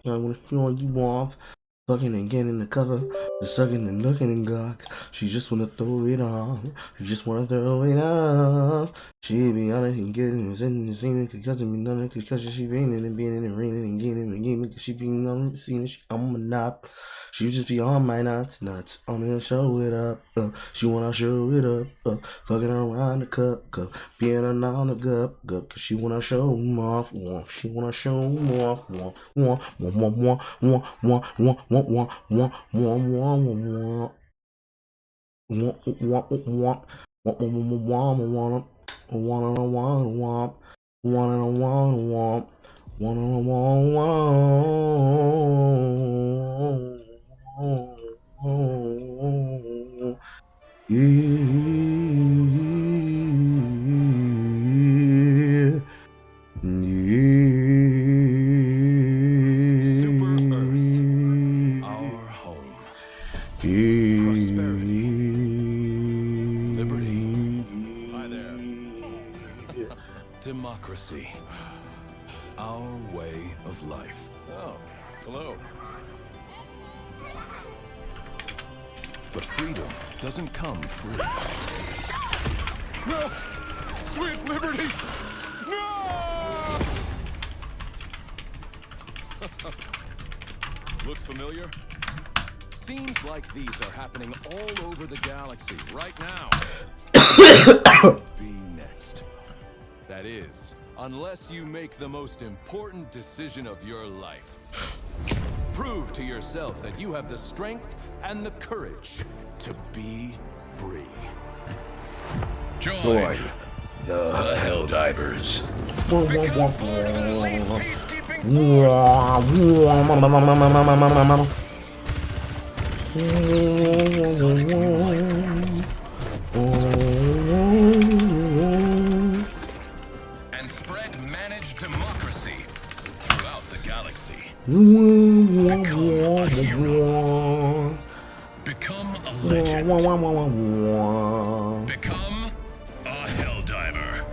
I wanna throw you off. Fucking and getting the cover, sucking and looking and gawk. She just wanna throw it off. She just wanna throw it off. She be on it and getting it in the scene because of me none because she raining and being and raining and getting and getting because she being on the scene and she on my knob. She just be on my nuts. I'm gonna show it up. She wanna show it up. Fucking around the cup. Being on the gup. Cause she wanna show off. She wanna show off. Democracy. Our way of life. Oh, hello. But freedom doesn't come free. No! Sweet liberty! No! Look familiar? Scenes like these are happening all over the galaxy right now. Be next. That is, unless you make the most important decision of your life. Prove to yourself that you have the strength and the courage to be free. Join the Helldivers. And spread managed democracy throughout the galaxy. Become a hero. Become a legend. Become a Helldiver.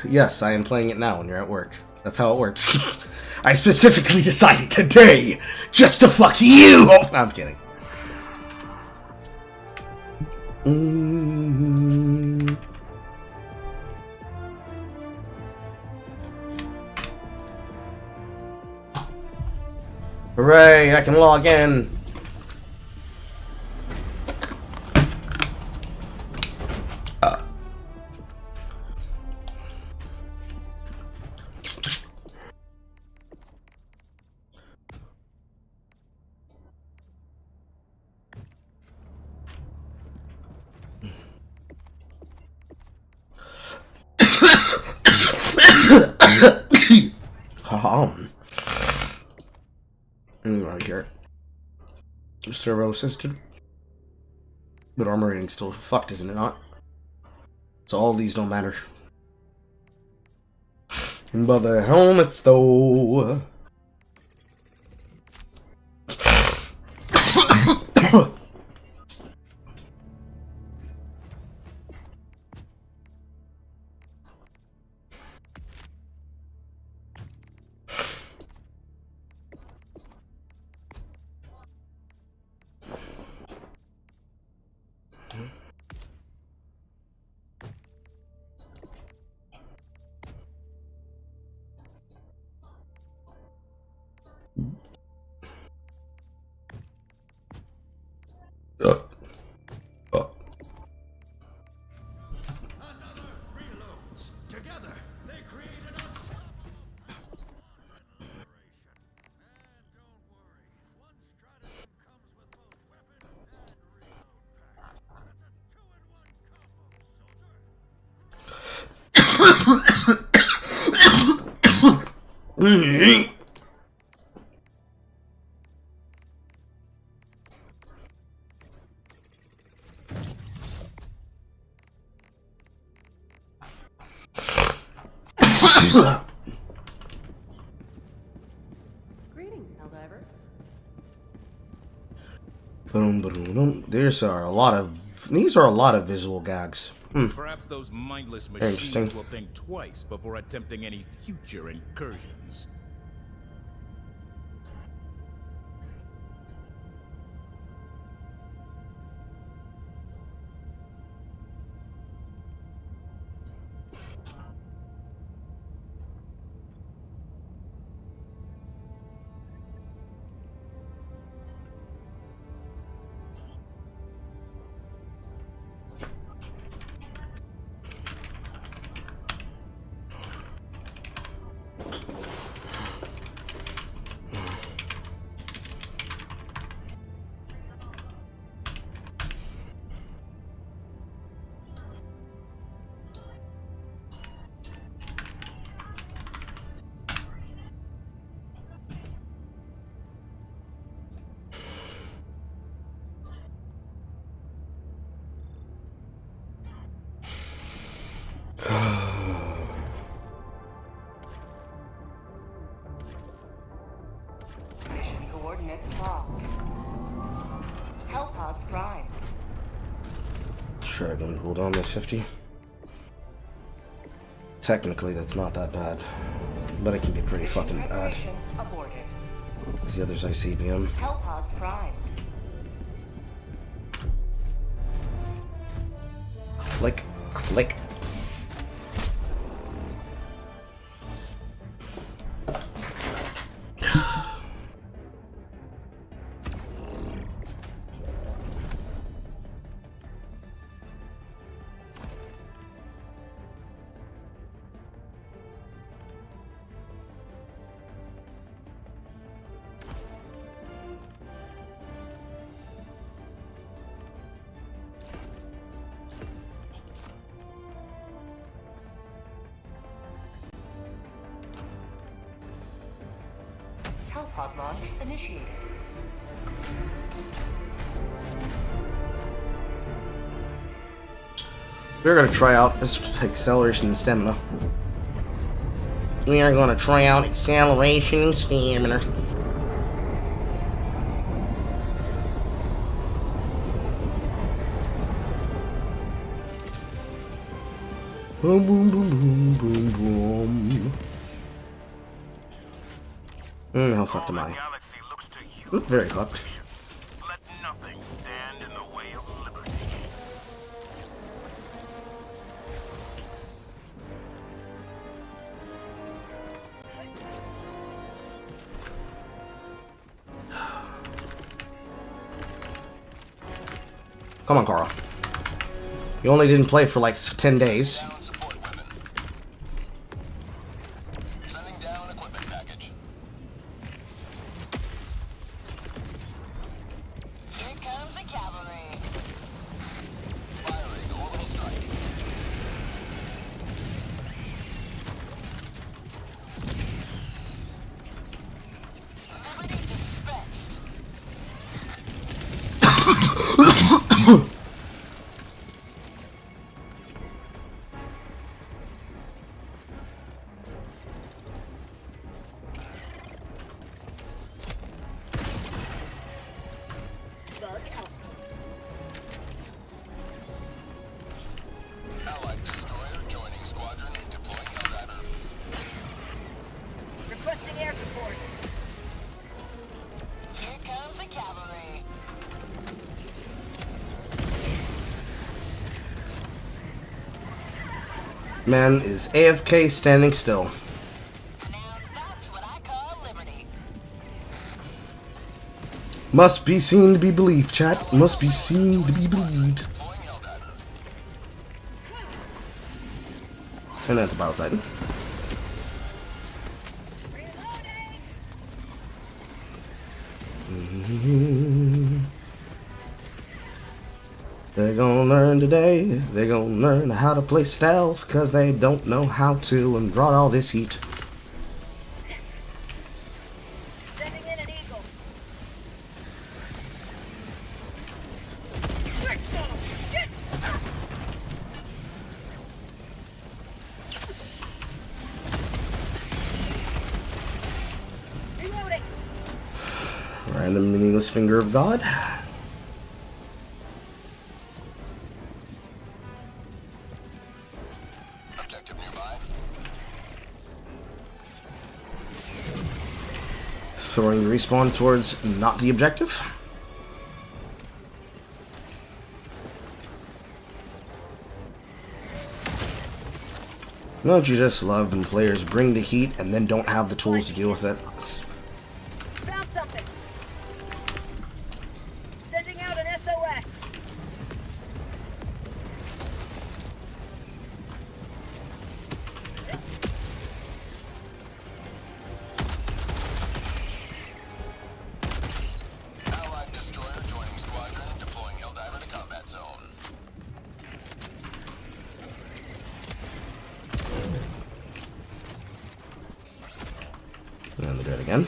Yes, I am playing it now when you're at work. That's how it works. I specifically decided today just to fuck you! Oh, I'm kidding. Hooray, I can log in. Right here. Servo assisted. But armor rating's still fucked, isn't it not? So all these don't matter. But the helmets though. Greetings, Helldiver. Boom, boom, boom. These are a lot of visual gags. Perhaps those mindless Interesting. machines will think twice before attempting any future incursions. Mission coordinates locked. Hellpods prime. Sure, I'm gonna hold on to 50. Technically, that's not that bad, but it can be pretty fucking bad. Mission aborted. The other's ICBM. Hellpods prime. Click, click. Hellpod launch initiated. We're gonna try out this acceleration and stamina. We are gonna try out acceleration and stamina. Boom, boom, boom, boom, boom, boom. How fucked am I? Very fucked. Let nothing stand in the way of liberty. Come on, Carl. You only didn't play for like 10 days. Down support weapon. Sending down equipment package. Here comes the cavalry. Firing orbital strike. Liberty dispensed. Bug out. Allied destroyer joining squadron. Deploying Helldiver. Requesting air support. Here comes the cavalry. Man is AFK standing still. Now that's what I call liberty. Must be seen to be believed, chat. Must be seen to be believed. Deploying Helldiver. And that's about Titan. They're gonna learn today. They're gonna learn how to play stealth because they don't know how to and brought all this heat. Sending in an eagle. Reloading. Random meaningless finger of God. Objective nearby. Throwing the respawn towards not the objective. Don't you just love when players bring the heat and then don't have the tools to deal with it? Found something. Sending out an SOS. Allied destroyer joining squadron. Deploying Helldiver to combat zone. And they do it again.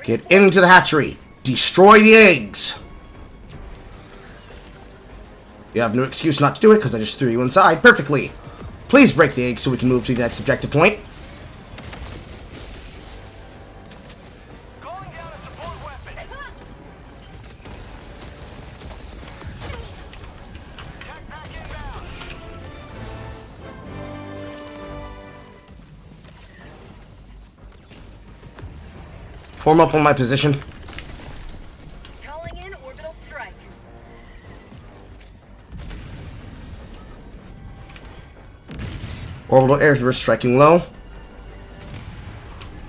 Get into the hatchery. Destroy the eggs. You have no excuse not to do it because I just threw you inside perfectly. Please break the eggs so we can move to the next objective point. Calling down a support weapon. Attack pack inbound. Form up on my position. Calling in orbital strike. Orbital air striking low.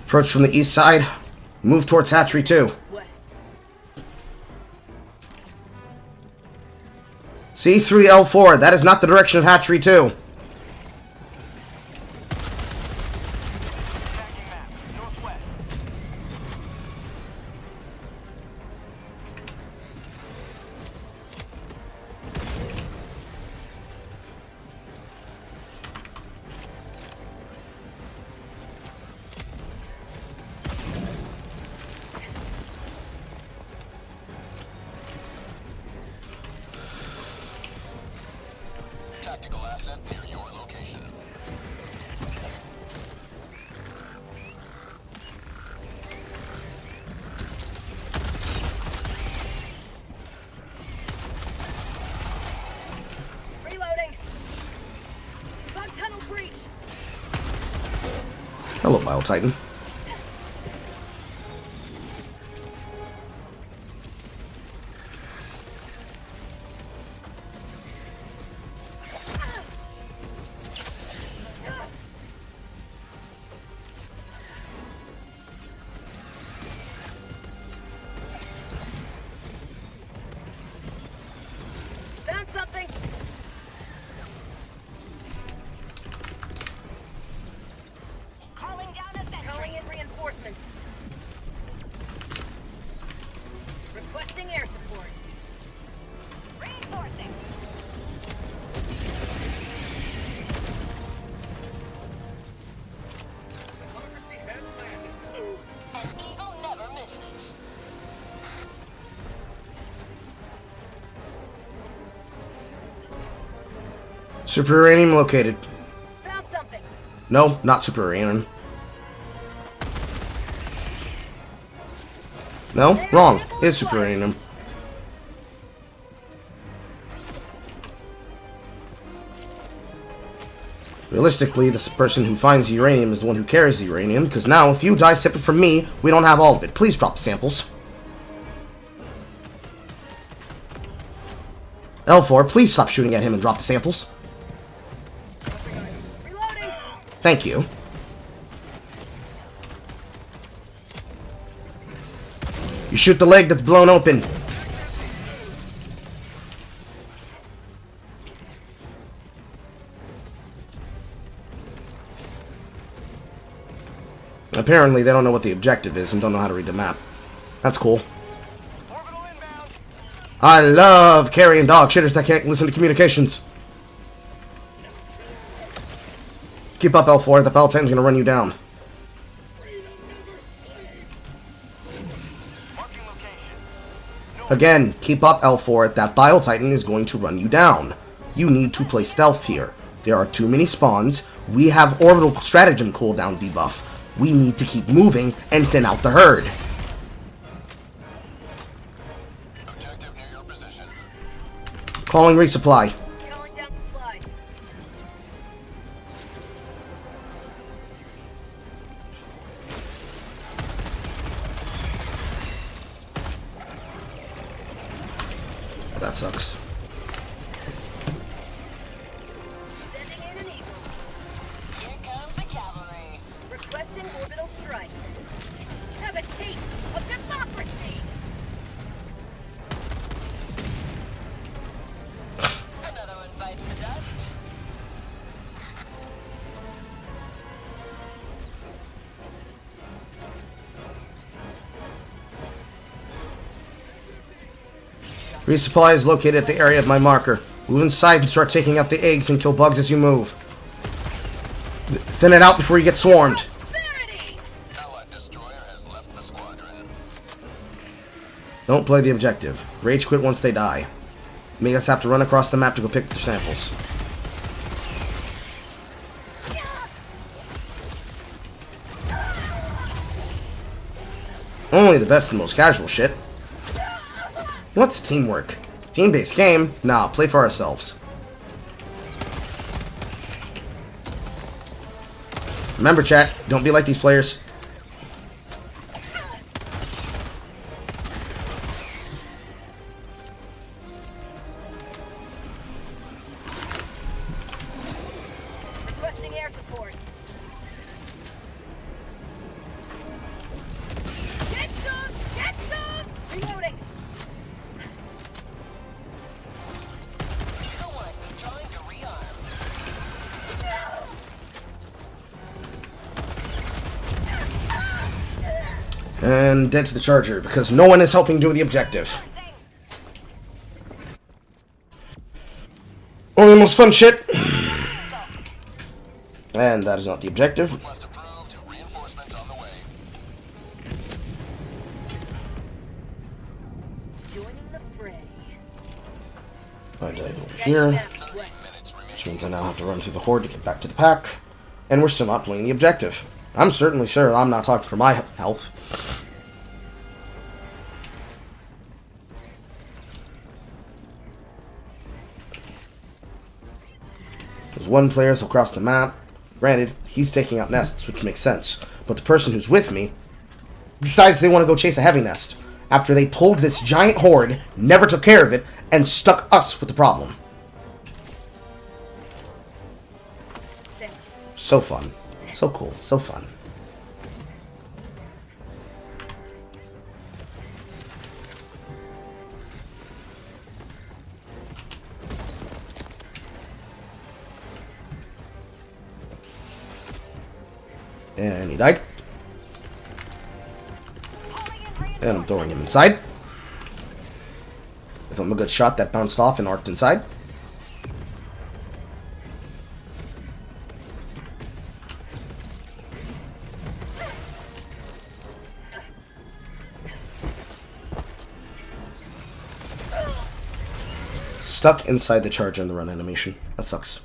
Approach from the east side. Move towards hatchery 2. West. C3L4. That is not the direction of hatchery 2. Attacking map. Northwest. Tactical asset near your location. Reloading. Bug tunnel breach. Hello, Bio Titan. Super uranium located. Found something. No, not super uranium. No, wrong. It's super uranium. Realistically, the person who finds the uranium is the one who carries the uranium, because now, if you die separate from me, we don't have all of it. Please drop the samples. L4, please stop shooting at him and drop the samples. Reloading. Thank you. You shoot the leg that's blown open. Apparently, they don't know what the objective is and don't know how to read the map. That's cool. I love carrying dog shitters that can't listen to communications. Keep up, L4. The Bell-10's gonna run you down. Again, keep up, L4. That Bile-Titan is going to run you down. You need to play stealth here. There are too many spawns. We have orbital stratagem cooldown debuff. We need to keep moving and thin out the herd. Objective near your position. Calling resupply. Calling down supply. That sucks. Sending in an eagle. Here comes the cavalry. Requesting orbital strike. Have a taste of democracy. Another one bites the dust. Resupply is located at the area of my marker. Move inside and start taking out the eggs and kill bugs as you move. Thin it out before you get swarmed. Prosperity! Allied destroyer has left the squadron. Don't play the objective. Rage quit once they die. Make us have to run across the map to go pick their samples. Only the best and most casual shit. What's teamwork? Team-based game? Nah, play for ourselves. Remember, chat, don't be like these players. Requesting air support. Get some! Get some! Reloading. Eagle 1 trying to rearm. And dead to the charger, because no one is helping do the objective. Only the most fun shit. And that is not the objective. Request approved. Reinforcements on the way. Joining the fray. Alright, I go over here, Minutes remaining. which means I now have to run through the horde to get back to the pack. And we're still not playing the objective. I'm certainly sure I'm not talking for my health. There's one player across the map. Granted, he's taking out nests, which makes sense. But the person who's with me decides they want to go chase a heavy nest after they pulled this giant horde, never took care of it, and stuck us with the problem. So fun. So cool. So fun. And he died. And I'm throwing him inside. If I'm a good shot, that bounced off and arced inside. Stuck inside the charger in the run animation. That sucks.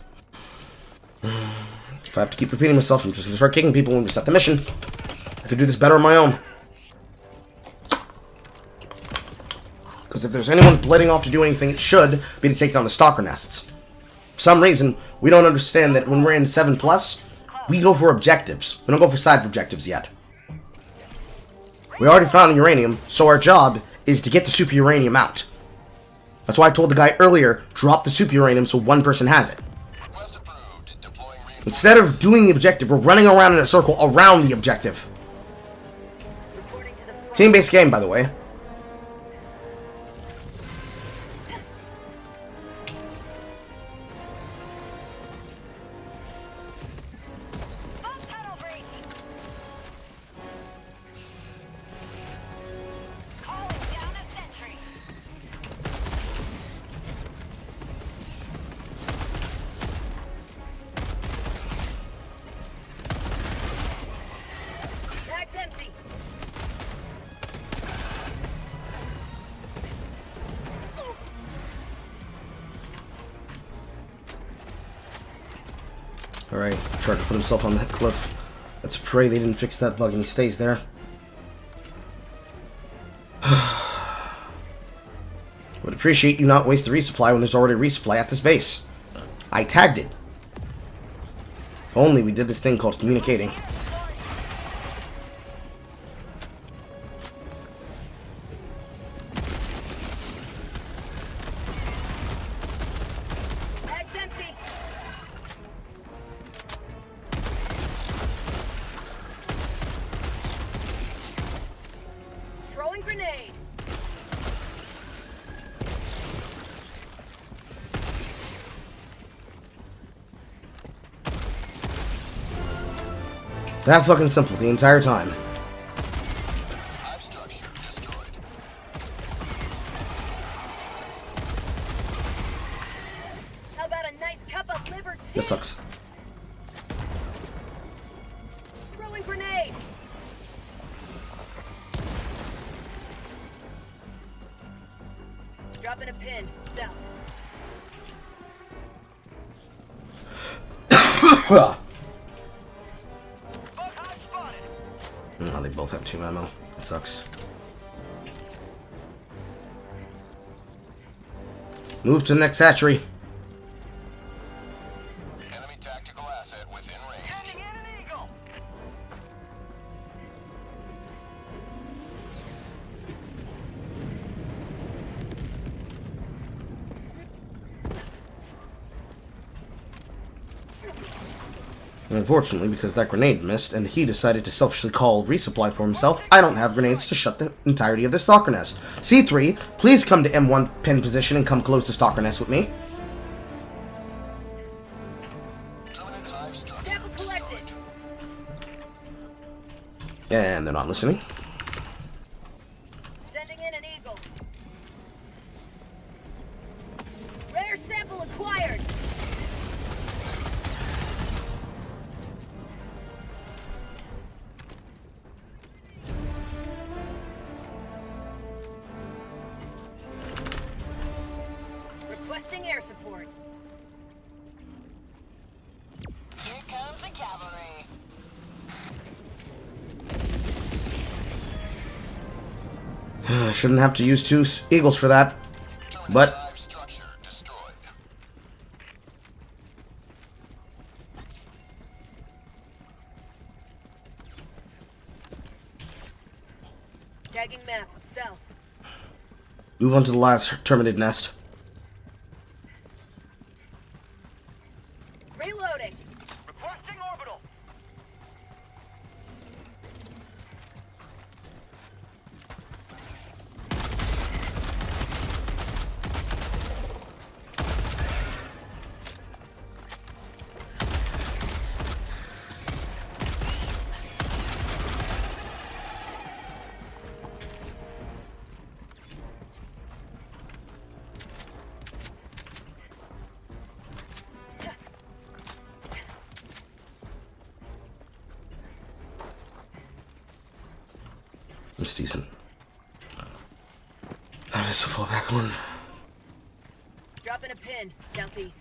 I have to keep repeating myself, I'm just gonna start kicking people and reset the mission. I could do this better on my own. Because if there's anyone bleeding off to do anything, it should be to take down the stalker nests. For some reason, we don't understand that when we're in 7+, we go for objectives. We don't go for side objectives yet. We already found the uranium, so our job is to get the super uranium out. That's why I told the guy earlier, drop the super uranium so one person has it. Request approved. Deploying reinforcements. Instead of doing the objective, we're running around in a circle around the objective. Reporting to the front. Team-based game, by the way. Smoke tunnel breach. Calling down a sentry. Bag's empty. Alright, tried to put himself on that cliff. Let's pray they didn't fix that bug and he stays there. Would appreciate you not waste the resupply when there's already a resupply at this base. I tagged it. If only we did this thing called communicating. Bag's empty. Throwing grenade. That fucking simple the entire time. Hive structure destroyed. How about a nice cup of liver tea? This sucks. Throwing grenade. Dropping a pin. South. Oh, they both have 2 ammo. That sucks. Move to the next hatchery. Enemy tactical asset within range. Sending in an eagle. And unfortunately, because that grenade missed and he decided to selfishly call resupply for himself, I don't have grenades to shut the entirety of the stalker nest. C3, please come to M1 pin position and come close to stalker nest with me. Terminate hive structure Sample collected. And they're not listening. Sending in an eagle. Rare sample acquired. Requesting air support. Here comes the cavalry. I shouldn't have to use 2 eagles for that. Terminate But hive structure destroyed. Tagging map. South. move on to the last terminated nest. Reloading. Requesting orbital. It's decent. That is a fallback one. Dropping a pin. Southeast.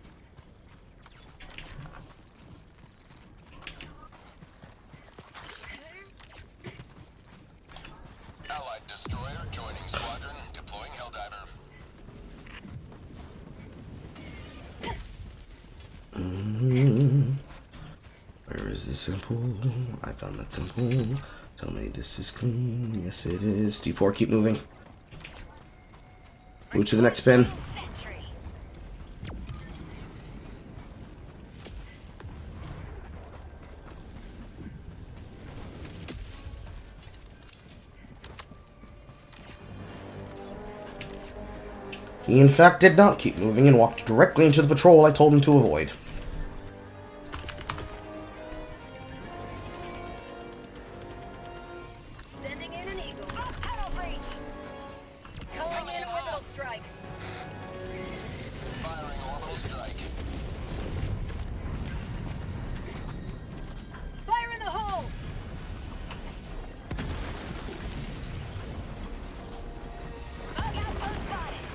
Where is the temple? I found the temple. Tell me this is clean. Yes, it is. D4, keep moving. Move to the next pin. Sentry. He, in fact, did not keep moving and walked directly into the patrol I told him to avoid. Sending in an eagle. Tunnel breach. Calling in orbital strike. Firing orbital strike. Fire in the hole. Bug outpost spotted.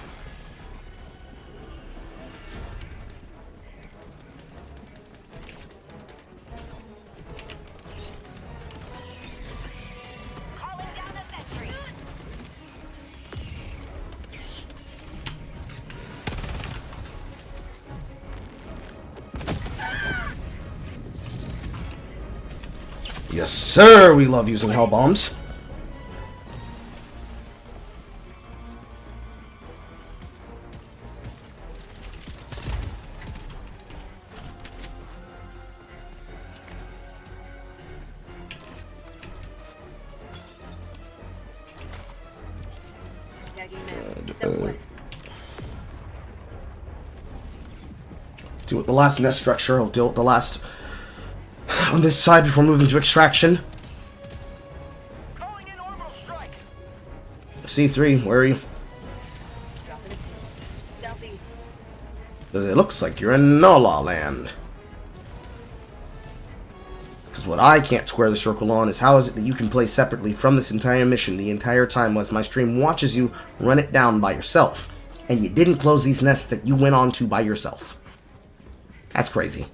Calling down a sentry. Yes, sir! We love using hell bombs. Tagging map. Southwest. Deal with the last nest structure. I'll deal with the last on this side before moving to extraction. Calling in orbital strike. C3, where are you? Dropping a pin. Southeast. Because it looks like you're in La La Land. Because what I can't square the circle on is how is it that you can play separately from this entire mission the entire time as my stream watches you run it down by yourself. And you didn't close these nests that you went on to by yourself. That's crazy.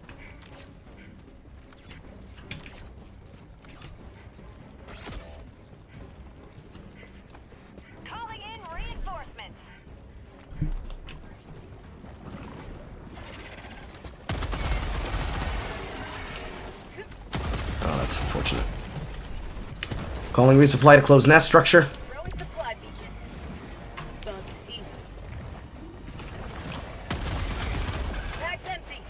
Calling in reinforcements. Oh, that's unfortunate. Calling resupply to close nest structure. Throwing supply beacon. Bug east. Bag's empty.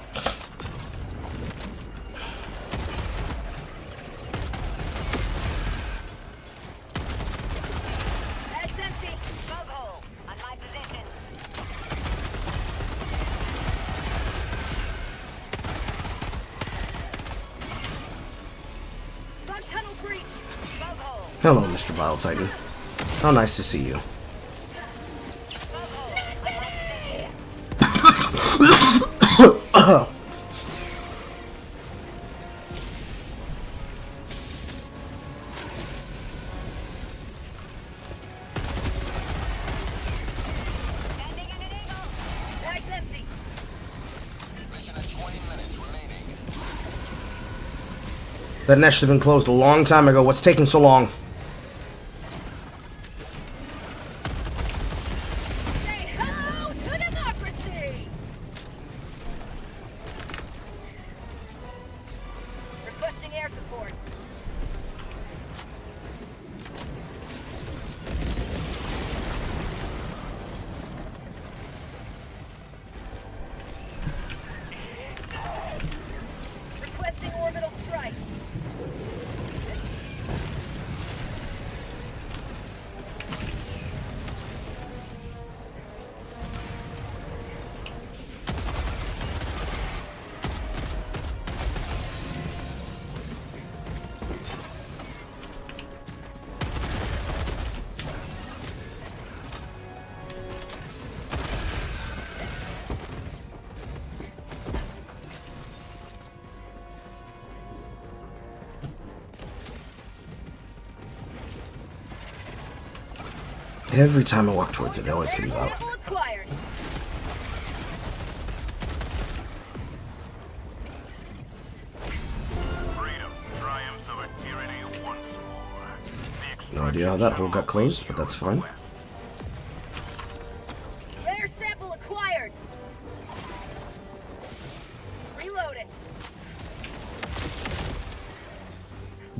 Bag's empty. Bug hole. On my position. Bug tunnel breach. Bug hole. Hello, Mr. Bile Titan. How nice to see you. Bug hole. On my position. Sending in an eagle. Bag's empty. Mission at 20 minutes remaining. That nest should have been closed a long time ago. What's taking so long? Say hello to democracy! Requesting air support. Requesting orbital strike. Every time I walk towards it, it always comes out. Sample acquired. Freedom triumphs over tyranny once more. No idea how that hole got closed, but that's fine. Air sample acquired. Reload it.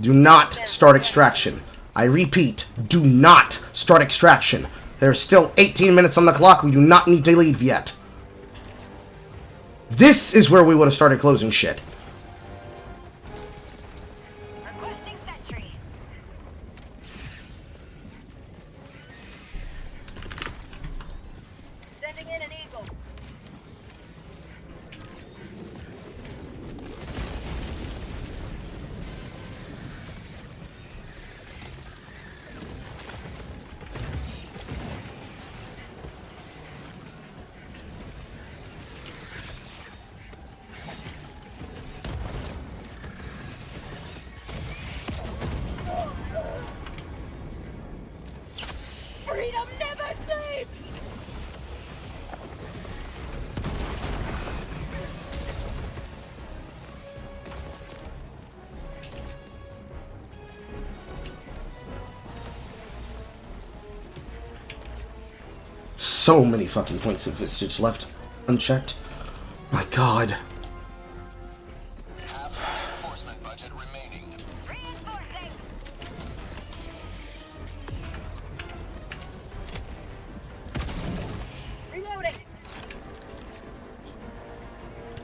Do not start extraction. I repeat, do not start extraction. There's still 18 minutes on the clock. We do not need to leave yet. This is where we would have started closing shit. Requesting sentry. Sending in an eagle. Freedom never sleeps! So many fucking points of vistage left unchecked. My god. Half the reinforcement budget remaining. Reinforcing! Reloading!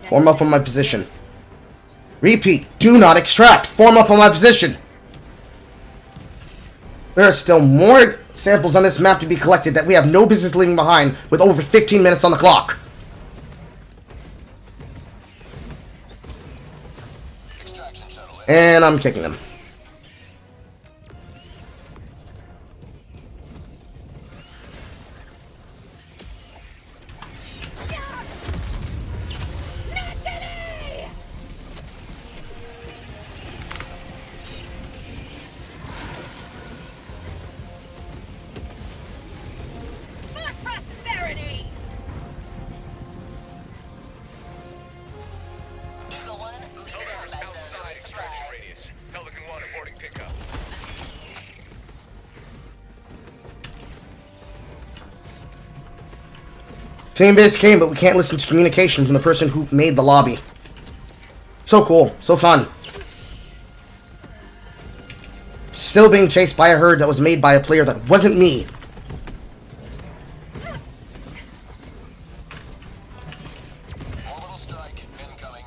Form up on my position. Repeat, do not extract. Form up on my position. There are still more samples on this map to be collected that we have no business leaving behind with over 15 minutes on the clock. Extraction shuttle in. And I'm kicking them. Not today! For prosperity! Eagle 1, make the combat zone. Outside extraction radius. Pelican 1 aborting pickup. Team base came, but we can't listen to communication from the person who made the lobby. So cool. So fun. Still being chased by a herd that was made by a player that wasn't me. Orbital strike incoming.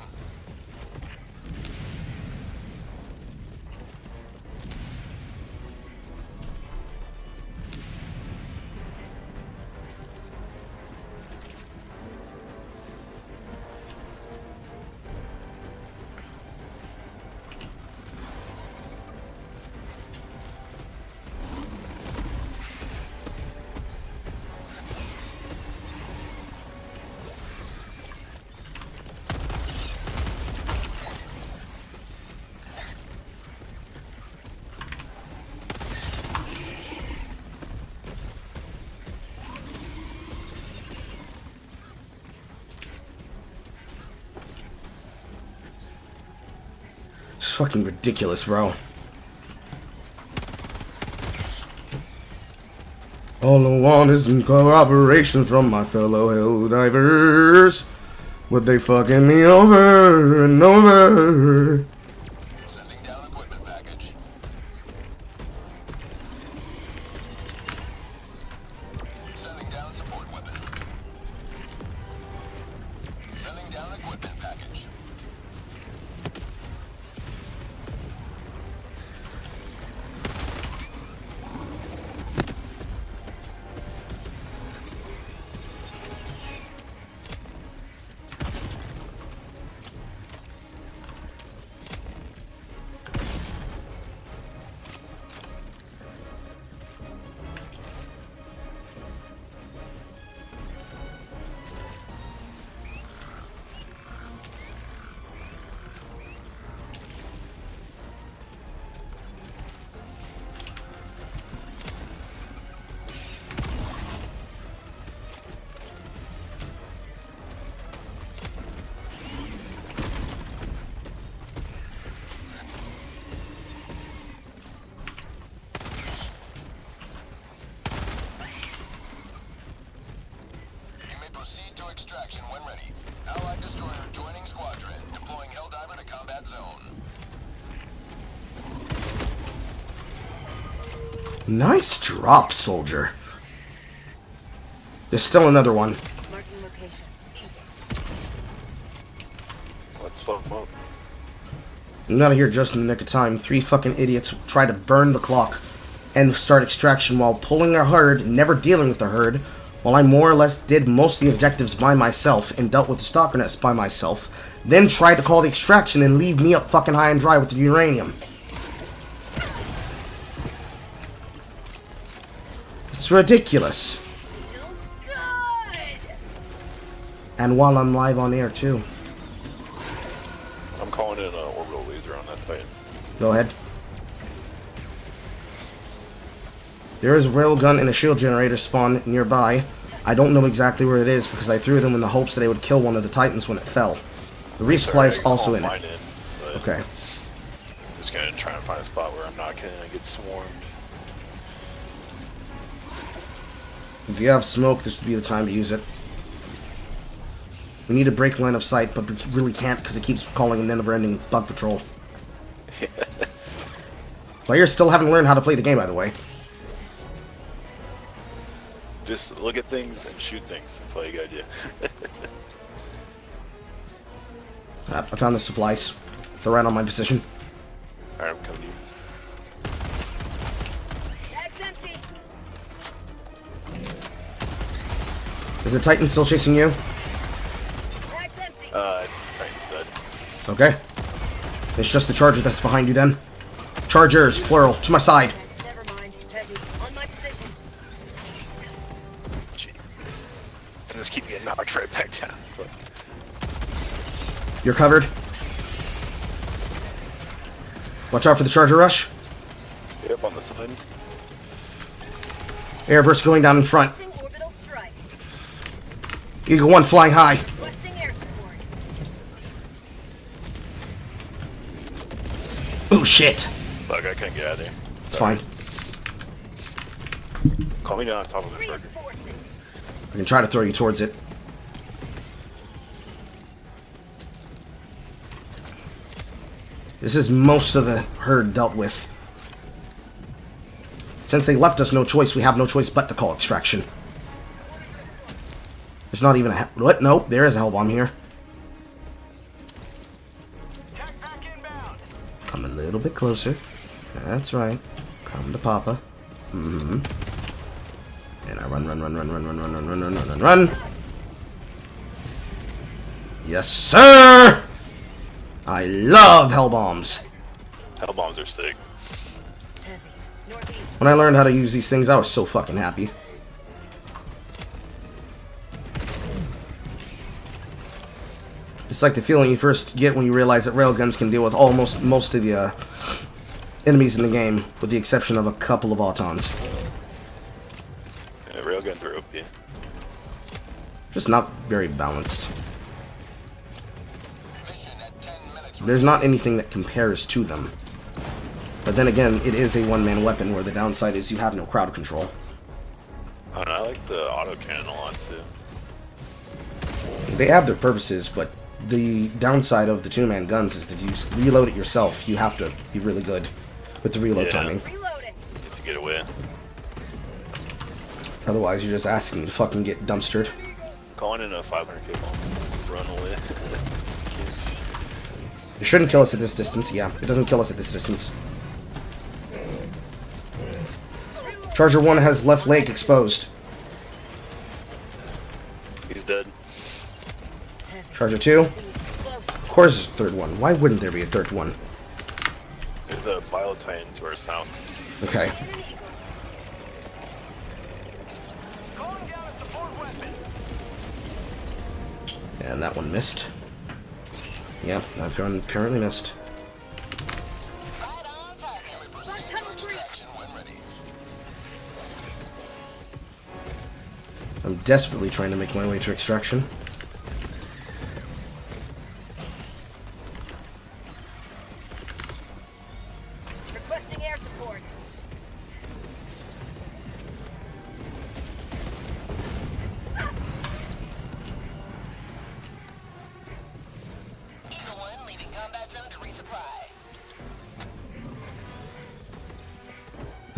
It's fucking ridiculous, bro. All I want is some cooperation from my fellow hell divers. But they fucking me over and over. Sending down equipment package. Sending down support weapon. Sending down equipment package. Nice drop, soldier. There's still another one. Marking location. Let's fuck them up. I'm not here just in the nick of time. 3 fucking idiots try to burn the clock and start extraction while pulling a herd, never dealing with the herd, while I more or less did most of the objectives by myself and dealt with the stalker nest by myself, then tried to call the extraction and leave me up fucking high and dry with the uranium. It's ridiculous. Feels good. And while I'm live on air too. I'm calling in an orbital laser on that Titan. Go ahead. There is a railgun and a shield generator spawn nearby. I don't know exactly where it is because I threw them in the hopes that they would kill one of the Titans when it fell. The resupply is also in it. Okay. I'm just gonna try and find a spot where I'm not gonna get swarmed. If you have smoke, this would be the time to use it. We need to break line of sight, but we really can't because it keeps calling a never-ending bug patrol. Players still haven't learned how to play the game, by the way. Just look at things and shoot things. That's all you gotta do. I found the supplies. They're right on my position. Alright, I'm coming to you. Bag's empty. Is the Titan still chasing you? Bag's empty. Titan's dead. Okay. It's just the Charger that's behind you then. Chargers, plural, to my side. Never mind. Heavy. On my position. Jeez. And just keep getting knocked right back down. You're covered. Watch out for the Charger rush. Yep, on the side. Airburst going down in front. Requesting orbital strike. Eagle 1 flying high. Requesting air support. Oh shit. Fuck, I can't get out of there. It's fine. Call me down on top of the burger. Reinforcing. I can try to throw you towards it. This is most of the herd dealt with. Since they left us no choice, we have no choice but to call extraction. There's not even a... What? Nope, there is a hell bomb here. Come a little bit closer. That's right. Come to Papa. And I run. Yes, sir! I love hell bombs. Hell bombs are sick. Heavy. Northeast. When I learned how to use these things, I was so fucking happy. It's like the feeling you first get when you realize that railguns can deal with almost most of the enemies in the game, with the exception of a couple of Autons. Yeah, railguns are OP. Just not very balanced. Mission at 10 minutes. There's not anything that compares to them. But then again, it is a one-man weapon, where the downside is you have no crowd control. I don't know, I like the auto cannon a lot too. They have their purposes, but the downside of the two-man guns is that if you reload it yourself, you have to be really good with the reload timing. Reloading. Get to get away. Otherwise, you're just asking to fucking get dumpstered. Calling in a 500k bomb. Run away. It shouldn't kill us at this distance. Yeah, it doesn't kill us at this distance. Charger 1 has left leg exposed. He's dead. Charger 2. Of course there's a third one. Why wouldn't there be a third one? There's a Bio Titan to our south. Okay. Calling down a support weapon. And that one missed. Yeah, that one apparently missed. Right on target. We proceed to extraction when ready. I'm desperately trying to make my way to extraction. Requesting air support. Eagle 1 leaving combat zone to resupply.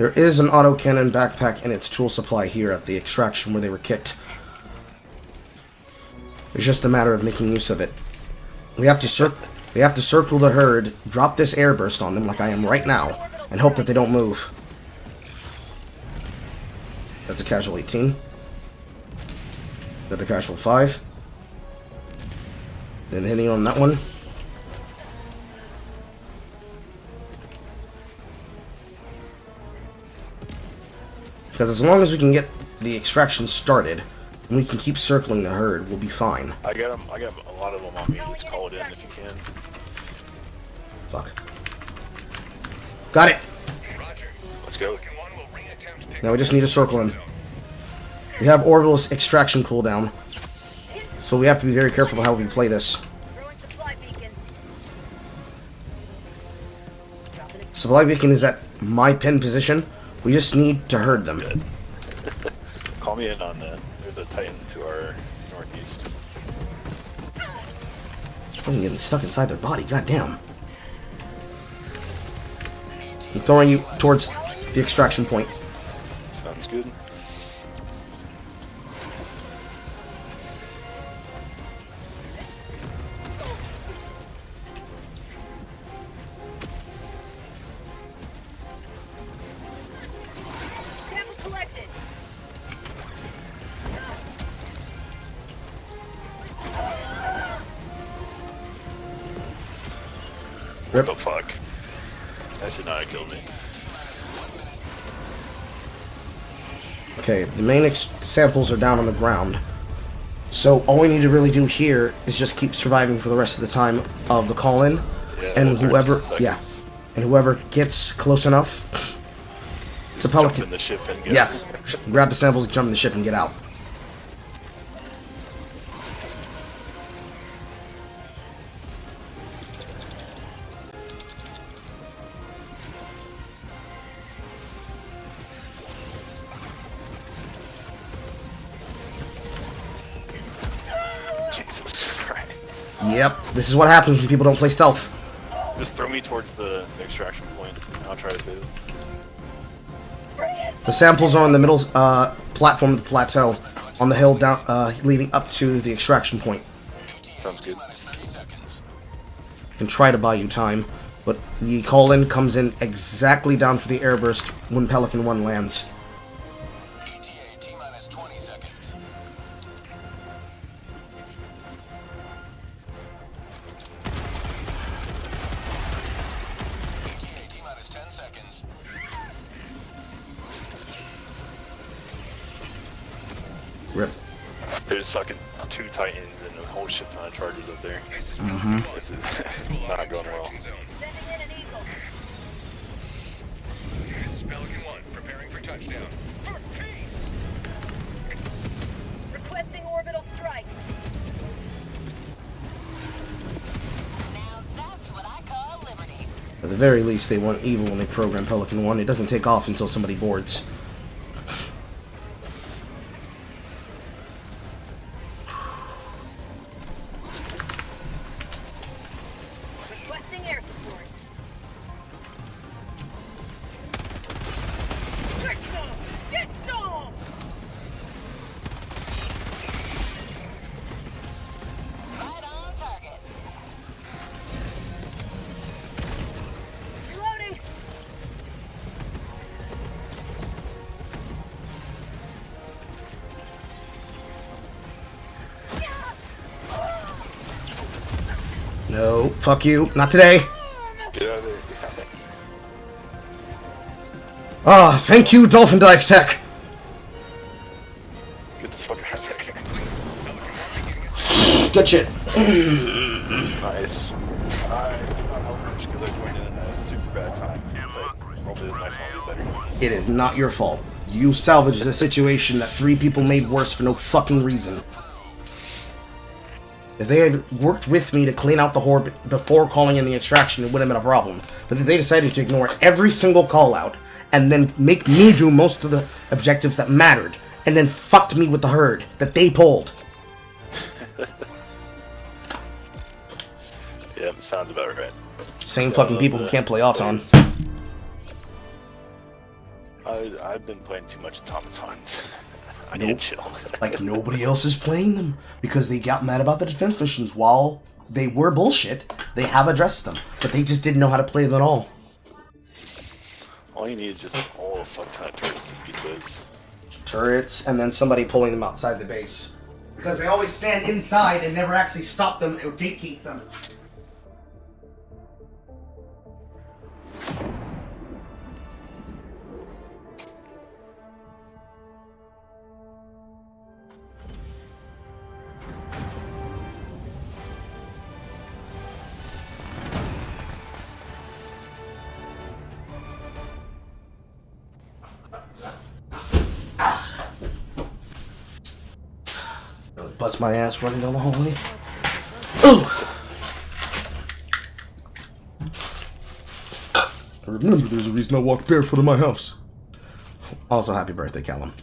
There is an autocannon backpack and its tool supply here at the extraction where they were kicked. It's just a matter of making use of it. We have to circle the herd, drop this airburst on them like I am right now, and hope that they don't move. That's a casual 18. Another casual 5. Then hitting on that one. Because as long as we can get the extraction started, and we can keep circling the herd, we'll be fine. I got a lot of them on me. Just call it in if you can. Fuck. Got it! Let's go. Now we just need to circle him. We have orbital extraction cooldown, so we have to be very careful how we play this. Throwing supply beacon. Supply beacon is at my pin position. We just need to herd them. Good. Call me in on that. There's a Titan to our northeast. I'm getting stuck inside their body, goddamn. I'm throwing you towards the extraction point. Sounds good. Sample collected. What the fuck? That should not have killed me. Okay, the main samples are down on the ground. So all we need to really do here is just keep surviving for the rest of the time of the call-in. Yeah, And whoever, 13 yeah, seconds. and whoever gets close enough to Jump Pelican. in the ship and get Yes, grab the samples, jump in the ship, and get out. Jesus Christ. Yep, this is what happens when people don't play stealth. Just throw me towards the extraction point, and I'll try to save this. The samples are on the middle platform of the plateau, on the hill down, leading up to the extraction point. Sounds good. And try to buy you time, but the call-in comes in exactly down for the airburst when Pelican 1 lands. ETA T-minus 20 seconds. ETA T-minus 10 seconds. Rip. There's fucking 2 Titans and a whole shit ton of chargers up there. This is not going well. Sending in an eagle. This is Pelican 1, preparing for touchdown. For peace! Requesting orbital strike. Now that's what I call liberty. At the very least, they weren't evil when they programmed Pelican 1. It doesn't take off until somebody boards. Requesting air support. Get some! Get some! Right on target. Reloading. No, fuck you. Not today. Get out of there. Ah, thank you, Dolphin Dive Tech. Get the fuck out of there. Good shit. Nice. I wish because I joined in at a super bad time. But hopefully this next one will be better. It is not your fault. You salvaged a situation that 3 people made worse for no fucking reason. If they had worked with me to clean out the horde before calling in the extraction, it wouldn't have been a problem. But they decided to ignore every single call out and then make me do most of the objectives that mattered, and then fucked me with the herd that they pulled. Yeah, sounds about right. Same fucking people who can't play Auton. I've been playing too much automatons. I need Nope. to chill. Like, nobody else is playing them because they got mad about the defense missions. While they were bullshit, they have addressed them, but they just didn't know how to play them at all. All you need is just all a fuck ton of turrets to beat those. Turrets, and then somebody pulling them outside the base. Because they always stand inside and never actually stop them or gatekeep them. Bust my ass running down the hallway. Oh! I remember there's a reason I walk barefoot in my house. Also, happy birthday, Callum.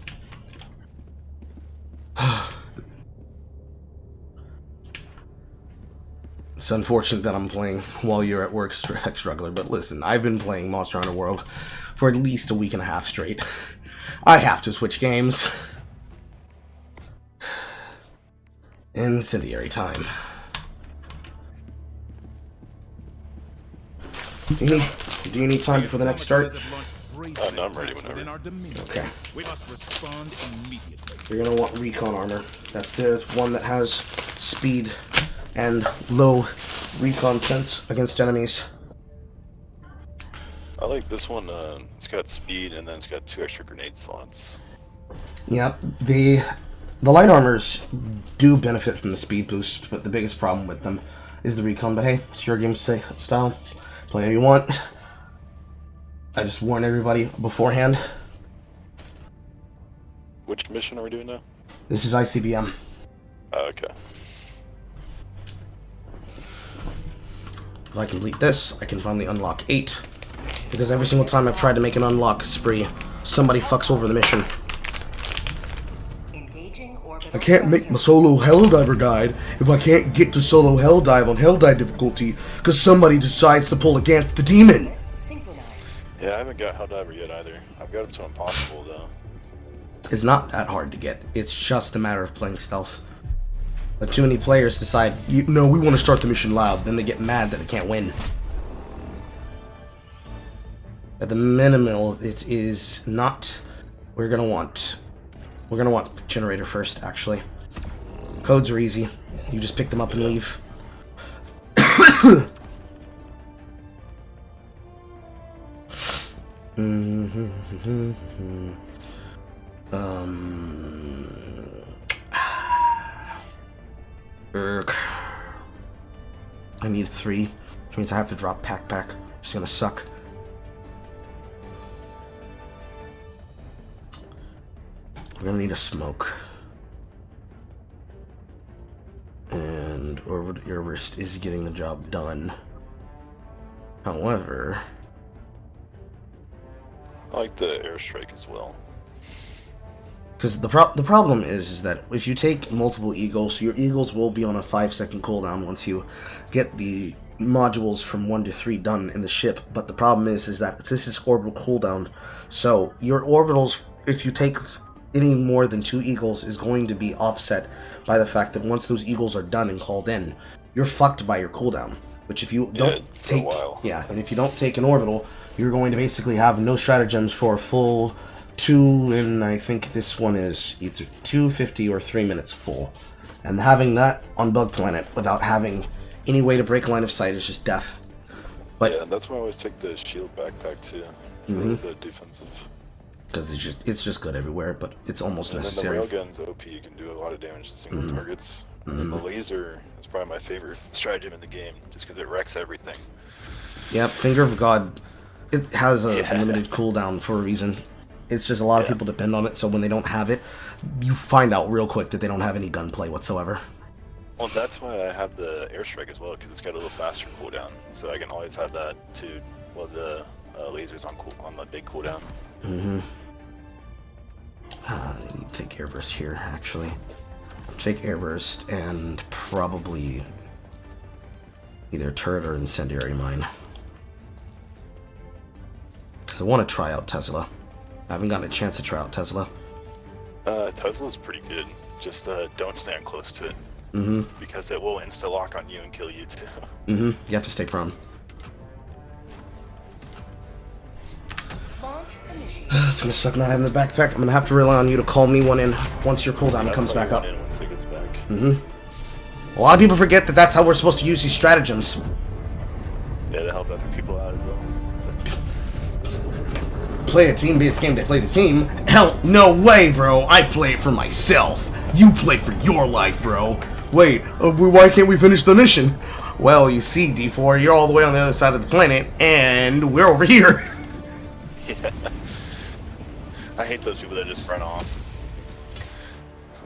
It's unfortunate that I'm playing while you're at work, Struggler, but listen, I've been playing Monster Hunter World for at least a week and a half straight. I have to switch games. Incendiary time. Do you need time before the next start? No, I'm ready whenever. Okay. We must respond immediately. You're gonna want recon armor. That's the one that has speed and low recon sense against enemies. I like this one. It's got speed and then it's got 2 extra grenade slots. Yep. The light armors do benefit from the speed boost, but the biggest problem with them is the recon. But hey, it's your game style. Play how you want. I just warn everybody beforehand. Which mission are we doing now? This is ICBM. Oh, okay. If I complete this, I can finally unlock 8. Because every single time I've tried to make an unlock spree, somebody fucks over the mission. I can't make my solo Helldiver guide if I can't get to solo Helldive on Helldive difficulty because somebody decides to pull against the demon. Yeah, I haven't got Helldiver yet either. I've got up to Impossible though. It's not that hard to get. It's just a matter of playing stealth. But too many players decide, no, we want to start the mission loud. Then they get mad that they can't win. At the minimal, it is not. We're gonna want generator first. Actually, codes are easy. You just pick them up and leave. I need 3, which means I have to drop pack. It's gonna suck. We're gonna need a smoke. And Orbit Airburst is getting the job done. However, I like the airstrike as well. because the problem is that if you take multiple eagles, your eagles will be on a 5-second cooldown once you get the modules from 1 to 3 done in the ship. But the problem is that this is orbital cooldown, so your orbitals, if you take any more than 2 eagles, is going to be offset by the fact that once those eagles are done and called in, you're fucked by your cooldown. Which if you don't take, and if you don't take an orbital, you're going to basically have no stratagems for a full 2, and I think this one is either 250 or 3 minutes full. And having that on Bug Planet without having any way to break line of sight is just death. But yeah, that's why I always take the shield backpack too, for the defensive. Because it's just good everywhere, but it's almost necessary. And then the railgun's OP, you can do a lot of damage to single targets. And the laser is probably my favorite stratagem in the game, just because it wrecks everything. Yep, Finger of God, it has a limited cooldown for a reason. It's just a lot of people depend on it, so when they don't have it, you find out real quick that they don't have any gunplay whatsoever. Well, that's why I have the airstrike as well, because it's got a little faster cooldown, so I can always have that to, well, the lasers on the big cooldown. I need to take Airburst here, actually. Take Airburst and probably either turret or incendiary mine. Because I want to try out Tesla. I haven't gotten a chance to try out Tesla. Tesla's pretty good. Just don't stand close to it. Mm-hmm. Because it will insta-lock on you and kill you too. Mm-hmm. You have to stay prone. Launch initiated. It's gonna suck not having the backpack. I'm gonna have to rely on you to call me one in once your cooldown I'll comes play back one up. in once it gets back. Mm-hmm. A lot of people forget that that's how we're supposed to use these stratagems. Yeah, to help other people out as well. Play a team-based game to play the team? Hell, no way, bro. I play it for myself. You play for your life, bro. Wait, why can't we finish the mission? Well, you see, D4, you're all the way on the other side of the planet, and we're over here. Yeah. I hate those people that just run off.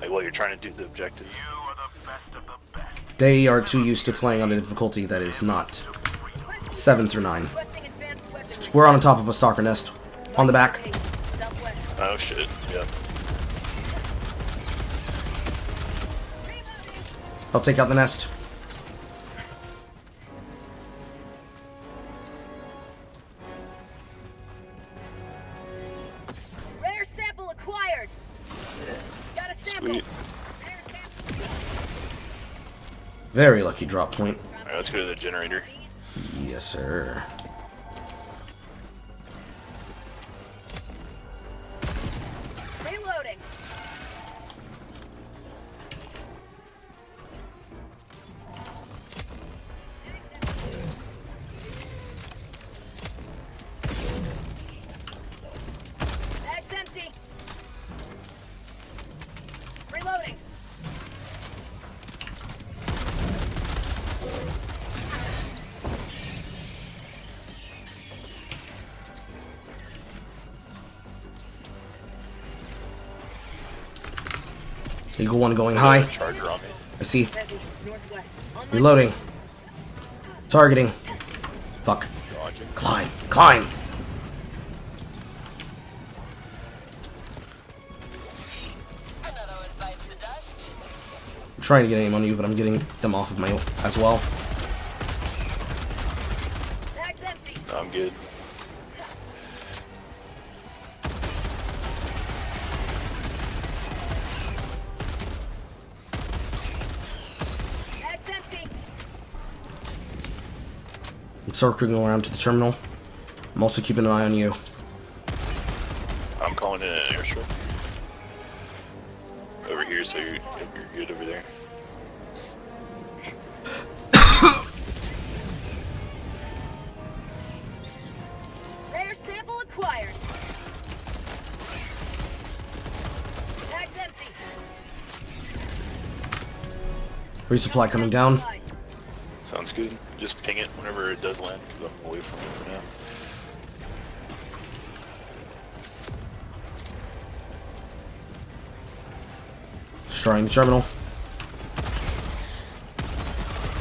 Like, well, you're trying to do the objective. You are the best of the best. They are too used to playing on a difficulty that is not 7 through 9. Requesting advanced weaponry. We're on top of a stalker nest. On the back. Southwest. Oh shit, yeah. I'll take out the nest. Rare sample acquired. Got a sample. Sweet. Very lucky drop point. Alright, let's go to the generator. Yes, sir. Reloading. Bag's empty. Reloading. Eagle 1 going high. Charger on me. I see. Heavy. Northwest. On my Reloading. Targeting. Fuck. Dodging. Climb. Climb. Another one bites the dust. I'm trying to get aim on you, but I'm getting them off of my as well. bag's empty. I'm good. Bag's empty. I'm circling around to the terminal. I'm also keeping an eye on you. I'm calling in an airstrike. Over here, so you're good over there. Rare sample acquired. Bag's empty. Resupply coming down. Sounds good. Just ping it whenever it does land, because I'm away from it for now. Destroying the terminal.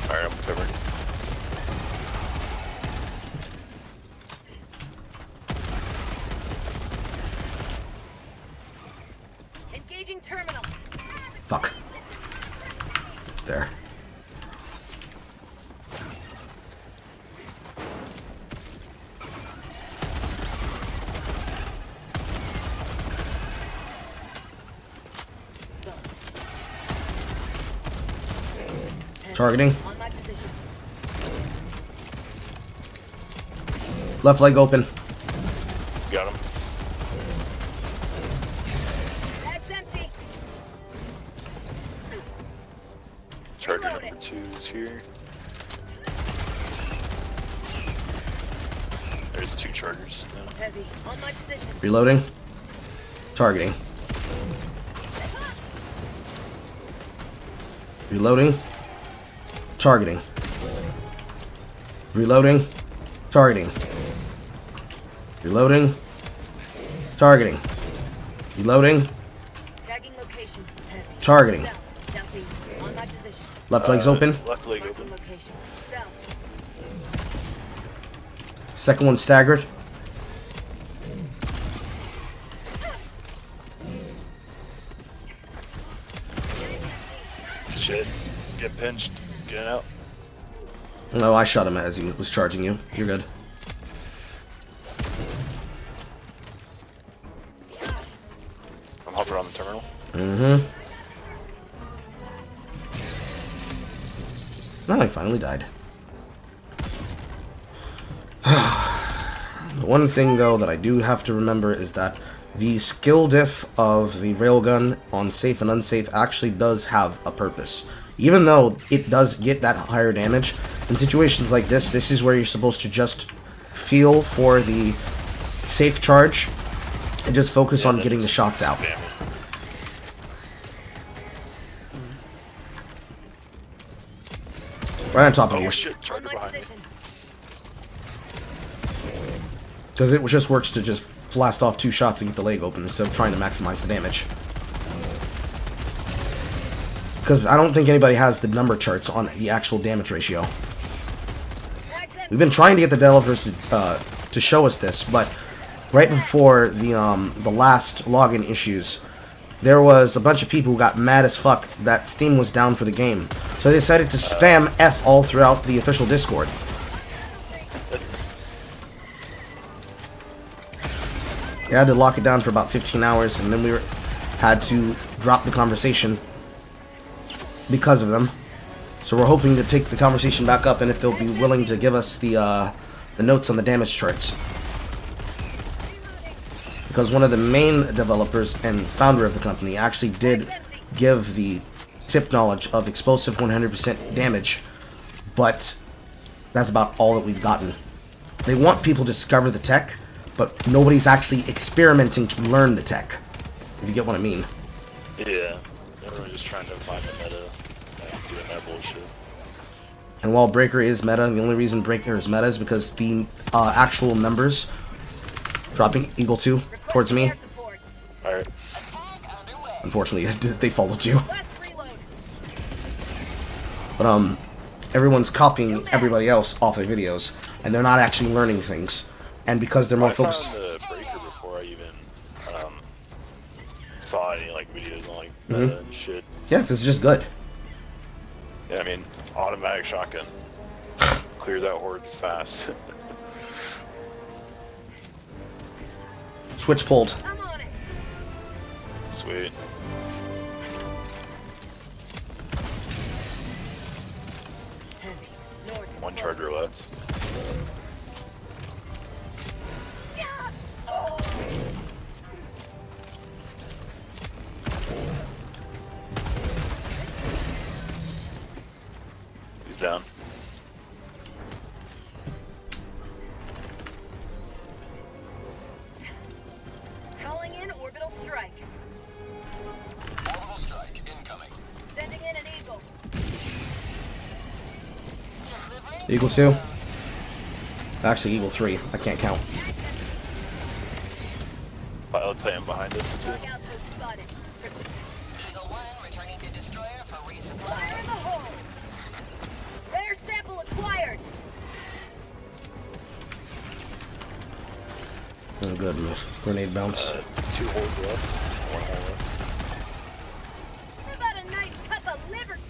Alright, I'm covered. Engaging terminal. Fuck. There. Targeting. On my position. Left leg open. Got him. Bag's empty. Charger number 2 is here. There's 2 chargers now. Heavy. On my position. Reloading. Targeting. Reloading. Targeting. Reloading. Targeting. Reloading. Targeting. Reloading. Tagging location. Heavy. Targeting. South. Southeast. On my position. Left leg's open. Left leg Marking open. location. South. Second one staggered. Shit. Get pinched. Get out. No, I shot him as he was charging you. You're good. Mm-hmm. No, I finally died. The one thing, though, that I do have to remember is that the skill diff of the railgun on safe and unsafe actually does have a purpose. Even though it does get that higher damage, in situations like this is where you're supposed to just feel for the safe charge and just focus on getting the shots out. Right on top of you. Oh shit, charger behind me. Because it just works to just blast off 2 shots to get the leg open instead of trying to maximize the damage. Because I don't think anybody has the number charts on the actual damage ratio. We've been trying to get the developers to show us this, but right before the last login issues, there was a bunch of people who got mad as fuck that Steam was down for the game. So they decided to spam F all throughout the official Discord. They had to lock it down for about 15 hours, and then we had to drop the conversation because of them. So we're hoping to pick the conversation back up, and if they'll be willing to give us the notes on the damage charts. Because one of the main developers and founder of the company actually did give the tip knowledge of explosive 100% damage, but that's about all that we've gotten. They want people to discover the tech, but nobody's actually experimenting to learn the tech, if you get what I mean. Yeah, everyone's just trying to find the meta and doing that bullshit. And while Breaker is meta, the only reason Breaker is meta is because the actual numbers dropping Eagle 2 towards me. Alright. Unfortunately, they followed you. But everyone's copying everybody else off their videos, and they're not actually learning things. And because they're more focused. I found the Breaker before I even saw any like videos on like meta and shit. Yeah, because it's just good. Yeah, I mean, automatic shotgun clears out hordes fast. Switch pulled. Sweet. One charger left. He's down. Calling in orbital strike. Orbital strike incoming. Sending in an eagle. Eagle 2. Actually, Eagle 3. I can't count. Pilot Titan behind us too. Dug outpost spotted. Eagle 1 returning to destroyer for resupply. Fire in the hole. Rare sample acquired. Oh, good. Grenade bounced. 2 holes left. 1 hole left. How about a nice cup of liberty?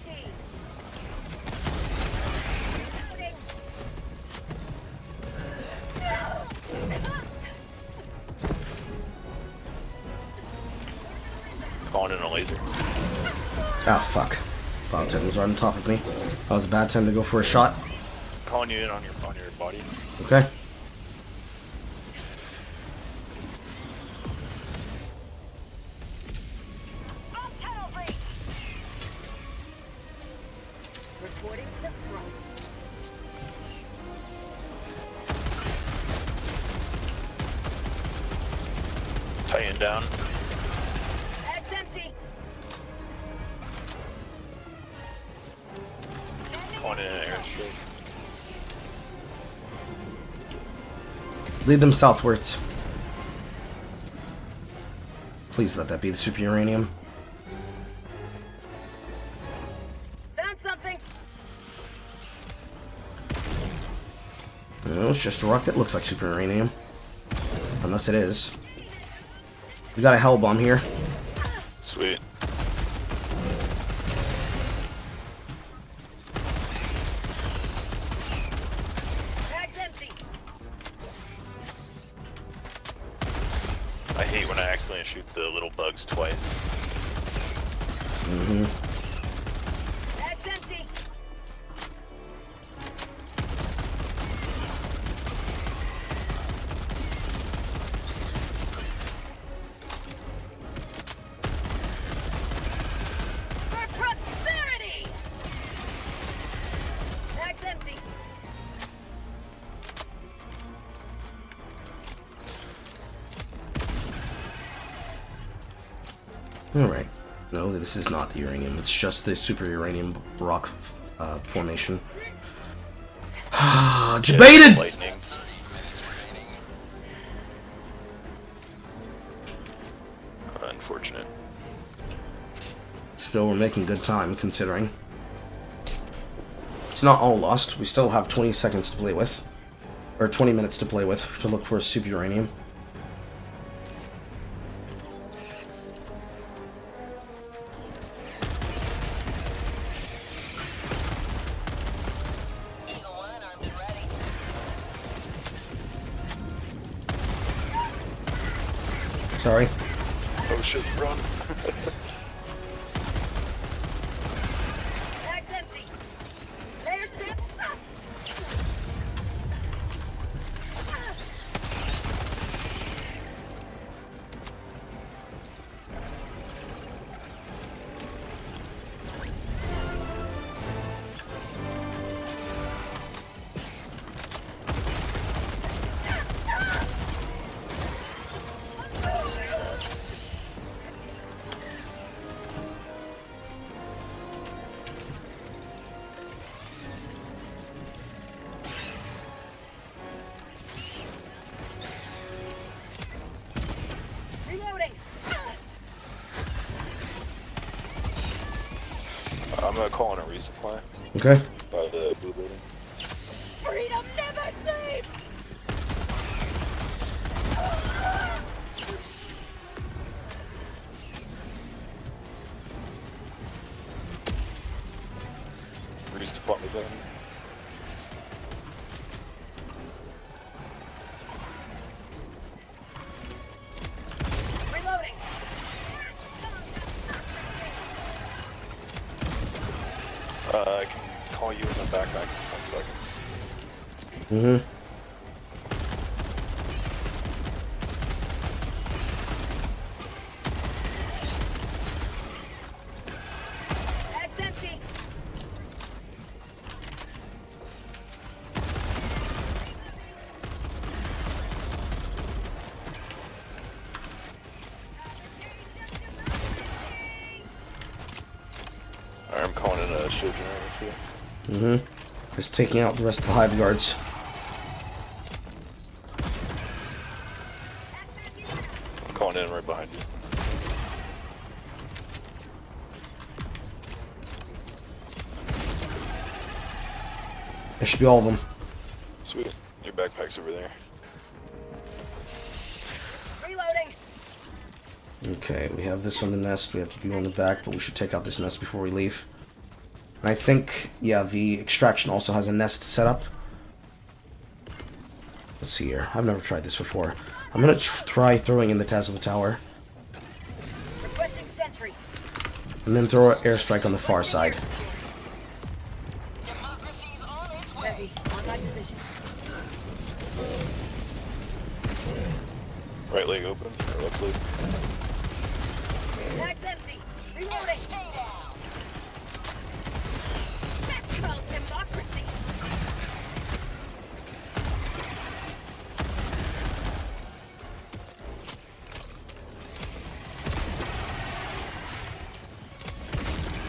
Calling in a laser. Ah, fuck. Valentine was right on top of me. That was a bad time to go for a shot. Calling you in on your body. Okay. Reporting to the front. Titan down. That's empty. Calling in an airstrike. Lead them southwards. Please let that be the super uranium. Found something. No, it's just a rock that looks like super uranium. Unless it is. We got a hell bomb here. Sweet. Bag's empty. I hate when I accidentally shoot the little bugs twice. Mm-hmm. That's empty. For prosperity. That's empty. Alright. No, this is not the uranium. It's just the super uranium rock formation. Debated! Lightning. Unfortunate. Still, we're making good time, considering. It's not all lost. We still have 20 seconds to play with. Or 20 minutes to play with to look for a super uranium. Eagle 1 armed and ready. Sorry. Oh shit, run. That's empty. There's this. Reloading. I'm gonna call in a resupply Okay. by the blue building. Freedom never sleeps. Resupply zone. Reloading. I can call you in the backpack in 10 seconds. Mm-hmm. That's empty. Alright, I'm calling in a shield generator for you. Mm-hmm. Just taking out the rest of the hive guards. I'm calling in right behind you. That should be all of them. Sweet. Your backpack's over there. Reloading. Okay, we have this on the nest. We have to be on the back, but we should take out this nest before we leave. And I think, yeah, the extraction also has a nest set up. Let's see here. I've never tried this before. I'm gonna try throwing in the Taz of the tower, Requesting sentry. and then throw an airstrike on the far side. Democracy's on its way. Heavy. On my position. Right leg open, or left leg. That's empty. Reloading. Stay down. That's called democracy.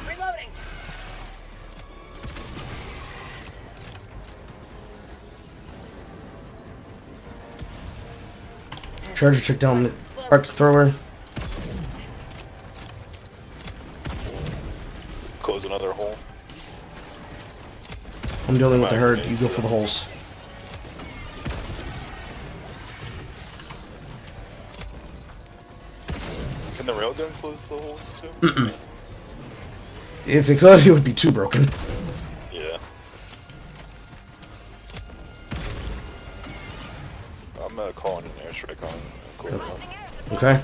Reloading. Charger took down the arc thrower. Close another hole. I'm dealing with the herd. You go for the holes. Can the railgun close the holes too? If it could, it would be too broken. Yeah. I'm calling an airstrike on Cool. Okay.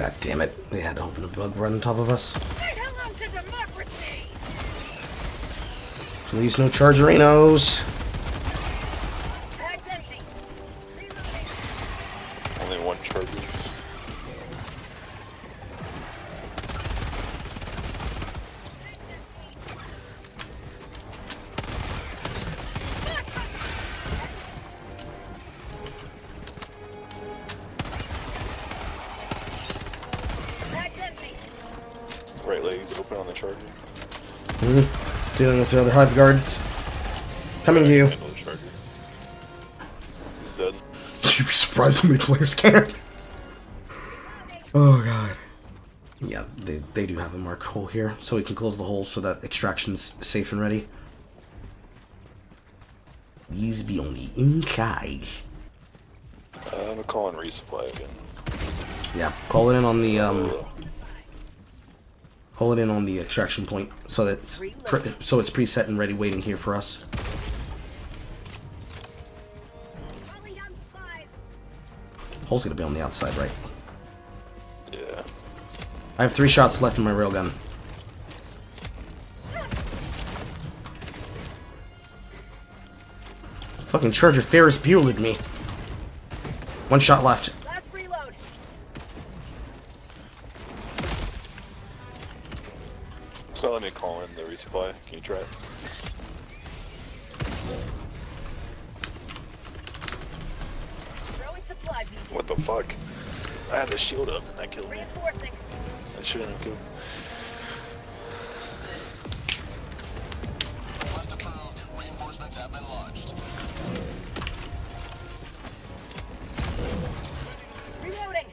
God damn it. They had to open a bug right on top of us. Say hello to democracy! Please, no chargerinos. Bag's empty. Reloading. Only one charger. Bag's empty. Right leg's open on the charger. Dealing with the other hive guards. Coming to you. Handle the charger. He's dead. You'd be surprised how many players can't. Oh god. Yeah, they do have a marked hole here, so we can close the hole so that extraction's safe and ready. These be on the inside. I'm gonna call in resupply again. Yeah, call it in on the hold it in on the extraction point so that it's preset and ready, waiting here for us. Calling down supplies. Hole's gonna be on the outside, right? Yeah. I have 3 shots left in my railgun. Fucking Charger Ferris Buellered me. 1 shot left. Last reload. So let me call in the resupply. Can you try it? Throwing supply beacon. What the fuck? I had the shield up and that killed me. Reinforcing. I shouldn't have killed. Request approved. Reinforcements have been launched. Reloading.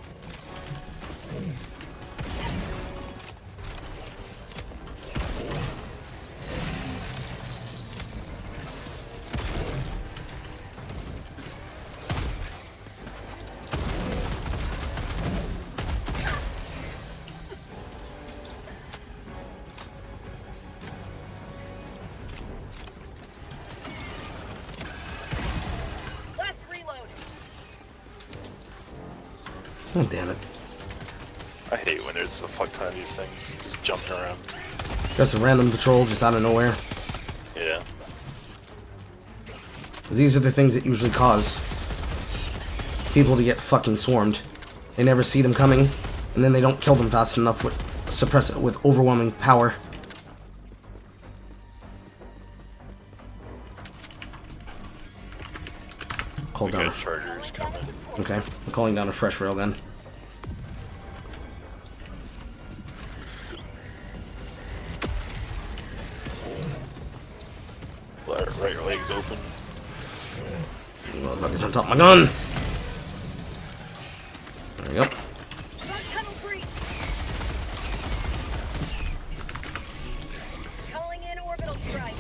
Last reload. Oh damn it. I hate when there's a fuck ton of these things just jumping around. Just a random patrol just out of nowhere. Yeah. These are the things that usually cause people to get fucking swarmed. They never see them coming, and then they don't kill them fast enough with suppress it with overwhelming power. Call We down. got chargers coming. Okay, I'm calling down a fresh railgun. Right leg's open. Little buggies on top of my gun. There we go. Front tunnel breach. Calling in orbital strike.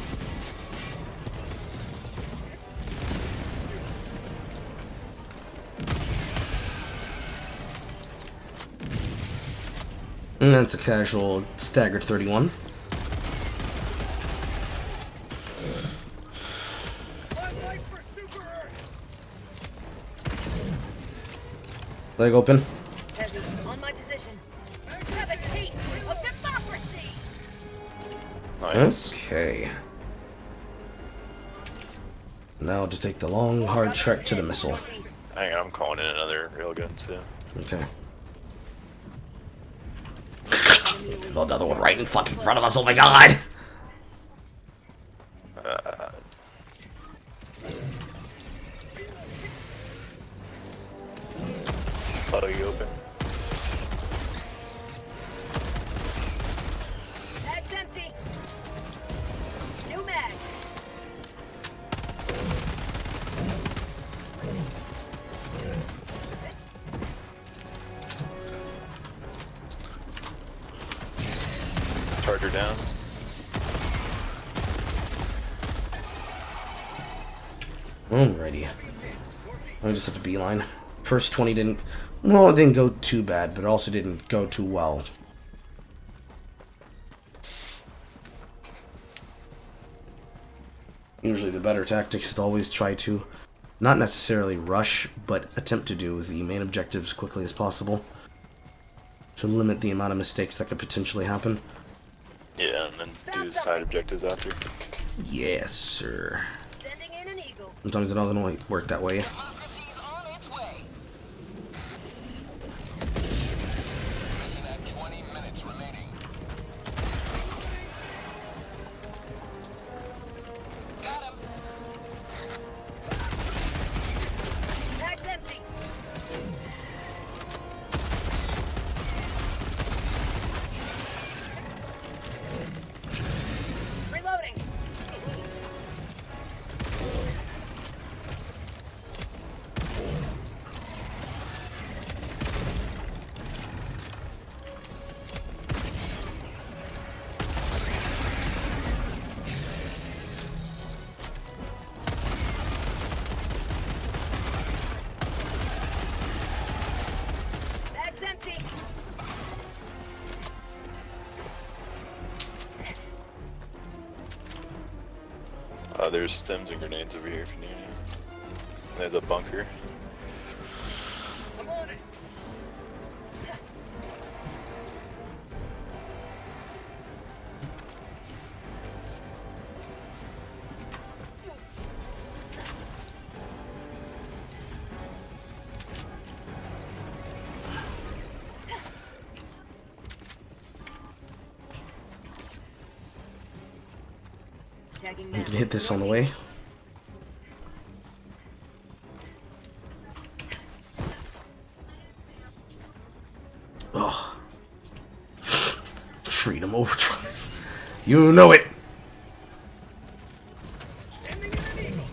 And that's a casual staggered 31. Leg open. Heavy on my position. Have a taste of democracy. Nice. Okay. Now to take the long, hard trek to the missile. Hang on, I'm calling in another railgun too. Okay. Another one right in fucking front of us, oh my god! Buggy open. Bag's empty. New mag. Charger down. Alrighty. I just have to beeline. First 20 didn't... Well, it didn't go too bad, but it also didn't go too well. Usually the better tactics is to always try to not necessarily rush, but attempt to do the main objectives as quickly as possible. to limit the amount of mistakes that could potentially happen. Yeah, and then do side objectives after. Yes, sir. Sending in an eagle. Sometimes it doesn't always work that way. Democracy's on its way. Mission at 20 minutes remaining. Got him. Bag's empty. Reloading. Bag's empty. There's stems and grenades over here if you need any. There's a bunker. I'm on it. Tagging You that. can hit this on the way. Oh. Freedom Overdrive. You know it.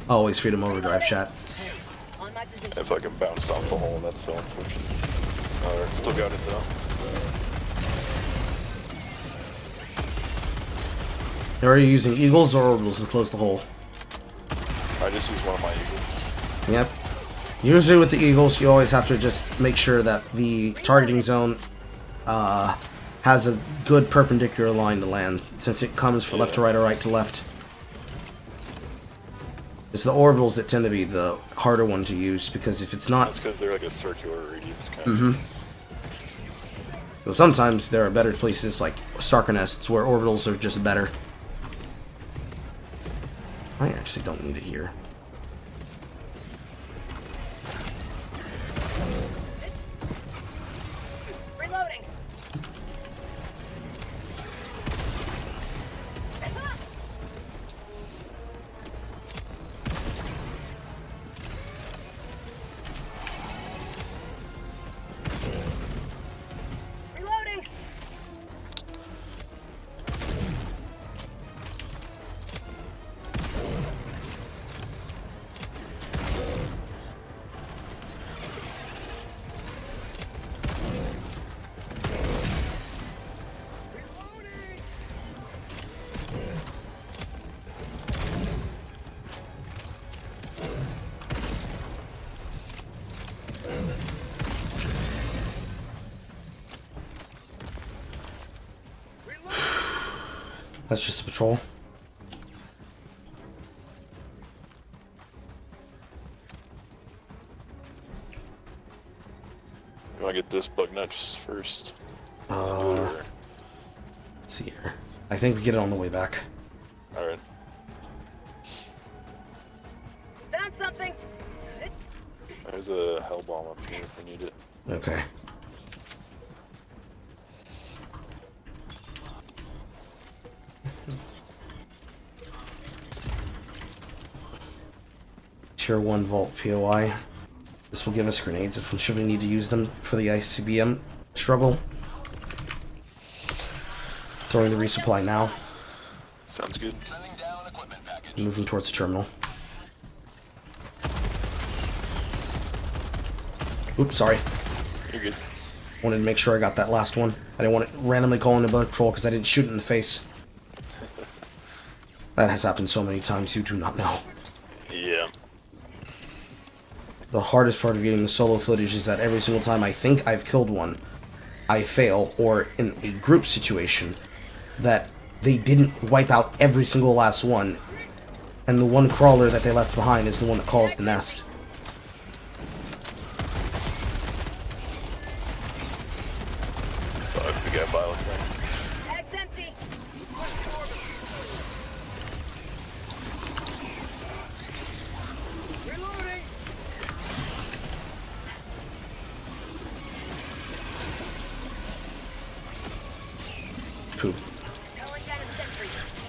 Always Freedom Overdrive, chat. On my position. I fucking bounced off the hole, that's so unfortunate. Alright, still got it though. Are you using eagles or orbitals to close the hole? I just used one of my eagles. Yep. Usually with the eagles, you always have to just make sure that the targeting zone has a good perpendicular line to land, since it comes from left to right or right to left. It's the orbitals that tend to be the harder one to use, because if it's not... That's because they're like a circular radius kind of. So sometimes there are better places like Sarker nests where orbitals are just better. I actually don't need it here. Reloading. Reloading. That's just a patrol. You wanna get this bug nuts first? Let's see here. I think we get it on the way back. Alright. Found something. There's a hell bomb up here if we need it. Okay. Tier 1 Vault POI. This will give us grenades if we should we need to use them for the ICBM struggle. Throwing the resupply now. Sounds good. Sending down equipment package. Moving towards the terminal. Oops, sorry. You're good. Wanted to make sure I got that last one. I didn't want it randomly calling a bug patrol because I didn't shoot it in the face. That has happened so many times you do not know. Yeah. The hardest part of getting the solo footage is that every single time I think I've killed one, I fail, or in a group situation, that they didn't wipe out every single last one, and the one crawler that they left behind is the one that calls the nest. coup. Calling down a sentry.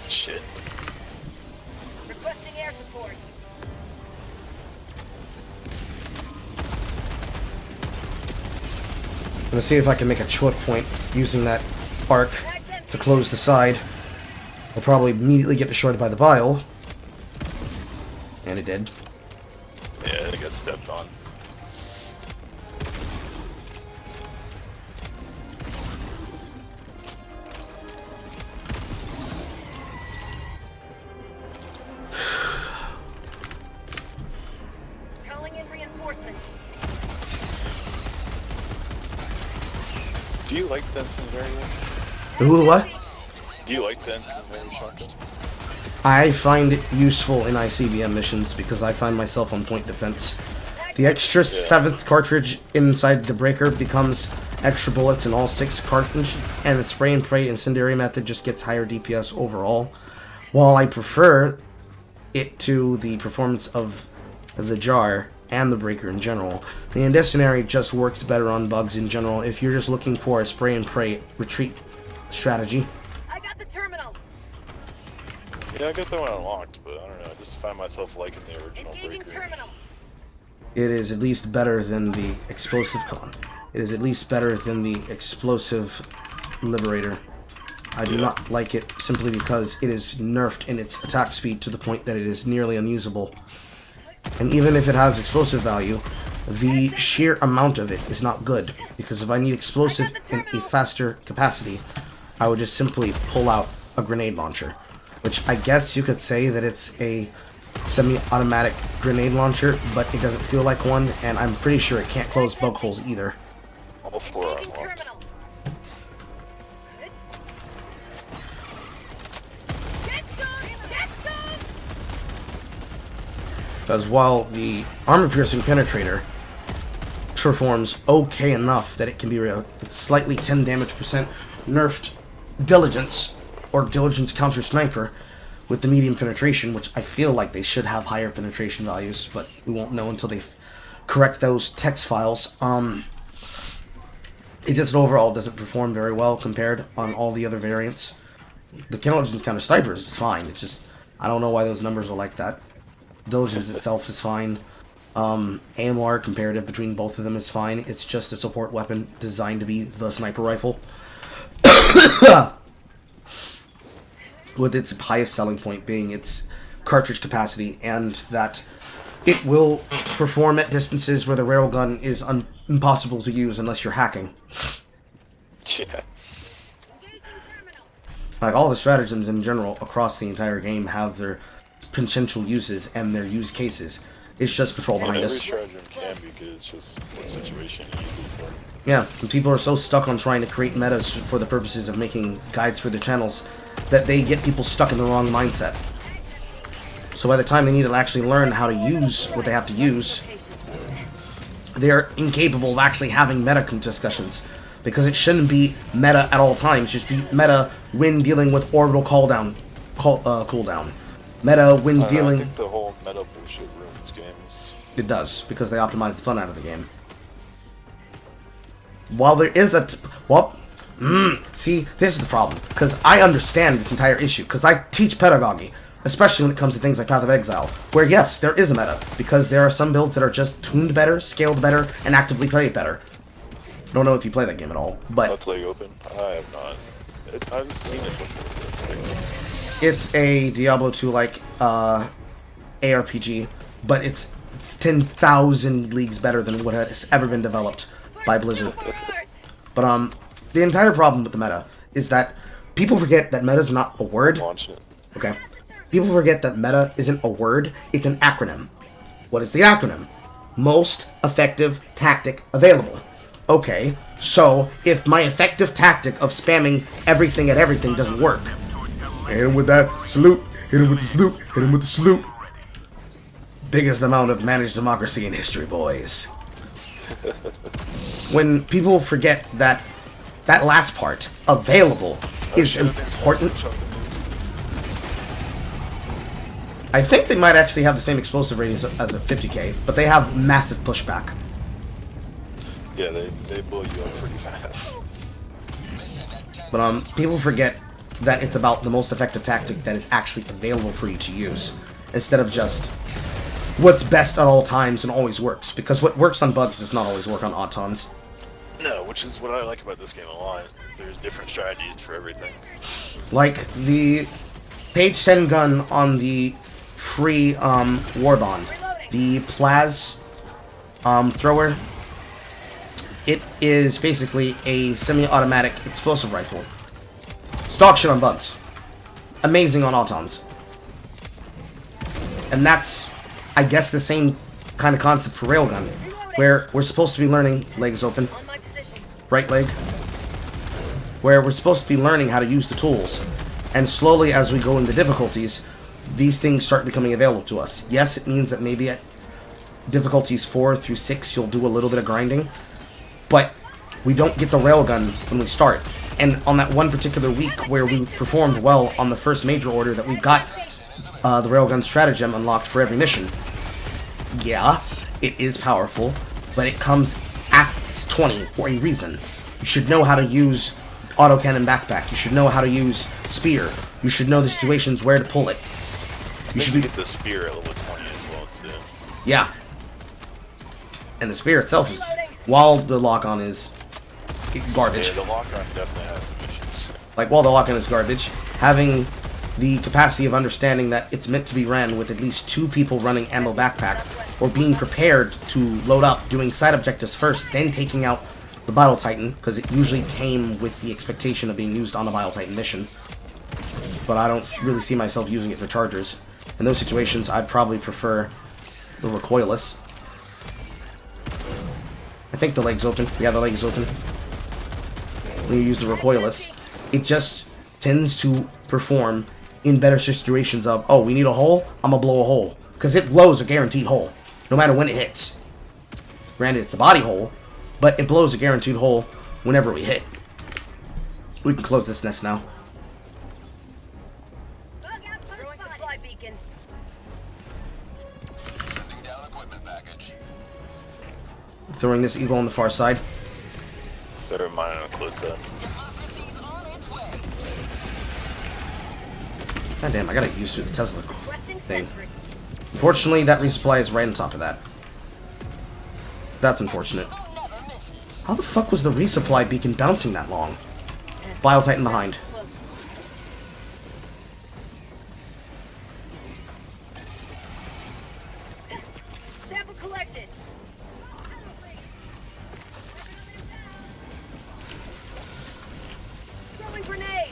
Shit. Requesting air support. I'm gonna see if I can make a choke point using that arc to close the side. I'll probably immediately get destroyed by the bile. And it did. Yeah, it got stepped on. Calling in reinforcements. Do you like the incendiary? Who, what? Do you like the incendiary shotgun? I find it useful in ICBM missions because I find myself on point defense. The extra 7th cartridge inside the breaker becomes extra bullets in all 6 cartridges, and the spray and pray incendiary method just gets higher DPS overall. While I prefer it to the performance of the jar and the breaker in general, the incendiary just works better on bugs in general if you're just looking for a spray and pray retreat strategy. I got the terminal. Yeah, I got that one unlocked, but I don't know. I just find myself liking the original Engaging breaker. terminal. It is at least better than the explosive con. It is at least better than the explosive liberator. I do not like it simply because it is nerfed in its attack speed to the point that it is nearly unusable. And even if it has explosive value, the sheer amount of it is not good, because if I need explosive in a faster capacity, I would just simply pull out a grenade launcher, which I guess you could say that it's a semi-automatic grenade launcher, but it doesn't feel like one, and I'm pretty sure it can't close bug holes either. All 4 are Engaging unlocked. terminal. Get some! Get some! Because while the armor-piercing penetrator performs okay enough that it can be slightly 10 damage percent nerfed diligence or diligence counter sniper with the medium penetration, which I feel like they should have higher penetration values, but we won't know until they correct those text files. It just overall doesn't perform very well compared on all the other variants. The diligence counter sniper is fine. It's just I don't know why those numbers are like that. Diligence itself is fine. AMR comparative between both of them is fine. It's just a support weapon designed to be the sniper rifle. With its highest selling point being its cartridge capacity, and that it will perform at distances where the railgun is impossible to use unless you're hacking. Yeah. Like, all the stratagems in general across the entire game have their potential uses and their use cases. It's just patrol behind Every us. stratagem can be good, it's just what situation you use it for. Yeah, and people are so stuck on trying to create metas for the purposes of making guides for their channels that they get people stuck in the wrong mindset. So by the time they need to actually learn how to use what they have to use, they're incapable of actually having meta discussions. Because it shouldn't be meta at all times, just be meta when dealing with orbital cooldown. Meta when I dealing... think the whole meta bullshit ruins games. It does, because they optimize the fun out of the game. While there is a... see, this is the problem. Because I understand this entire issue. Because I teach pedagogy. Especially when it comes to things like Path of Exile. Where, yes, there is a meta. Because there are some builds that are just tuned better, scaled better, and actively played better. I don't know if you play that game at all, but... Let's Lay Open? I have not. I've seen it before. It's a Diablo 2-like ARPG, but it's 10,000 leagues better than what has ever been developed by Blizzard. But the entire problem with the meta is that people forget that meta is not a word. Launch it. Okay. People forget that meta isn't a word, it's an acronym. What is the acronym? Most effective tactic available. Okay, so if my effective tactic of spamming everything at everything doesn't work, hit him with that salute, hit him with the salute, hit him with the salute. Biggest amount of managed democracy in history, boys. When people forget that that last part, available, is important. I think they might actually have the same explosive rating as a 50k, but they have massive pushback. Yeah, they blow you up pretty fast. But people forget that it's about the most effective tactic that is actually available for you to use, instead of just what's best at all times and always works. Because what works on bugs does not always work on Autons. No, which is what I like about this game a lot. There's different strategies for everything. Like the Page 10 gun on the free Warbond, the Plaz thrower. It is basically a semi-automatic explosive rifle. Stock shit on bugs. Amazing on Autons. And that's, I guess, the same kind of concept for Railgun, where we're supposed to be learning, legs open, On my position. right leg, where we're supposed to be learning how to use the tools. And slowly, as we go into difficulties, these things start becoming available to us. Yes, it means that maybe at difficulties 4 through 6, you'll do a little bit of grinding, but we don't get the railgun when we start. And on that one particular week where we performed well on the first major order, that we got the railgun stratagem unlocked for every mission. Yeah, it is powerful, but it comes at 20 for a reason. You should know how to use autocannon backpack. You should know how to use spear. You should know the situations where to pull it. You should get the spear at level 20 as well too. Yeah. And the spear itself is, while the lock-on is garbage. Yeah, the lock-on definitely has some issues. Like, while the lock-on is garbage, having the capacity of understanding that it's meant to be ran with at least 2 people running ammo backpack, or being prepared to load up, doing side objectives first, then taking out the Battle Titan, because it usually came with the expectation of being used on a Battle Titan mission. But I don't really see myself using it for chargers. In those situations, I'd probably prefer the recoilless. I think the leg's open. Yeah, the leg is open. When you use the recoilless, it just tends to perform in better situations of, oh, we need a hole, I'm gonna blow a hole. Because it blows a guaranteed hole, no matter when it hits. Granted, it's a body hole, but it blows a guaranteed hole whenever we hit. We can close this nest now. Throwing supply beacon. Sending down equipment package. Throwing this eagle on the far side. Better mind on a close up. Democracy's on its way. God damn, I gotta get used to the Tesla Requesting thing. sentry. Unfortunately, that resupply is right on top of that. That's unfortunate. Never misses. How the fuck was the resupply beacon bouncing that long? Bile Titan behind. Close. Sample collected. Throwing grenade.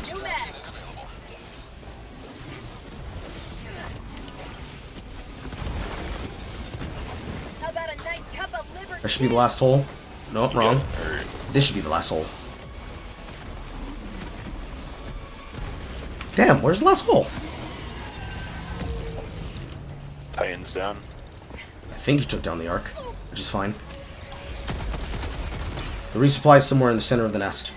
New mag. How about a nice cup of liver? That should be the last hole. Nope, wrong. Or This should be the last hole. Damn, where's the last hole? Titans down. I think he took down the arc, which is fine. The resupply is somewhere in the center of the nest.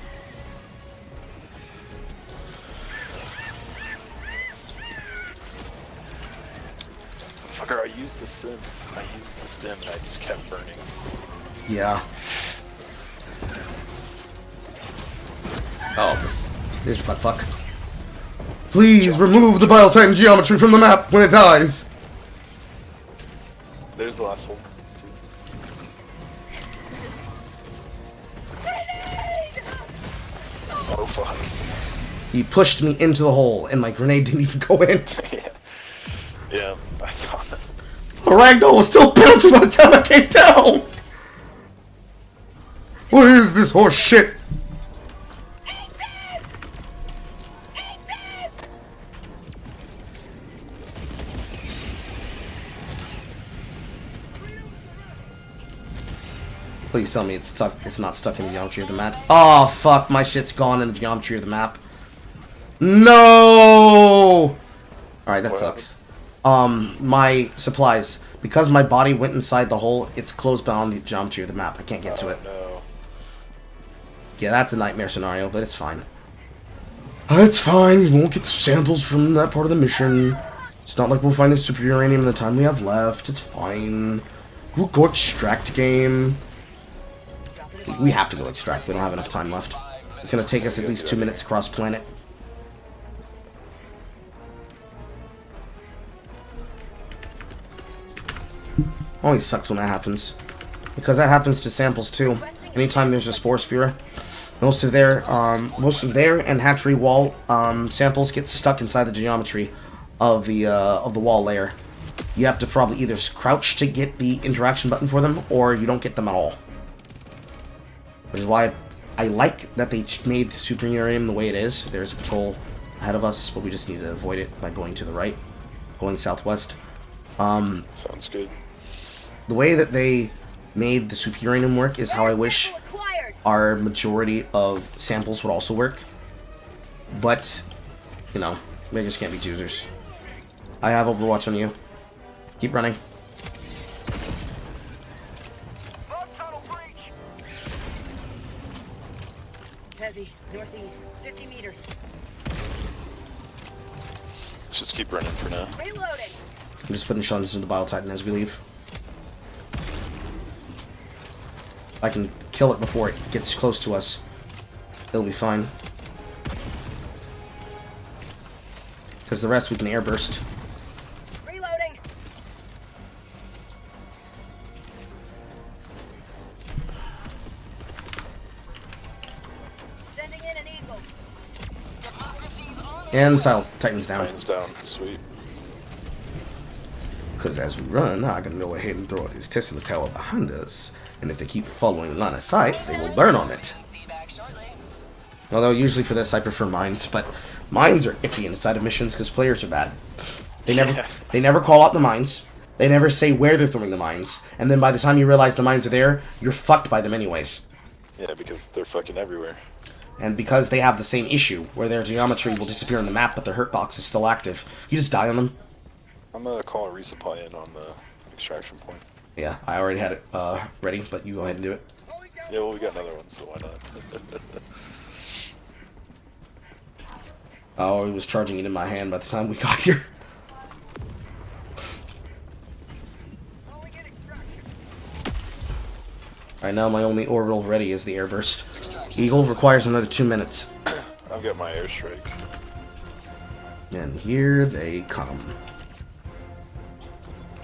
Fucker, I used the sim. I used the stim and I just kept burning. Yeah. Oh. This is my fuck. Please remove the Bile Titan geometry from the map when it dies! There's the last hole. Oh fuck. He pushed me into the hole, and my grenade didn't even go in. Yeah. Yeah, I saw that. The ragdoll was still bouncing by the time I came down! What is this horse shit? Please tell me it's stuck. It's not stuck in the geometry of the map. Oh fuck! My shit's gone in the geometry of the map. No! All right, that What sucks. My supplies, because my body went inside the hole, it's closed beyond the geometry of the map. I can't get to it. No. Yeah, that's a nightmare scenario, but it's fine. It's fine. We won't get the samples from that part of the mission. It's not like we'll find the super uranium in the time we have left. It's fine. We'll go extract game. We have to go extract. We don't have enough time left. It's gonna take us at least 2 minutes across planet. Always sucks when that happens, because that happens to samples too. Anytime there's a spore spear, most of their and hatchery wall samples get stuck inside the geometry of the wall layer. You have to probably either crouch to get the interaction button for them, or you don't get them at all. Which is why I like that they made Super Uranium the way it is. There's a patrol ahead of us, but we just need to avoid it by going to the right, going southwest. Sounds good. The way that they made the Super Uranium work is how I wish our majority of samples would also work. But, you know, they just can't be choosers. I have Overwatch on you. Keep running. Heavy, northeast, 50 meters. Let's just keep running for now. Reloading. I'm just putting shuns into Biotitan as we leave. I can kill it before it gets close to us. It'll be fine. Because the rest we can airburst. Reloading. Sending in an eagle. And Titan's down. Titan's down. Sweet. Because as we run, I can go ahead and throw his Tesla tower behind us. And if they keep following line of sight, they will burn on it. Although usually for this I prefer mines, but mines are iffy inside of missions because players are bad. They never call out the mines. They never say where they're throwing the mines. And then by the time you realize the mines are there, you're fucked by them anyways. Yeah, because they're fucking everywhere. And because they have the same issue, where their geometry will disappear on the map, but their hurt box is still active, you just die on them. I'm gonna call a resupply in on the extraction point. Yeah, I already had it ready, but you go ahead and do it. Yeah, well, we got another one, so why not? Oh, he was charging it in my hand by the time we got here. Alright, now my only orbital ready is the airburst. Eagle requires another 2 minutes. I've got my airstrike. And here they come.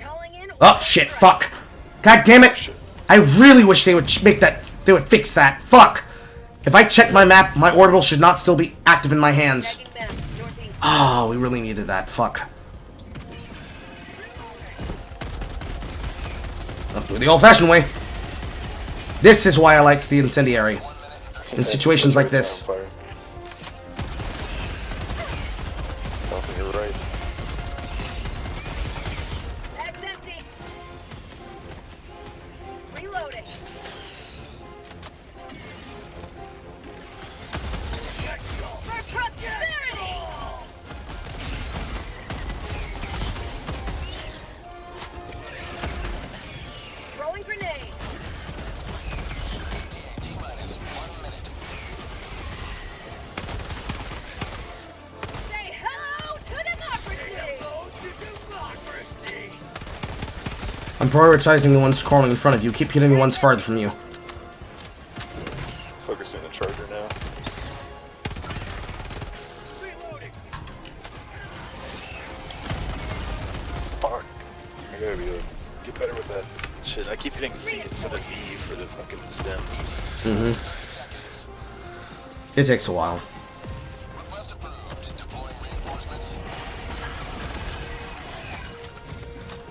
Calling in. Oh shit, fuck! God damn it! Shit. I really wish they would they would fix that. Fuck! If I check my map, my orbital should not still be active in my hands. Tagging map, northeast. Oh, we really needed that. Fuck. I'll do it the old-fashioned way. This is why I like the incendiary. In situations like this. Fire. Oh, you're right. Bag's empty. Reloading. For prosperity. Throwing grenade. Say hello to democracy. I'm prioritizing the ones crawling in front of you. Keep hitting the ones farther from you. Focusing the charger now. Fuck. I gotta be able to get better with that shit. I keep hitting C instead of V for the fucking stem. It takes a while. Request approved. Deploying reinforcements.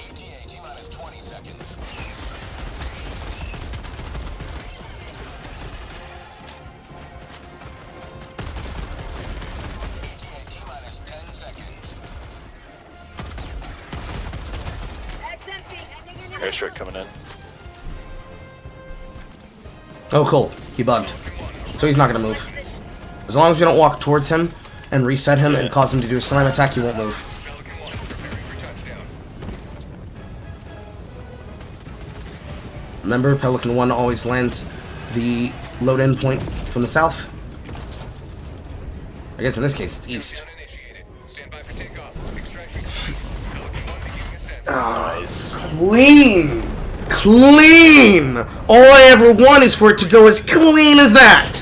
ETA T-minus 20 seconds. ETA T-minus 10 seconds. Bag's empty. Tagging in an Airstrike coming in. Oh, cool. He bugged. So he's not gonna move. As long as you don't walk towards him and reset him and cause him to do a slam attack, he won't move. Pelican 1 preparing for touchdown. Remember, Pelican 1 always lands the load-in point from the south? I guess in this case, it's east. Countdown initiated. Stand by for takeoff. Extraction complete. Pelican 1 beginning ascent. Ah, clean! Clean! All I ever want is for it to go as clean as that!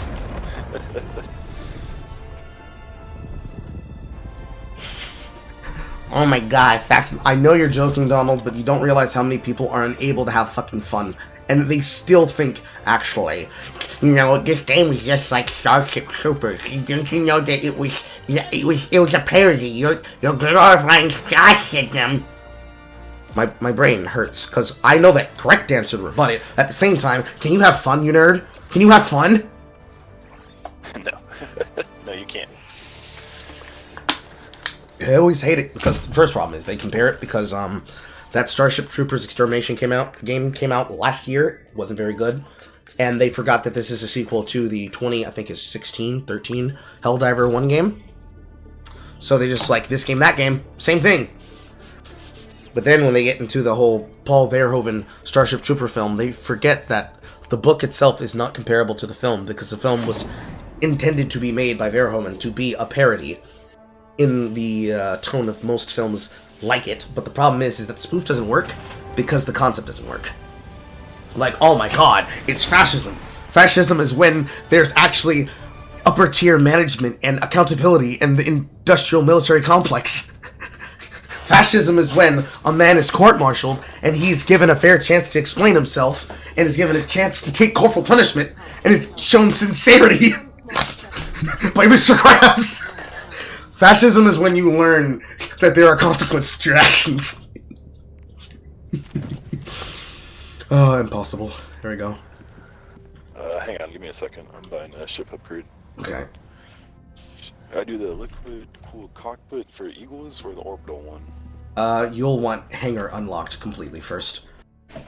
Oh my god, I know you're joking, Donald, but you don't realize how many people are unable to have fucking fun. And they still think, actually, you know, this game is just like Starship Troopers. Don't you know that it was a parody? You're glorifying fascism. My brain hurts, because I know that correct answer to rebut it. At the same time, can you have fun, you nerd? Can you have fun? No. No, you can't. I always hate it, because the first problem is they compare it because, that Starship Troopers Extermination game came out last year. It wasn't very good. And they forgot that this is a sequel to the 13 Helldiver 1 game. So they just like, this game, that game, same thing. But then when they get into the whole Paul Verhoeven Starship Trooper film, they forget that the book itself is not comparable to the film, because the film was intended to be made by Verhoeven to be a parody in the tone of most films like it. But the problem is that the spoof doesn't work because the concept doesn't work. Like, oh my god, it's fascism. Fascism is when there's actually upper tier management and accountability in the industrial military complex. Fascism is when a man is court-martialed and he's given a fair chance to explain himself and is given a chance to take corporal punishment and is shown sincerity by Mr. Krabs. Fascism is when you learn that there are consequences to your actions. Oh, impossible. Here we go. Hang on, give me a second. I'm buying a ship upgrade. Okay. I do the liquid cooled cockpit for Eagles or the orbital one? You'll want hangar unlocked completely first.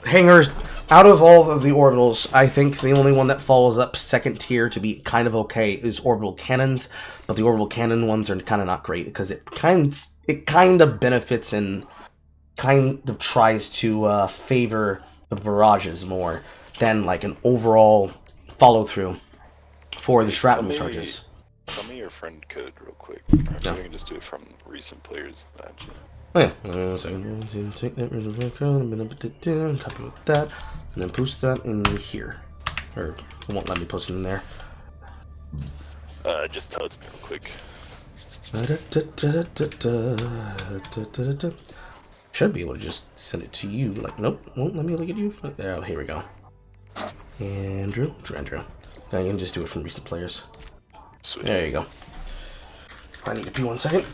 Hangars, out of all of the orbitals, I think the only one that follows up second tier to be kind of okay is orbital cannons, but the orbital cannon ones are kind of not great because it kind of benefits and kind of tries to favor the barrages more than like an overall follow through for the shrapnel charges. Tell me your friend code real quick. Yeah. We can just do it from recent players. Actually. Oh yeah, take that, copy with that, and then post that in here. Or it won't let me post it in there. Just tell it to me real quick. Should be able to just send it to you. Like, nope, won't let me look at you. Oh, here we go. Andrew. Now you can just do it from recent players. Sweet. There you go. I need to pee 1 second.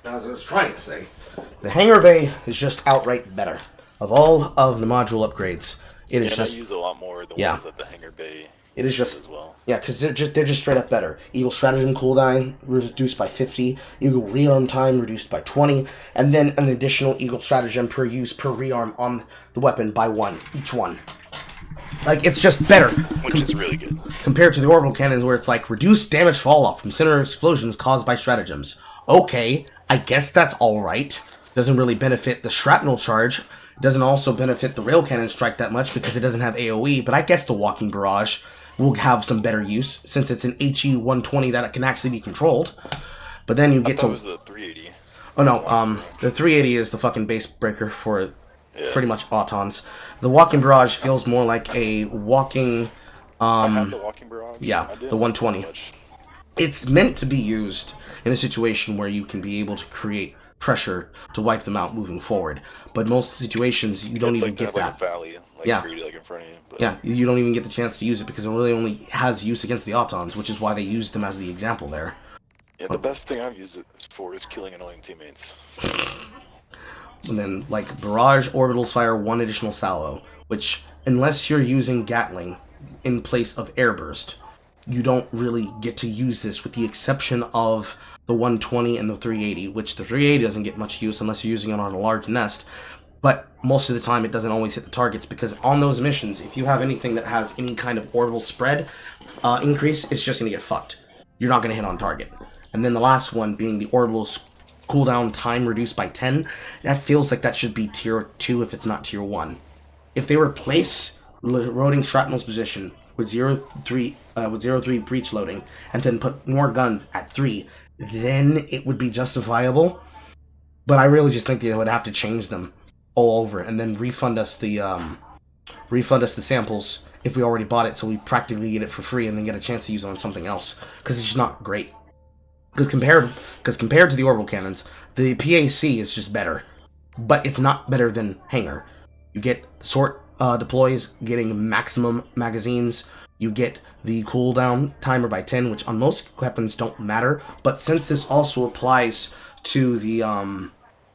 As I was trying to say, the hangar bay is just outright better. Of all of the module upgrades, it is just... I use a lot more the yeah. ones at the hangar bay. It is just as well. Yeah, because they're just straight up better. Eagle stratagem cooldown reduced by 50, Eagle rearm time reduced by 20, and then an additional Eagle stratagem per use per rearm on the weapon by 1 each one. Like, it's just better. Which is really good. Compared to the orbital cannons where it's like, reduce damage fall off from center explosions caused by stratagems. Okay, I guess that's alright. Doesn't really benefit the shrapnel charge. Doesn't also benefit the rail cannon strike that much because it doesn't have AoE, but I guess the walking barrage will have some better use since it's an HE 120 that it can actually be controlled. But then you get to... it was the 380. Oh no, the 380 is the fucking base breaker for pretty much Autons. The walking barrage feels more like a walking... I have the walking barrage? Yeah, the 120. It's meant to be used in a situation where you can be able to create pressure to wipe them out moving forward. But most situations, you don't even get that. Like a valley, like yeah. Like in front of you. But... Yeah, you don't even get the chance to use it because it really only has use against the Autons, which is why they used them as the example there. Yeah, the best thing I've used it for is killing annoying teammates. And then, like, Barrage orbitals fire 1 additional salvo, which, unless you're using Gatling in place of Airburst, you don't really get to use this with the exception of the 120 and the 380, which the 380 doesn't get much use unless you're using it on a large nest. but most of the time it doesn't always hit the targets, because on those missions, if you have anything that has any kind of orbital spread increase, it's just going to get fucked. You're not going to hit on target. And then the last one being the orbital cooldown time reduced by 10, that feels like that should be tier 2 if it's not tier 1. If they replace loading shrapnel's position with 0.3 breach loading, and then put more guns at 3, then it would be justifiable. But I really just think they would have to change them all over, and then refund us the samples if we already bought it, so we practically get it for free, and then get a chance to use it on something else, because it's just not great. Because compared to the orbital cannons, the PAC is just better, but it's not better than Hanger. You get sort deploys, getting maximum magazines. You get the cooldown timer by 10, which on most weapons don't matter. But since this also applies to the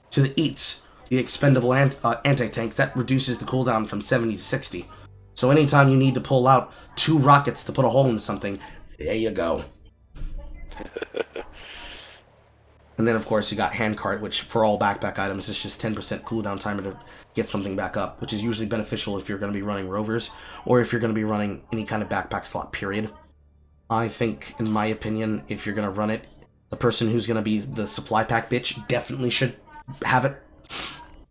EATs, the expendable anti-tanks, that reduces the cooldown from 70 to 60. So anytime you need to pull out 2 rockets to put a hole into something, there you go. And then, of course, you got handcart, which for all backpack items is just 10% cooldown timer to get something back up, which is usually beneficial if you're going to be running rovers, or if you're going to be running any kind of backpack slot, period. I think, in my opinion, if you're going to run it, the person who's going to be the supply pack bitch definitely should have it.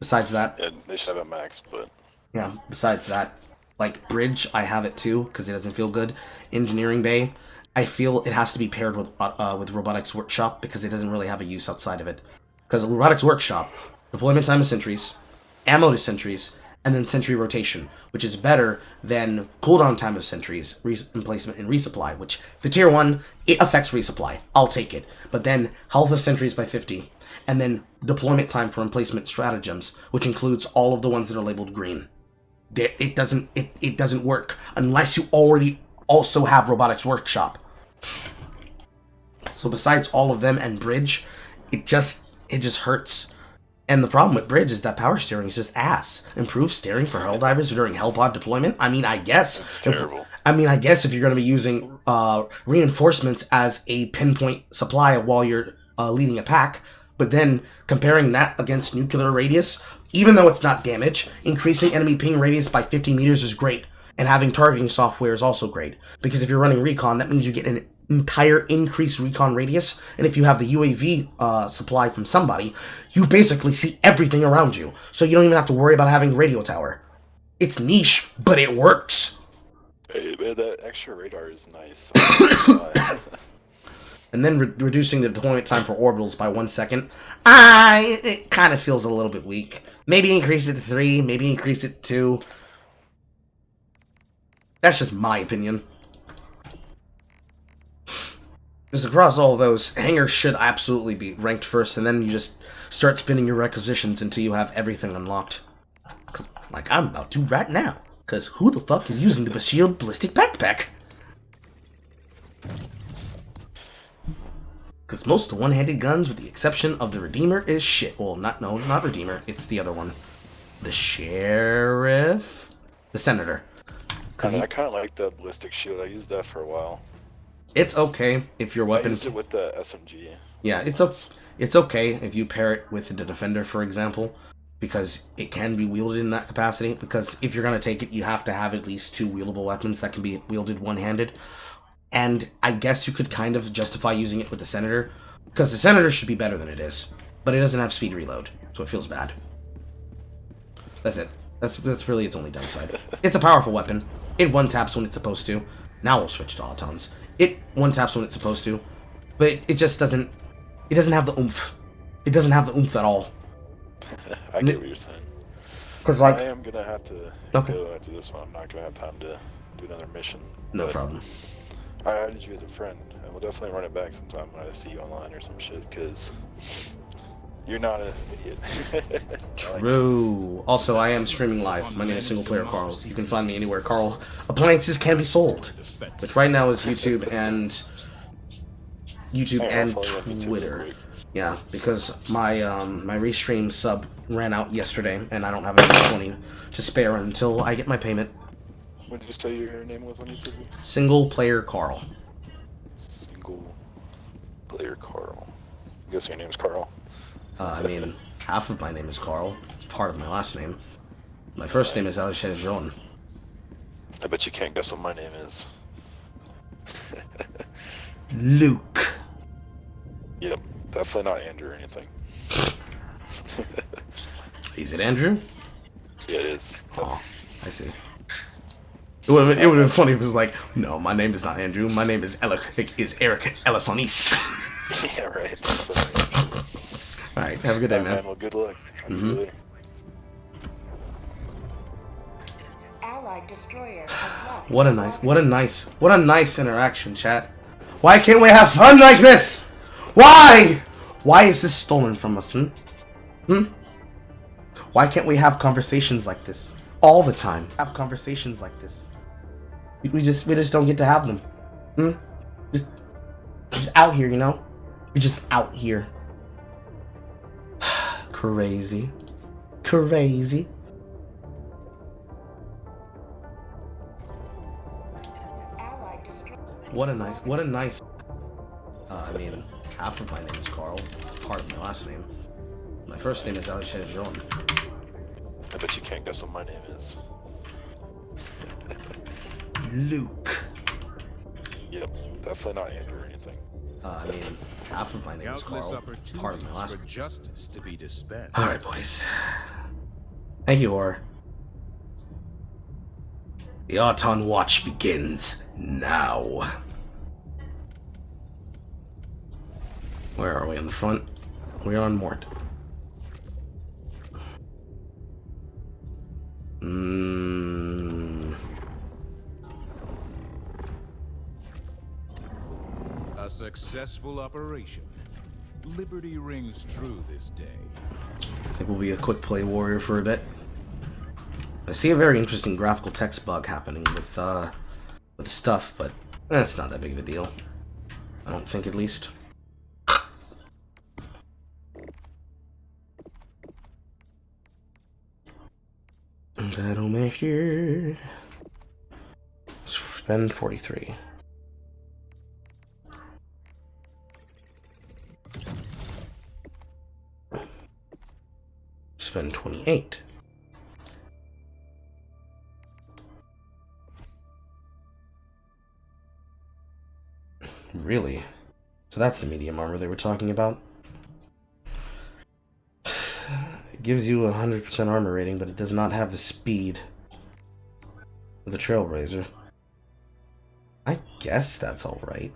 Besides that... Yeah, they should have a max, but... Yeah, besides that, like, Bridge, I have it too, because it doesn't feel good. Engineering Bay, I feel it has to be paired with Robotics Workshop, because it doesn't really have a use outside of it. Because Robotics Workshop, deployment time of sentries, ammo to sentries, and then sentry rotation, which is better than cooldown time of sentries, emplacement, and resupply, which, the tier 1, it affects resupply. I'll take it. But then, health of sentries by 50, and then deployment time for emplacement stratagems, which includes all of the ones that are labeled green. It doesn't work unless you already also have Robotics Workshop. So besides all of them and Bridge, it just hurts. And the problem with Bridge is that power steering is just ass. Improved steering for Helldivers during Hellpod deployment? I mean, I guess. It's terrible. I guess if you're going to be using reinforcements as a pinpoint supply while you're leading a pack, but then comparing that against nuclear radius, even though it's not damage, increasing enemy ping radius by 50 meters is great. And having targeting software is also great. Because if you're running recon, that means you get an entire increased recon radius. And if you have the UAV supply from somebody, you basically see everything around you. So you don't even have to worry about having radio tower. It's niche, but it works. Hey, man, that extra radar is nice. And then reducing the deployment time for orbitals by 1 second. It kind of feels a little bit weak. Maybe increase it to 3, maybe increase it to 2. That's just my opinion. Just across all of those, Hanger should absolutely be ranked first, and then you just start spinning your requisitions until you have everything unlocked. Like I'm about to right now. Because who the fuck is using the Shield Ballistic Backpack? Because most of the one-handed guns, with the exception of the Redeemer, is shit. Well, not Redeemer. It's the other one. The Sheriff? The Senator. I kind of like the ballistic shield. I used that for a while. It's okay if your weapon... I used it with the SMG. Yeah, it's okay if you pair it with the Defender, for example, because it can be wielded in that capacity. Because if you're going to take it, you have to have at least 2 wieldable weapons that can be wielded one-handed. And I guess you could kind of justify using it with the Senator, because the Senator should be better than it is. But it doesn't have speed reload, so it feels bad. That's it. That's really its only downside. It's a powerful weapon. It one-taps when it's supposed to. Now we'll switch to Autons. It one-taps when it's supposed to. But it just doesn't... It doesn't have the oomph. It doesn't have the oomph at all. I get what you're saying. Because, like... I am going to have to go after this one. I'm not going to have time to do another mission. No problem. I added you as a friend, and we'll definitely run it back sometime when I see you online or some shit, because... You're not an idiot. True. Also, I am streaming live. My name is SinglePlayerCarl. You can find me anywhere Carl appliances can be sold, which right now is YouTube and Twitter. Yeah, because my my restream sub ran out yesterday, and I don't have any 20 to spare until I get my payment. What did you say your name was on YouTube? SinglePlayerCarl. SinglePlayerCarl. I guess your name's Carl. I mean, half of my name is Carl. It's part of my last name. My first name is Auton. I bet you can't guess what my name is. Luke. Yep, definitely not Andrew or anything. Is it Andrew? Yeah, it is. Oh, I see. It would have been funny if it was like, no, my name is not Andrew. My name is Eric Ellisonis. Yeah, right. All right, have a good day, man. Well, good luck. I'll see you later. Allied destroyer has left. What a nice interaction, chat. Why can't we have fun like this? Why? Why is this stolen from us? Why can't we have conversations like this all the time? Have conversations like this. We just don't get to have them. Just out here, you know? We're just out here. Crazy. Crazy. What a nice. I mean, half of my name is Carl. It's part of my last name. My first name is Auton. I bet you can't guess what my name is. Luke. Yep, definitely not Andrew or anything. I mean, half of my name is Countless Carl. It's part of my opportunities last for name. justice to be dispensed. Alright, boys. Thank you, Or. The Auton Watch begins now. Where are we on the front? We're on Mort. A successful operation. Liberty rings true this day. I think we'll be a quick play warrior for a bit. I see a very interesting graphical text bug happening with the stuff, but it's not that big of a deal. I don't think, at least. Battlemaster. Spend 43. Spend 28. Really? So that's the medium armor they were talking about? It gives you a 100% armor rating, but it does not have the speed of the Trailblazer. I guess that's alright.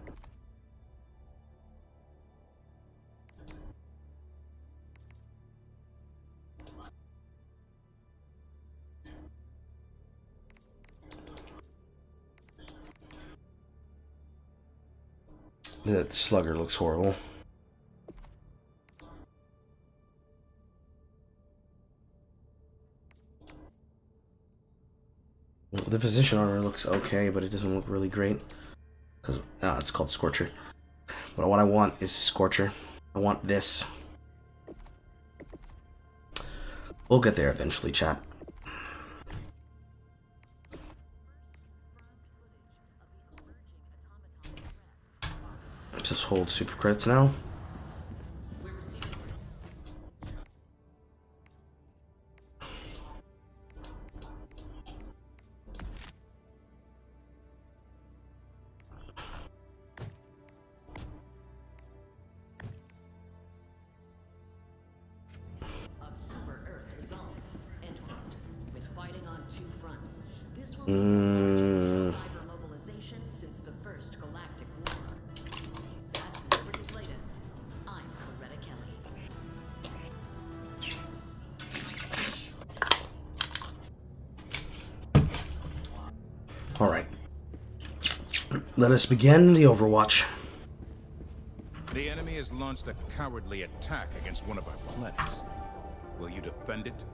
That slugger looks horrible. The physician armor looks okay, but it doesn't look really great. Because it's called Scorcher. But what I want is Scorcher. I want this. We'll get there eventually, chat. Just hold super credits now. Of Super Earth resolve. End quote. With fighting on two fronts. This will be the largest survivor mobilization since the First Galactic War. That's Liberty's latest. I'm Coretta Kelly. Alright. Let us begin the Overwatch. The enemy has launched a cowardly attack against one of our planets. Will you defend it?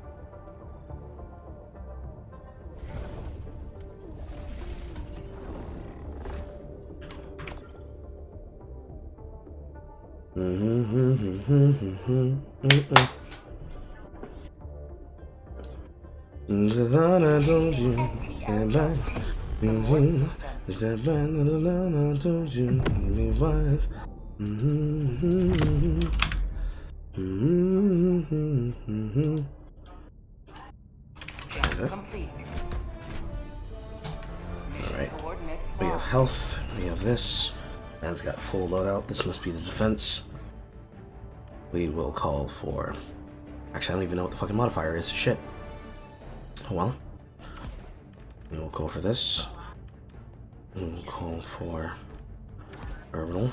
Is that I told you? And I is that I told you? Be wise. Complete. Alright. Coordinates We have locked. health. We have this. Man's got full loadout. This must be the defense. We will call for... Actually, I don't even know what the fucking modifier is. Shit. Oh well. We will go for this. We will call for... Orbital.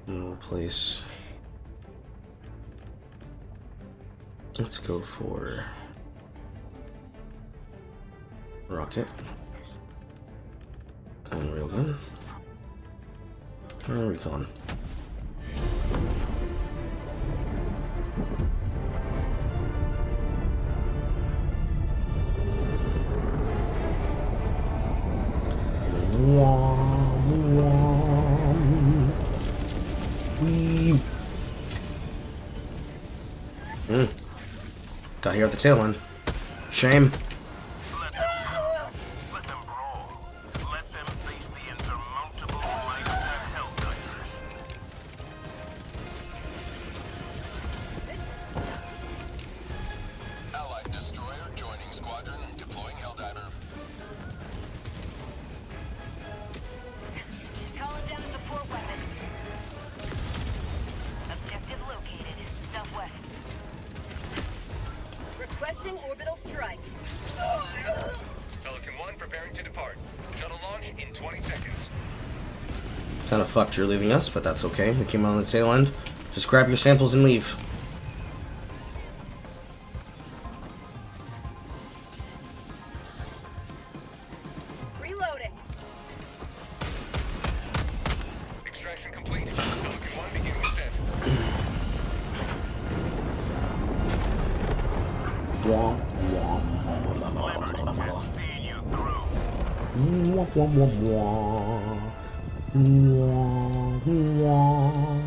We will place... Let's go for... Rocket. And Railgun. And Recon. Got here at the tail end. Shame. Let them brawl. Let them face the insurmountable might of their Helldivers. Allied destroyer joining squadron, deploying Helldiver. Calling down support weapons. Objective located. Southwest. Requesting orbital strike. Pelican 1 preparing to depart. Shuttle launch in 20 seconds. Kind of fucked you're leaving us, but that's okay. We came on the tail end. Just grab your samples and leave. Reloading. Extraction complete. Pelican 1 beginning ascent. Wah, See you through. wah, wah, wah, wah. Wah, wah.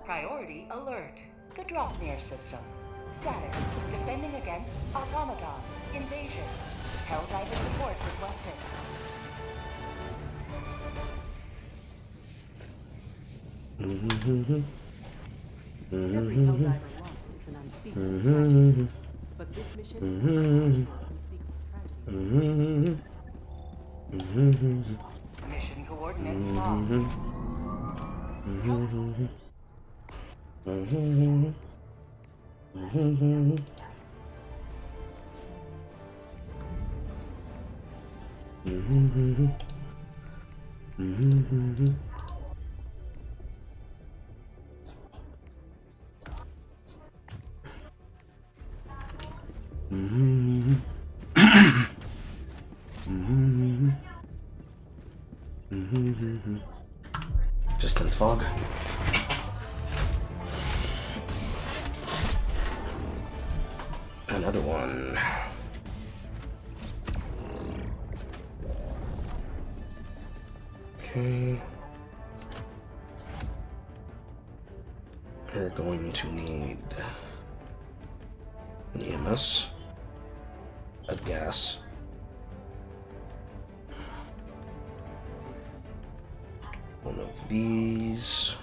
Priority alert. The Dropmere system. Status. Defending against automaton. Invasion. Helldiver support requested. Every Helldiver lost is an unspeakable tragedy. But this mission is an unspeakable tragedy. Mission coordinates locked. Distance fog. Another one. Okay. We're going to need an EMS, a gas, one of these,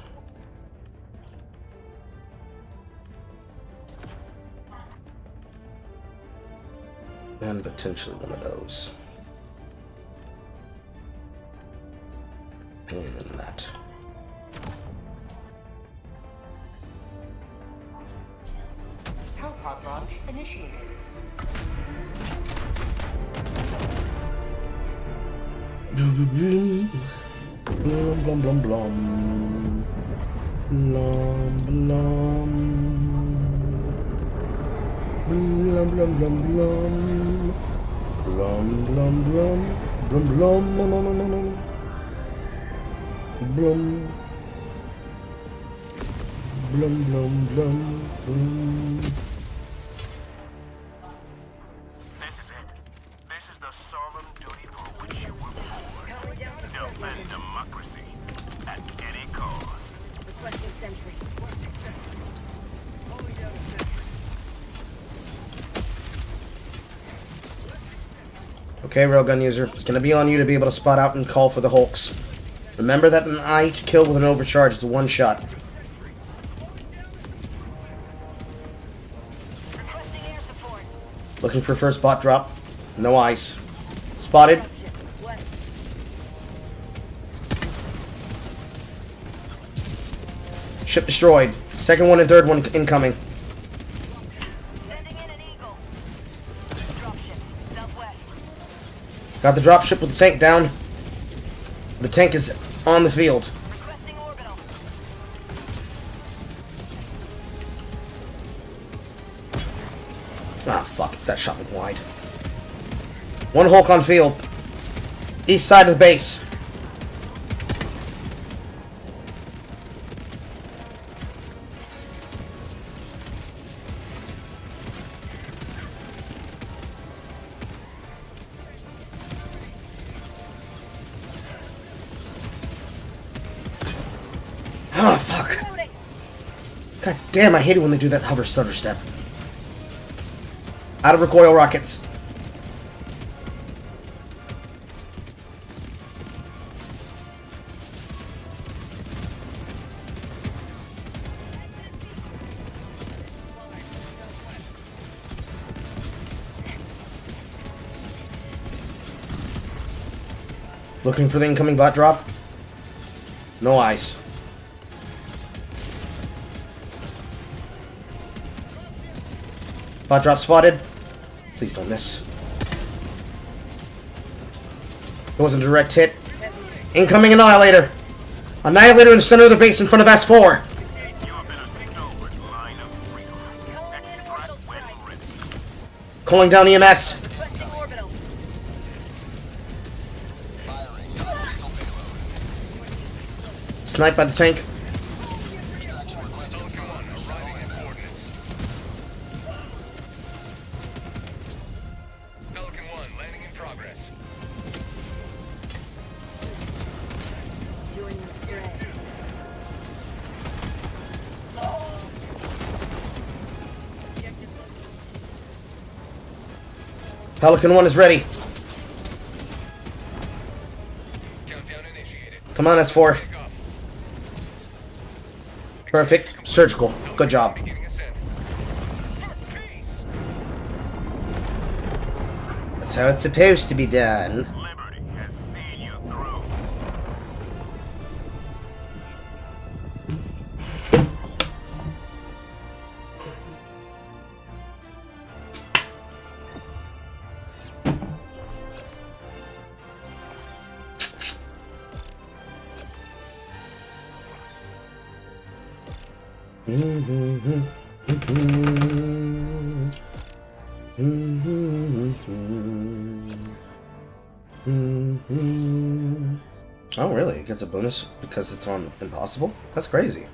and potentially one of those. And that. Hellpod launch initiated. Blum, blum, blum, blum. Blum, blum. Blum, blum, blum, blum. Blum, blum, blum. Blum, blum, no, no, no, no, no. Blum. Blum, blum, blum, blum. This is it. This is the solemn duty for which you were born. Defend democracy at any cost. Requesting sentry. Okay, railgun user, it's gonna be on you to be able to spot out and call for the Hulks. Remember that an eye kill with an overcharge is a one shot. Requesting air support. Looking for first bot drop. No eyes. Spotted. West. Ship destroyed. Second one and third one incoming. Sending in an eagle. Dropship. Southwest. Got the dropship with the tank down. The tank is on the field. Requesting orbital. Ah, fuck. That shot went wide. One Hulk on field. East side of the base. Ah, fuck. Loading. God damn, I hate it when they do that hover stutter step. Out of recoil rockets. Looking for the incoming bot drop. No eyes. Bot drop spotted. Please don't miss. It wasn't a direct hit. Incoming Annihilator. Annihilator in the center of the base in front of S4. You have been acknowledged line of freedom. Calling in orbital When strike. ready. Calling down EMS. Requesting orbital. Sniped by the tank. Pelican 1 arriving at coordinates. Pelican 1 landing in progress. Joining the fray. Pelican 1 is ready. Countdown initiated. Come on, S4. Take off. Perfect. Surgical. Good job. Beginning ascent. Peace. That's how it's supposed to be done. Liberty has seen you through. Oh, really? It gets a bonus because it's on Impossible? That's crazy.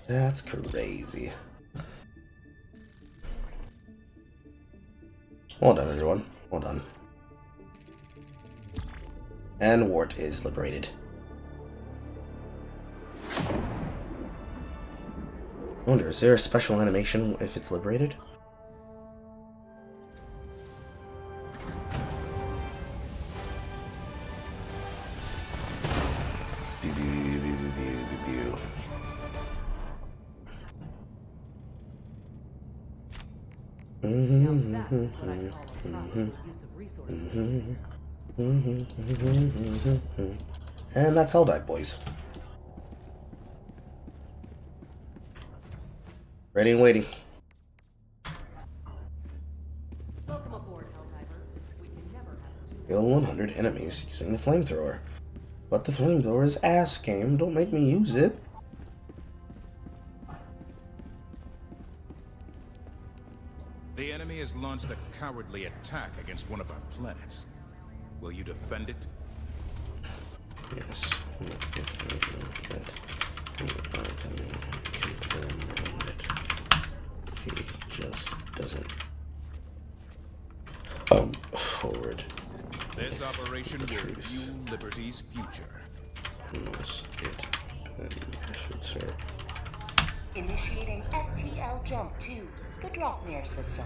That's crazy. Well done, everyone. Well done. And Wart is liberated. I wonder, is there a special animation if it's liberated? Now that is what I call a proper use of resources. And that's Helldive, boys. Ready and waiting. Welcome aboard, Helldiver. We can never have too Kill 100 enemies using the flamethrower. But the flamethrower is ass, game. Don't make me use it. The enemy has launched a cowardly attack against one of our planets. Will you defend it? Yes. He just doesn't. Forward. This operation will fuel Liberty's future. Unless it benefits her. Initiating FTL jump to the drop near system.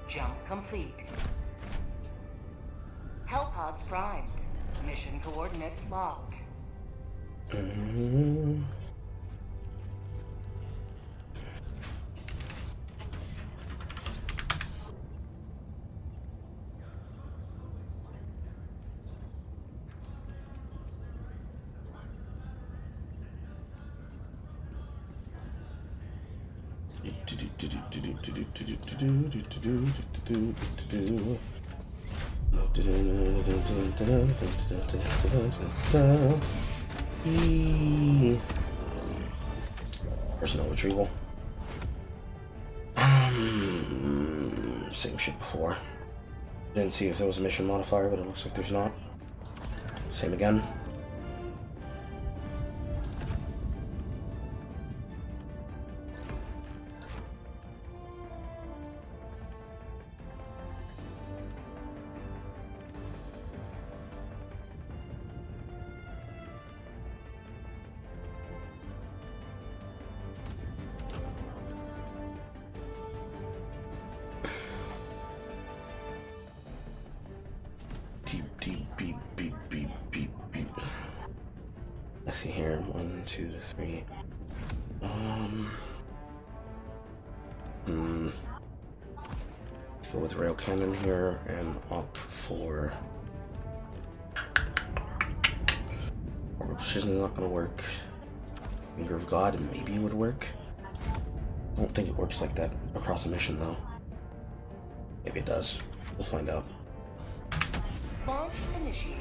Jump complete. Hellpods primed. Mission coordinates locked. Personal retrieval. Same shit before. Didn't see if there was a mission modifier, but it looks like there's not. Same again. Beep, beep, beep, beep, beep. Let's see here. 1, 2, 3. Go with rail cannon here and opt for. Orbital precision is not going to work. Finger of God, maybe it would work. I don't think it works like that across a mission though. Maybe it does. We'll find out. Launch initiated.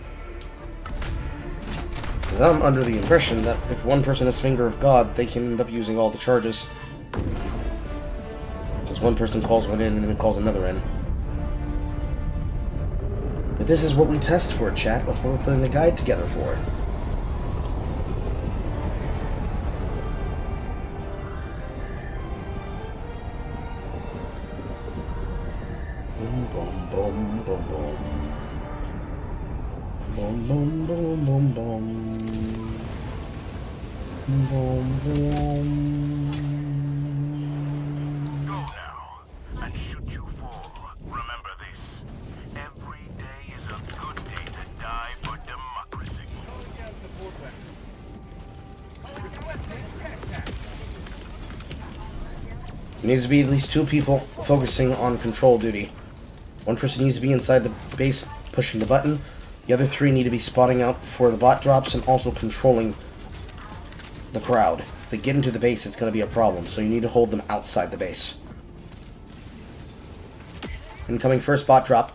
Because I'm under the impression that if one person has Finger of God, they can end up using all the charges. Because one person calls one in and then calls another in. But this is what we test for, chat. That's what we're putting the guide together for. Boom, boom, boom, boom, boom. Boom, boom, boom, boom, boom. Boom, boom. Go now, and should you fall, remember this. Every day is a good day to die for democracy. There needs to be at least 2 people focusing on control duty. One person needs to be inside the base pushing the button. The other 3 need to be spotting out for the bot drops and also controlling the crowd. If they get into the base, it's going to be a problem, so you need to hold them outside the base. Incoming first bot drop.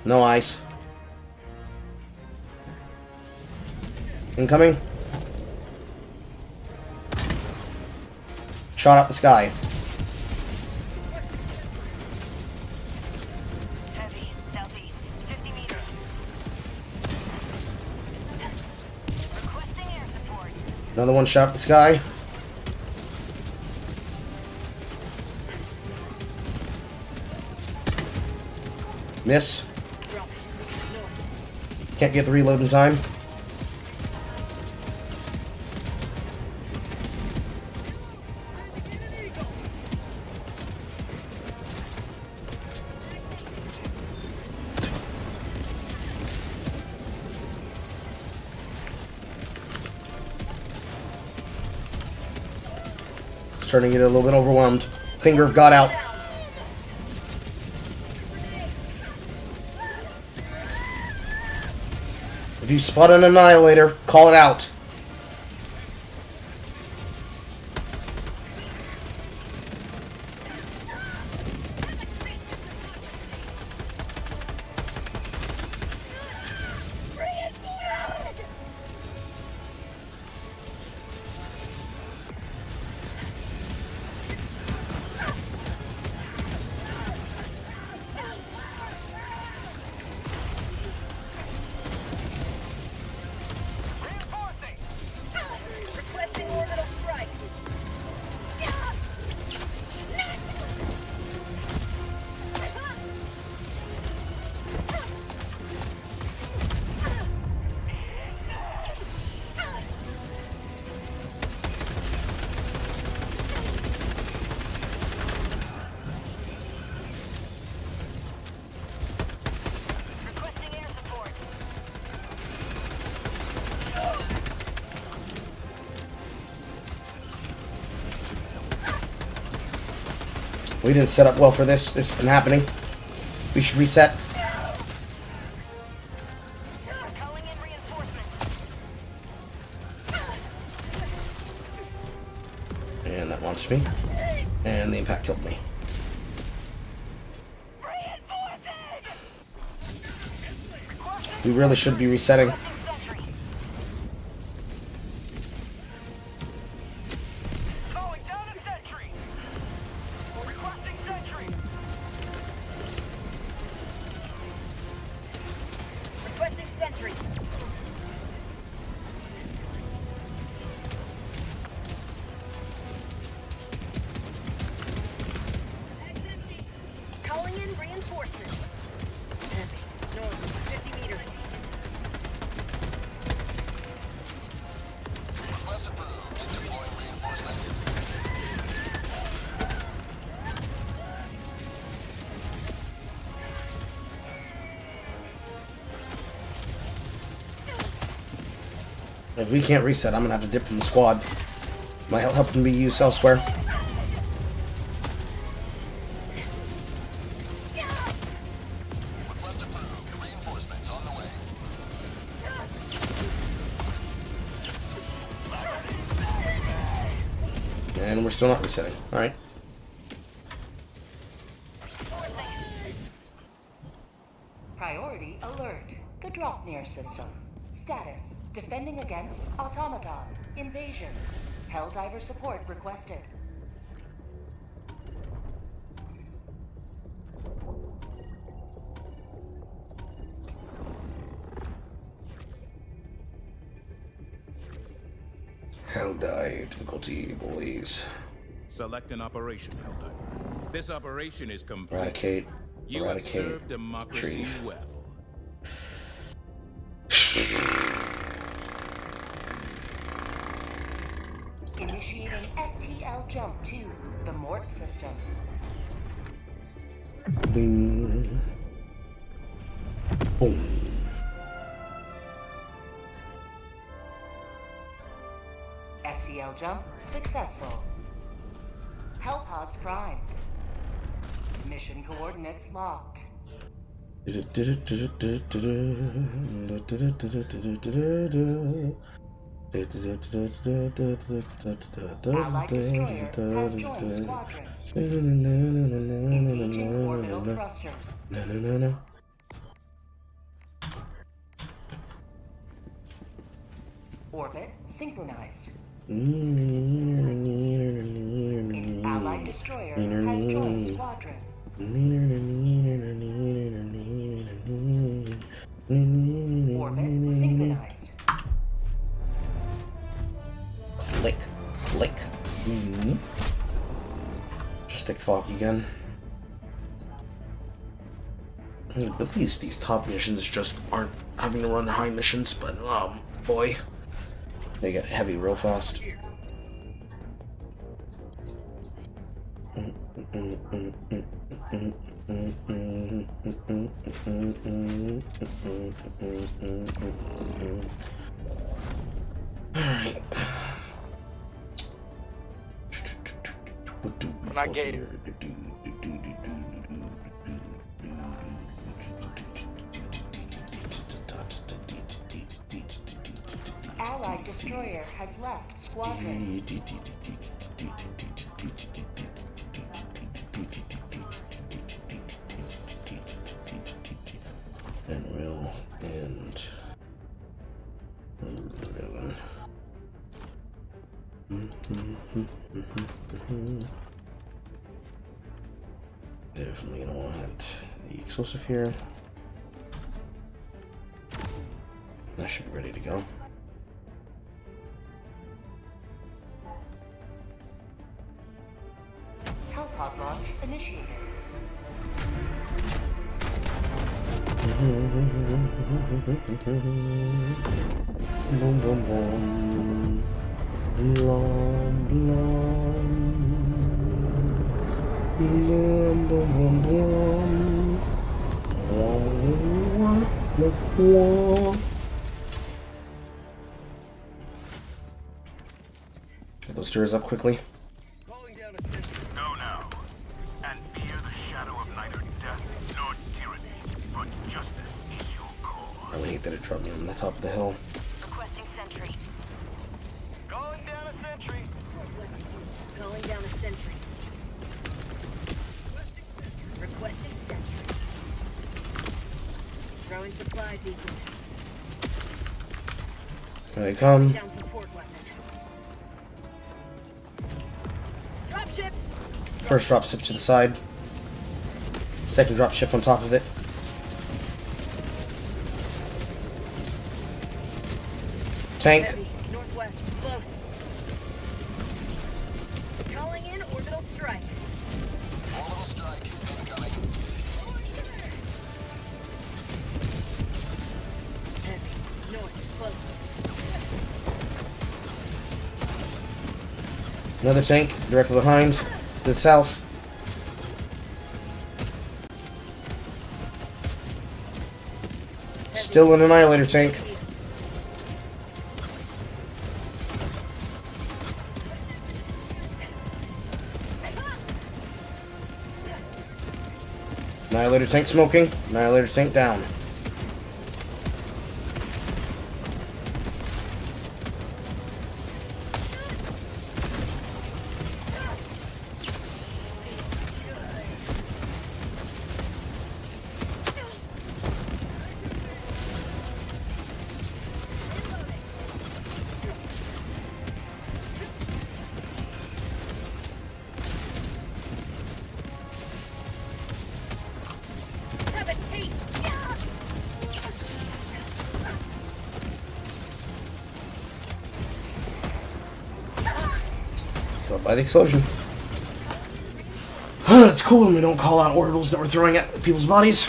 No ice. Incoming. Shot out the sky. Heavy, southeast, 50 meters. Requesting air support. Another one shot at the sky. Miss. Can't get the reload in time. Starting to get a little bit overwhelmed. Finger of God out. If you spot an annihilator, call it out. We didn't set up well for this. This isn't happening. We should reset. Calling in reinforcements. And that launched me. And the impact killed me. We really should be resetting. Calling down a sentry. Requesting sentry. Requesting sentry. Calling in reinforcements. North, 50 meters. Request approved. Deploying reinforcements. If we can't reset, I'm gonna have to dip from the squad. My help can be used elsewhere. Request approved. Reinforcements on the way. And we're still not resetting. Alright. Priority alert. The drop near system. Status. Defending against automaton. Invasion. Helldiver support requested. Helldive difficulty, boys. Select an operation, Helldiver. This operation is complete. Eradicate. You have Eradicate. served democracy Retrieve. well. Initiating FTL jump to the Mort system. Bing. Boom. FTL jump successful. Hellpods primed. Mission coordinates locked. Allied destroyer has joined squadron. Engaging orbital thrusters. No. Orbit synchronized. Allied destroyer has joined squadron. Orbit synchronized. Click. Just stick fog again. At least these top missions just aren't having to run high missions, but boy, they get heavy real fast. Alright. When I get it. Allied destroyer has left squadron. And we'll end. Definitely gonna want the explosive here. That should be ready to go. Hellpod launch initiated. Boom, boom, boom. Blom, blom. Blom, blom, blom, blom. Get those stairs up quickly. Go now. And hate that it dropped me on the top of the hill. Requesting sentry. Calling down a sentry. Calling down a sentry. Requesting sentry. Throwing supply beacon. Here they come. Down support weapon. Dropships. First drop ship to the side. Second drop ship on top of it. Tank. Heavy. Northwest. Close. Calling in orbital strike. Orbital strike incoming. Heavy. North. Close. Another tank directly behind. To the south. Still an Annihilator tank. Annihilator tank smoking. Annihilator tank down. Have a taste. Killed by the explosion. It's cool when we don't call out orbitals that we're throwing at people's bodies.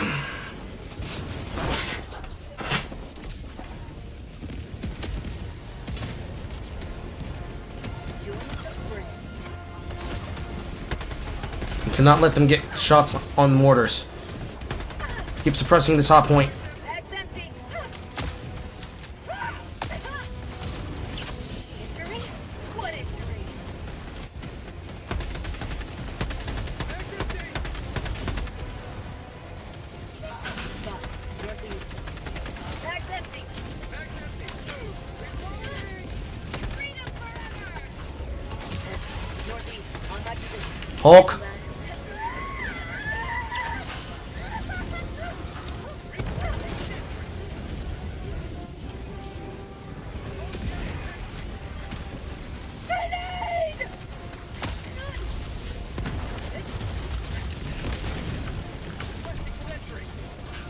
We cannot let them get shots on mortars. Keep suppressing the top point. Bag's empty. Injury? What injury? Northeast. Bag's empty. Freedom forever. Northeast. On my position. Hulk. Grenade!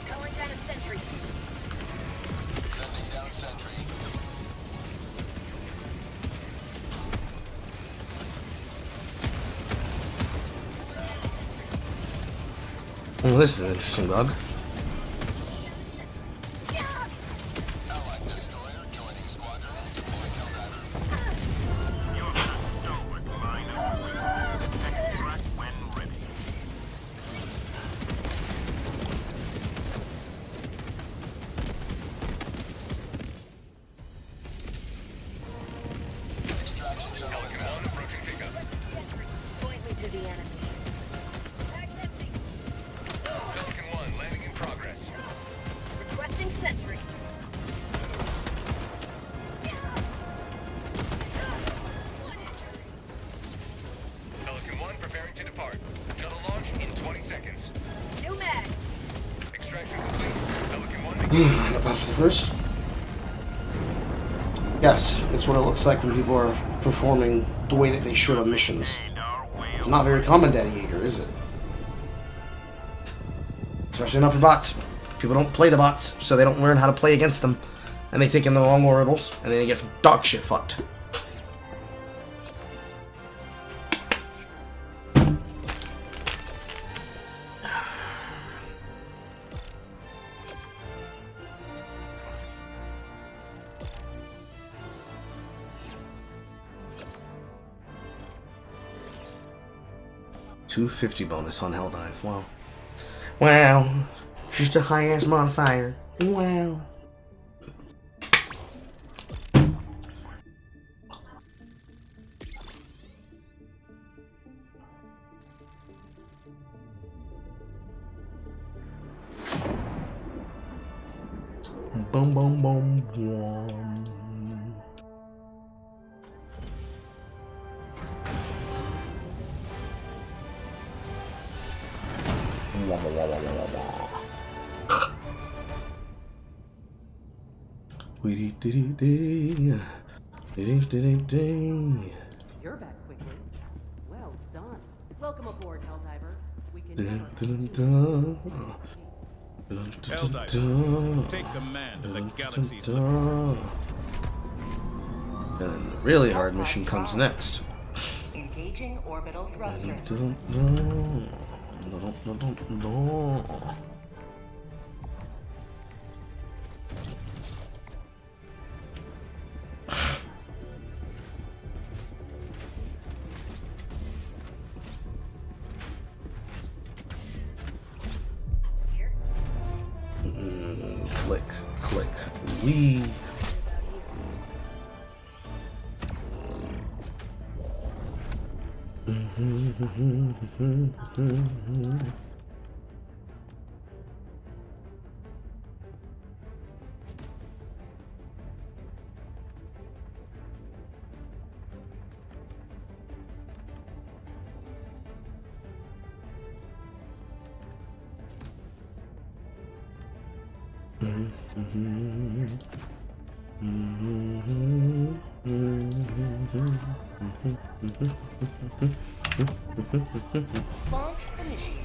Calling down a sentry. Sending down sentry. Well, this is an interesting bug. Allied destroyer joining squadron. Deploying Helldiver. You're the stalwart line of defense. Extract when ready. Extraction Pelican 1 approaching pickup. Point me to the enemy. Pelican 1 landing in progress. Requesting sentry. Pelican 1 preparing to depart. Shuttle launch in 20 seconds. New mag. Extraction complete. Pelican 1 making Not bad for the first. Yes, it's what it looks like when people are performing the way that they should on missions. It's not very common, Daddy Yeager, is it? Especially not for bots. People don't play the bots, so they don't learn how to play against them. And they take in the wrong orbitals, and then they get dog shit fucked. $250 bonus on Helldive. Wow. Wow. Just a high ass modifier. Wow. Boom, boom, boom, boom. You're back quickly. Well done. Welcome aboard, Helldiver. We can never Helldiver, take command of the galaxy's And the really hard mission comes next. Engaging orbital thrusters. Click, click, leave. Launch initiated.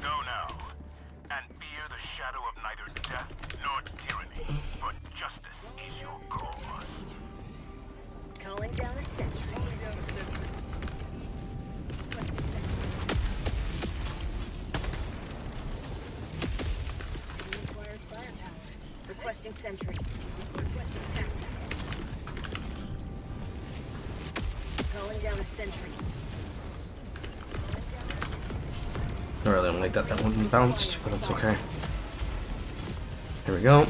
Go now, and fear the shadow of neither death nor tyranny, for justice is your cause. Calling down a sentry. Requires firepower. Requesting sentry. Requesting sentry. Calling down a sentry. I really don't like that one bounced, but that's okay. Here we go.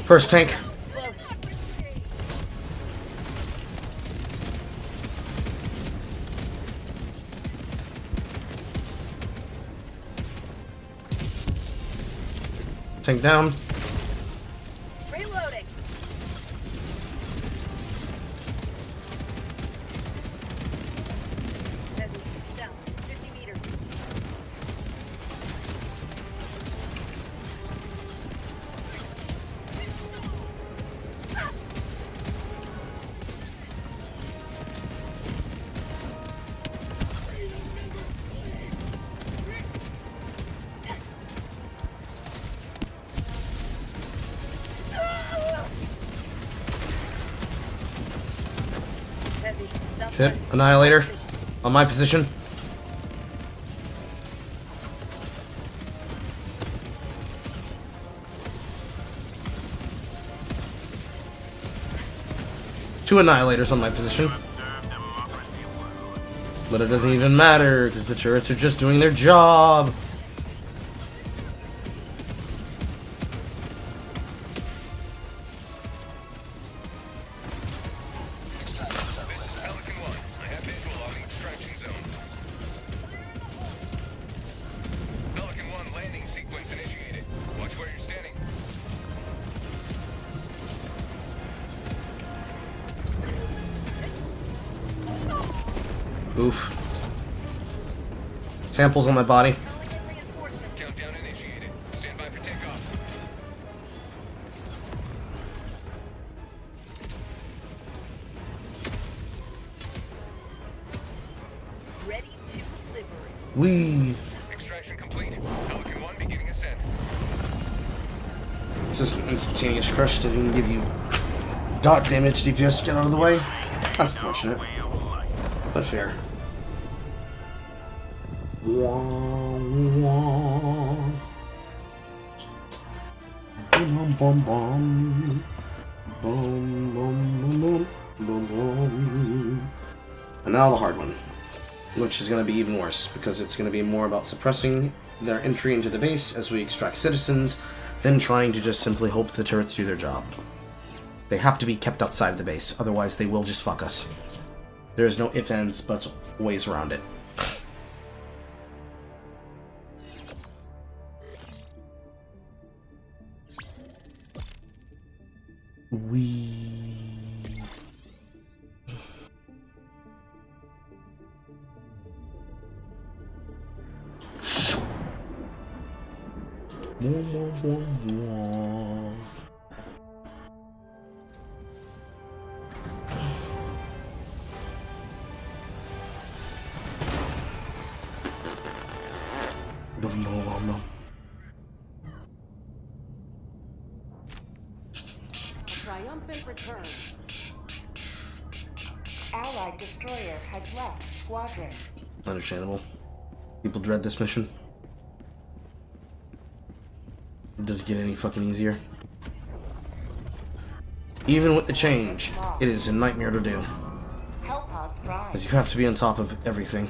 First tank. Tank down. Reloading. Heavy. Down. 50 meters. Heavy. Shit. Annihilator. On my position. Two Annihilators on my position. But it doesn't even matter, because the turrets are just doing their job. This is Pelican 1. I have visual on the extraction zone. Pelican 1 landing sequence initiated. Watch where you're standing. Oof. Samples on my body. Countdown initiated. Stand by for takeoff. Ready to liberate. Wee. Extraction complete. Pelican 1 beginning ascent. It's just instantaneous crush, doesn't even give you dot damage. DPS, get out of the way. That's unfortunate, but fair. Bum, bum, bum, bum. Boom, boom, boom, boom, boom. And now the hard one, which is going to be even worse, because it's going to be more about suppressing their entry into the base as we extract citizens, than trying to just simply hope the turrets do their job. They have to be kept outside of the base, otherwise they will just fuck us. There's no ifs, ands, buts, ways around it. Triumphant return. Allied destroyer has left squadron. Understandable. People dread this mission. Does it get any fucking easier? Even with the change, it is a nightmare to do. Hellpods prime. Because you have to be on top of everything.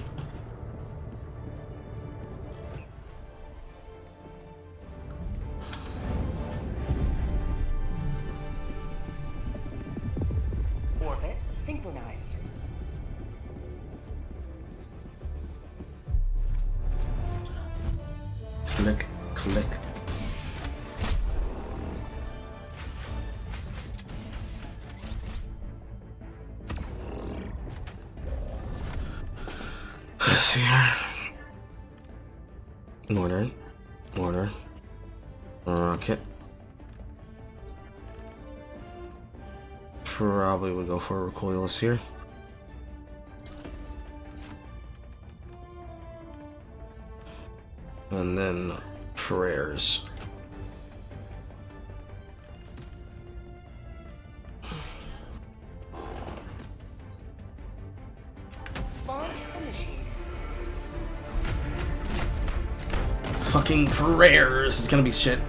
Orbit synchronized. Click, click. Let's see here. Order. Order. Rocket. Probably would go for a recoilless here. And then prayers. Launch initiated. Fucking prayers is gonna be shit.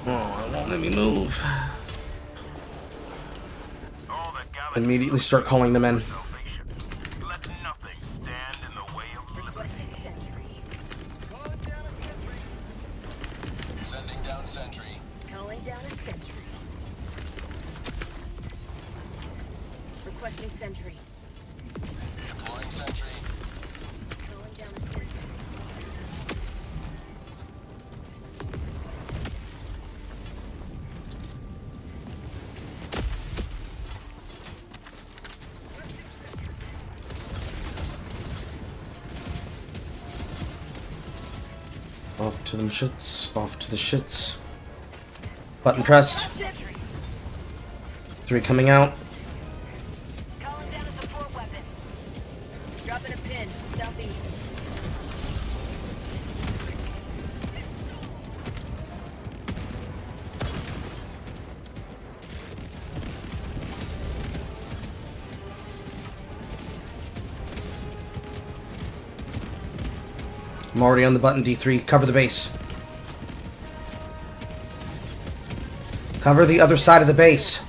Oh, it won't let me move. Immediately start calling them in. Let nothing stand in the way of liberty. Sending down sentry. Calling down a sentry. Requesting sentry. Deploying sentry. Calling down a sentry. Off to them shits. Off to the shits. Button pressed. 3 coming out. Calling down a support weapon. Dropping a pin. Southeast. I'm already on the button, D3. Cover the base. Cover the other side of the base.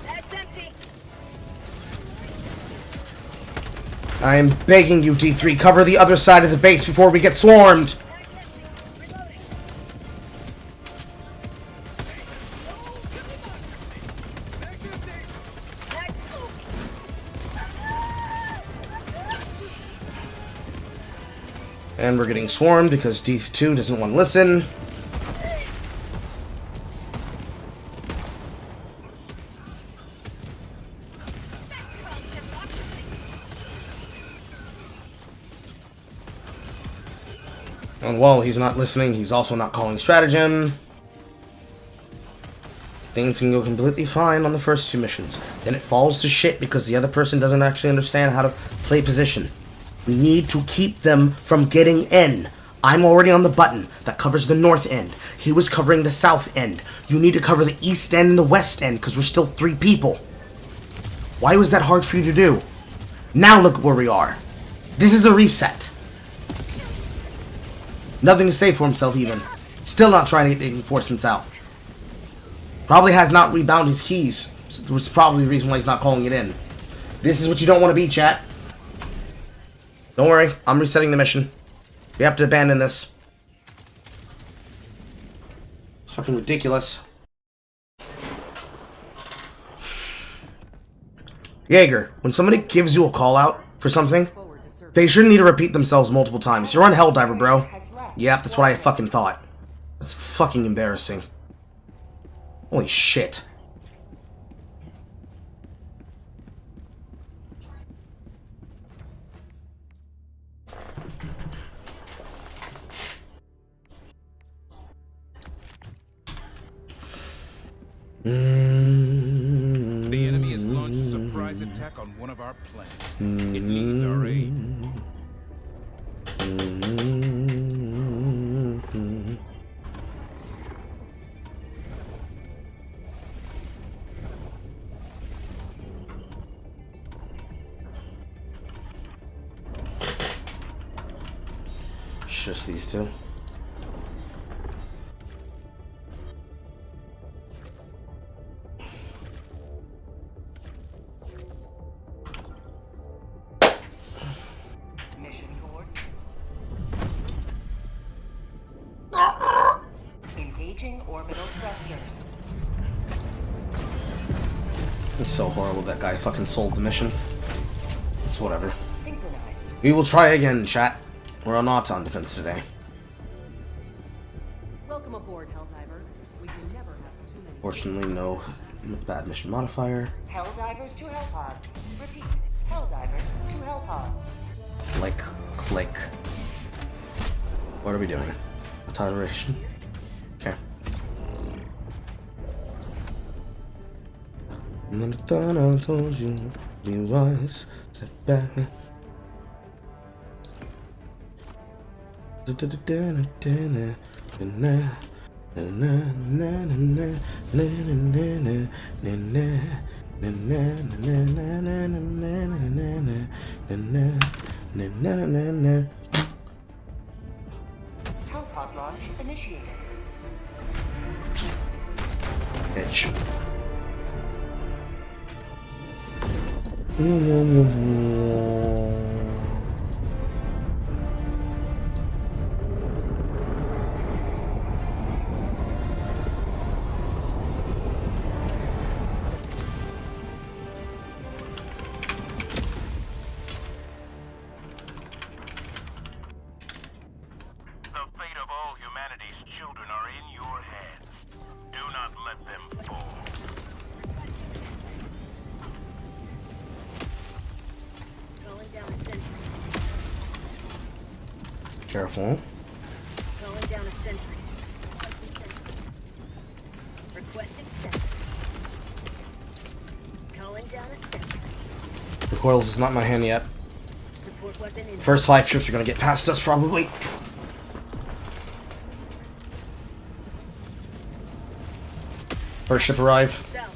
That's empty. I am begging you, D3, cover the other side of the base before we get swarmed. And we're getting swarmed because D2 doesn't want to listen. And while he's not listening, he's also not calling stratagem. Things can go completely fine on the first 2 missions. Then it falls to shit because the other person doesn't actually understand how to play position. We need to keep them from getting in. I'm already on the button that covers the north end. He was covering the south end. You need to cover the east end and the west end because we're still 3 people. Why was that hard for you to do? Now look where we are. This is a reset. Nothing to say for himself even. Still not trying to get the reinforcements out. Probably has not rebound his keys. Which is probably the reason why he's not calling it in. This is what you don't want to be, chat. Don't worry, I'm resetting the mission. We have to abandon this. It's fucking ridiculous. Jaeger, when somebody gives you a call out for something, they shouldn't need to repeat themselves multiple times. You're on Helldiver, bro. Yep, that's what I fucking thought. That's fucking embarrassing. Holy shit. The enemy has launched a surprise attack on one of our planets. It needs our aid. Just these 2. Mission Engaging orbital thrusters. It's so horrible that guy fucking sold the mission. It's whatever. Synchronized. We will try again, chat. We're on Auton defense today. Welcome aboard, Helldiver. We can never have too many. Fortunately, no bad mission modifier. Helldivers to Hellpods. Repeat. Helldivers to Hellpods. Click, click. What are we doing? Toleration. Okay. I thought I told you, be wise, step back. Hellpod launch initiated. Edge. The fate of all humanity's children are in your hands. Do not let them fall. Calling down a sentry. Careful. Calling down a sentry. Requesting sentry. Calling down a sentry. Recoils is not in my hand yet. Support weapon in. First 5 ships are gonna get past us probably. First ship arrive. South.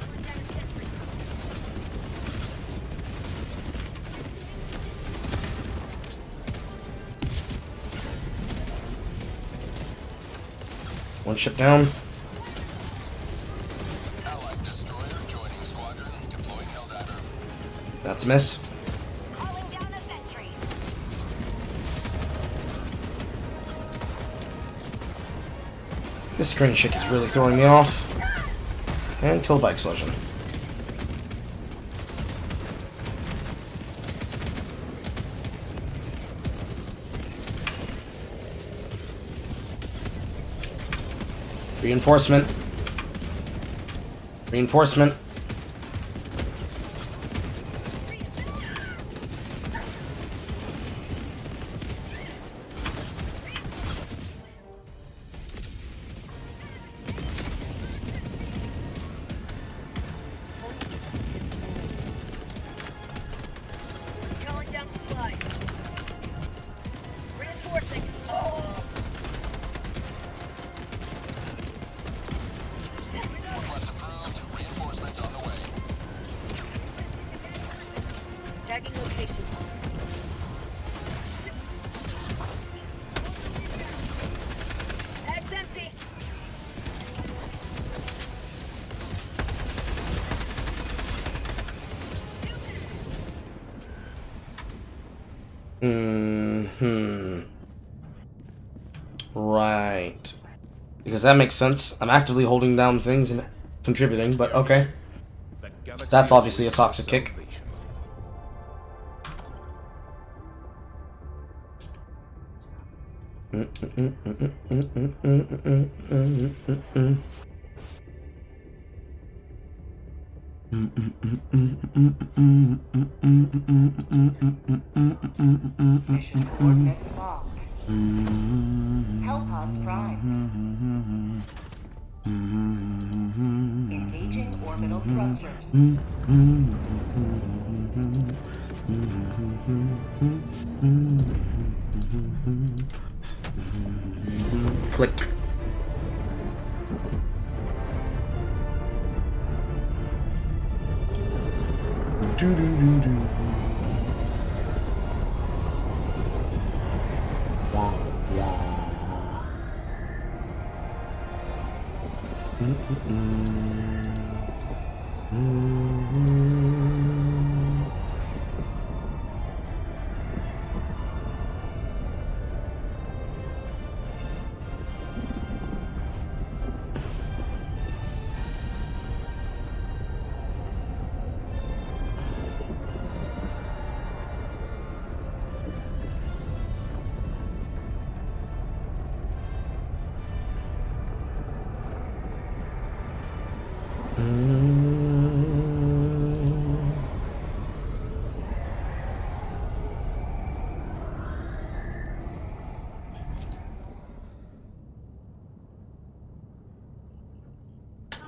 Calling down a sentry. One ship down. Allied destroyer joining squadron, deploying Helldiver. That's a miss. Calling down a sentry. This screen chick is really throwing me off. And killed by explosion. Reinforcement. Reinforcement. Calling down supplies. Reinforcing. Oh. Tagging location. Bag's empty. Right. Because that makes sense. I'm actively holding down things and contributing, but okay. The galaxy That's obviously a awaits toxic its kick. salvation. Mission coordinates locked. Hellpods prime. Engaging orbital thrusters. Click. Do do do do. Wah wah.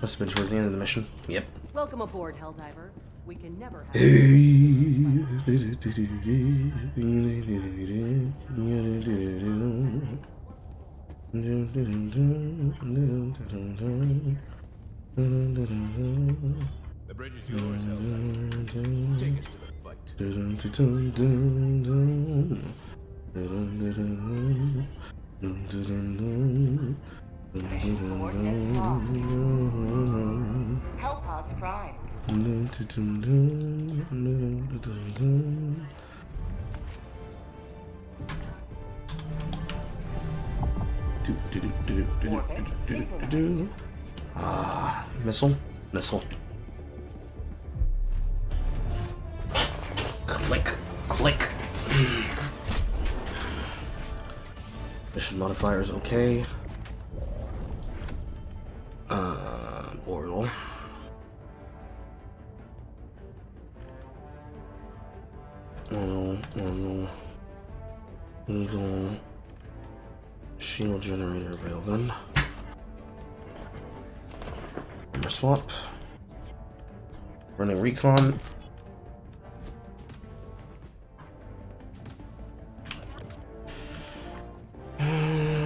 Must have been towards the end of the mission. Yep. Welcome aboard, Helldiver. We can never have The bridge is yours, Helldiver. Take us to the fight. Mission coordinates locked. Hellpods prime. Orbit synchronized. Ah, missile, missile. Click, click. Mission modifier is okay. Orbital. Eagle. Shield generator railgun. Number swap. Running recon.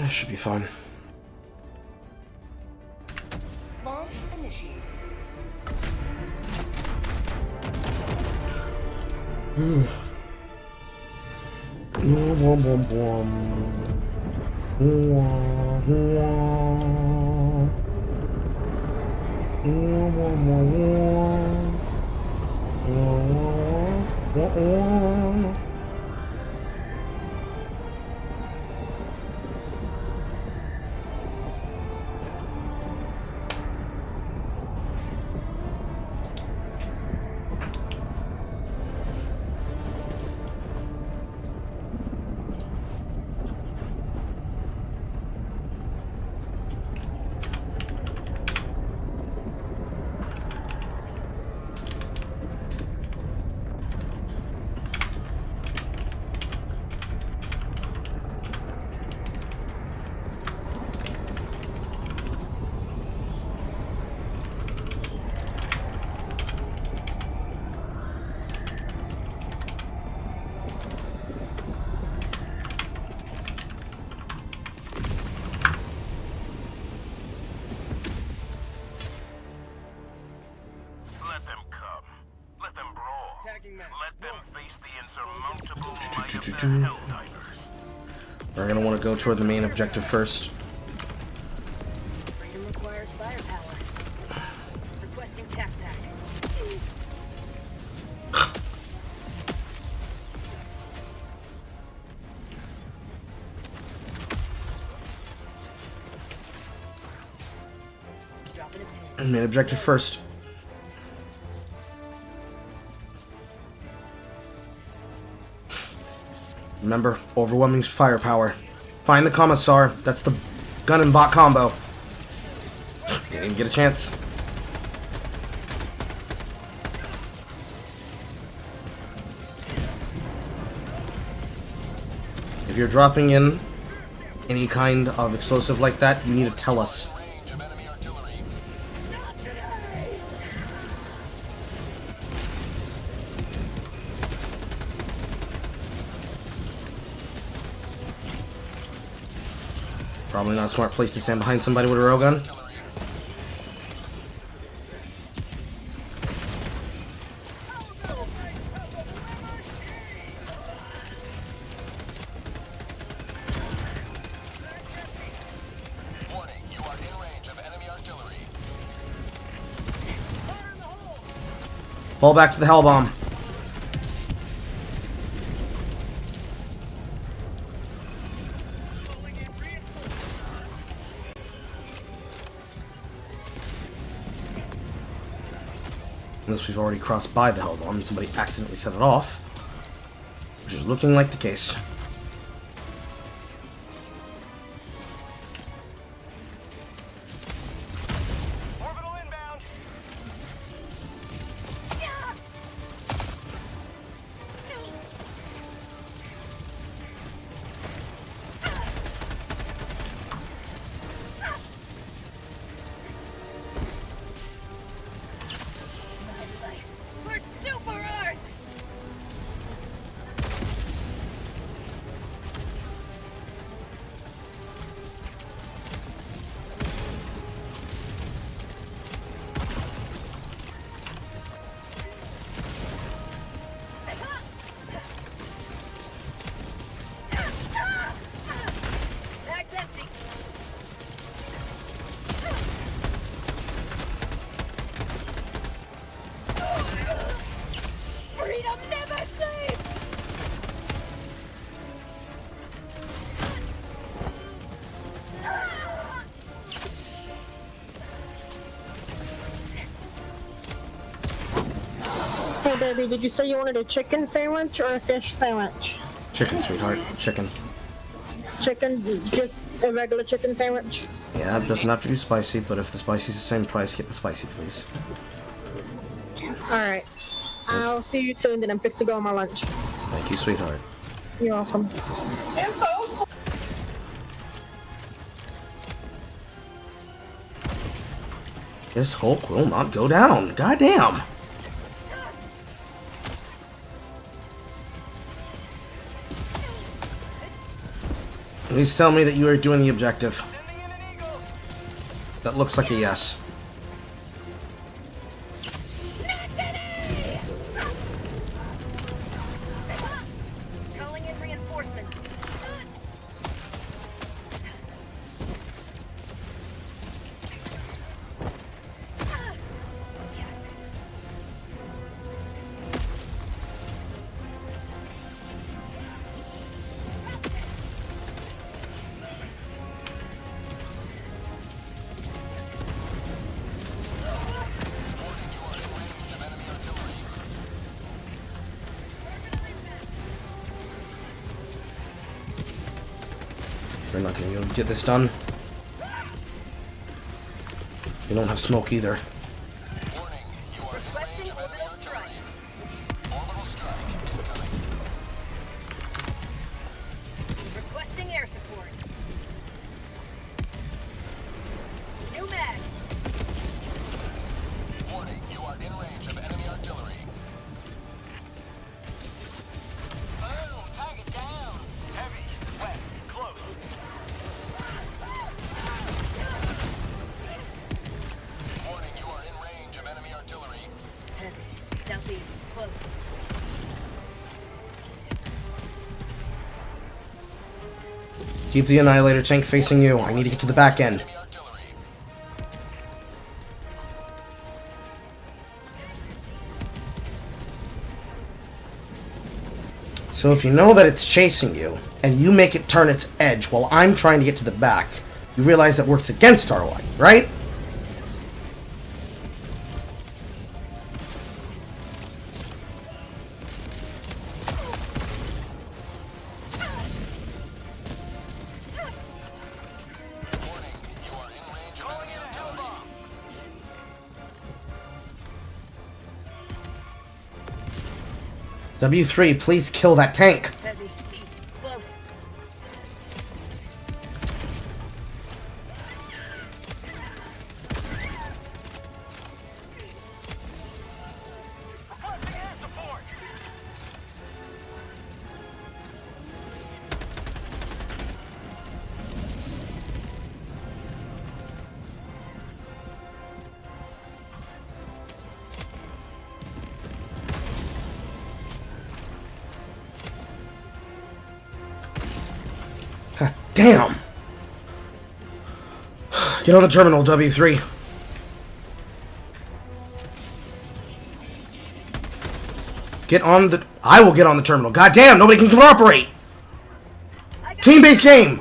Should be fine. Launch initiated. We're gonna want to go toward the main objective first. Freedom requires firepower. Requesting tac pack. Dropping a pin. Main objective first. Remember, overwhelming firepower. Find the commissar. That's the gun and bot combo. Didn't even get a chance. If you're dropping in any kind of explosive like that, you need to tell us. Probably not a smart place to stand behind somebody with a railgun. Warning, you are in range of enemy artillery. Fall back to the hell bomb. Unless we've already crossed by the hell bomb and somebody accidentally set it off, which is looking like the case. Orbital inbound. We're super Earth! That's empty. Freedom never sleeps! Hey baby, did you say you wanted a chicken sandwich or a fish sandwich? Chicken, sweetheart. Chicken. Chicken, just a regular chicken sandwich? Yeah, it doesn't have to be spicy, but if the spicy's the same price, get the spicy, please. Alright. I'll see you soon, then I'm fixed to go on my lunch. Thank you, sweetheart. You're welcome. This Hulk will not go down. Goddamn. Please tell me that you are doing the objective. That looks like a yes. Calling in reinforcements. We're not gonna be able to get this done. We don't have smoke either. Requesting orbital strike. Requesting air support. New mag. Warning, you are in range of enemy artillery. Boom! Target down! Heavy. West. Close. Warning, you Keep the Annihilator tank facing you. I need to get to the back end. Enemy artillery. So if you know that it's chasing you, and you make it turn its edge while I'm trying to get to the back, you realize that works against our line, right? Warning, you are in range of enemy artillery. W3, please kill that tank. Heavy. Close. Requesting air support. God damn. Get on the terminal, W3. Get on the... I will get on the terminal. God damn, nobody can cooperate. Team-based game.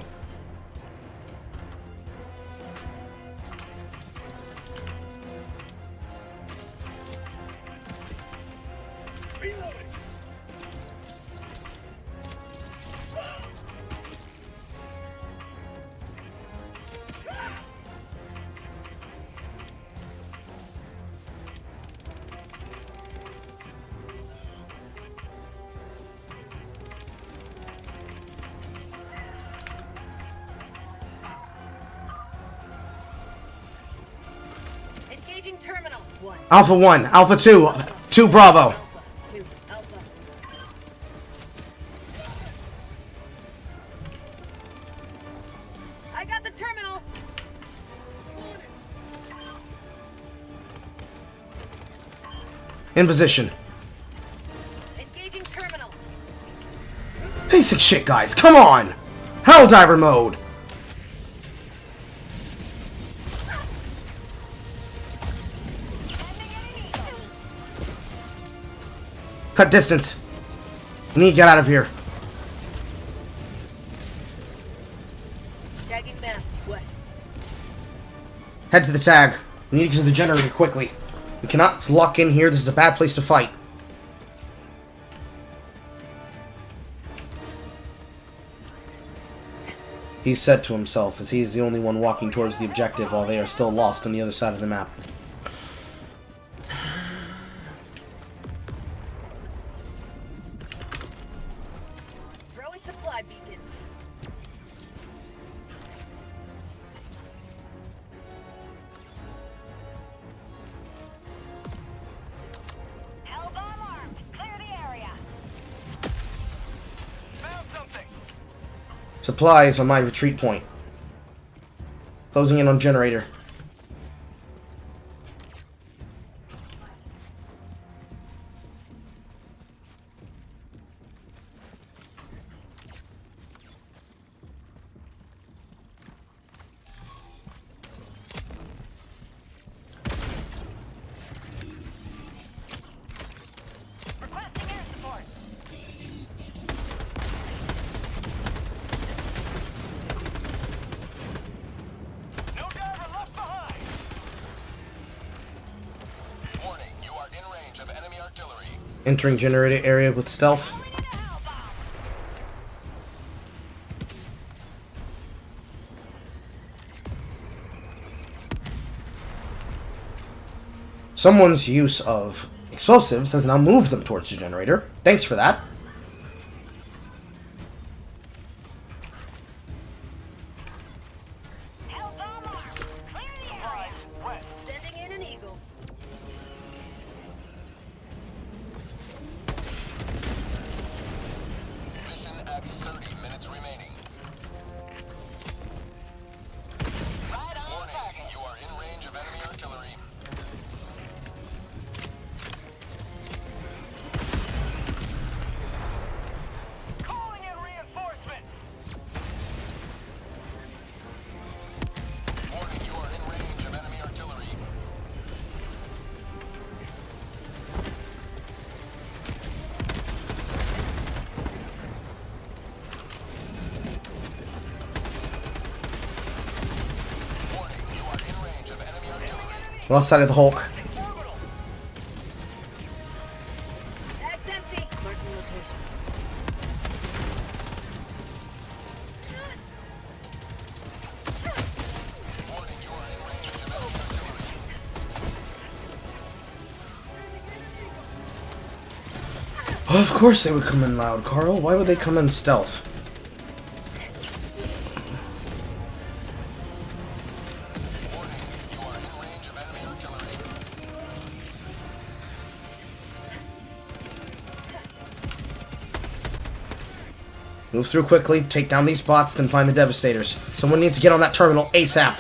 Engaging terminal. 1. Alpha 1, Alpha 2, 2 Bravo. 2. Alpha. I got the terminal. In position. Engaging terminal. Basic shit, guys. Come on. Helldiver mode. Cut distance. We need to get out of here. Tagging map. West. Head to the tag. We need to get to the generator quickly. We cannot lock in here. This is a bad place to fight. He said to himself as he is the only one walking towards the objective while they are still lost on the other side of the map. Throwing supply beacon. Hellbomb armed. Clear the area. Found something. Supplies on my retreat point. Closing in on generator. Requesting air support. No diver left behind. Warning, you are in range of enemy artillery. Entering generator area with stealth. Someone's use of explosives has now moved them towards the generator. Thanks for that. Hellbomb armed. Clear the area. West. Sending in an eagle. Mission at 30 minutes remaining. Right on Warning, target. you are in range of enemy artillery. Calling in reinforcements. Left side of the Hulk. Bag's empty. Marking location. Oh, of course they would come in loud, Carl. Why would they come in stealth? Move through quickly, take down these bots, then find the Devastators. Someone needs to get on that terminal ASAP.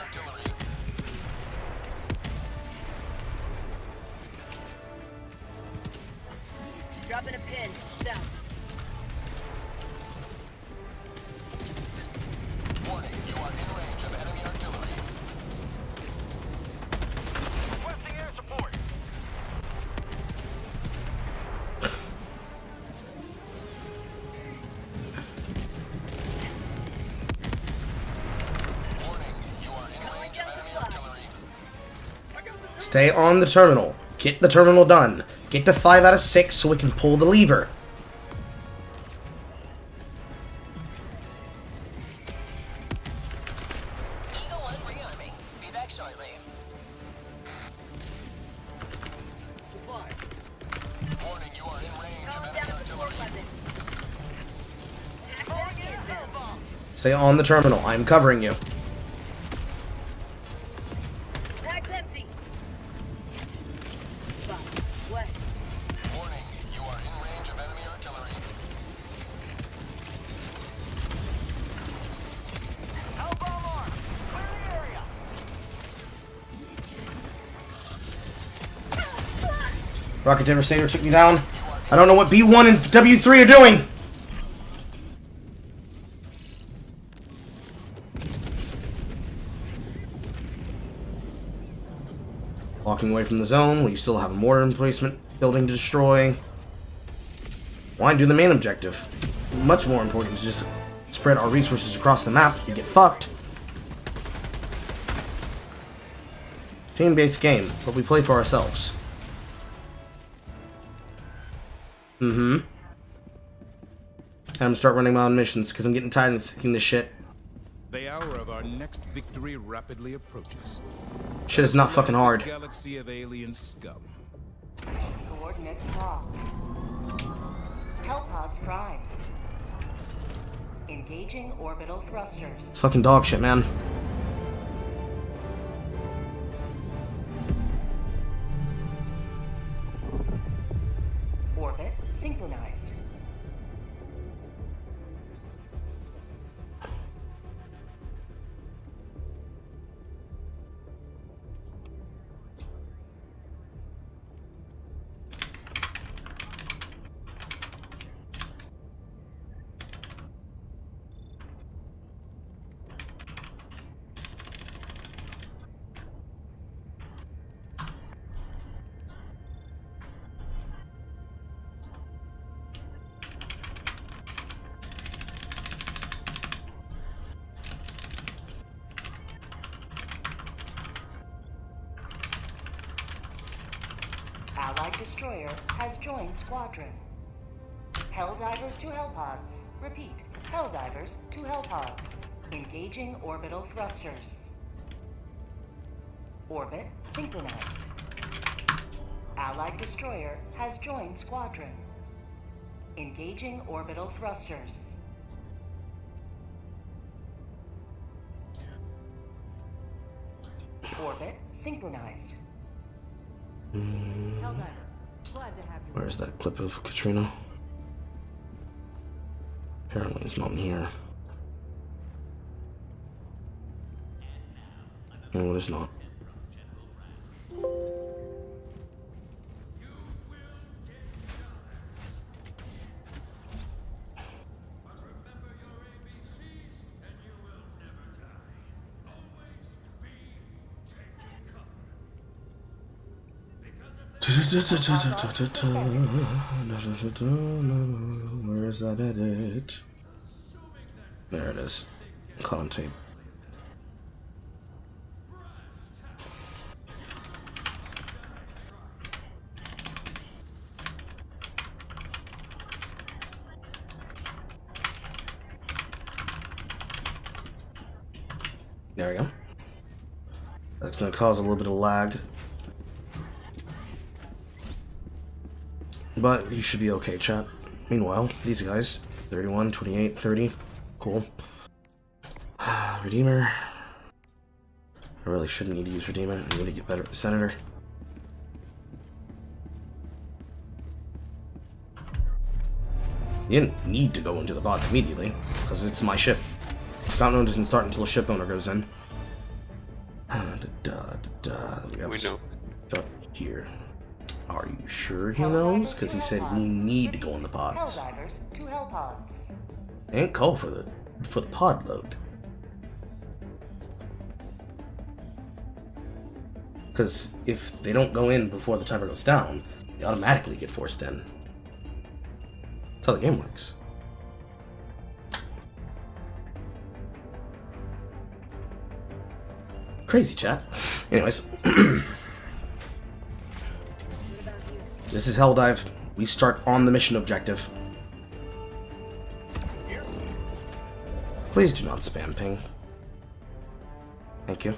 Dropping a pin. South. Warning, you are in range of enemy artillery. Requesting air support. Warning, you are in range of enemy artillery. Stay on the terminal. Get the terminal done. Get to 5 out of 6 so we can pull the lever. Eagle 1 rearming. Be back shortly. Supply. Warning, you are in range of Calm enemy down the support artillery. weapon. Calling in inbound. Stay on the terminal. I'm covering you. Bag's empty. Spot. West. Warning, you are in range of enemy artillery. Hellbomb arm, clear the area. Rocket Devastator took me down. I don't know what B1 and W3 are doing. Walking away from the zone, we still have a mortar emplacement building to destroy. Why do the main objective? Much more important is just spread our resources across the map and get fucked. Team-based game, but we play for ourselves. And I'm gonna start running my own missions because I'm getting tired of seeing this shit. The hour of our next victory rapidly approaches. Shit is not fucking hard. Galaxy of alien scum. Coordinates locked. Hellpods primed. Engaging orbital thrusters. It's fucking dog shit, man. Orbit synchronized. Allied destroyer has joined squadron. Helldivers to Hellpods. Repeat. Helldivers to Hellpods. Engaging orbital thrusters. Orbit synchronized. Allied destroyer has joined squadron. Engaging orbital thrusters. Orbit synchronized. Helldiver, glad to have you. Where's that clip of Katrina? Apparently it's not in here. No, it's not. Where is that edit? There it is. Caught on tape. There we go. That's gonna cause a little bit of lag. But you should be okay, chat. Meanwhile, these guys, 31, 28, 30. Cool. Redeemer. I really shouldn't need to use Redeemer. I need to get better at the Senator. You didn't need to go into the bots immediately, because it's my ship. Countdown doesn't start until a ship owner goes in. We know. Start here. Are you sure he knows? Because he said we need to go in the pods. Helldivers to Hellpods. They ain't call for the pod load. Because if they don't go in before the timer goes down, they automatically get forced in. That's how the game works. Crazy, chat. Anyways. This is Helldive. We start on the mission objective. Please do not spam ping. Thank you.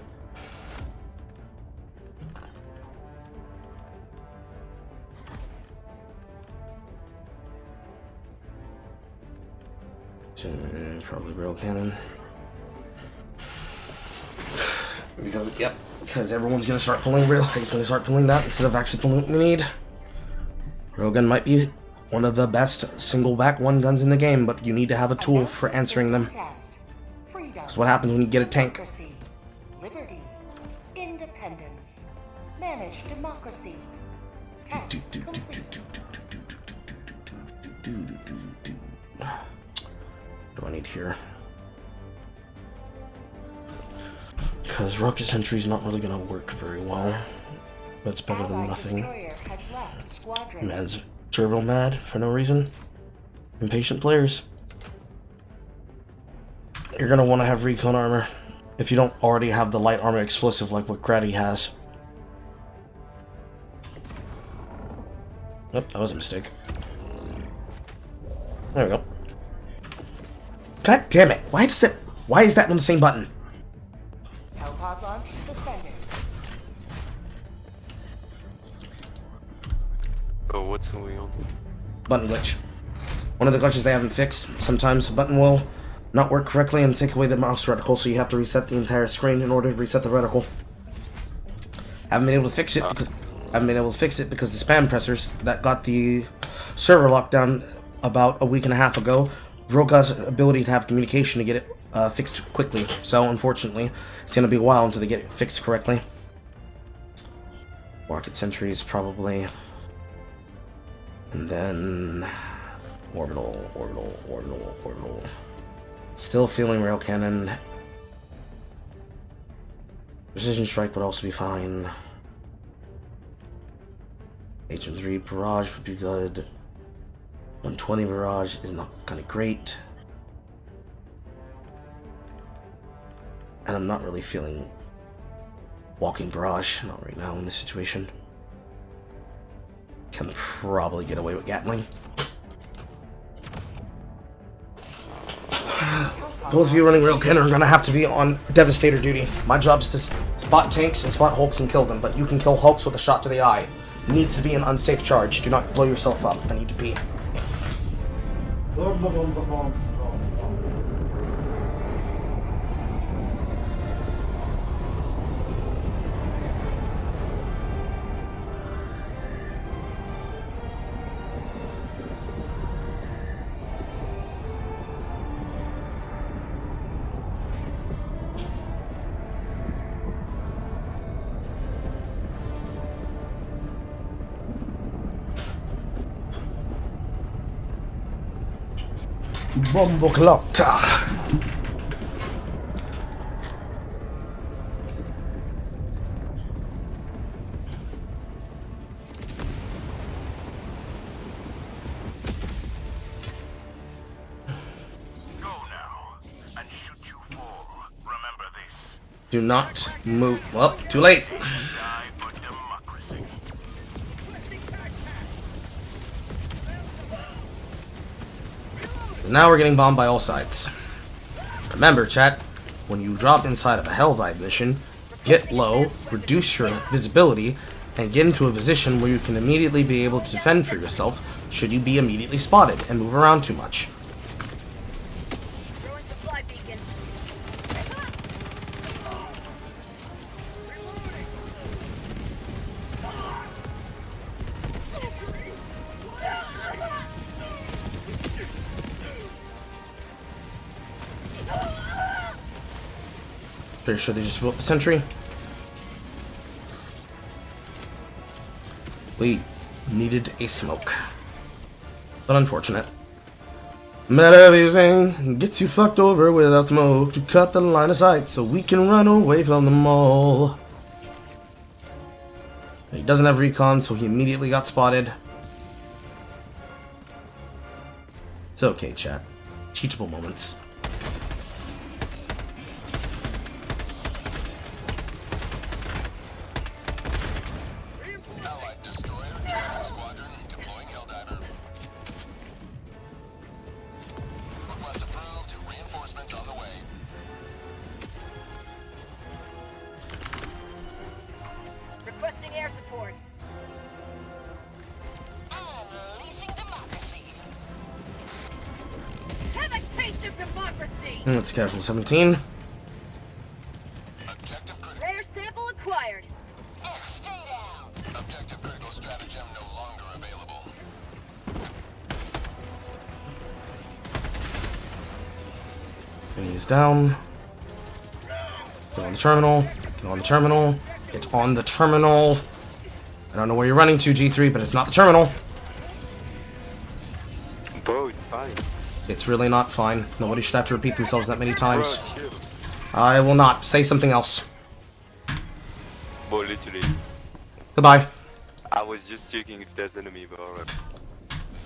Probably real cannon. Because everyone's gonna start pulling real. He's gonna start pulling that instead of actually pulling what we need. Railgun might be one of the best single back one guns in the game, but you need to have a tool for answering them. That's what happens when you get a tank. Liberty, independence, managed democracy. Test complete. What do I need here? Because rocket sentry's not really gonna work very well. But it's better than nothing. Man's turbo mad for no reason. Impatient players. You're gonna want to have recon armor if you don't already have the light armor explosive like what Grady has. Nope, that was a mistake. There we go. God damn it! Why is that on the same button? Hellpod launch suspended. Oh, what's going on? Button glitch. One of the glitches they haven't fixed. Sometimes a button will not work correctly and take away the mouse reticle, so you have to reset the entire screen in order to reset the reticle. Haven't been able to fix it because the spam pressers that got the server locked down about a week and a half ago broke us ability to have communication to get it fixed quickly. So unfortunately, it's gonna be a while until they get it fixed correctly. Rocket sentries probably. And then orbital. Still feeling rail cannon. Precision strike would also be fine. HM3 barrage would be good. 120 barrage is not kind of great. And I'm not really feeling walking barrage, not right now in this situation. Can probably get away with Gatling. Both of you running rail cannon are gonna have to be on Devastator duty. My job is to spot tanks and spot hulks and kill them, but you can kill hulks with a shot to the eye. It needs to be an unsafe charge. Do not blow yourself up. I need to pee. Bombo clotta. Go now and shoot you fall. Remember this. Do not move. Well, too late. Die for democracy. Now we're getting bombed by all sides. Remember, chat, when you drop inside of a hell dive mission, get low, reduce your visibility, and get into a position where you can immediately be able to defend for yourself should you be immediately spotted and move around too much. Throwing supply beacon. Pretty sure they just built the sentry. We needed a smoke. But unfortunate. Meta abusing gets you fucked over without smoke to cut the line of sight so we can run away from them all. He doesn't have recon, so he immediately got spotted. It's okay, chat. Teachable moments. Allied destroyer training squadron deploying Helldiver. Request approved. Reinforcements on the way. Requesting air support. Unleashing democracy. Have a taste of democracy. It's casual 17. Objective critical. Rare sample acquired. Stay down. Objective critical stratagem no longer available. And he's down. Get on the terminal. Get on the terminal. Get on the terminal. I don't know where you're running to, G3, but it's not the terminal. Bro, it's fine. It's really not fine. Nobody should have to repeat themselves that many times. Bro, chill. I will not. Say something else. Bro, literally. Goodbye. I was just checking if there's enemy, but alright.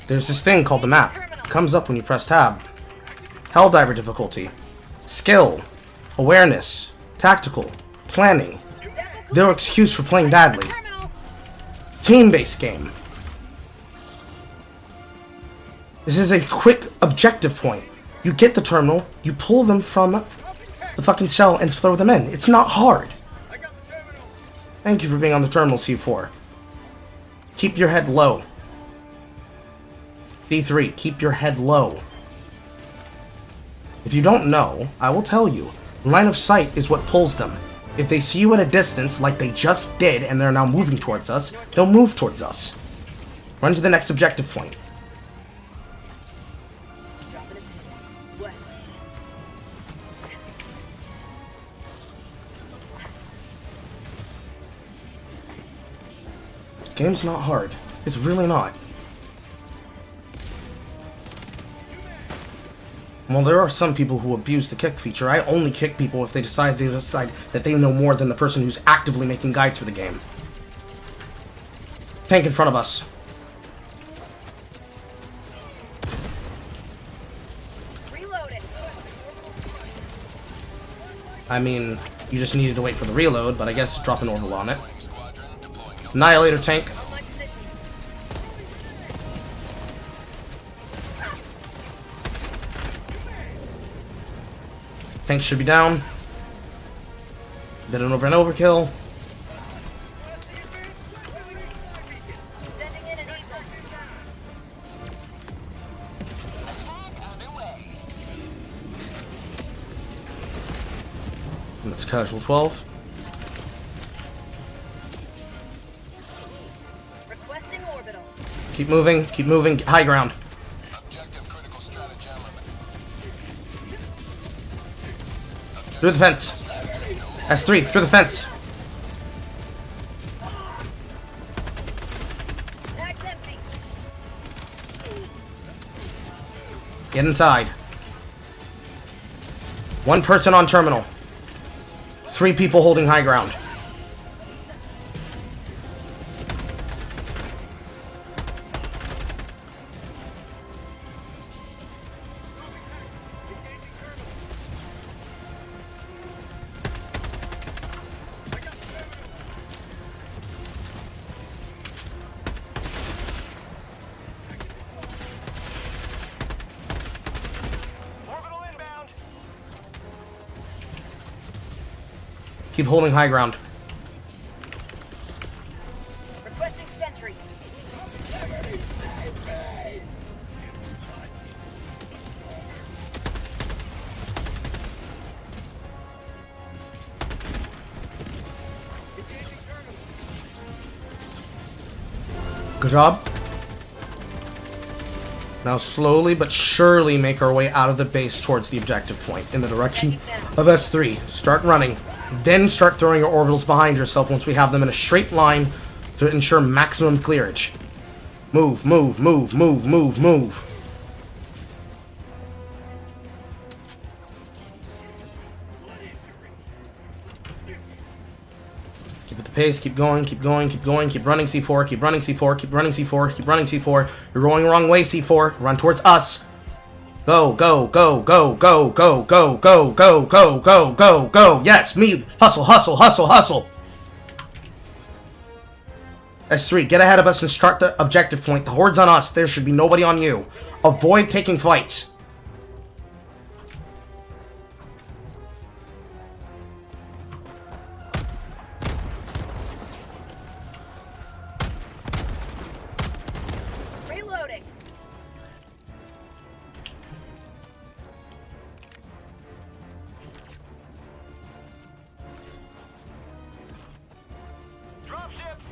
There's this thing called the map. It comes up when you press tab. Helldiver difficulty. Skill. Awareness. Tactical. Planning. No excuse for playing badly. Team-based game. This is a quick objective point. You get the terminal, you pull them from the fucking cell and throw them in. It's not hard. Thank you for being on the terminal, C4. Keep your head low. D3, keep your head low. If you don't know, I will tell you. Line of sight is what pulls them. If they see you at a distance, like they just did, and they're now moving towards us, they'll move towards us. Run to the next objective point. Game's not hard. It's really not. Well, there are some people who abuse the kick feature. I only kick people if they decide that they know more than the person who's actively making guides for the game. Tank in front of us. Reloading. I mean, you just needed to wait for the reload, but I guess drop an orbital on it. Annihilator tank. On my position. Tank should be down. Did an overkill. Sending in an eagle. Attack underway. And that's casual 12. Requesting orbital. Keep moving, get high ground. Objective critical stratagem. Through the fence. S3, through the fence. Bag's empty. Get inside. One person on terminal. 3 people holding high ground. Keep holding high ground. Requesting sentry. Good job. Now slowly but surely make our way out of the base towards the objective point in the direction of S3. Start running. Then start throwing your orbitals behind yourself once we have them in a straight line to ensure maximum clearage. Move, move, move, move, move, move. Keep at the pace, keep going, keep going, keep going, keep running C4, keep running C4, keep running C4, keep running C4. You're going the wrong way, C4. Run towards us. Go, go, go, go, go, go, go, go, go, go, go, go, go. Yes, me. Hustle, hustle, hustle, hustle. S3, get ahead of us and start the objective point. The horde's on us. There should be nobody on you. Avoid taking flights. Reloading. Dropships!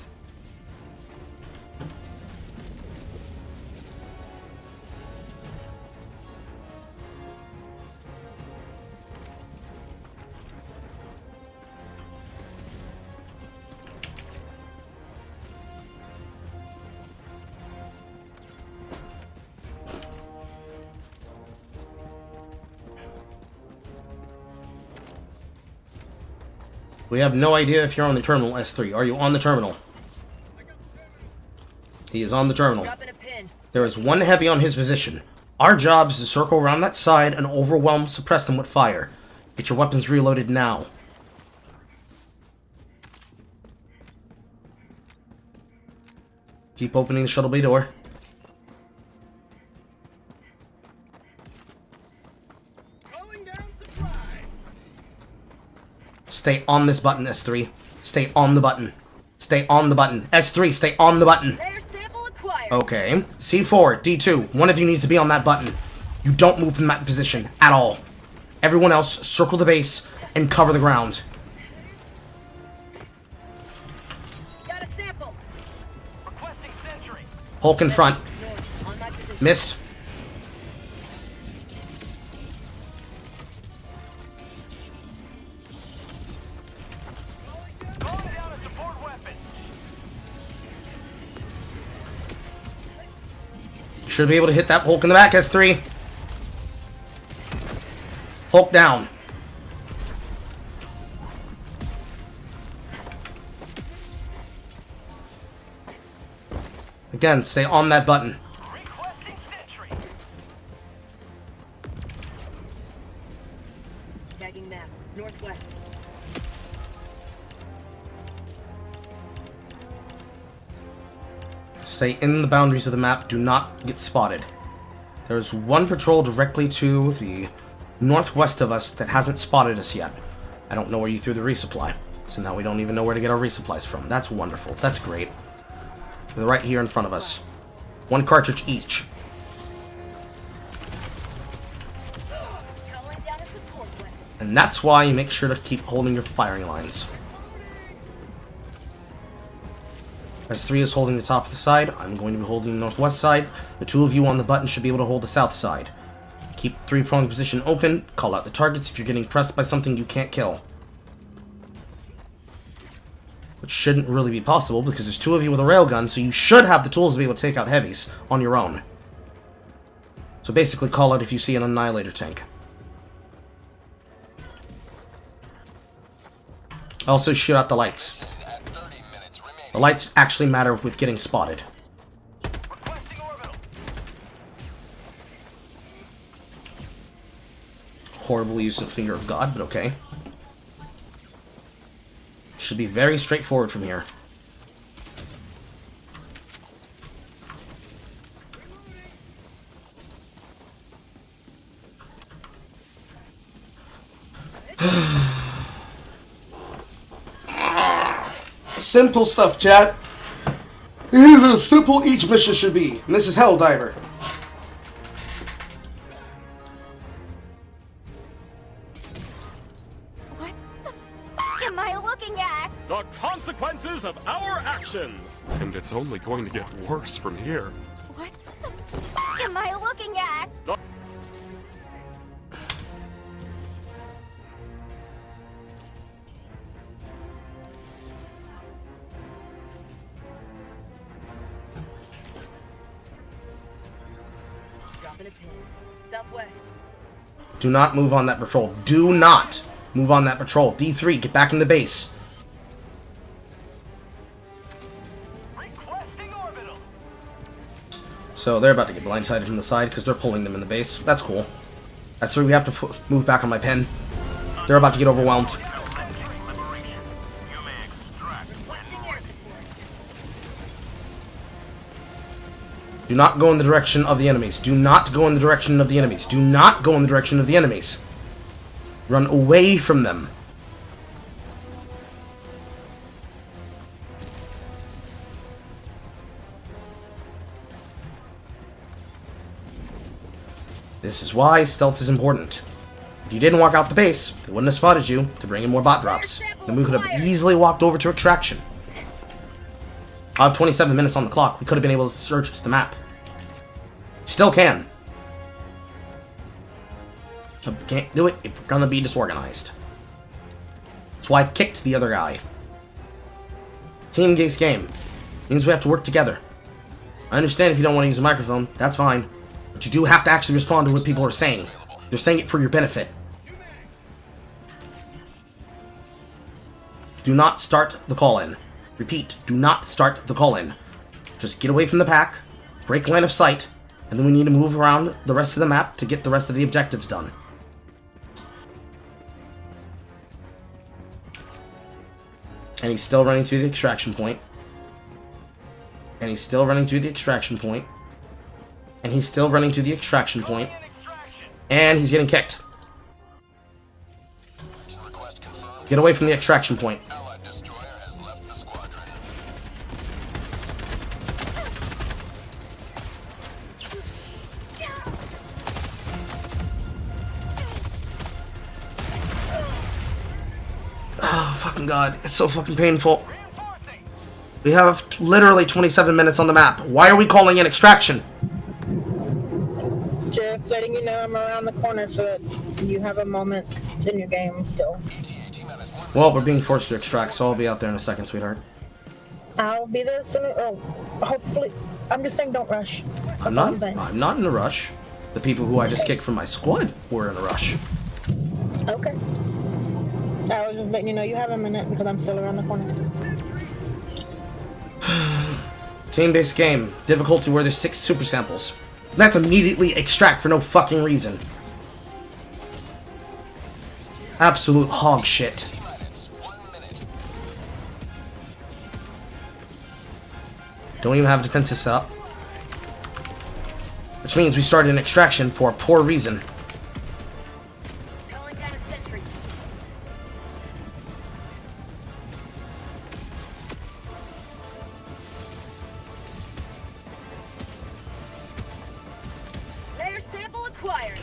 We have no idea if you're on the terminal, S3. Are you on the terminal? He is on the terminal. Dropping a pin. There is one heavy on his position. Our job is to circle around that side and overwhelm, suppress them with fire. Get your weapons reloaded now. Keep opening the shuttle bay door. Stay on this button, S3. Stay on the button. Stay on the button. S3, stay on the button. Layer sample acquired. Okay. C4, D2, one of you needs to be on that button. You don't move from that position at all. Everyone else, circle the base and cover the ground. Got a sample. Requesting sentry. Hulk in front. North, on my position. Miss. Calling down a support weapon. You should be able to hit that Hulk in the back, S3. Hulk down. Again, stay on that button. Requesting sentry. Tagging map. Northwest. Stay in the boundaries of the map. Do not get spotted. There's one patrol directly to the northwest of us that hasn't spotted us yet. I don't know where you threw the resupply. So now we don't even know where to get our resupplies from. That's wonderful. That's great. They're right here in front of us. One cartridge each. Calling down a support weapon. And that's why you make sure to keep holding your firing lines. S3 is holding the top of the side. I'm going to be holding the northwest side. The two of you on the button should be able to hold the south side. Keep three-pronged position open. Call out the targets if you're getting pressed by something you can't kill. Which shouldn't really be possible because there's two of you with a railgun, so you should have the tools to be able to take out heavies on your own. So basically call out if you see an annihilator tank. Also shoot out the lights. The lights actually matter with getting spotted. Requesting orbital. Horrible use of Finger of God, but okay. Should be very straightforward from here. simple stuff, chat. This is how simple each mission should be. And this is Helldiver. What the f am I looking at? The consequences of our actions! And it's only going to get worse from here. What the f am I looking at? Dropping a pin. Southwest. Do not move on that patrol. Do not move on that patrol. D3, get back in the base. So they're about to get blindsided from the side because they're pulling them in the base. That's cool. That's where we have to move back on my pin. They're about to get overwhelmed. Do not go in the direction of the enemies. Do not go in the direction of the enemies. Do not go in the direction of the enemies. Run away from them. This is why stealth is important. If you didn't walk out the base, they wouldn't have spotted you to bring in more bot drops. Then we could have easily walked over to extraction. I have 27 minutes on the clock. We could have been able to search the map. Still can. But we can't do it if we're gonna be disorganized. That's why I kicked the other guy. Team-based game. Means we have to work together. I understand if you don't want to use a microphone. That's fine. But you do have to actually respond to what people are saying. They're saying it for your benefit. Do not start the call-in. Repeat, do not start the call-in. Just get away from the pack, break line of sight, and then we need to move around the rest of the map to get the rest of the objectives done. And he's still running through the extraction point. And he's still running through the extraction point. And he's still running to the extraction point. And he's getting kicked. Get away from the extraction point. Oh, fucking God. It's so fucking painful. We have literally 27 minutes on the map. Why are we calling in extraction? Just letting you know I'm around the corner so that you have a moment in your game still. Well, we're being forced to extract, so I'll be out there in a second, sweetheart. I'll be there soon. Oh, hopefully. I'm just saying don't rush. That's what I'm saying. I'm not in a rush. The people who I just kicked from my squad were in a rush. Okay. I was just letting you know you have a minute because I'm still around the corner. Team-based game. Difficulty where there's 6 super samples. That's immediately extract for no fucking reason. Absolute hog shit. Don't even have defenses set up. Which means we started an extraction for a poor reason. Calling down a sentry. Layer sample acquired.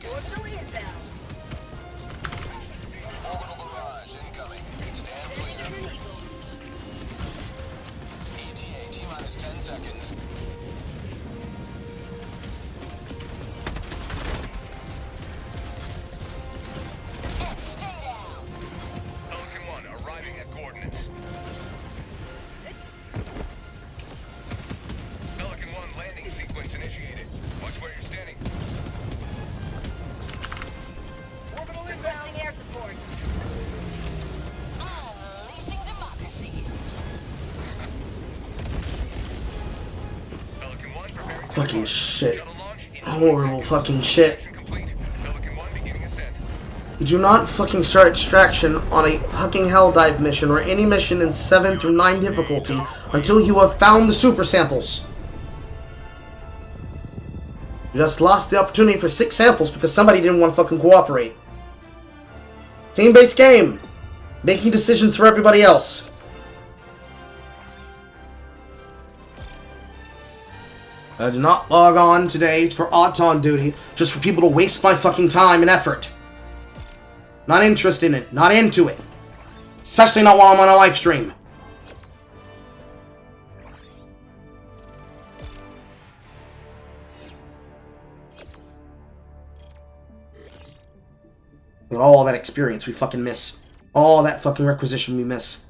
Orbital inbound. Orbital barrage incoming. Stand Sending in an eagle. ETA T-minus 10 seconds. Stay down. Pelican 1 arriving at coordinates. Pelican 1 landing sequence initiated. Watch where you're standing. Orbital inbound. Requesting air support. Unleashing democracy. Pelican 1 preparing to Fucking launch. shit. Shuttle launch in Horrible 4 seconds. fucking shit. Mission complete. Pelican 1 beginning ascent. You do not fucking start extraction on a fucking Helldive mission or any mission in 7 through 9 difficulty until you have found the super samples. You just lost the opportunity for 6 samples because somebody didn't want to fucking cooperate. Team-based game. Making decisions for everybody else. I did not log on today for Auton duty just for people to waste my fucking time and effort. Not interested in it. Not into it. Especially not while I'm on a live stream. All that experience we fucking miss. All that fucking requisition we miss.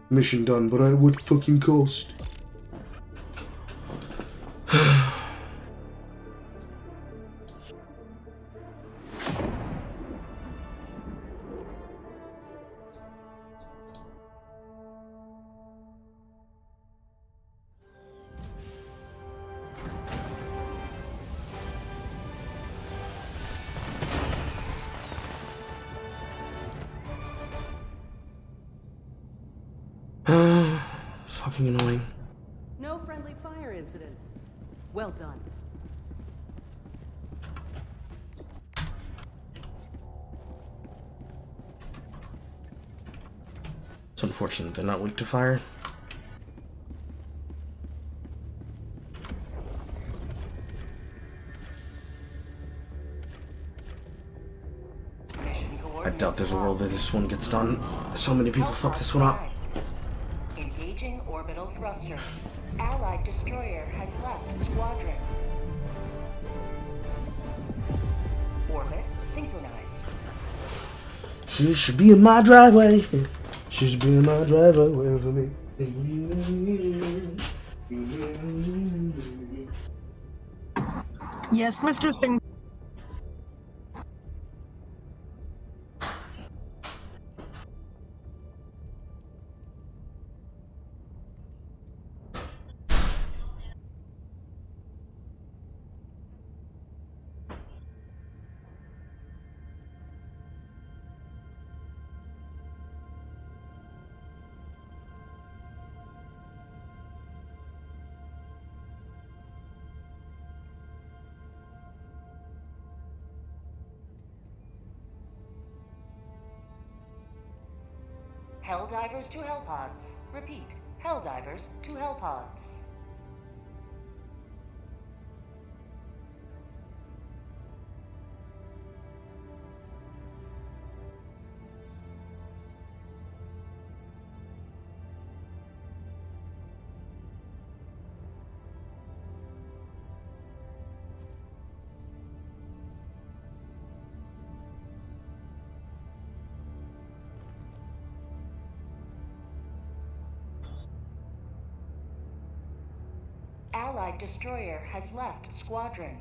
Mission done, but at what fucking cost? Fucking annoying. No friendly fire incidents. Well done. It's unfortunate they're not weak to fire. I doubt there's a world that this one gets done. So many people fuck this one up. Engaging orbital thrusters. Allied destroyer has left squadron. Orbit synchronized. She should be in my driveway. She should be in my driveway waiting for me. Yes, Mr. Singh. Helldivers to Hellpods. Repeat. Helldivers to Hellpods. Allied destroyer has left squadron.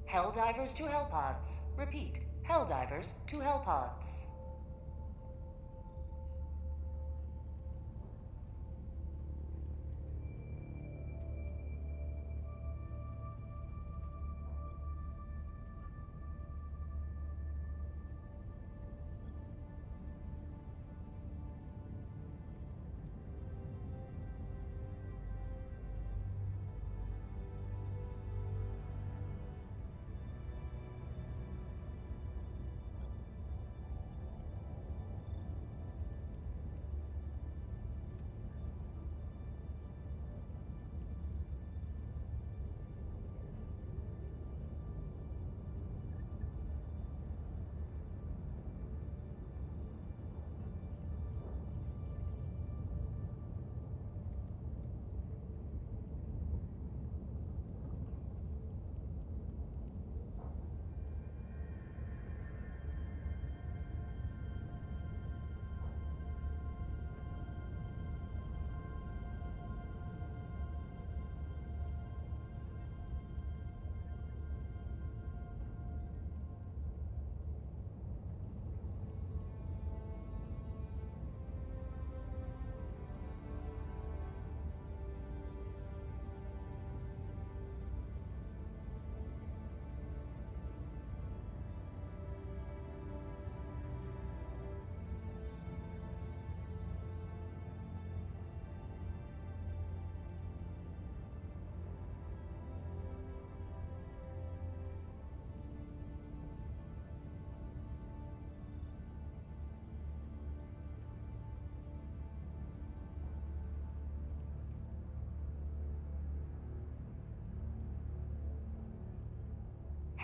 Helldivers to Hellpods. Repeat. Helldivers to Hellpods.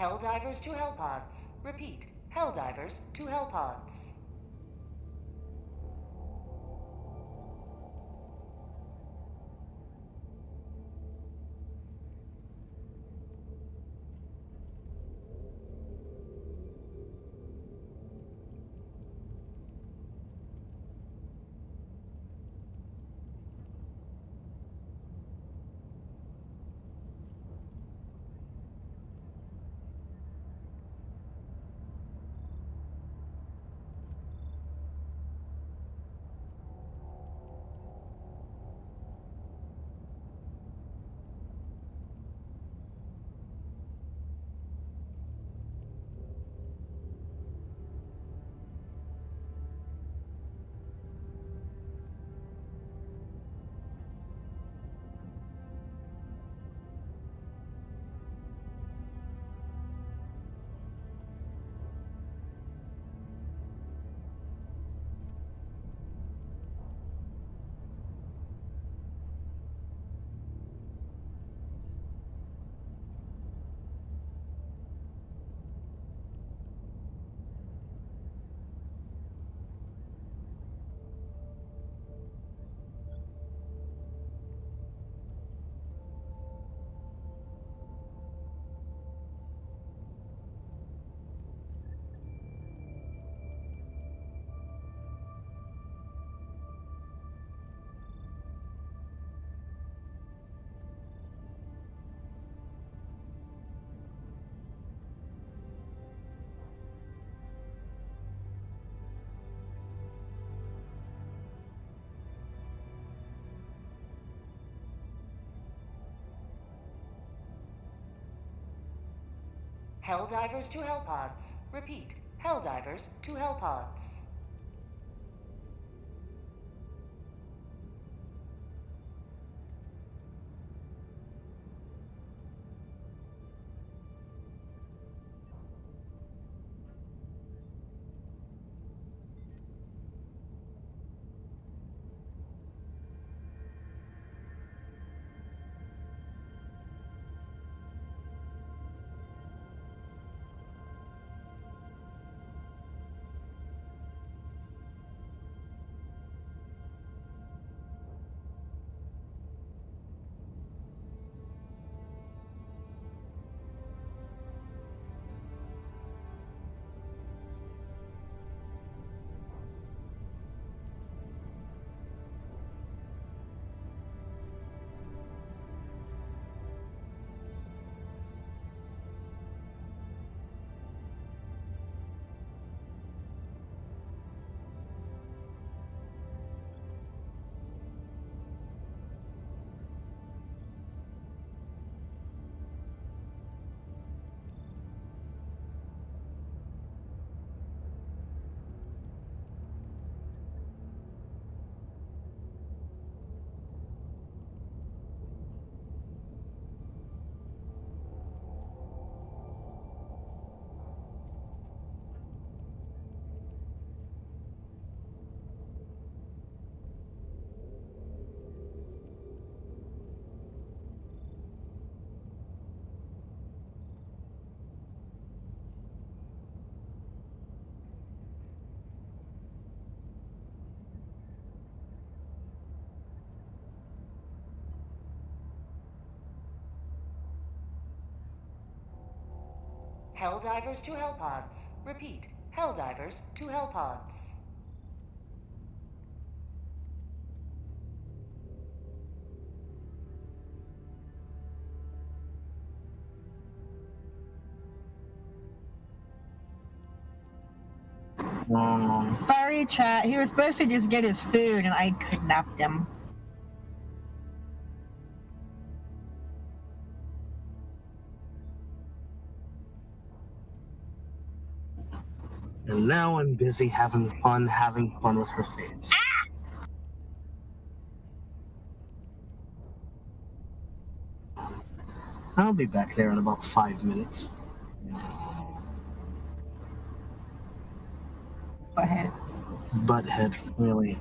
Helldivers to Hellpods. Repeat, Helldivers to Hellpods. Helldivers to Hellpods. Repeat, Helldivers to Hellpods. Helldivers to Hellpods. Repeat, Helldivers to Hellpods. Sorry, chat. He was supposed to just get his food, and I kidnapped him. And now I'm busy having fun with her face. I'll be back there in about 5 minutes. Butthead. Butthead, really.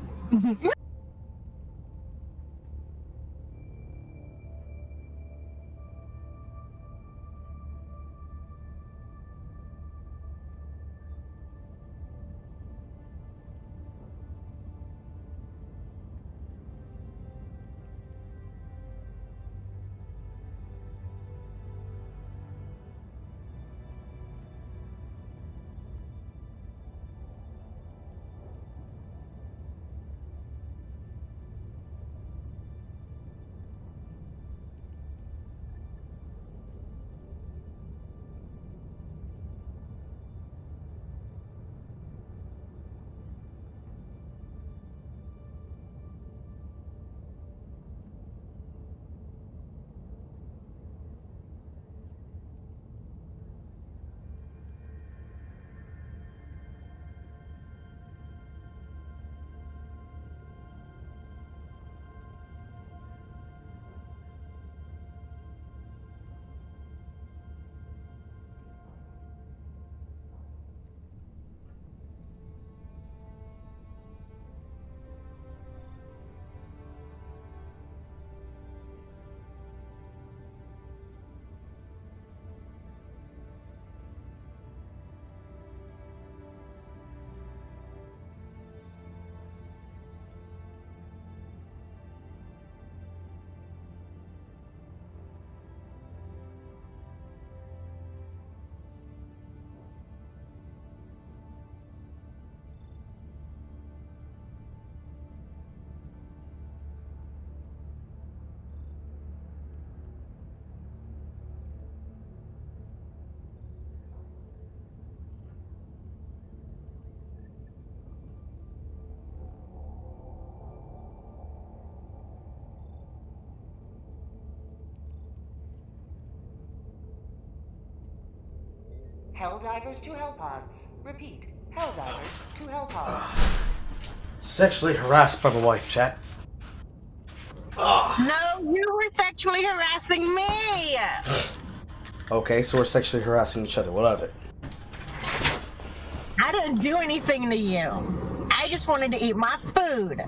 Helldivers to Hellpods. Repeat. Helldivers to Hellpods. Sexually harassed by the wife, chat. No, you were sexually harassing me. Okay, so we're sexually harassing each other. What of it? I didn't do anything to you. I just wanted to eat my food.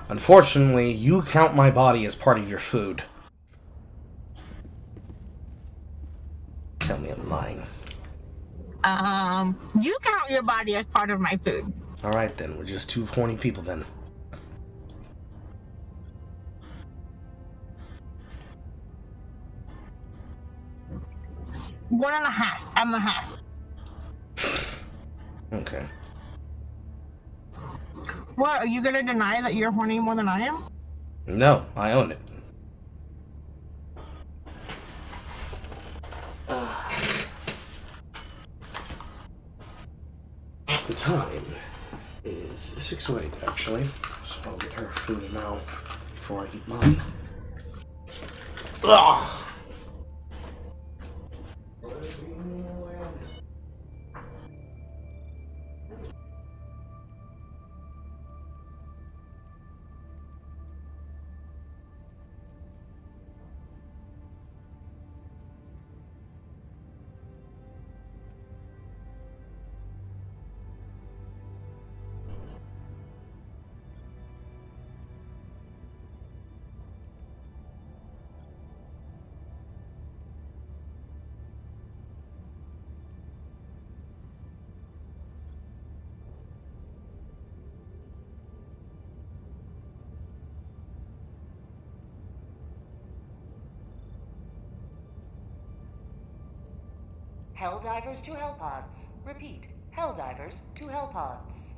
Unfortunately, you count my body as part of your food. Tell me I'm lying. You count your body as part of my food. Alright then, we're just two horny people then. One and a half. I'm a half. Okay. What, are you gonna deny that you're horny more than I am? No, I own it. The time is 6:08 actually, so I'll get her food now before I eat mine. Ugh. Helldivers to Hellpods. Repeat. Helldivers to Hellpods.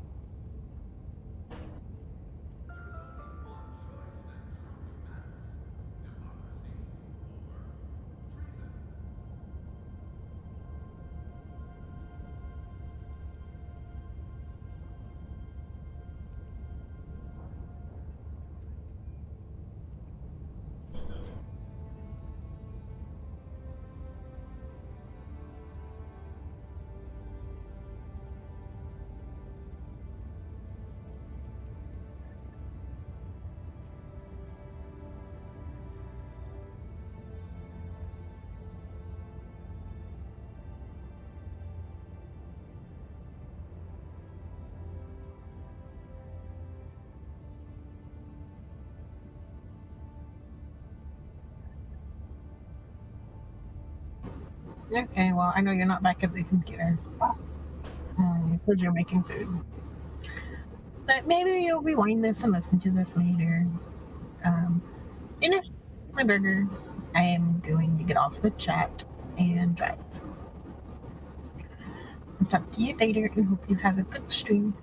Okay, well, I know you're not back at the computer. Because you're making food. But maybe you'll rewind this and listen to this later. Finish my burger. I am going to get off the chat and drive. I'll talk to you later and hope you have a good stream.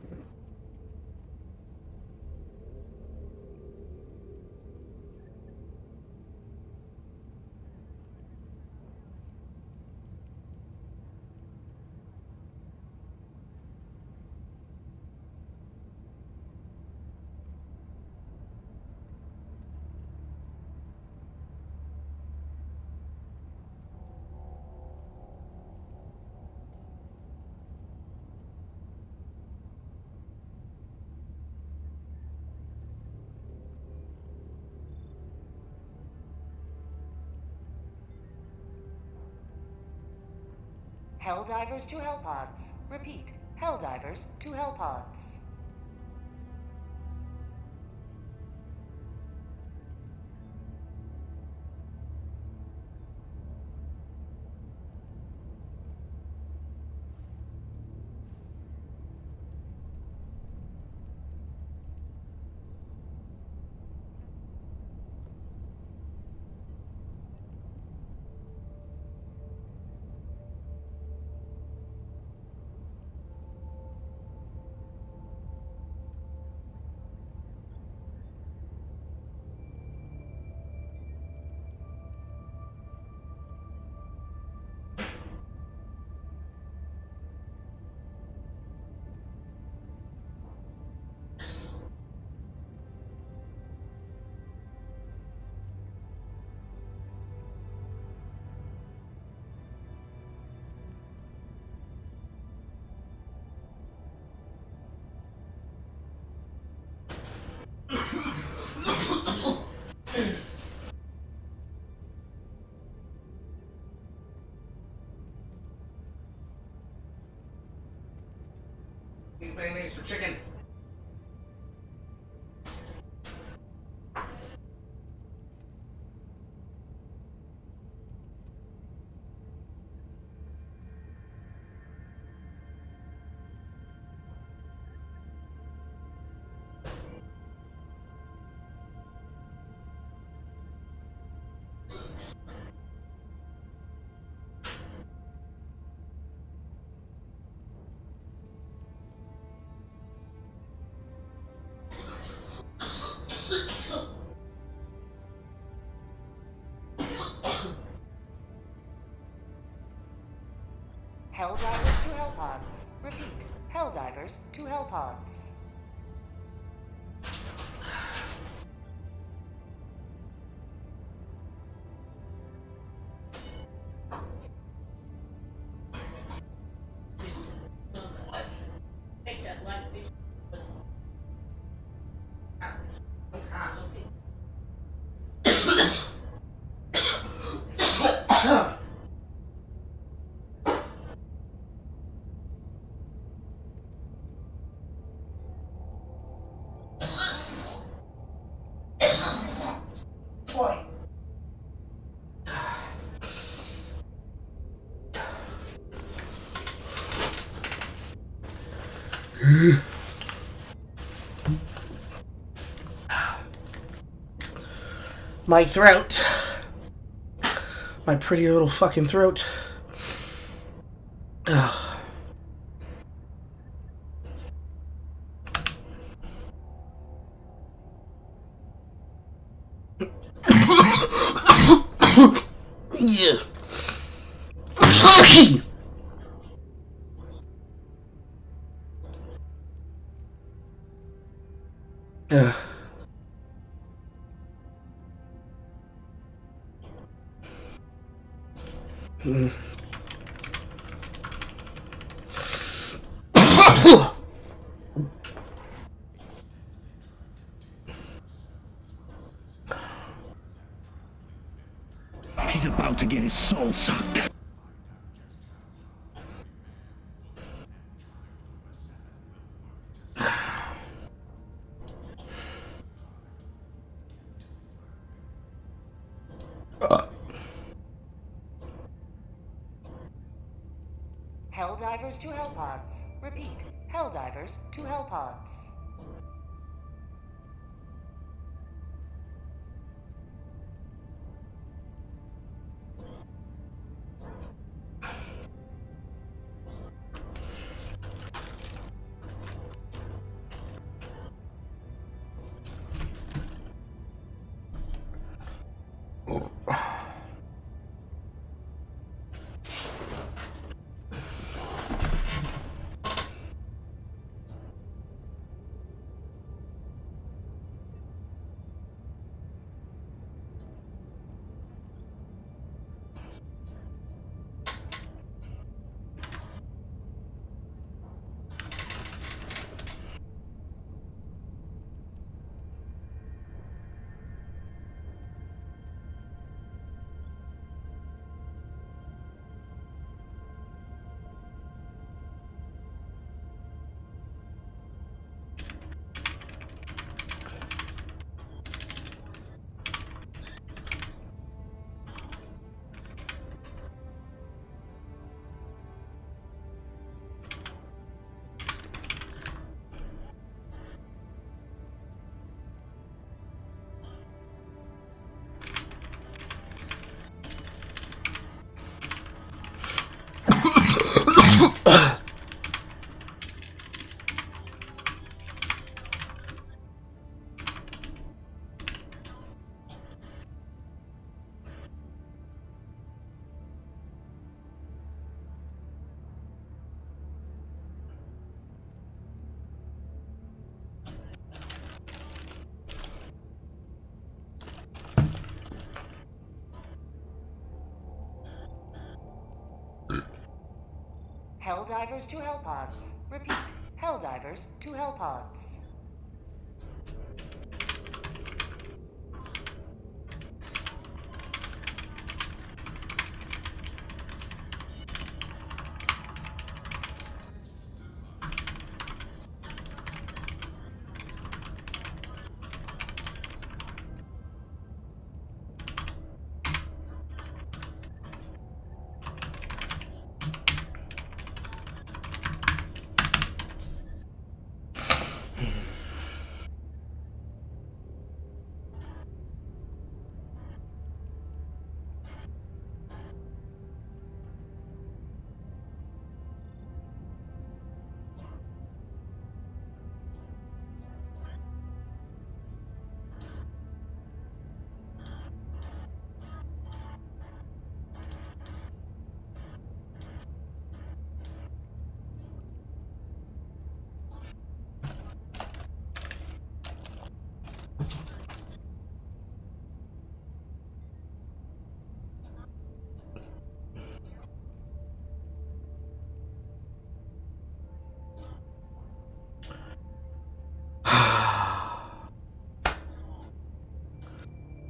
Helldivers to Hellpods. Repeat. Helldivers to Hellpods. Mayonnaise for chicken. Helldivers to Hellpods. Repeat. Helldivers to Hellpods. My throat. My pretty little fucking throat. Ugh. Yeah. Ugh. He's about to get his soul sucked. Helldivers to Hellpods. Repeat. Helldivers to Hellpods. Helldivers to Hellpods. Repeat. Helldivers to Hellpods.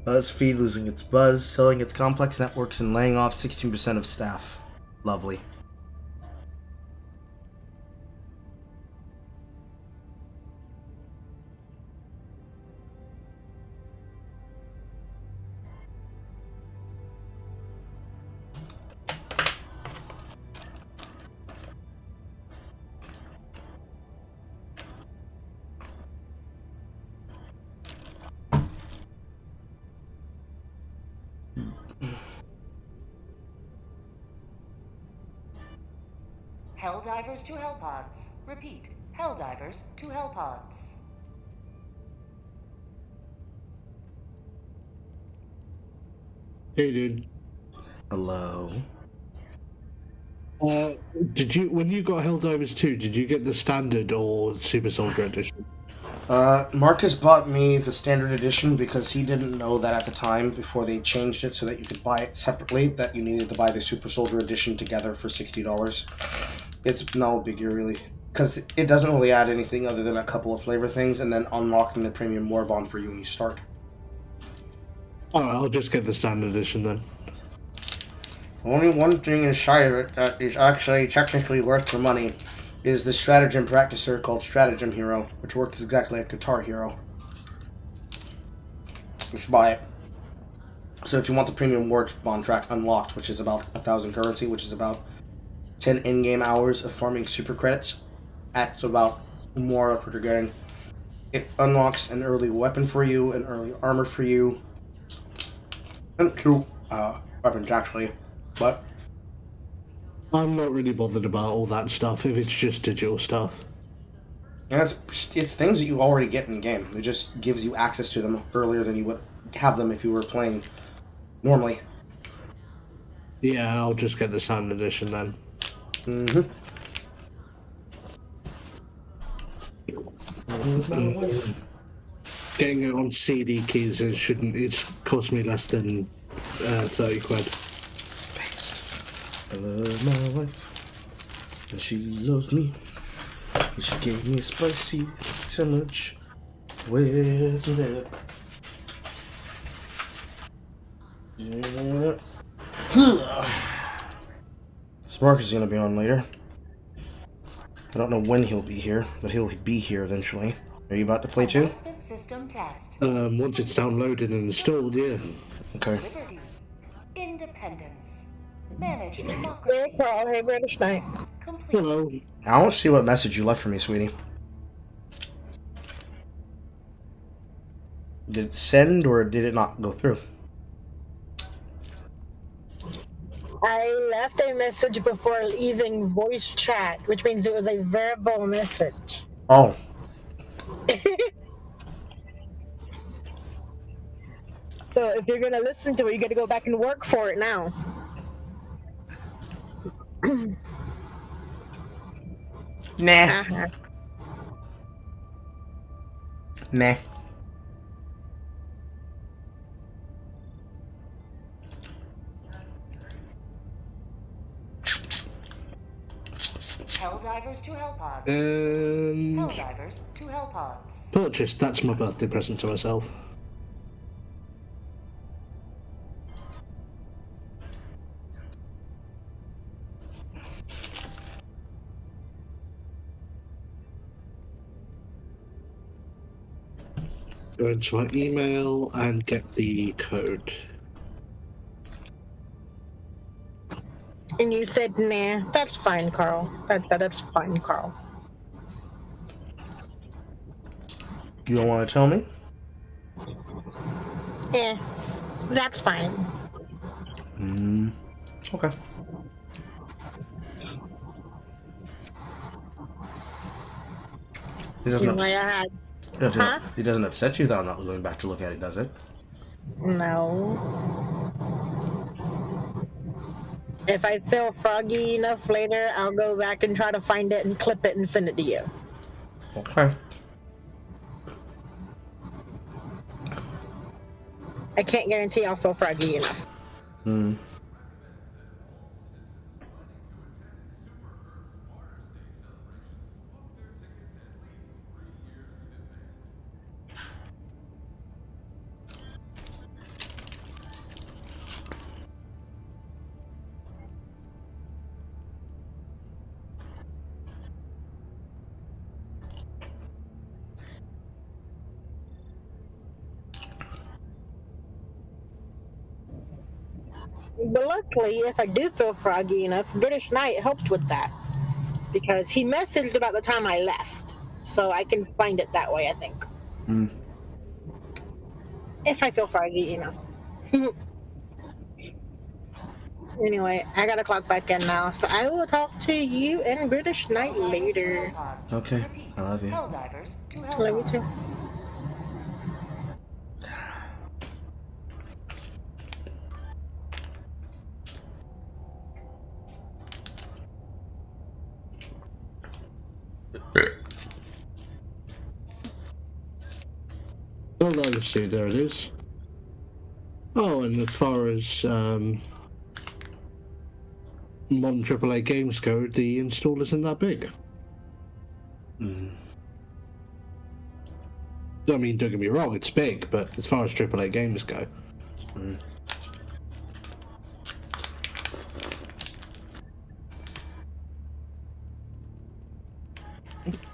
BuzzFeed losing its buzz, selling its complex networks, and laying off 16% of staff. Lovely. Helldivers to Hellpods. Repeat. Helldivers to Hellpods. Hey, dude. Hello. Did you, when you got Helldivers 2, did you get the standard or Super Soldier edition? Marcus bought me the standard edition because he didn't know that at the time, before they changed it so that you could buy it separately, that you needed to buy the Super Soldier edition together for $60. It's no biggie, really. Because it doesn't really add anything other than a couple of flavor things, and then unlocking the premium war bond for you when you start. Alright, I'll just get the standard edition then. Only one thing inside of it that is actually technically worth the money is the stratagem practicer called Stratagem Hero, which works exactly like Guitar Hero. Just buy it. So if you want the premium war bond track unlocked, which is about 1,000 currency, which is about 10 in-game hours of farming super credits, that's about more of what you're getting. It unlocks an early weapon for you, an early armor for you, and 2 weapons actually, but I'm not really bothered about all that stuff if it's just digital stuff. and it's things that you already get in game. It just gives you access to them earlier than you would have them if you were playing normally. Yeah, I'll just get the standard edition then. Getting it on CD keys, it's cost me less than 30 quid. I love my wife, and she loves me. And she gave me a spicy sandwich with some dip. Yeah. Spark is gonna be on later. I don't know when he'll be here, but he'll be here eventually. Are you about to play too? System test. Once it's downloaded and installed, yeah. Okay. Liberty. Independence. Manage democracy. Carl, hey, British Knight. Hello. I don't see what message you left for me, sweetie. Did it send or did it not go through? I left a message before leaving voice chat, which means it was a verbal message. Oh. So if you're gonna listen to it, you gotta go back and work for it now. Nah. Nah. Helldivers to Hellpods. And Helldivers to Hellpods. purchase, that's my birthday present to myself. Go into my email and get the code. And you said, nah, that's fine, Carl. That's fine, Carl. You don't want to tell me? Yeah, that's fine. Okay. It doesn't upset you that I'm not going back to look at it, does it? No. If I feel froggy enough later, I'll go back and try to find it and clip it and send it to you. Okay. I can't guarantee I'll feel froggy enough. But luckily, if I do feel froggy enough, British Knight helped with that. Because he messaged about the time I left. So I can find it that way, I think. Mm. If I feel froggy enough. Anyway, I gotta clock back in now, so I will talk to you and British Knight later. Okay, I love you. Helldivers to I love you too. Oh, let's see, there it is. Oh, and as far as modern AAA games go, the install isn't that big. Mm. I mean, don't get me wrong, it's big, but as far as AAA games go. Mm.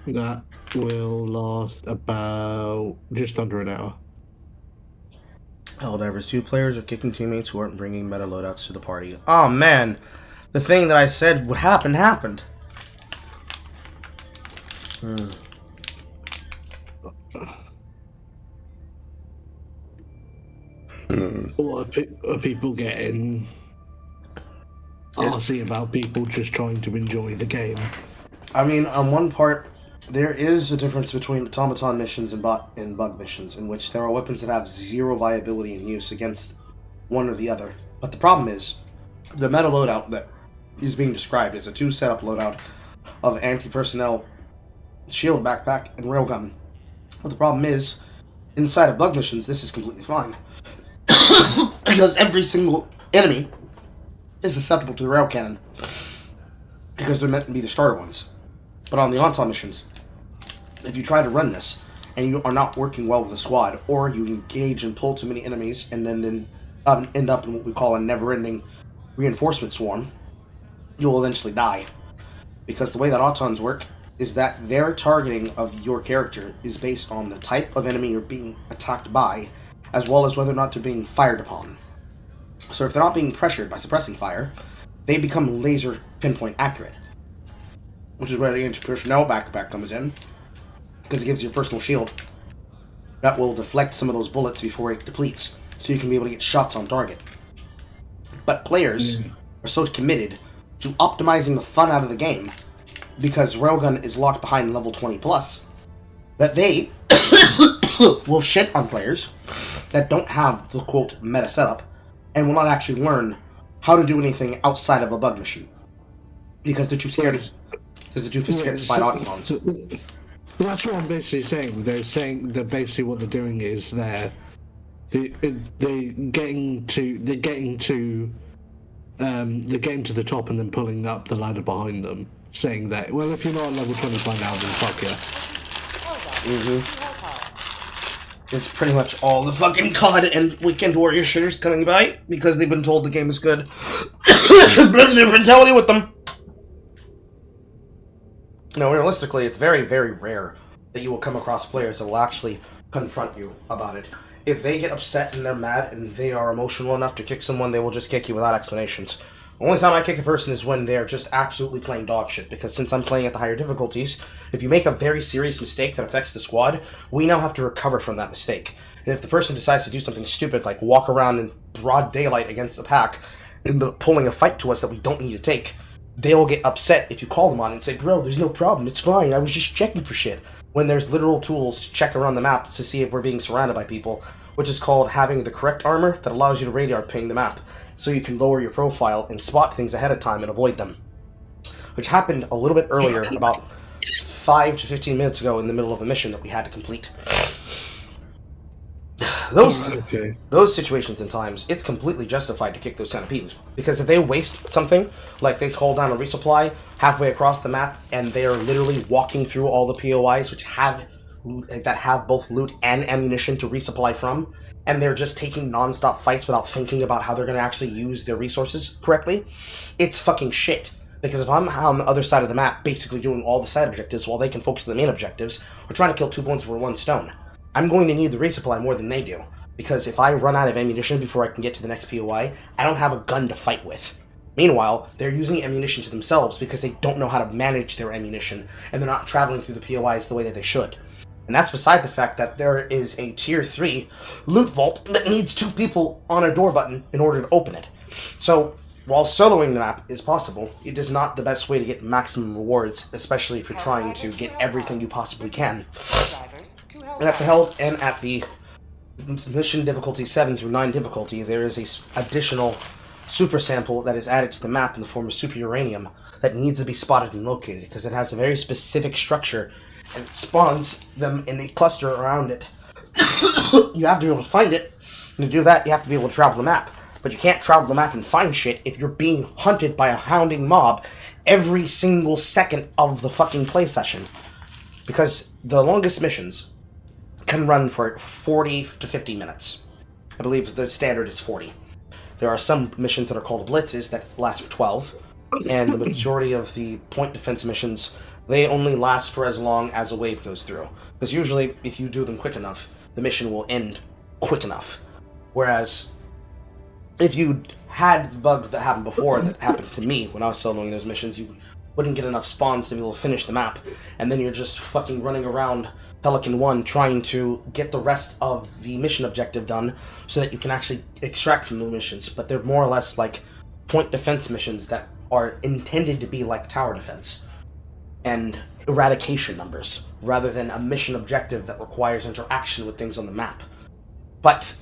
That will last about just under an hour. Helldivers, 2 players are kicking teammates who aren't bringing meta loadouts to the party. Oh man, the thing that I said would happen happened. Hmm. What are people getting arsy about people just trying to enjoy the game? I mean, on one part, there is a difference between automaton missions and bug missions, in which there are weapons that have zero viability in use against one or the other. But the problem is, the meta loadout that is being described is a 2 setup loadout of anti-personnel, shield backpack, and railgun. But the problem is, inside of bug missions, this is completely fine. Because every single enemy is susceptible to the rail cannon. Because they're meant to be the starter ones. But on the Auton missions, if you try to run this, and you are not working well with a squad, or you engage and pull too many enemies, and then end up in what we call a never-ending reinforcement swarm, you will eventually die. Because the way that Autons work is that their targeting of your character is based on the type of enemy you're being attacked by, as well as whether or not they're being fired upon. So if they're not being pressured by suppressing fire, they become laser pinpoint accurate. Which is where the anti-personnel backpack comes in, because it gives you a personal shield that will deflect some of those bullets before it depletes, so you can be able to get shots on target. But players are so committed to optimizing the fun out of the game, because Railgun is locked behind level 20 plus, that they will shit on players that don't have the quote meta setup, and will not actually learn how to do anything outside of a bug mission. Because they're too scared of to fight Autons. That's what I'm basically saying. They're saying that basically what they're doing is they're getting to the top and then pulling up the ladder behind them, saying that, well, if you're not at level 25 now, then fuck yeah. It's pretty much all the fucking COD and Weekend Warrior shooters coming by because they've been told the game is good. Their mentality with them. No, realistically, it's very, very rare that you will come across players that will actually confront you about it. If they get upset and they're mad and they are emotional enough to kick someone, they will just kick you without explanations. The only time I kick a person is when they're just absolutely playing dog shit, because since I'm playing at the higher difficulties, if you make a very serious mistake that affects the squad, we now have to recover from that mistake. And if the person decides to do something stupid, like walk around in broad daylight against the pack, and pulling a fight to us that we don't need to take, they will get upset if you call them on it and say, bro, there's no problem, it's fine, I was just checking for shit. When there's literal tools to check around the map to see if we're being surrounded by people, which is called having the correct armor that allows you to radar ping the map, so you can lower your profile and spot things ahead of time and avoid them. Which happened a little bit earlier, about 5 to 15 minutes ago in the middle of a mission that we had to complete. Those situations and times, it's completely justified to kick those kind of people. Because if they waste something, like they call down a resupply halfway across the map, and they are literally walking through all the POIs that have both loot and ammunition to resupply from, and they're just taking non-stop fights without thinking about how they're going to actually use their resources correctly, it's fucking shit. Because if I'm on the other side of the map basically doing all the side objectives while they can focus on the main objectives, we're trying to kill 2 birds with 1 stone. I'm going to need the resupply more than they do. Because if I run out of ammunition before I can get to the next POI, I don't have a gun to fight with. Meanwhile, they're using ammunition to themselves because they don't know how to manage their ammunition, and they're not traveling through the POIs the way that they should. And that's beside the fact that there is a Tier 3 loot vault that needs 2 people on a door button in order to open it. So, while soloing the map is possible, it is not the best way to get maximum rewards, especially if you're trying to get everything you possibly can. And at the mission difficulty 7 through 9 difficulty, there is a additional super sample that is added to the map in the form of super uranium that needs to be spotted and located, because it has a very specific structure, and it spawns them in a cluster around it. You have to be able to find it, and to do that, you have to be able to travel the map. But you can't travel the map and find shit if you're being hunted by a hounding mob every single second of the fucking play session. Because the longest missions can run for 40 to 50 minutes. I believe the standard is 40. There are some missions that are called blitzes that last for 12, and the majority of the point defense missions, they only last for as long as a wave goes through. Because usually, if you do them quick enough, the mission will end quick enough. Whereas, if you had the bug that happened before, that happened to me when I was soloing those missions, you wouldn't get enough spawns to be able to finish the map, and then you're just fucking running around Pelican 1 trying to get the rest of the mission objective done so that you can actually extract from the missions. But they're more or less like point defense missions that are intended to be like tower defense and eradication numbers, rather than a mission objective that requires interaction with things on the map. But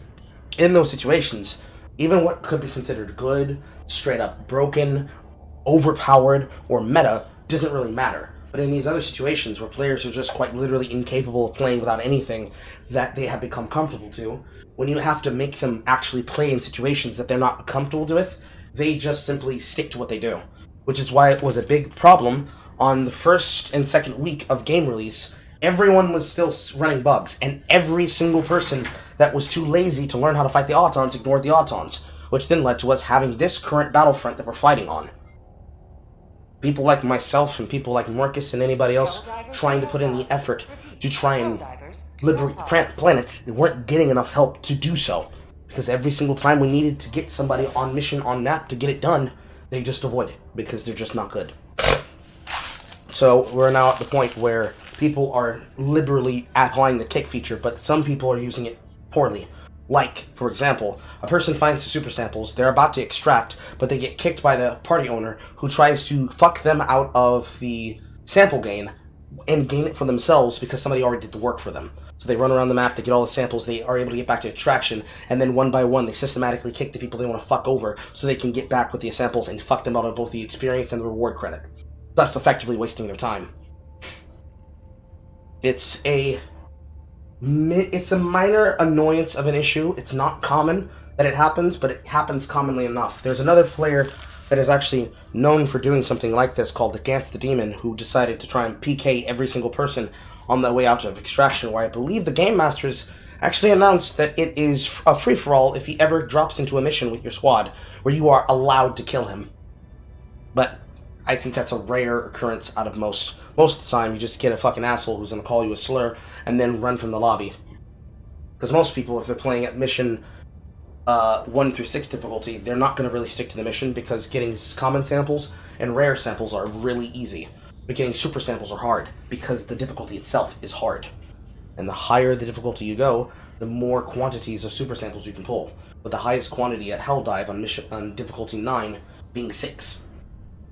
in those situations, even what could be considered good, straight up broken, overpowered, or meta doesn't really matter. But in these other situations where players are just quite literally incapable of playing without anything that they have become comfortable to, when you have to make them actually play in situations that they're not comfortable with, they just simply stick to what they do. Which is why it was a big problem on the first and second week of game release. Everyone was still running bugs, and every single person that was too lazy to learn how to fight the Autons ignored the Autons, which then led to us having this current battlefront that we're fighting on. People like myself and people like Marcus and anybody else trying to put in the effort to try and liberate planets, they weren't getting enough help to do so. Because every single time we needed to get somebody on mission on map to get it done, they just avoid it, because they're just not good. So we're now at the point where people are liberally applying the kick feature, but some people are using it poorly. Like, for example, a person finds the super samples, they're about to extract, but they get kicked by the party owner, who tries to fuck them out of the sample gain and gain it for themselves because somebody already did the work for them. So they run around the map, they get all the samples, they are able to get back to extraction, and then one by one they systematically kick the people they want to fuck over so they can get back with the samples and fuck them out of both the experience and the reward credit, thus effectively wasting their time. It's a minor annoyance of an issue. It's not common that it happens, but it happens commonly enough. There's another player that is actually known for doing something like this called the Gantz the Demon, who decided to try and PK every single person on their way out of extraction, where I believe the Game Masters actually announced that it is a free-for-all if he ever drops into a mission with your squad, where you are allowed to kill him. But I think that's a rare occurrence out of most. Most of the time, you just get a fucking asshole who's going to call you a slur and then run from the lobby. Because most people, if they're playing at mission 1 through 6 difficulty, they're not going to really stick to the mission, because getting common samples and rare samples are really easy. But getting super samples are hard, because the difficulty itself is hard. And the higher the difficulty you go, the more quantities of super samples you can pull. With the highest quantity at Helldive on difficulty 9 being 6.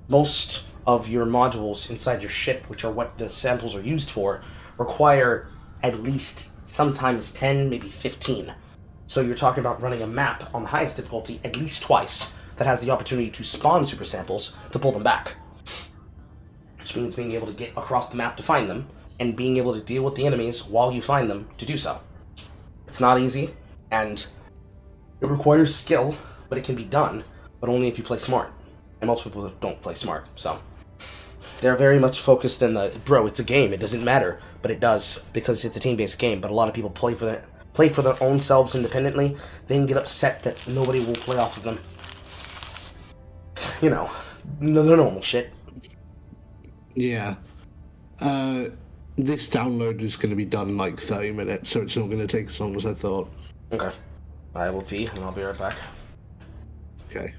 Most of your modules inside your ship, which are what the samples are used for, require at least sometimes 10, maybe 15. So you're talking about running a map on the highest difficulty at least twice that has the opportunity to spawn super samples to pull them back. Which means being able to get across the map to find them, and being able to deal with the enemies while you find them to do so. It's not easy, and it requires skill, but it can be done, but only if you play smart. And most people don't play smart, so they're very much focused in the, bro, it's a game, it doesn't matter, but it does, because it's a team-based game. But a lot of people play for their own selves independently, then get upset that nobody will play off of them. You know, the normal shit. Yeah. This download is going to be done in like 30 minutes, so it's not going to take as long as I thought. Okay. I will pee, and I'll be right back. Okay.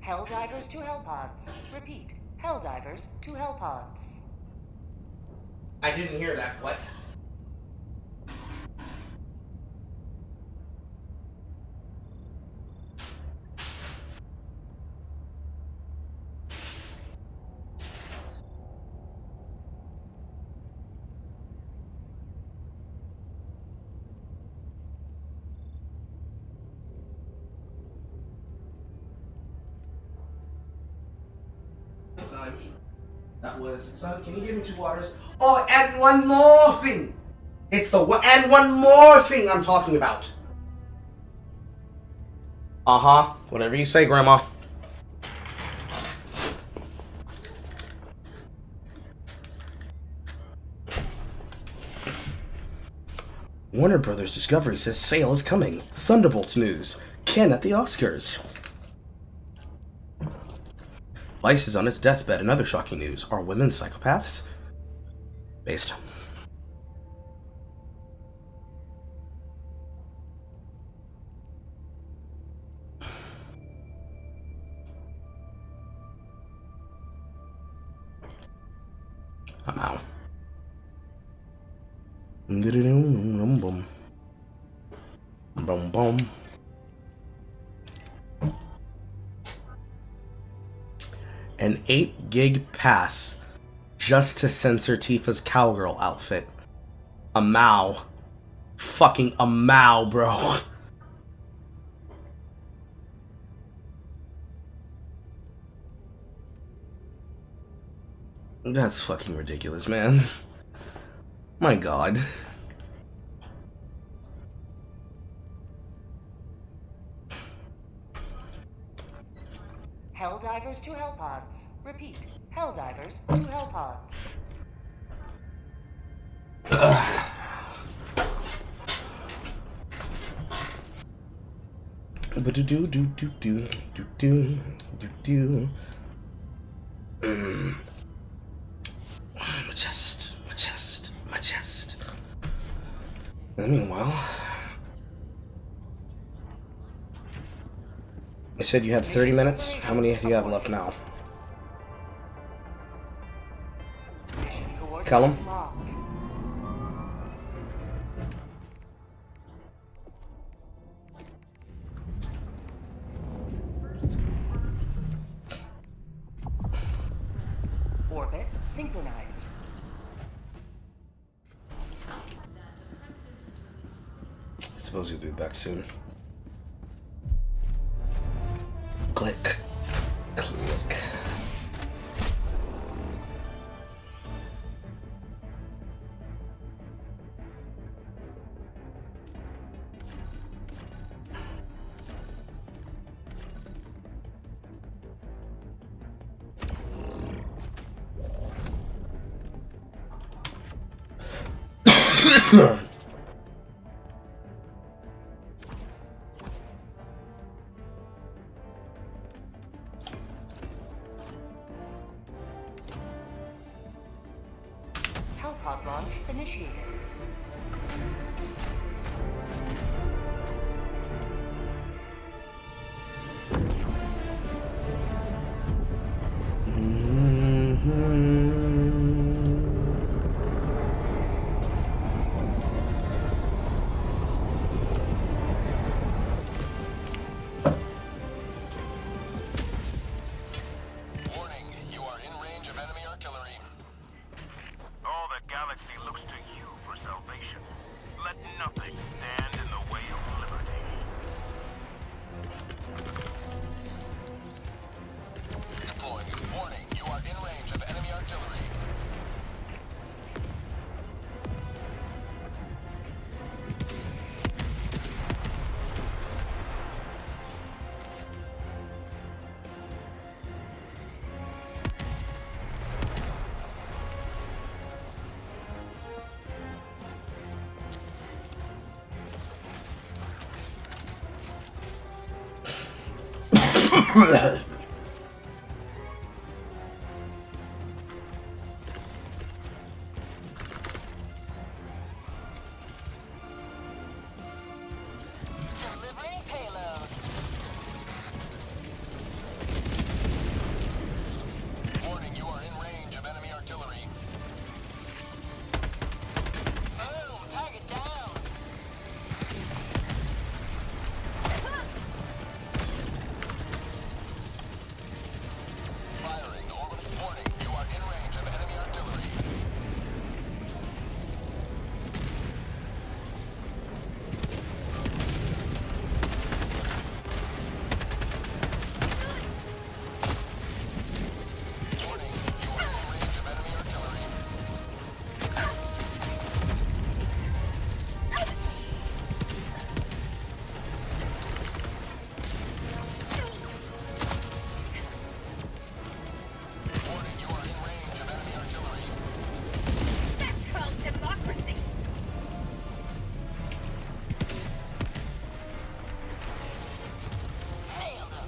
Helldivers to Hellpods. Repeat. Helldivers to Hellpods. I didn't hear that. What? That was, son, can you give me 2 waters? Oh, and one more thing! It's the and one more thing I'm talking about. Uh-huh. Whatever you say, Grandma. Warner Brothers Discovery says sale is coming. Thunderbolts news. Ken at the Oscars. Vice is on its deathbed, and other shocking news. Are women psychopaths? Based. I'm out. Boom. Boom, boom. An 8 gig pass just to censor Tifa's cowgirl outfit. A Mao. Fucking a Mao, bro. That's fucking ridiculous, man. My god. Helldivers to Hellpods. Repeat. Helldivers to Hellpods. My chest. And meanwhile, I said you had 30 minutes. How many do you have left now? Tell him. Orbit synchronized. I suppose you'll be back soon. Click. Click. Hellpod launch initiated. Warning, you are in range of enemy artillery. All the galaxy looks to you for Delivering payload. Warning, you are in range of enemy artillery. Boom, target down. Firing. Warning, you are in range of enemy artillery. Warning, you are in range of enemy artillery. Warning, you are in range of enemy artillery. That's called democracy. Nailed him.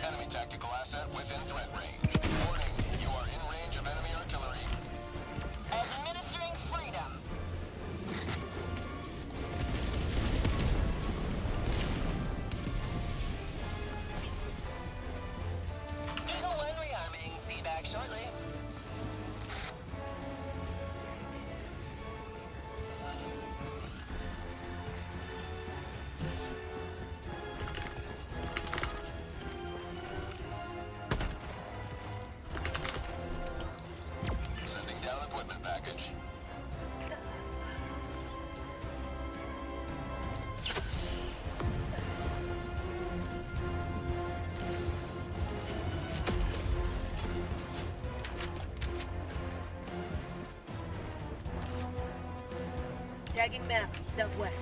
Enemy tactical asset within threat range. Warning, you are in range of enemy artillery. Administering freedom. Eagle 1 rearming. Be back shortly. Sending down equipment package. Tagging map, southwest.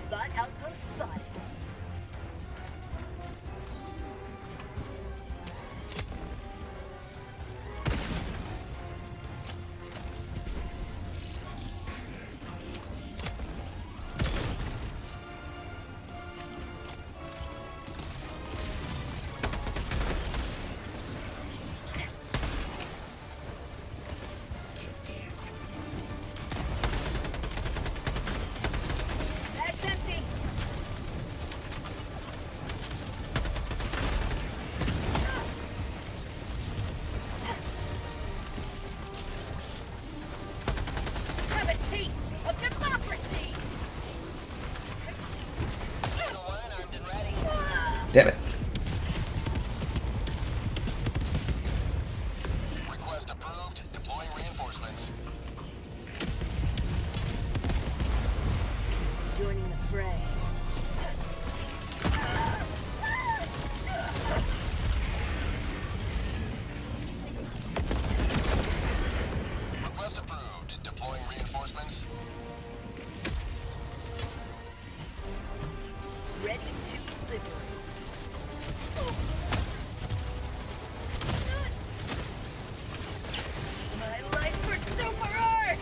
Bot outpost spotted. That's empty. Have a taste of democracy. Eagle 1 armed and ready. Damn it. Request approved. Deploying reinforcements. Joining the fray. Request approved. Deploying reinforcements. Ready to liberate. My life for super art!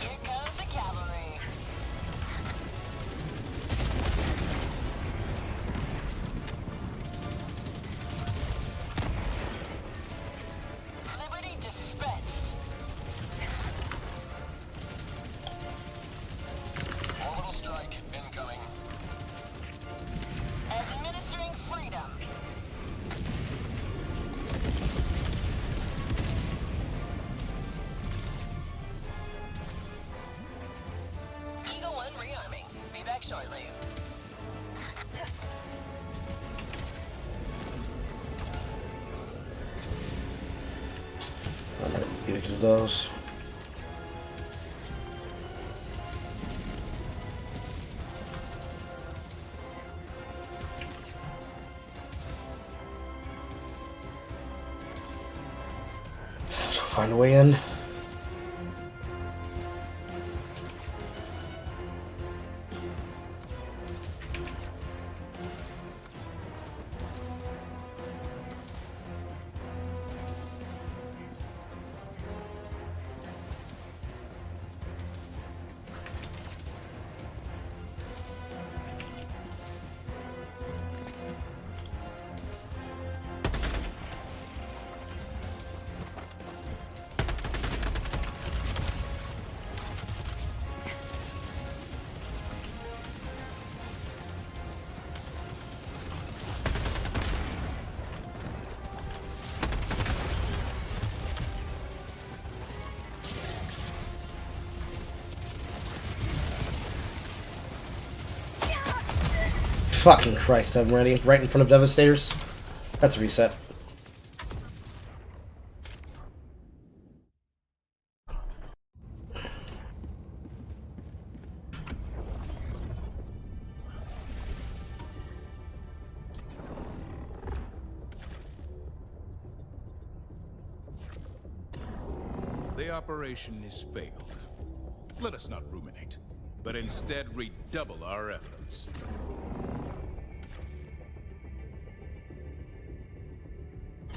Here comes the cavalry. Liberty dispensed. Orbital strike incoming. Administering freedom. Eagle 1 rearming. Be back shortly. I'm gonna get into those. Find a way in. Fucking Christ, I'm ready. Right in front of Devastators. That's a reset. The operation is failed. Let us not ruminate, but instead redouble our efforts.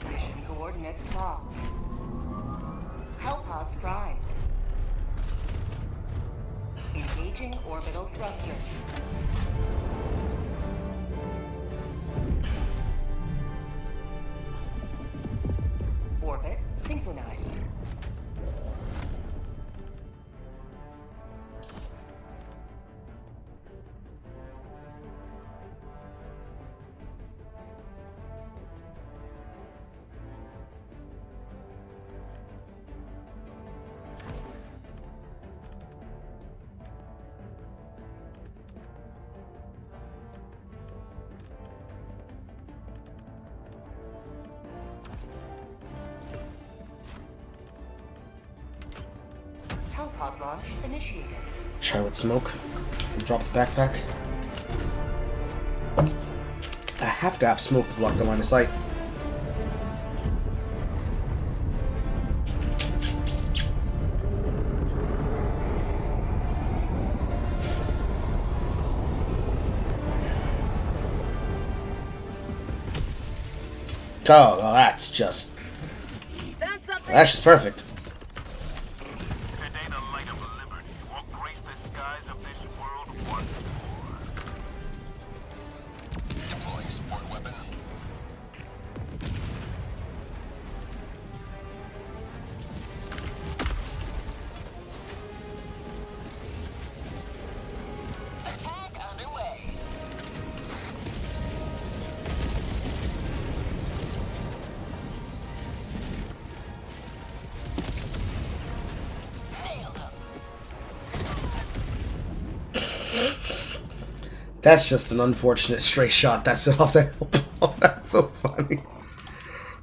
Mission coordinates locked. Hellpods primed. Engaging orbital thrusters. Orbit synchronized. Hellpod launch initiated. Try with smoke. Drop the backpack. I have to have smoke to block the line of sight. Oh, well, that's just perfect. Today the light of liberty will grace the skies of this world once more. Deploying support weapon. Attack underway. Nailed him. That's just an unfortunate stray shot. That's it off the help. Oh, that's so funny.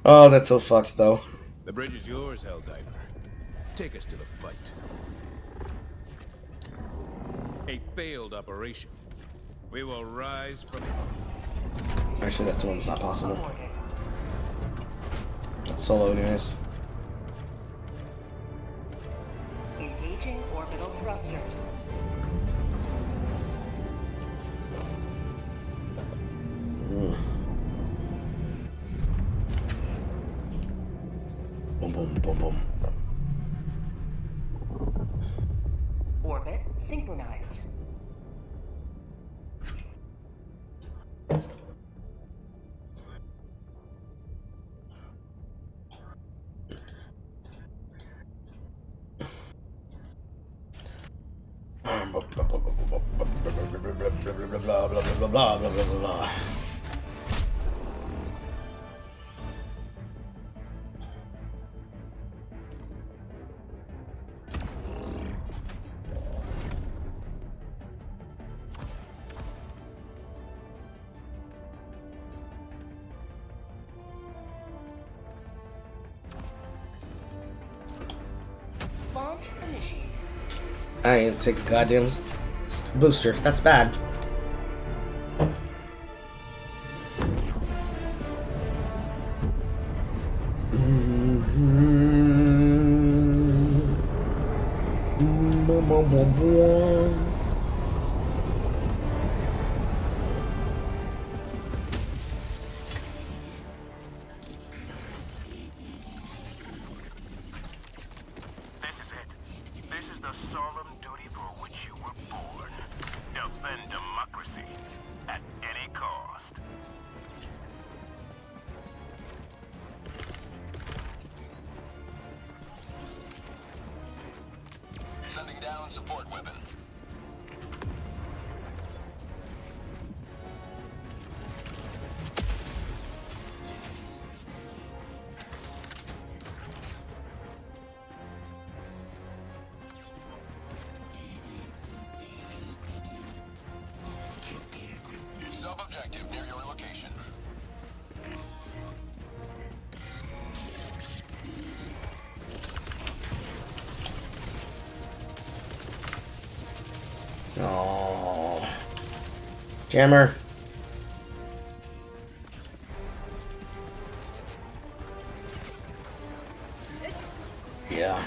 Oh, that's so fucked, though. The bridge is yours, Helldiver. Take us to the fight. A failed operation. We will rise from it. Actually, that's the one that's not possible. That's solo, anyways. Engaging orbital thrusters. Boom, boom, boom, boom. Orbit synchronized. I ain't take a goddamn booster. That's bad. This is it. This is the solemn duty for which you were born. Defend democracy at any cost. Sending down support weapon. Sub-objective near your location. Oh, jammer. Yeah.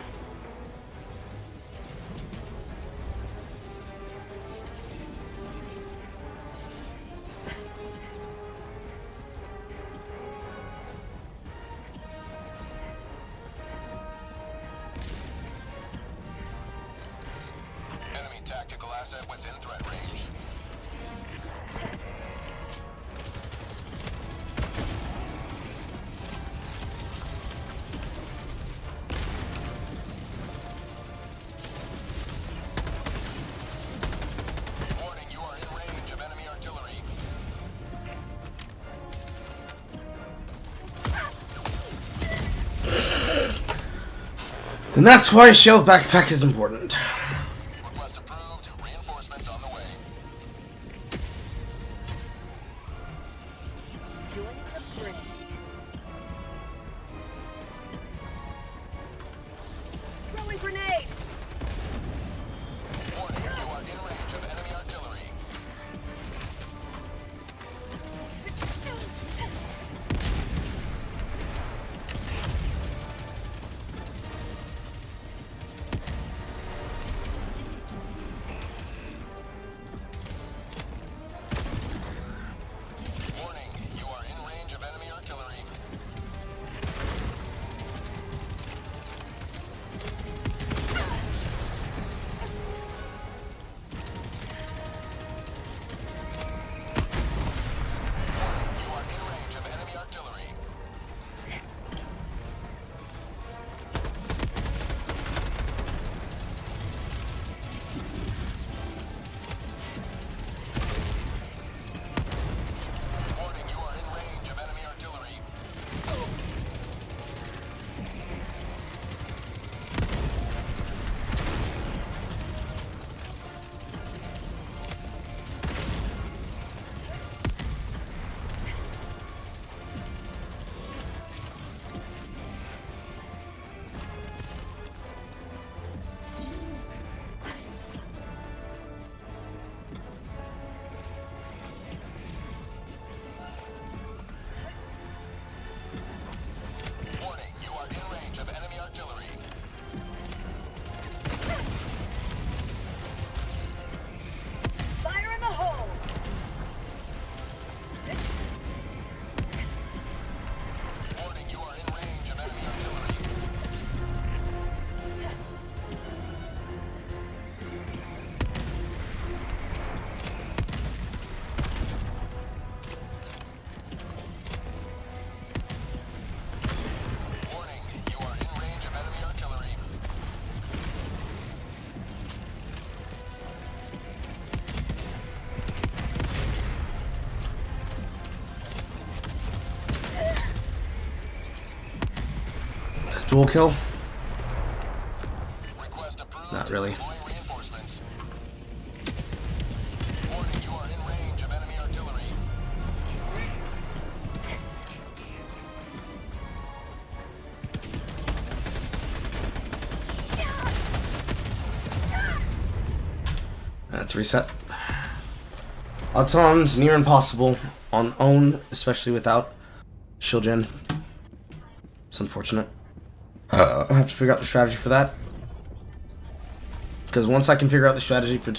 Enemy tactical asset within threat range. Warning, you are in range of enemy artillery. And that's why shield backpack is important. Request approved. Reinforcements on the way. Join the fray. Throwing grenade! Warning, you are in range of enemy artillery. Warning, you are in range of enemy artillery. Warning, you are in range of enemy artillery. Warning, you are in range of enemy artillery. Warning, you are in range of enemy artillery. Fire in the hole! Warning, you are in range of enemy artillery. Warning, you are in range of enemy artillery. Dual kill? Request approved. Not really. Deploying reinforcements. Warning, you are in range of enemy artillery. Let's reset. Auton's near impossible on own, especially without shield gen. It's unfortunate. I have to figure out the strategy for that. Because once I can figure out the strategy for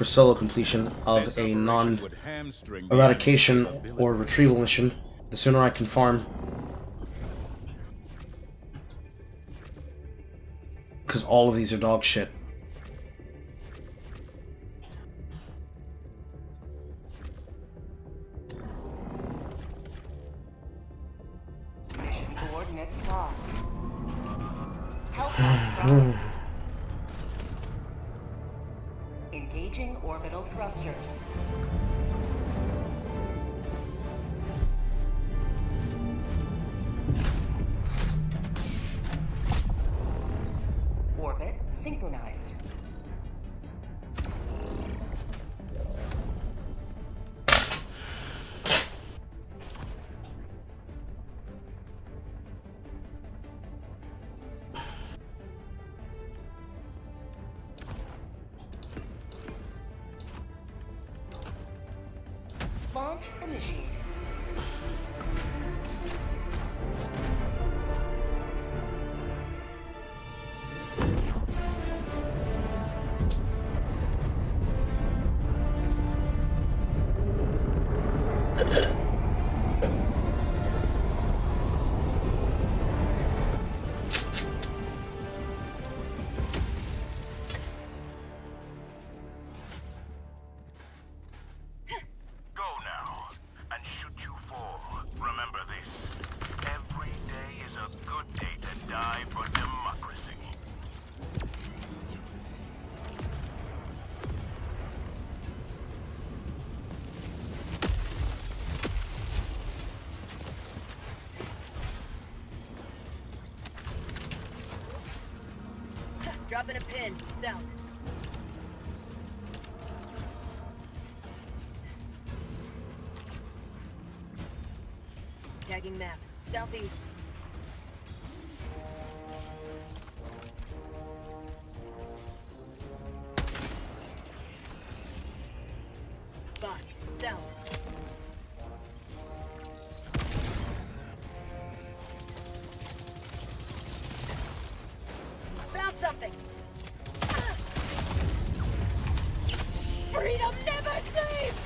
solo completion of a non-eradication or retrieval mission, the sooner I can farm. Because all of these are dog shit. Mission coordinates locked. Help on engaging orbital thrusters. Orbit synchronized. Launch initiated. Go now, and shoot you fall. Remember this. Every day is a good day to die for democracy. Dropping a pin, south. Tagging map, southeast. Box, south. Found something. Freedom never sleeps!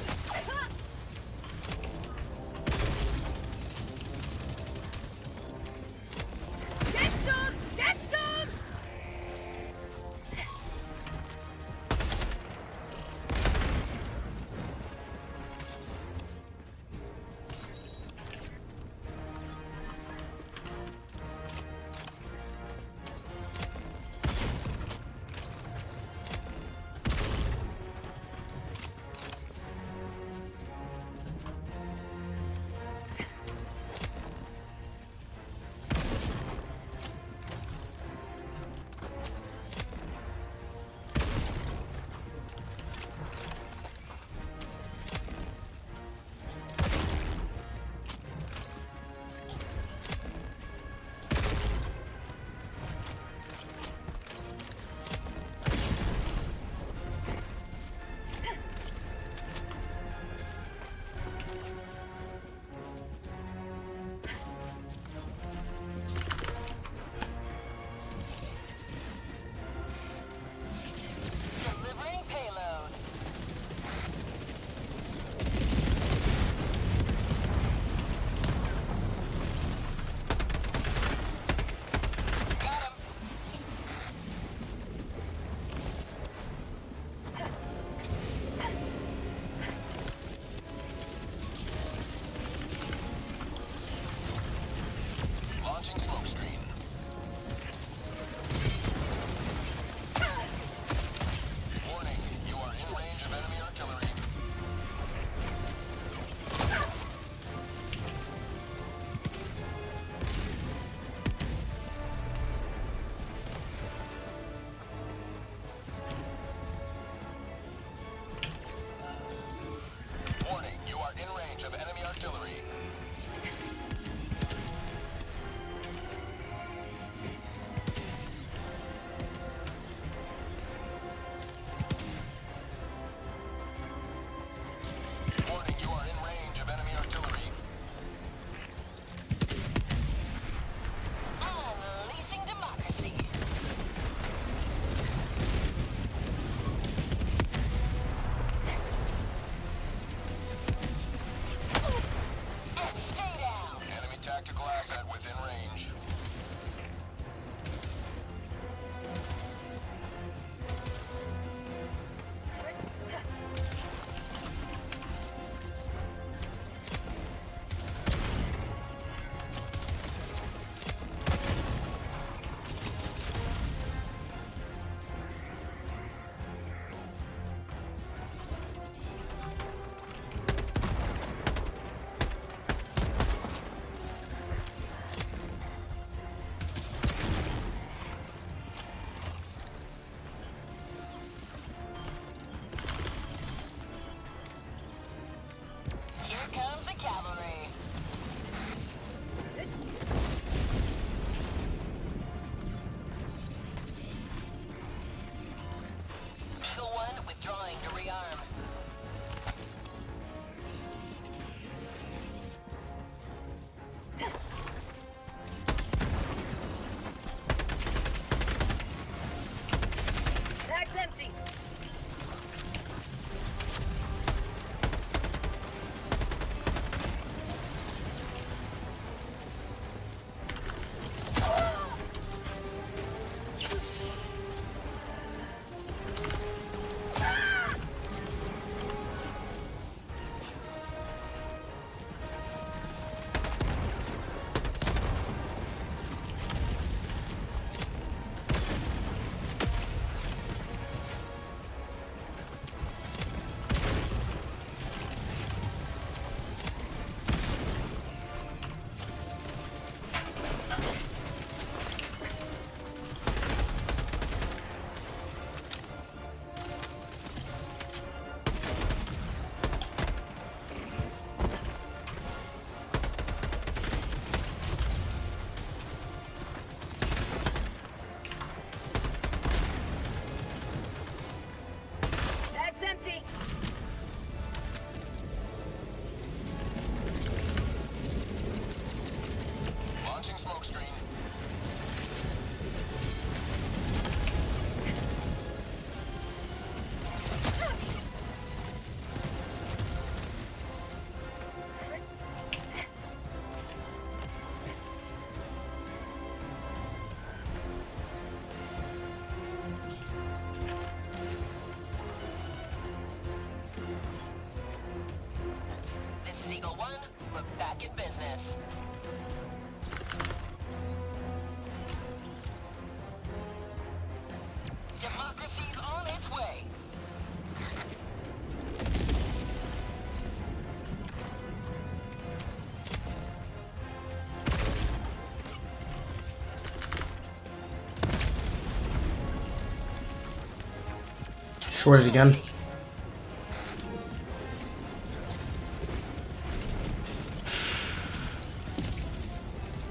Short it again.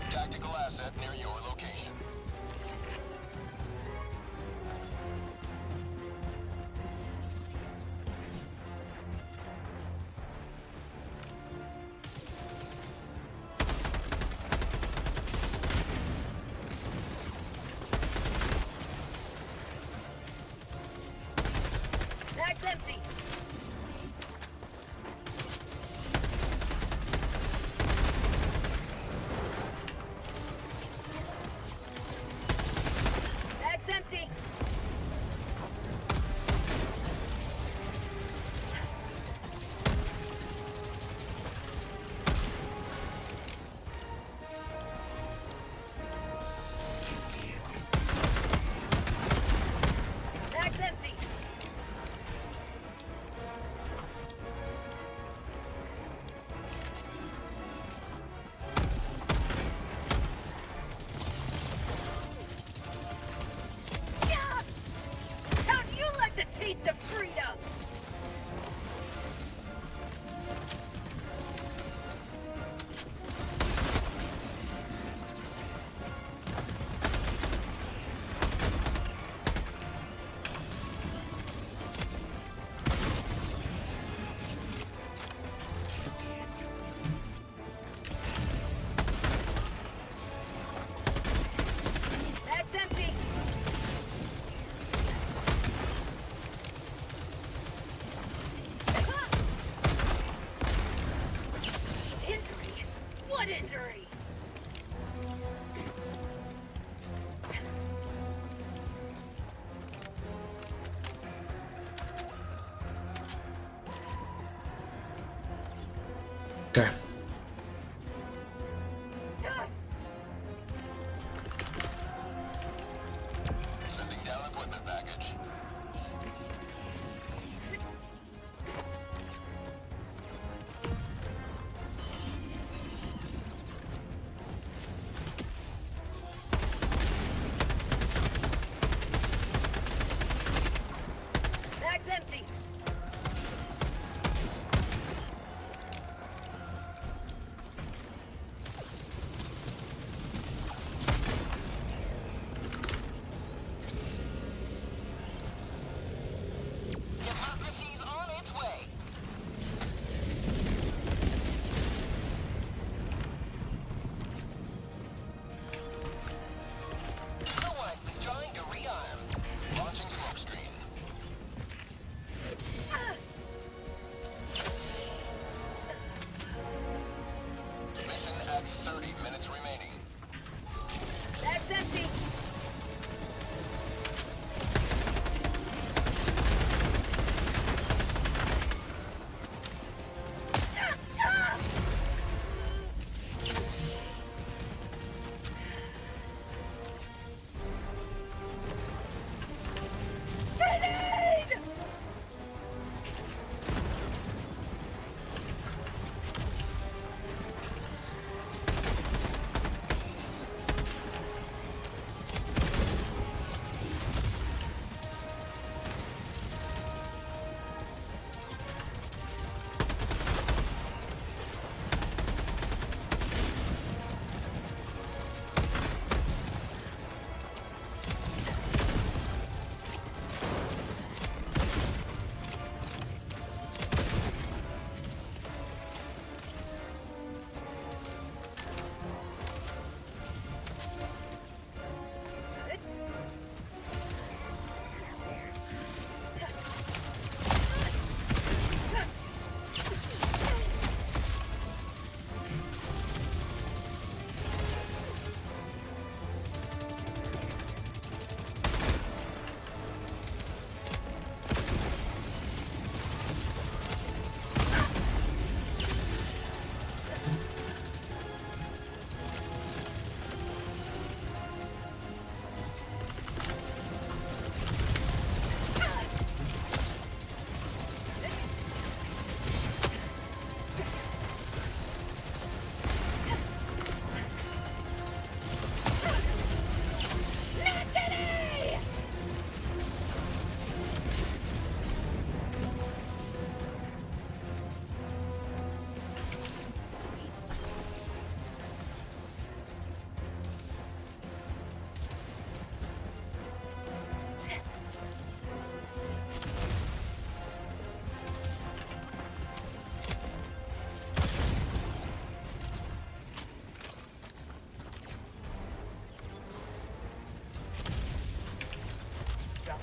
Tactical asset near your location. That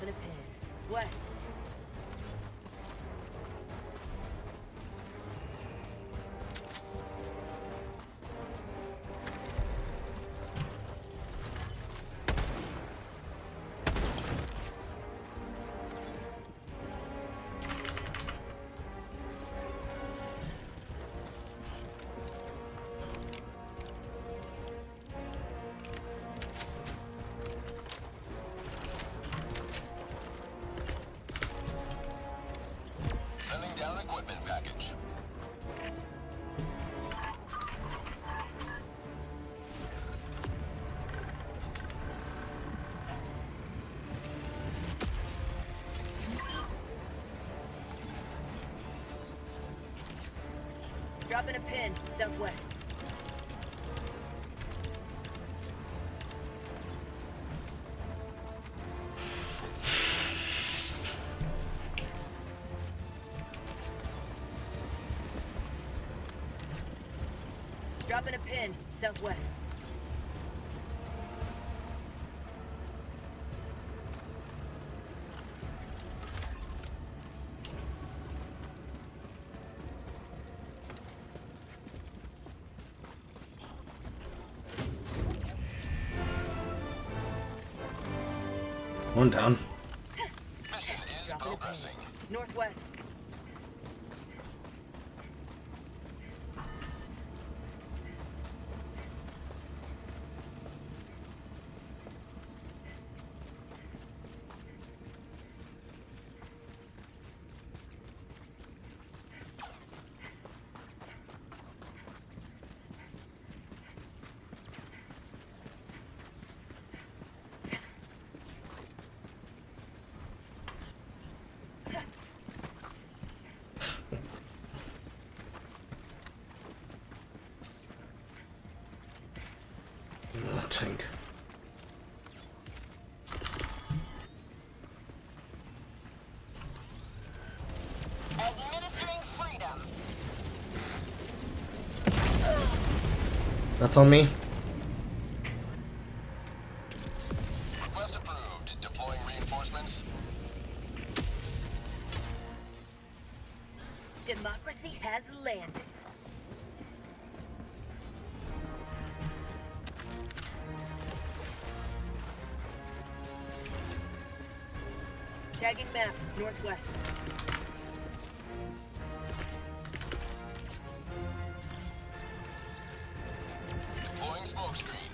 Dropping a pin. West. Sending down equipment package. Dropping a pin. Southwest. Dropping a pin. Southwest. One down. Mission is Dropping a pin. progressing. Northwest. Tank. Administering freedom. That's on me. Request approved. Deploying reinforcements. Democracy has landed. Tagging map, northwest. Deploying smoke screen.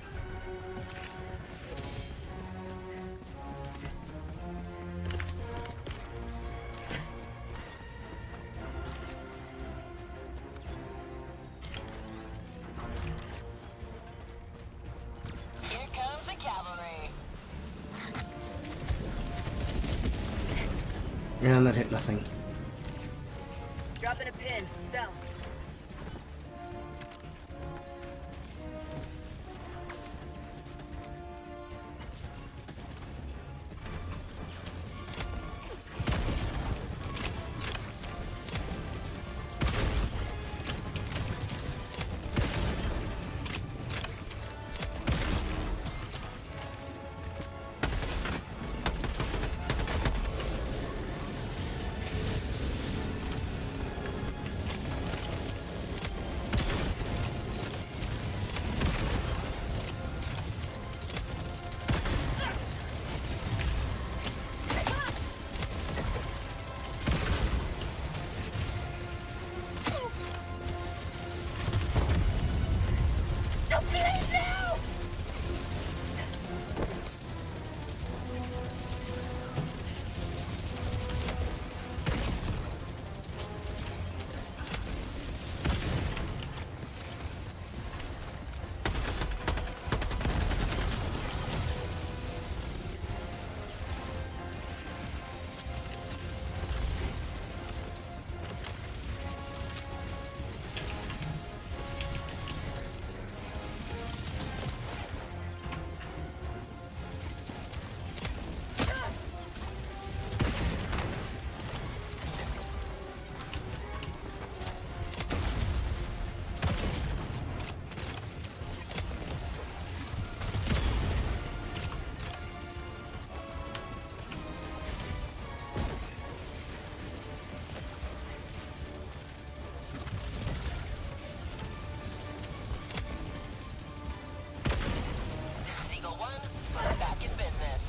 Here comes the cavalry. And that hit nothing. Dropping a pin, south.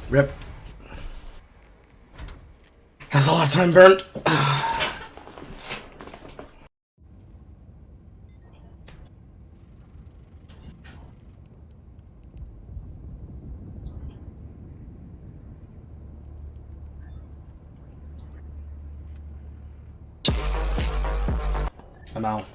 Rip. That's a lot of time burnt. I'm out.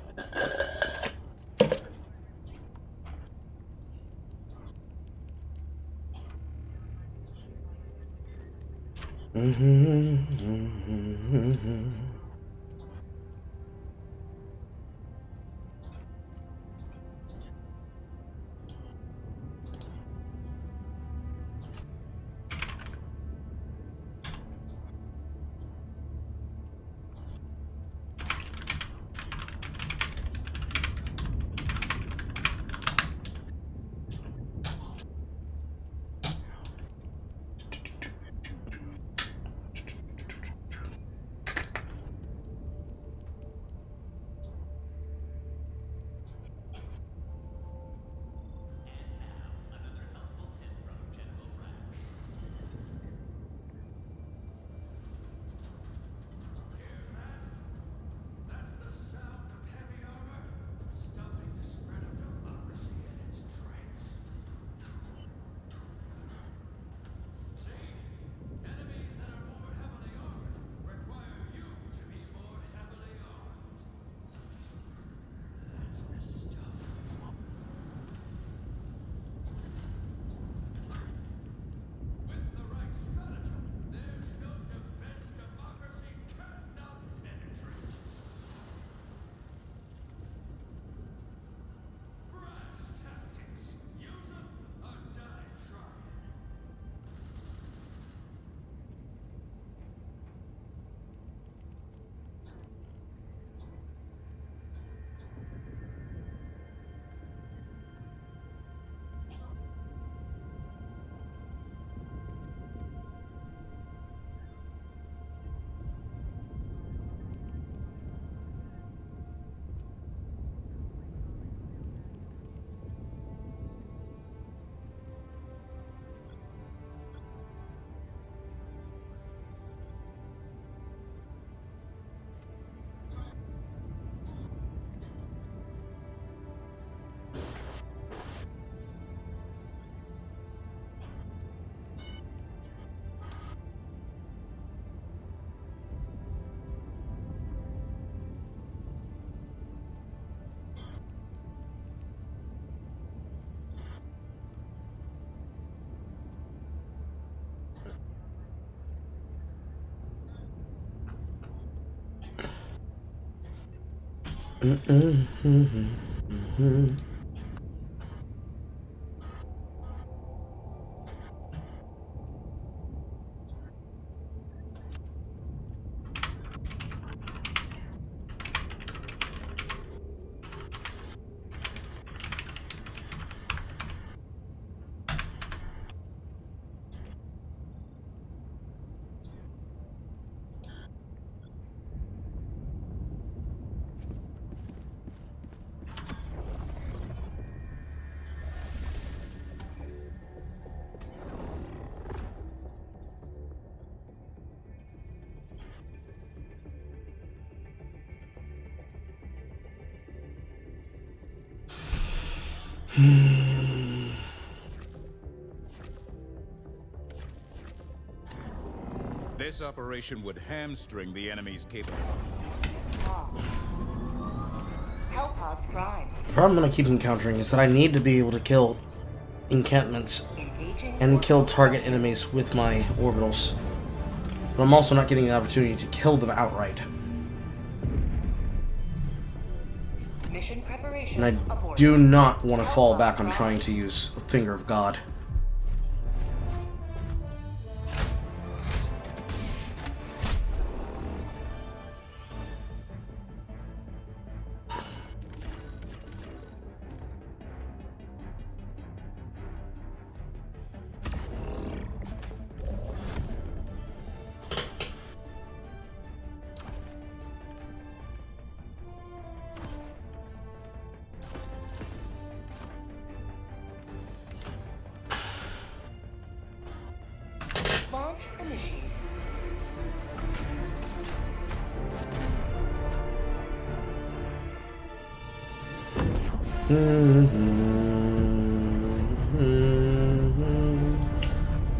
This operation would hamstring the enemy's capability. Hellpods prime. The problem I'm gonna keep encountering is that I need to be able to kill encampments and kill target enemies with my orbitals. But I'm also not getting the opportunity to kill them outright. Mission preparation. And I do not want to fall back on trying to use Finger of God. launch initiated.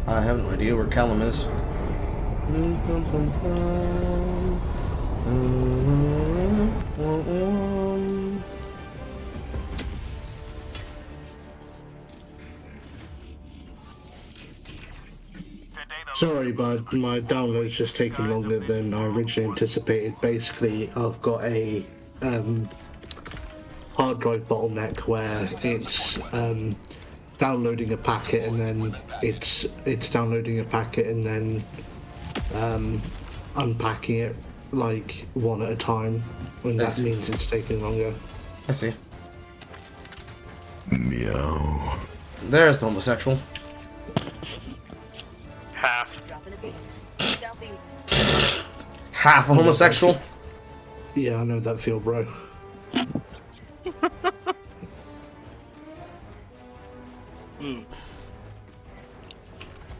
I have no idea where Callum is. Sorry, but my download's just taking longer than I originally anticipated. Basically, I've got a hard drive bottleneck where it's downloading a packet and then it's downloading a packet and then unpacking it like one at a time, and that means it's taking longer. I see. Meow. There's the homosexual. Half. Half a homosexual? Yeah, I know that feel, bro.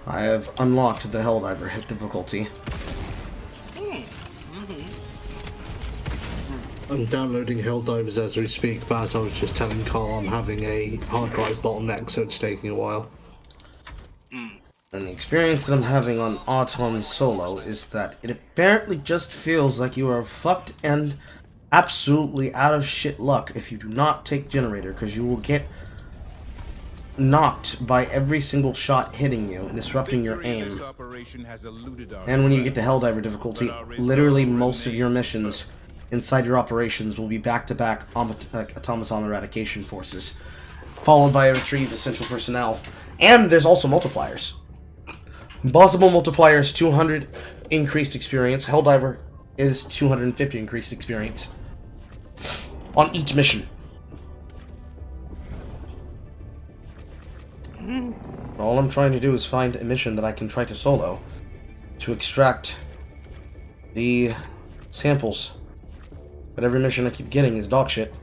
I have unlocked the Helldiver hit difficulty. I'm downloading Helldivers as we speak, but as I was just telling Carl, I'm having a hard drive bottleneck, so it's taking a while. And the experience that I'm having on Auton Solo is that it apparently just feels like you are fucked and absolutely out of shit luck if you do not take Generator, because you will get knocked by every single shot hitting you and disrupting your aim. And when you get to Helldiver difficulty, literally most of your missions inside your operations will be back-to-back automaton eradication forces, followed by a retrieve essential personnel. And there's also multipliers. Possible multipliers 200 increased experience. Helldiver is 250 increased experience on each mission. All I'm trying to do is find a mission that I can try to solo to extract the samples. But every mission I keep getting is dog shit.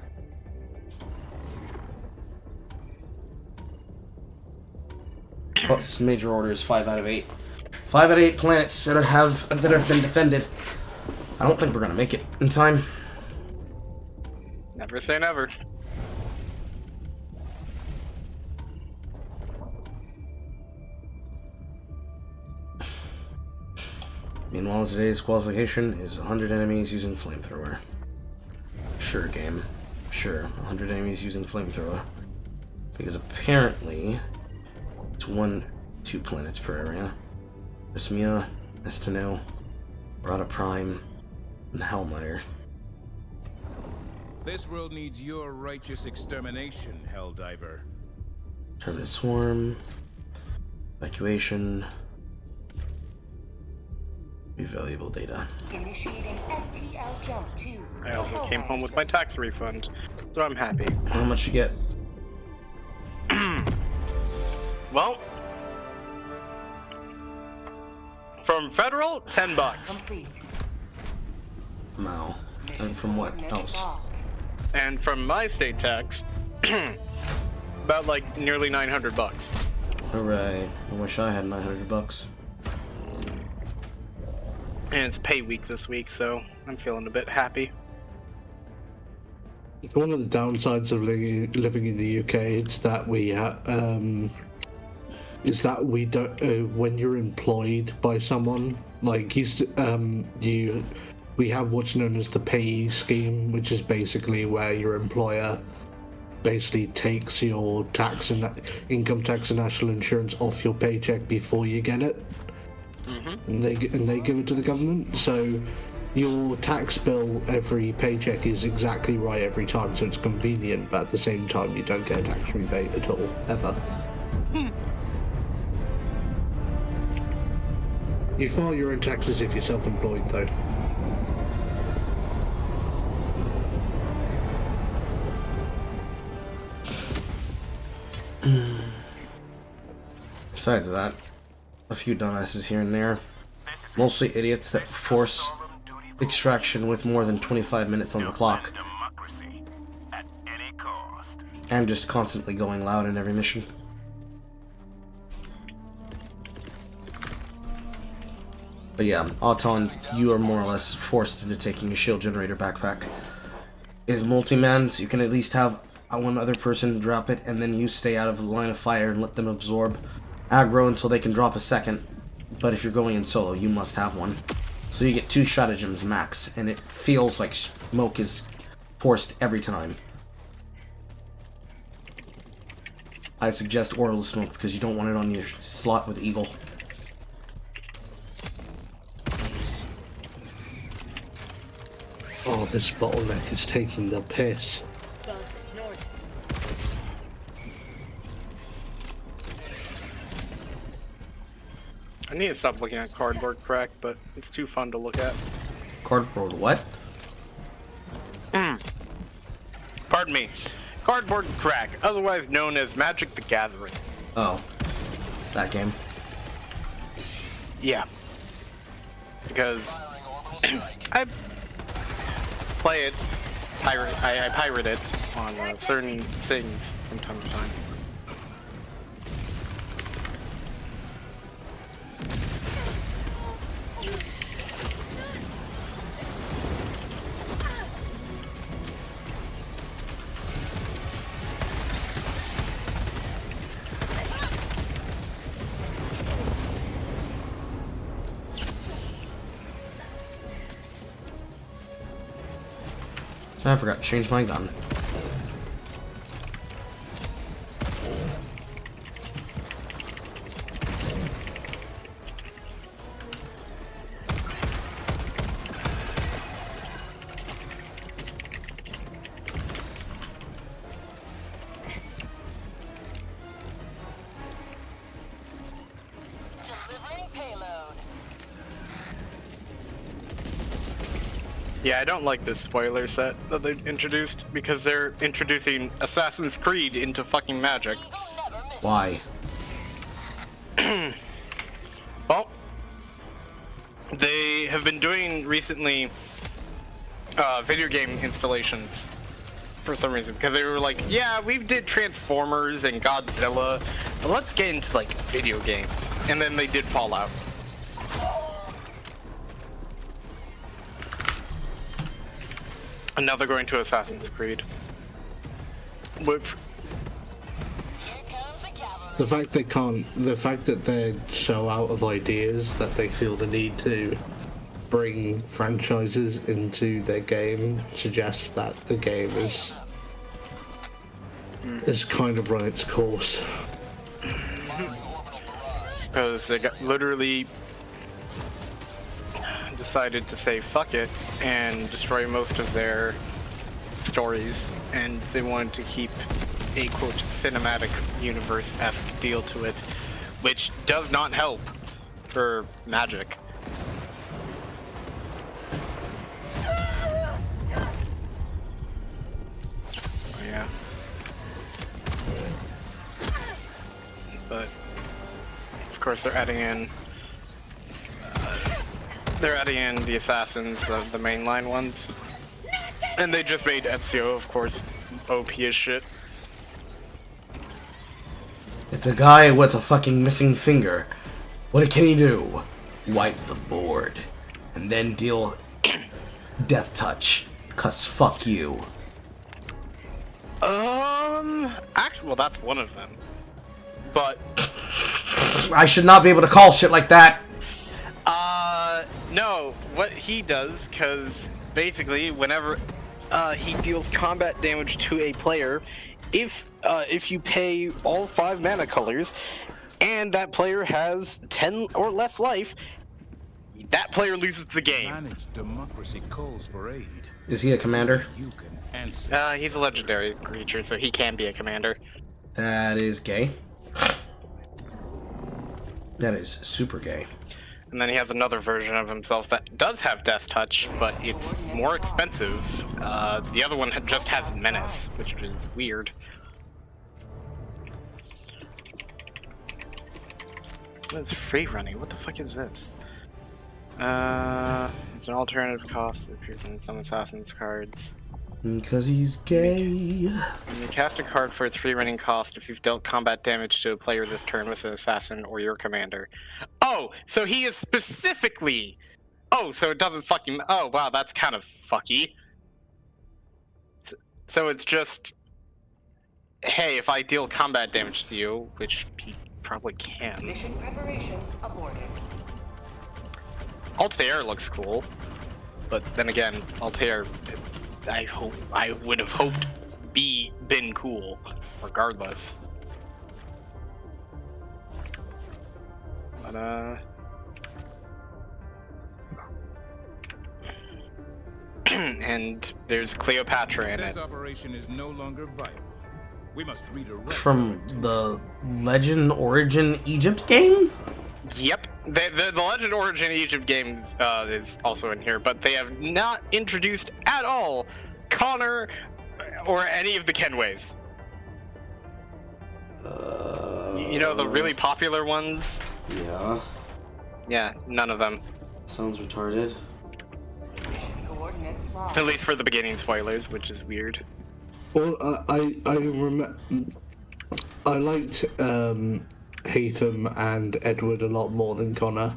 Well, this major order is 5 out of 8. 5 out of 8 planets that have been defended. I don't think we're gonna make it in time. Never say never. Meanwhile, today's qualification is 100 enemies using flamethrower. Sure, game. Sure, 100 enemies using flamethrower. Because apparently, it's 2 planets per area. Prismia, Estino, Rada Prime, and Hellmire. This world needs your righteous extermination, Helldiver. Terminate Swarm, Evacuation, valuable data. Initiating FTL jump 2. I also came home with my tax refund, so I'm happy. How much you get? Well, from federal, $10. Wow. And from what else? And from my state tax, about like nearly $900. Hooray. I wish I had $900. And it's pay week this week, so I'm feeling a bit happy. One of the downsides of living in the UK is that we don't when you're employed by someone, like we have what's known as the payee scheme, which is basically where your employer basically takes your tax and income tax and national insurance off your paycheck before you get it. And they give it to the government, so your tax bill every paycheck is exactly right every time, so it's convenient, but at the same time you don't get a tax rebate at all, ever. You file your own taxes if you're self-employed, though. Besides that, a few dumbasses here and there. Mostly idiots that force extraction with more than 25 minutes on the clock. And just constantly going loud in every mission. But yeah, Auton, you are more or less forced into taking a shield generator backpack. Is multi-mans, you can at least have one other person drop it, and then you stay out of the line of fire and let them absorb aggro until they can drop a second. But if you're going in solo, you must have one. So you get 2 stratagems max, and it feels like smoke is forced every time. I suggest orbital smoke because you don't want it on your slot with Eagle. Oh, this bottleneck is taking the piss. I need to stop looking at cardboard crack, but it's too fun to look at. Cardboard what? Pardon me. Cardboard crack, otherwise known as Magic the Gathering. Oh. That game. Yeah. Because I play it, I pirate it on certain things from time to time. I forgot to change my gun. Yeah, I don't like this spoiler set that they introduced because they're introducing Assassin's Creed into fucking Magic. Why? Well, they have been doing recently video game installations for some reason because they were like, yeah, we did Transformers and Godzilla, but let's get into like video games. And then they did Fallout. And now they're going to Assassin's Creed. Which... The fact that they're so out of ideas that they feel the need to bring franchises into their game suggests that the game is kind of run its course. Because they got literally decided to say fuck it and destroy most of their stories, and they wanted to keep a quote cinematic universe-esque deal to it, which does not help for Magic. Oh, yeah. But of course they're adding in the assassins, the mainline ones. And they just made Ezio, of course, OP as shit. It's a guy with a fucking missing finger. What can he do? Wipe the board. And then deal death touch. 'Cause fuck you. Actually, well, that's one of them. But I should not be able to call shit like that. No, what he does, because basically whenever he deals combat damage to a player, if you pay all 5 mana colors and that player has 10 or less life, that player loses the game. Managed democracy calls for aid. Is he a commander? You can answer. He's a legendary creature, so he can be a commander. That is gay. That is super gay. And then he has another version of himself that does have Death Touch, but it's more expensive. The other one just has Menace, which is weird. It's free running. What the fuck is this? It's an alternative cost that appears in some Assassin's cards. Because he's gay. When you cast a card for its free running cost if you've dealt combat damage to a player this turn with an assassin or your commander. Oh, so he is specifically. Oh, so it doesn't fucking. Oh, wow, that's kind of fucky. So it's just. Hey, if I deal combat damage to you, which he probably can. Mission preparation aborted. Altair looks cool, but then again, Altair, I would have hoped been cool, regardless. But and there's Cleopatra in This it. operation is no longer viable. We must redirect. From the Legend Origin Egypt game? Yep, the Legend Origin Egypt game is also in here, but they have not introduced at all Connor or any of the Kenways. You know, the really popular ones? Yeah. Yeah, none of them. Sounds retarded. Coordinates lost. At least for the beginning spoilers, which is weird. Well, I liked Hatham and Edward a lot more than Connor.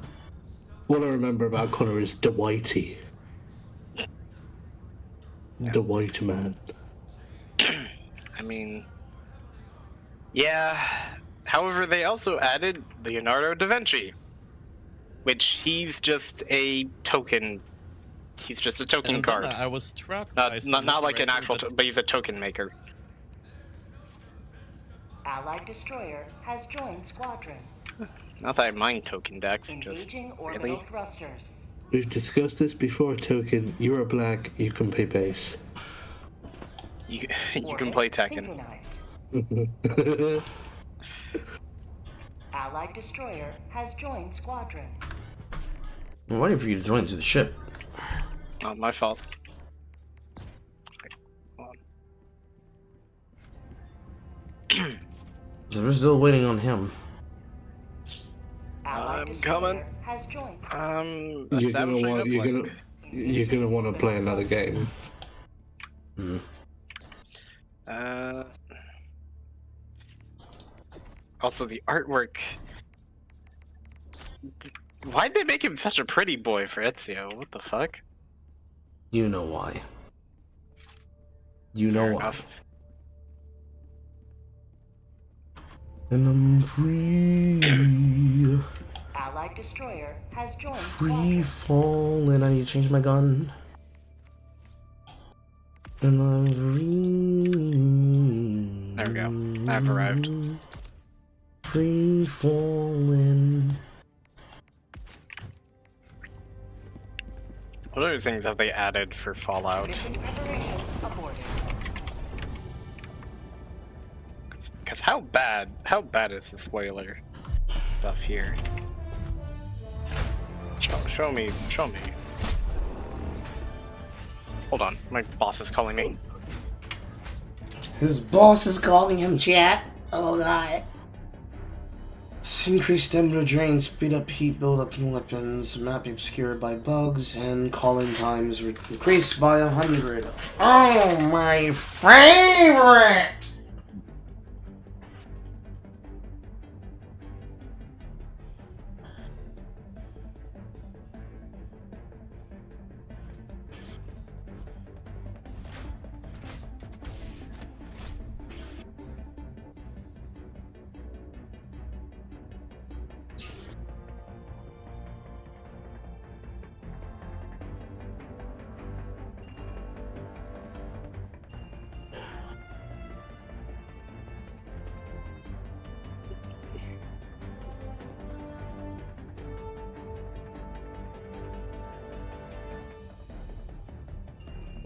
All I remember about Connor is Dwighty. Yeah. The White Man. I mean, yeah. However, they also added Leonardo da Vinci, which he's just a token. He's just a token card. I was struck. Not like an actual, but he's a token maker. Allied destroyer has joined squadron. Not that I mind token decks, Engaging just orbital really. thrusters. We've discussed this before, Token. You are black, you can play base. You can play Tekken. Synchronized. Allied destroyer has joined squadron. I'm waiting for you to join to the ship. Not my fault. So we're still waiting on him. Allied I'm destroyer coming. has joined. You're gonna want to play another game. Also, the artwork. Why'd they make him such a pretty boy for Ezio? What the fuck? You know why. You know Fair why. enough. And I'm free. Allied destroyer has joined Free squadron. falling. I need to change my gun. And I'm free. There we go. I've arrived. Free falling. What other things have they added for Fallout? Mission preparation aborted. Because how bad is the spoiler stuff here? Show me. Hold on, my boss is calling me. His boss is calling him, chat. Oh god. Increase stamina drain, speed up heat buildup in weapons, map obscured by bugs, and calling times increased by 100. Oh, my favorite!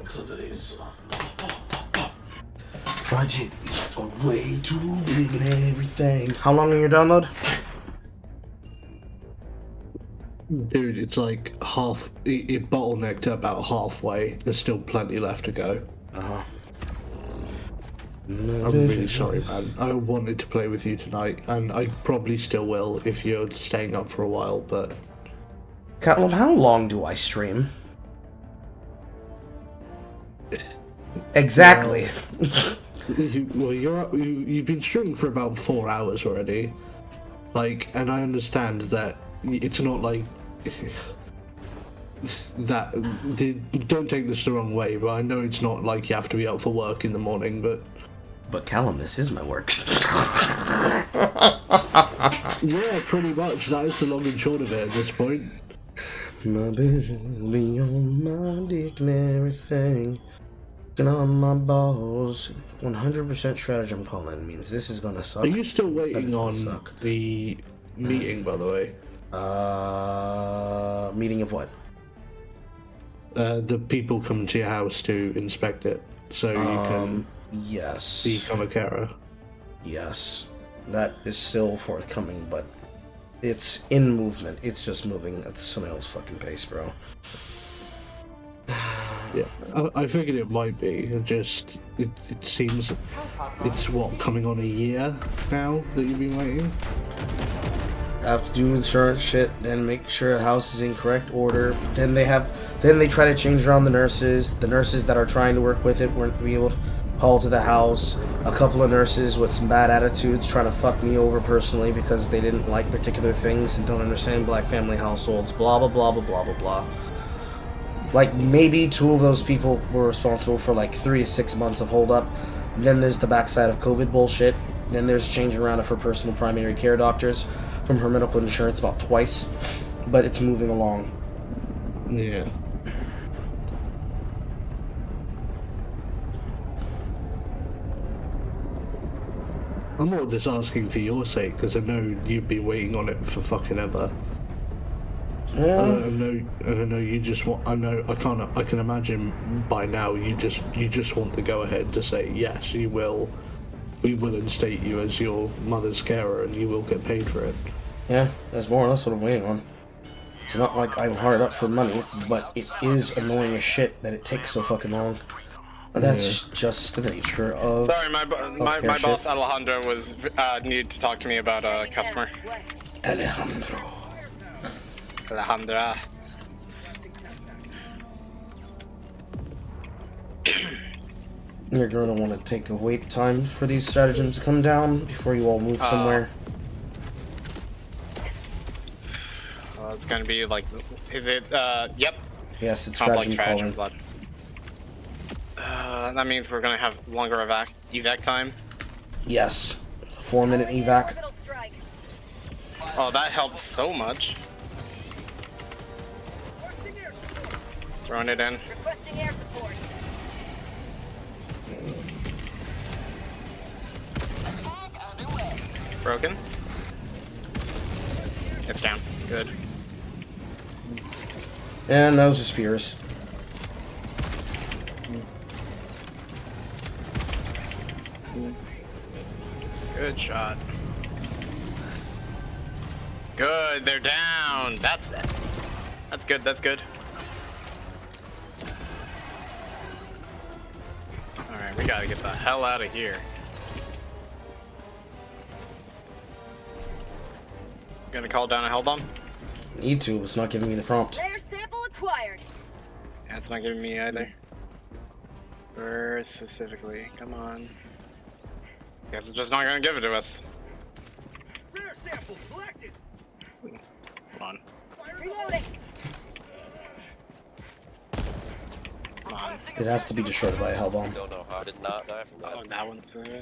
So today's budget is way too big and everything. How long are your download? Dude, it's like half. It bottlenecked about halfway. There's still plenty left to go. I'm really sorry, man. I wanted to play with you tonight, and I probably still will if you're staying up for a while, but... Catlin, how long do I stream? Exactly. You've been streaming for about 4 hours already. Like, and I understand that it's not like that. Don't take this the wrong way, but I know it's not like you have to be up for work in the morning, but Callum, this is my work. yeah, pretty much. That is the long and short of it at this point. My baby on my dick and everything. Get on my balls. 100% stratagem calling means this is gonna suck. Are you still waiting on the meeting, by the way? Meeting of what? The people come to your house to inspect it, so you can yes, become a carer. Yes, that is still forthcoming, but it's in movement. It's just moving at the snail's fucking pace, bro. Yeah, I figured it might be. It seems it's coming on a year now that you've been waiting. Have to do insurance shit, then make sure the house is in correct order. Then they try to change around the nurses. The nurses that are trying to work with it weren't able to call to the house. A couple of nurses with some bad attitudes trying to fuck me over personally because they didn't like particular things and don't understand black family households. Blah blah blah blah blah blah blah. Like, maybe 2 of those people were responsible for like 3 to 6 months of holdup. Then there's the backside of COVID bullshit. Then there's changing around of her personal primary care doctors from her medical insurance about twice. But it's moving along. Yeah. I'm more just asking for your sake, because I know you've been waiting on it for fucking ever. Yeah. I know you just want. I can imagine by now you just want the go ahead to say yes, you will. We will instate you as your mother's carer, and you will get paid for it. Yeah, that's more or less what I'm waiting on. It's not like I'm hard up for money, but it is annoying as shit that it takes so fucking long. But that's just the nature of. Sorry, my boss Alejandro needed to talk to me about a customer. Alejandra. You're going to want to take a wait time for these stratagems to come down before you all move somewhere. It's gonna be like, is it? Yep. Yes, it's complex stratagem calling. That means we're gonna have longer evac time. Yes, 4-minute evac. Oh, that helps so much. Throwing it in. Requesting air support. Broken. It's down. Good. And those are spears. Good shot. Good, they're down. That's it. That's good, that's good. Alright, we gotta get the hell out of here. Gonna call down a hell bomb? Need to, it's not giving me the prompt. Layer sample acquired. Yeah, it's not giving me either. Where specifically? Come on. Guess it's just not gonna give it to us. Rare sample selected. Come on. Reloading. Come on. It has to be destroyed by a hell bomb. Don't know how I did not die from that. Oh, that one's through.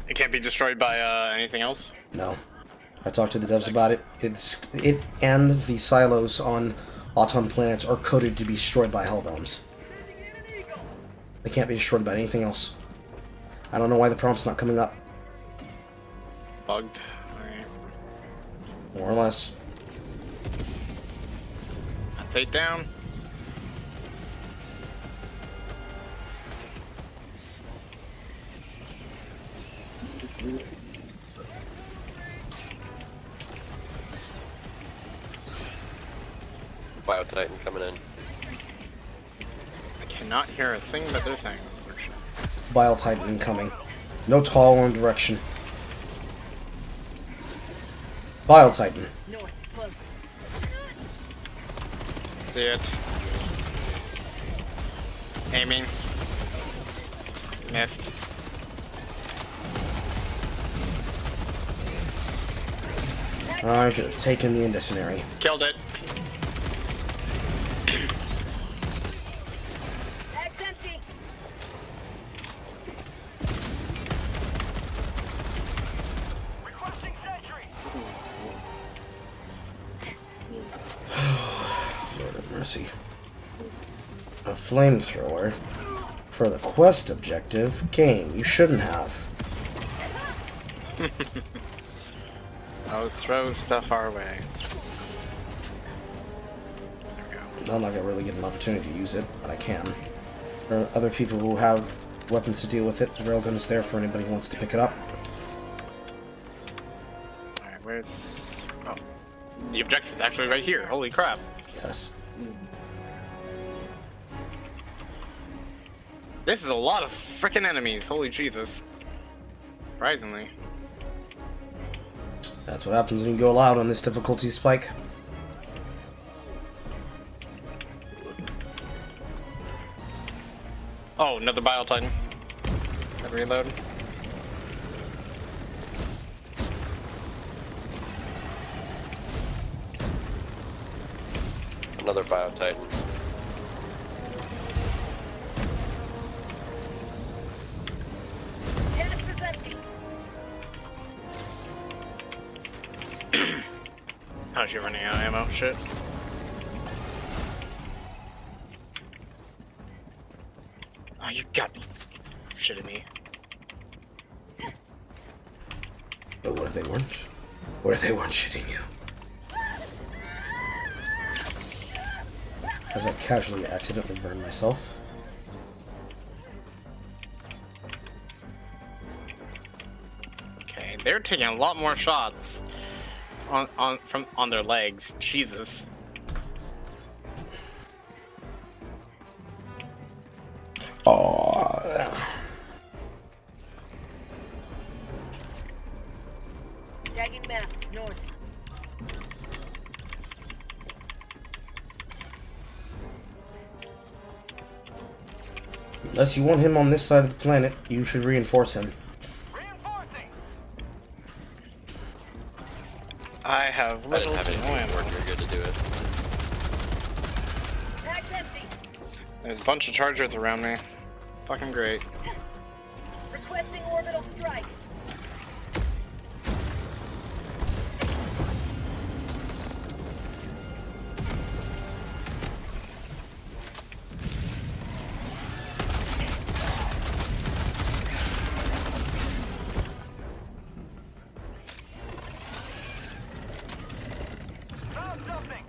It can't be destroyed by anything else? No. I talked to the devs about it. It and the silos on Auton planets are coded to be destroyed by hell bombs. They can't be destroyed by anything else. I don't know why the prompt's not coming up. Bugged. Alright. More or less. That's 8 down. Biotitan coming in. I cannot hear a thing that they're saying. Bile Titan incoming. No tall on direction. Bile Titan. See it. Aiming. Missed. I should have taken the incendiary. Killed it. Bag's empty. Requesting sentry. Lord have mercy. A flamethrower for the quest objective? Game, you shouldn't have. Oh, throw stuff our way. I'm not gonna really get an opportunity to use it, but I can. There are other people who have weapons to deal with it. The railgun is there for anybody who wants to pick it up. Alright, where's... Oh. The objective's actually right here. Holy crap. Yes. This is a lot of frickin' enemies. Holy Jesus. Surprisingly. That's what happens when you go loud on this difficulty spike. Oh, another Bio Titan. Gotta reload. Another Bio Titan. Canister's empty. How's she running out of ammo? Shit. Oh, you got me. Shitting me. But what if they weren't? What if they weren't shitting you? As I casually accidentally burned myself. Okay, they're taking a lot more shots on their legs. Jesus. Oh. Tagging map, north. Unless you want him on this side of the planet, you should reinforce him. I have I little didn't have to no anything ammo. work. You're good to do it. Bag's empty. There's a bunch of chargers around me. Fucking great. Requesting orbital strike. Found something.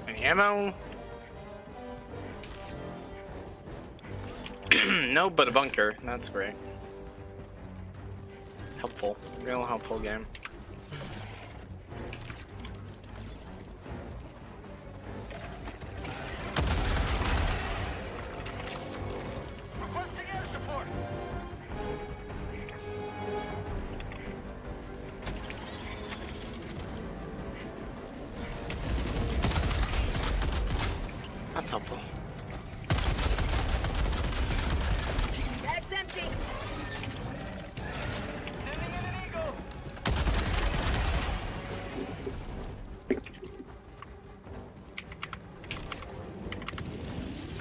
Any ammo? No, but a bunker. That's great. Helpful. Real helpful game. Requesting air support. That's helpful. Bag's empty. Sending in an eagle.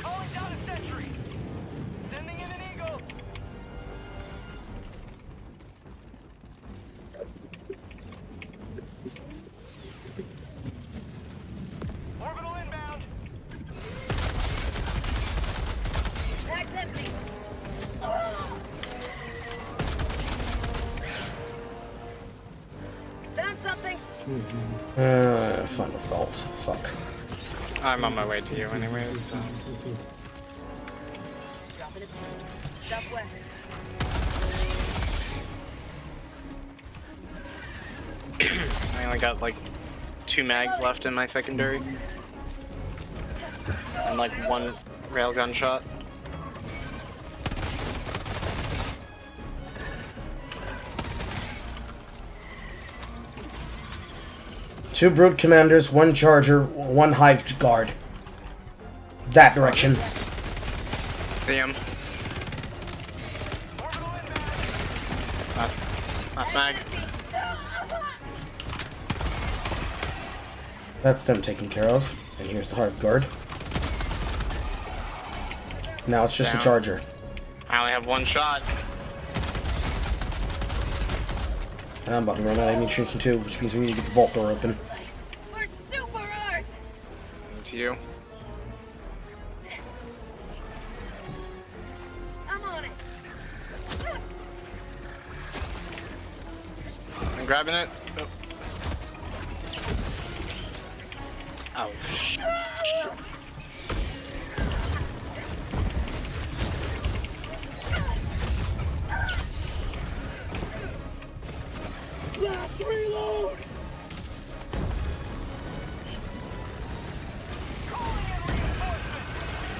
Calling down a sentry. Sending in an eagle. Orbital inbound. Bag's empty. Found something. Final fault. Fuck. I'm on my way to you anyways, so... Dropping it. Southwest. I only got like 2 mags left in my secondary. And like 1 railgun shot. Two brute commanders, 1 charger, 1 hive guard. That direction. See him. Last mag. That's them taken care of. And here's the hard guard. Now it's just Down. a charger. I only have one shot. And I'm about to run out of ammunition too, which means we need to get the vault door open. We're super Earth! To you. I'm on it. I'm grabbing it. Oh, shit. Last reload!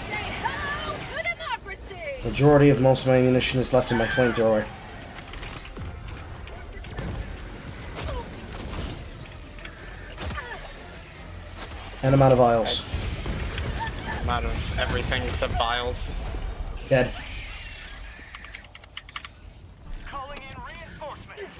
Say hello to democracy! Majority of most of my ammunition is left in my flamethrower. And I'm out of vials. I'm out of everything except vials. Dead. Calling in reinforcements.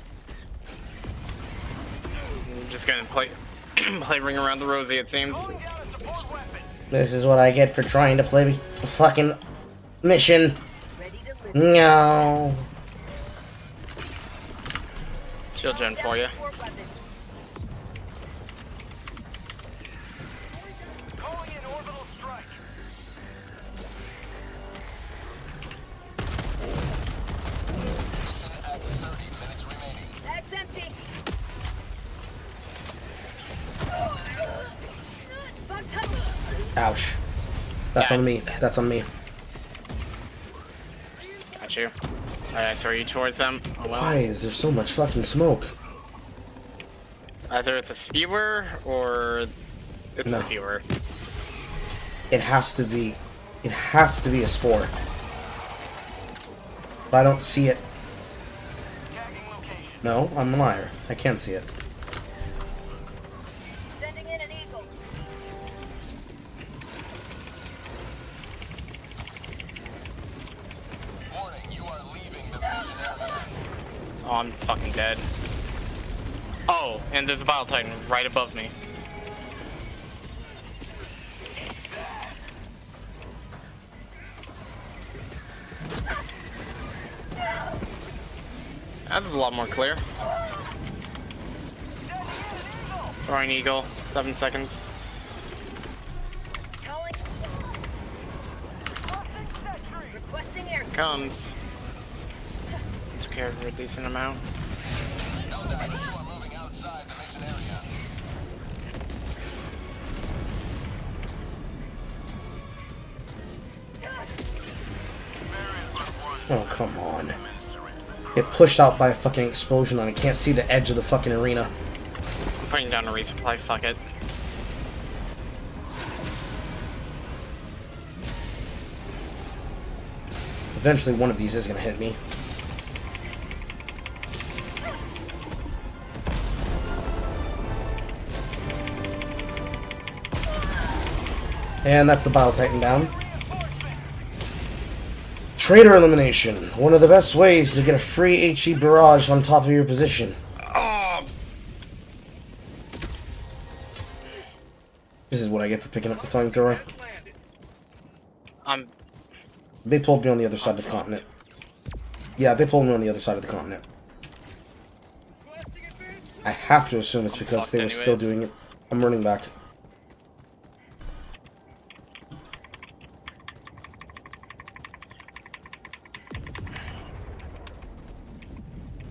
I'm just gonna play play Ring Around the Rosie, it seems. Calling down a support weapon. This is what I get for trying to play the fucking mission. Ready to live. No. Shield gen for you. Support weapon. Calling in orbital strike. That's empty. Ouch. That's on me. That's on me. Got you. Alright, I throw you towards them. Oh well. Why is there so much fucking smoke? Either it's a spewer or it's No. a spewer. It has to be. It has to be a spore. But I don't see it. No, I'm a liar. I can't see it. Sending in an eagle. Warning, you are leaving the mission area. Oh, I'm fucking dead. Oh, and there's a Bile Titan right above me. That's a lot more clear. Throwing eagle, 7 seconds. Calling. Requesting air. Comes. Took care of a decent amount. No doubt you are moving outside the mission area. Oh, come on. Get pushed out by a fucking explosion and I can't see the edge of the fucking arena. I'm putting down a resupply, fuck it. Eventually one of these is gonna hit me. And that's the Bile Titan down. Traitor elimination. One of the best ways to get a free HE barrage on top of your position. This is what I get for picking up the flamethrower. They pulled me on the other side of the continent. Yeah, they pulled me on the other side of the continent. I have to assume it's because they were still doing it. I'm running back.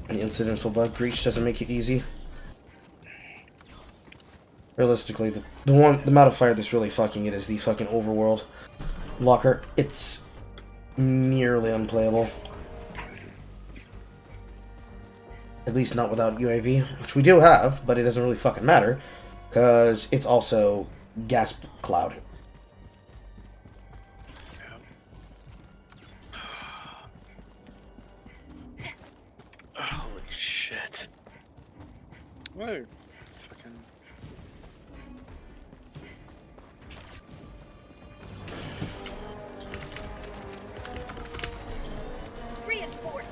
The incidental bug breach doesn't make it easy. Realistically, the amount of fire that's really fucking it is the fucking overworld locker. It's nearly unplayable. At least not without UAV, which we do have, but it doesn't really fucking matter, because it's also gas cloud. Holy shit. Whoa. Fucking... Reinforcing.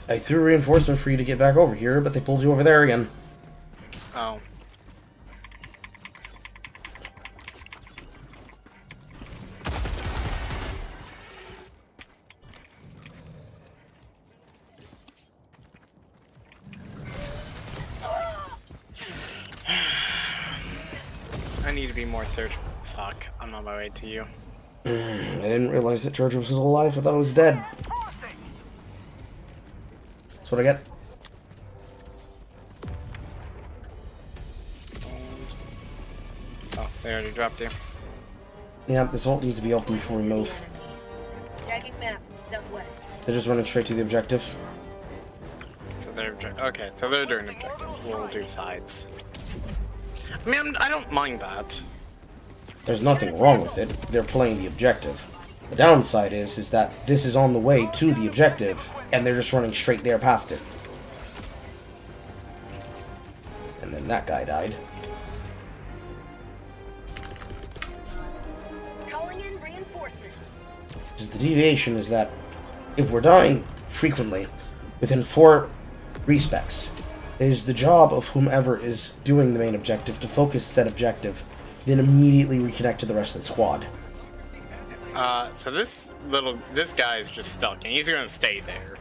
I threw reinforcement for you to get back over here, but they pulled you over there again. Oh. I need to be more searchable. Fuck, I'm on my way to you. I didn't realize that Charger was still alive. I thought it was dead. That's what I get. Oh, they already dropped you. Yeah, this vault needs to be open before we move. Tagging map, southwest. They're just running straight to the objective. So they're okay. So they're doing objectives. We'll do sides. I mean, I don't mind that. There's nothing wrong with it. They're playing the objective. The downside is that this is on the way to the objective, and they're just running straight there past it. And then that guy died. Calling in reinforcements. Because the deviation is that if we're dying frequently, within 4 respecs, it is the job of whomever is doing the main objective to focus said objective, then immediately reconnect to the rest of the squad. So this guy is just stuck, and he's gonna stay there.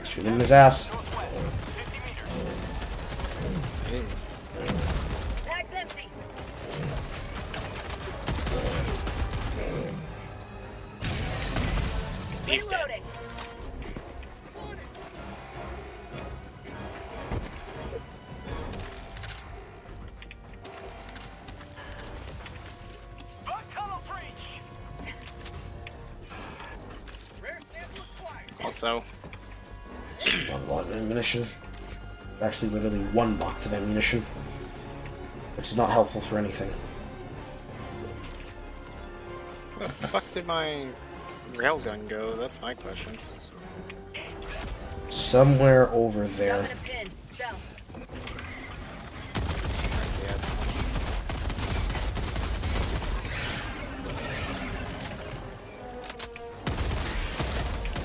Shoot him in his ass. Bag's empty. He's dead. Reloading. Also, One lot of ammunition. Actually, literally 1 box of ammunition. Which is not helpful for anything. where the fuck did my railgun go? That's my question. Somewhere over there. Dropping a pin. South. I see it.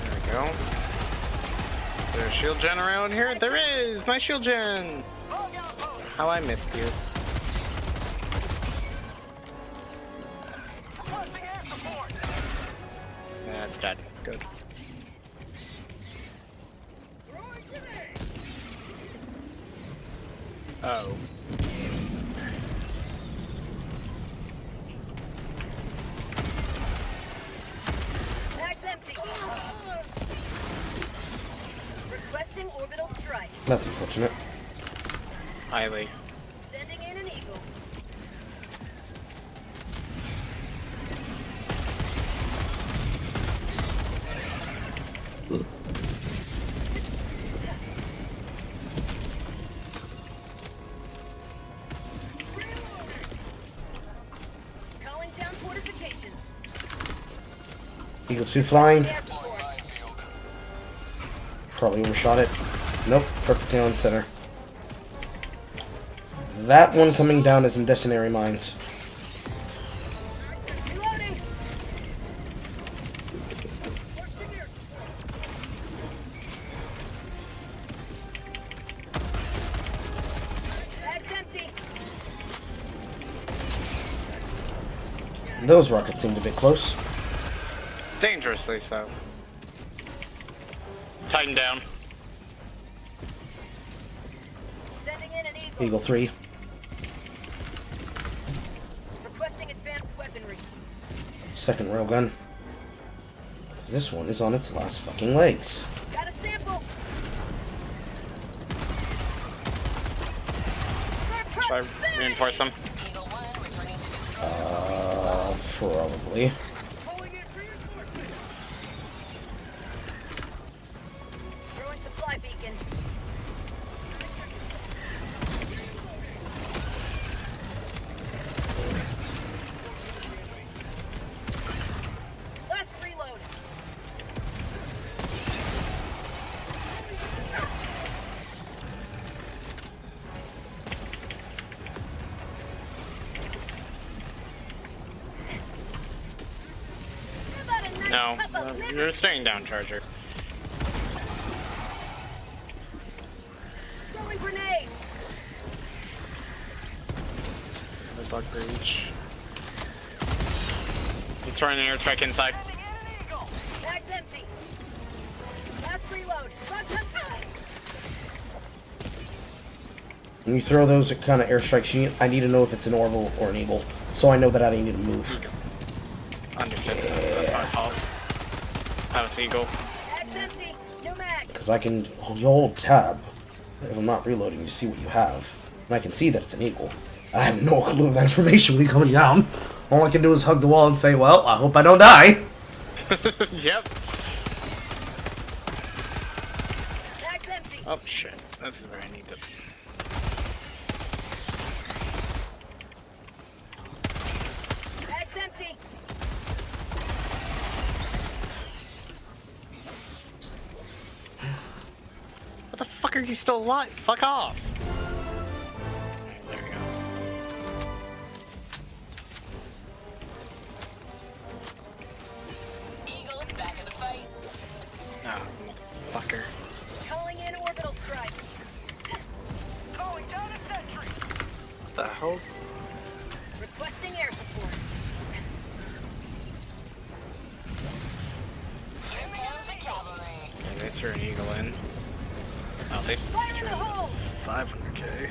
There we go. Is there a shield gen around here? There is! My shield gen! How I missed you. Yeah, it's dead. Good. Oh. Bag's empty. Requesting orbital strike. That's unfortunate. Highly. Sending in an eagle. Calling down fortifications. Eagle 2 flying. Probably overshot it. Nope, perfectly on center. That one coming down is in Destinary Mines. Reloading. Bag's empty. Those rockets seemed a bit close. Dangerously so. Tighten down. Sending in an eagle. Eagle 3. Requesting advanced weaponry. Second railgun. This one is on its last fucking legs. Got a sample. Should I reinforce them? Probably. Throwing supply beacon. Last reload. How about a nice No. cup of You're staying down, Charger. Throwing grenade. The bug breach. I'm throwing an airstrike inside. Bag's empty. Last reload. Bug time. When you throw those kind of airstrikes, I need to know if it's an orbital or an eagle, so I know that I need to move. Understood. That's my fault. Have a seagull. Bag's empty. New mag. Because I can hold tab if I'm not reloading to see what you have. And I can see that it's an eagle. I have no clue of that information when you're coming down. All I can do is hug the wall and say, well, I hope I don't die. Yep. Bag's empty. Oh shit. This is where I need to. Bag's empty. What the fuck are you still alive? Fuck off. There you go. Eagle is back in the fight. Oh, motherfucker. Calling in orbital strike. Calling down a sentry. What the hell? Requesting air support. Here comes the cavalry. Okay, they threw an eagle in. Oh, they threw 500k.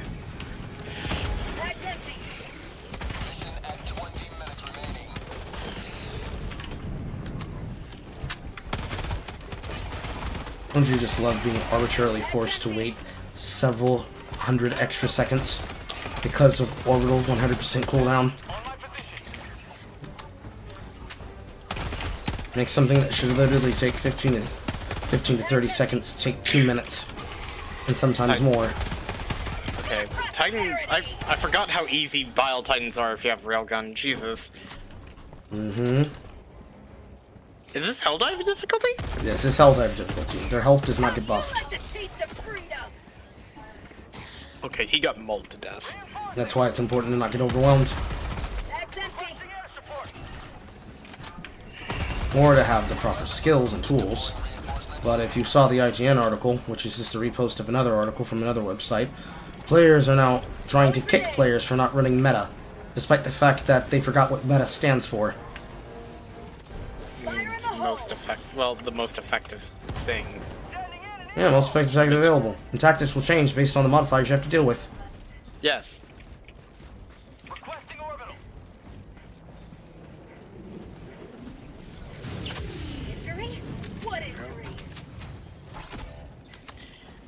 Bag's empty. Mission at 20 minutes remaining. Don't you just love being arbitrarily forced to wait several hundred extra seconds because of orbital 100% cooldown? Make something that should literally take 15 to 30 seconds take 2 minutes. And sometimes more. Okay, Titan, I forgot how easy Bile Titans are if you have railgun. Jesus. Mm-hmm. Is this Helldive difficulty? This is Helldive difficulty. Their health does not get buffed. Like the taste of freedom. Okay, he got mauled to death. That's why it's important to not get overwhelmed. Bag's empty. Or to have the proper skills and tools. But if you saw the IGN article, which is just a repost of another article from another website, players are now trying to kick players for not running meta, despite the fact that they forgot what meta stands for. It's most effective. Well, the most effective thing. Yeah, most effective tactic available. And tactics will change based on the modifiers you have to deal with. Yes. Requesting orbital. Injury? What injury?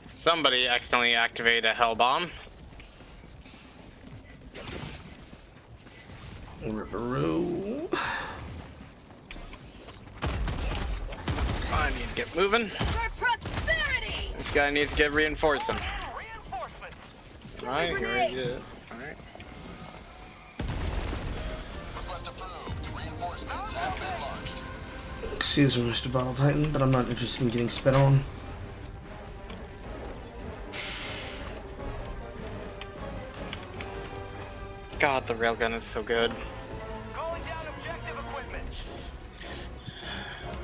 Somebody accidentally activated a hell bomb. Ripperoo. I need to get moving. For prosperity! This guy needs to get reinforcing. Reinforcements. Alright, here we go. Alright. Request approved. Reinforcements have been launched. Excuse me, Mr. Battle Titan, but I'm not interested in getting spit on. God, the railgun is so good. Calling down objective equipment.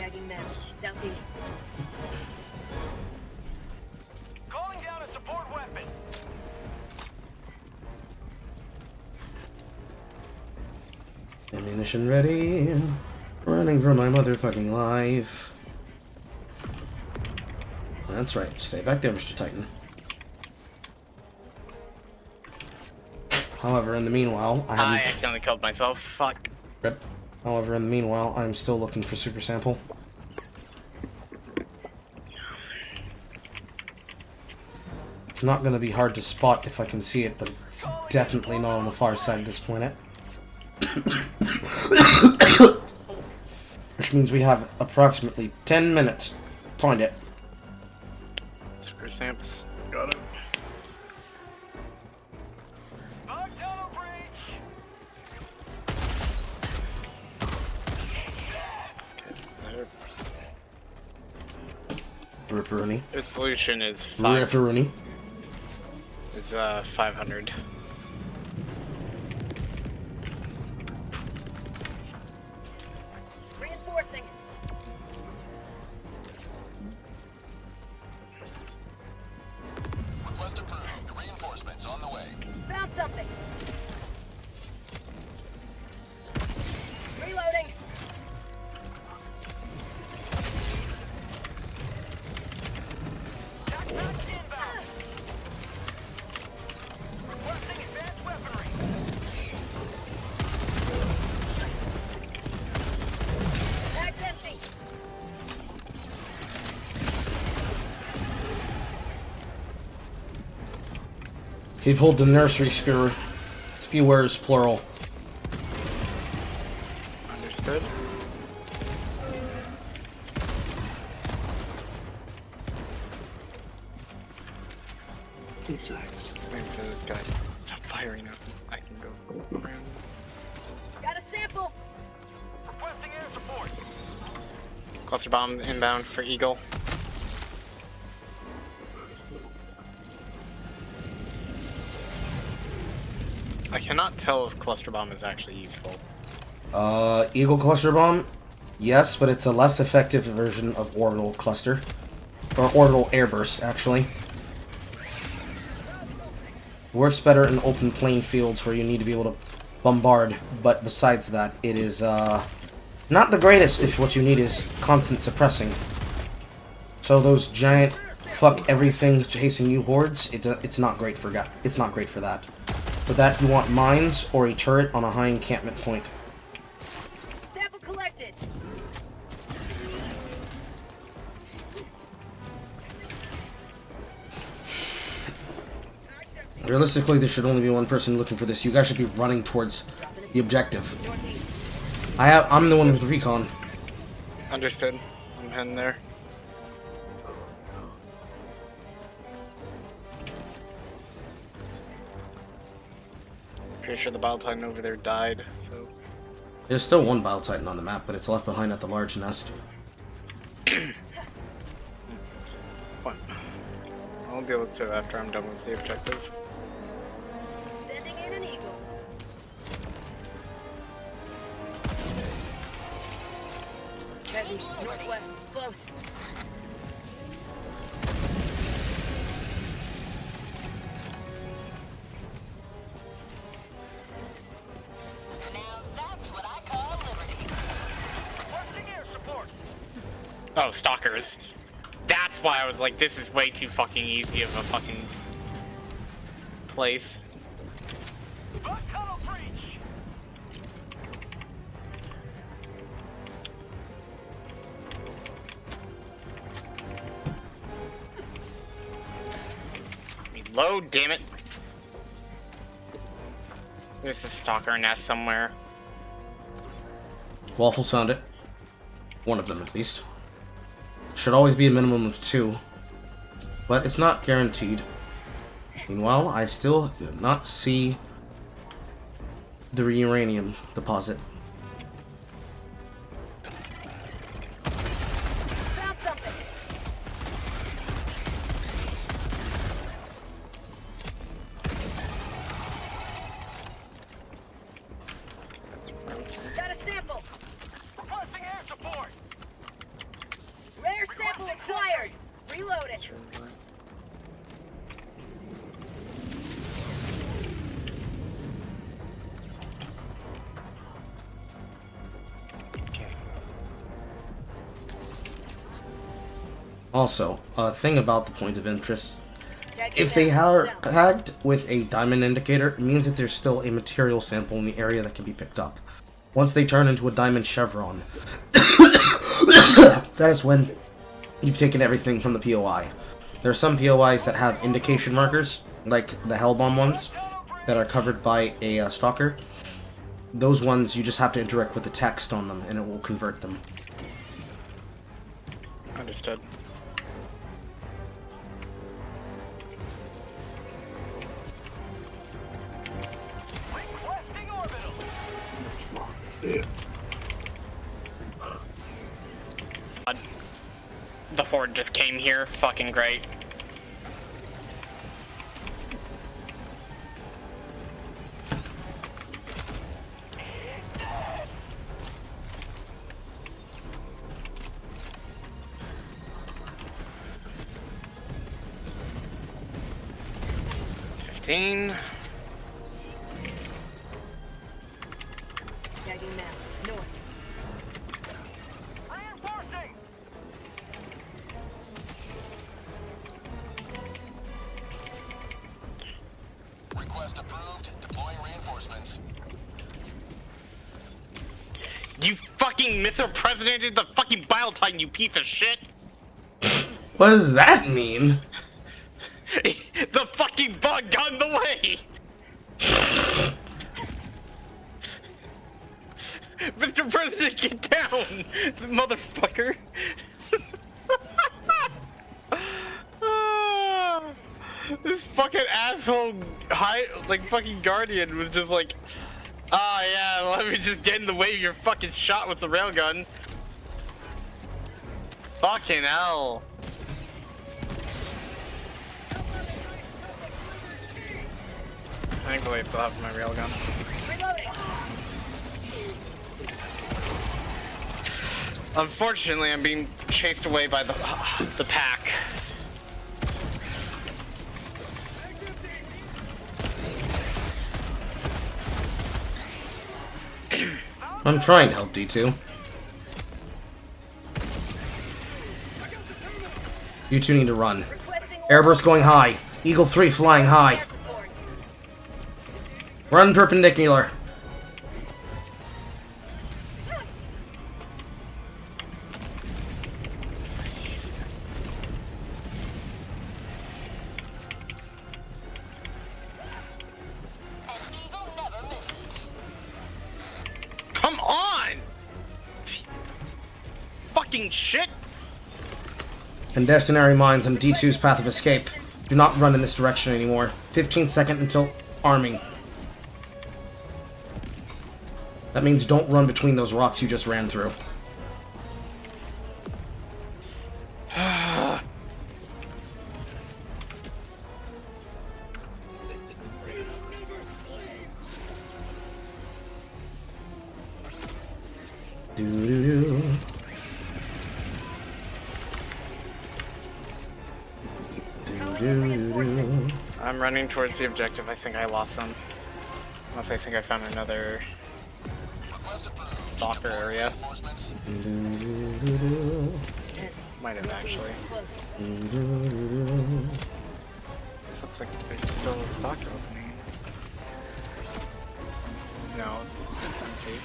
Tagging them. Southeast. Calling down a support weapon. Ammunition ready. Running for my motherfucking life. That's right. Stay back there, Mr. Titan. However, in the meanwhile, I accidentally killed myself. Fuck. Rip. However, in the meanwhile, I'm still looking for Super Sample. It's not going to be hard to spot if I can see it, but it's definitely not on the far side of this planet. Which means we have approximately 10 minutes to find it. Super Samps. Got it. Bug tunnel breach. Ripperoonie. The solution is 5. Ripperoonie. It's 500. Reinforcing. Request approved. something. Reloading. Requesting advanced weaponry. Bag's empty. He pulled the nursery spear. Spewers, plural. Understood. Wait for this guy to stop firing up. I can go around. Got a sample. Requesting air support. Cluster bomb inbound for Eagle. I cannot tell if cluster bomb is actually useful. Eagle cluster bomb? Yes, but it's a less effective version of orbital cluster. Or orbital airburst, actually. Works better in open playing fields where you need to be able to bombard, but besides that, it is, not the greatest if what you need is constant suppressing. So those giant fuck everything chasing you hordes, it's not great for that. It's not great for that. For that, you want mines or a turret on a high encampment point. Sample collected. Realistically, there should only be one person looking for this. You guys should be running towards the objective. I'm the one with the recon. Understood. I'm heading there. Pretty sure the Battle Titan over there died, so... There's still one Battle Titan on the map, but it's left behind at the large nest. What? I'll deal with it after I'm done with the objective. Sending in an eagle. Heavy, northwest, close. Now that's what I call liberty. Requesting air support. Oh, stalkers. That's why I was like, this is way too fucking easy of a fucking place. Bug tunnel breach. Reload, damn it. There's a stalker nest somewhere. Waffles found it. One of them, at least. Should always be a minimum of 2. But it's not guaranteed. Meanwhile, I still do not see the uranium deposit. Found something. Got a sample. Requesting air support. Rare sample acquired. Reload it. Also, a thing about the point of interest. If they are tagged with a diamond indicator, it means that there's still a material sample in the area that can be picked up. Once they turn into a diamond chevron, that is when you've taken everything from the POI. There are some POIs that have indication markers, like the Hellbomb ones, that are covered by a stalker. Those ones, you just have to interact with the text on them, and it will convert them. Understood. Requesting orbital. The horde just came here. Fucking great. Taking them north. Reinforcing! Request approved. Deploying reinforcements. You fucking misrepresented the fucking Biotitan, you piece of shit! What does that mean? The fucking bug got in the way! Mr. President, get down! Motherfucker! This fucking asshole, fucking Guardian was just like, yeah, let me just get in the way of your fucking shot with the railgun. Fucking hell. Thankfully, I still have my railgun. Unfortunately, I'm being chased away by the pack. I'm trying to help D2. You two need to run. Airburst going high. Eagle 3 flying high. Run perpendicular. Come on! Fucking shit! Incendiary mines on D2's path of escape. Do not run in this direction anymore. 15 seconds until arming. That means don't run between those rocks you just ran through. Doo-doo-doo. Doo-doo-doo. I'm running towards the objective. I think I lost them. Unless I think I found another stalker area. Might have actually. This looks like there's still a stalker opening. No, it's empty.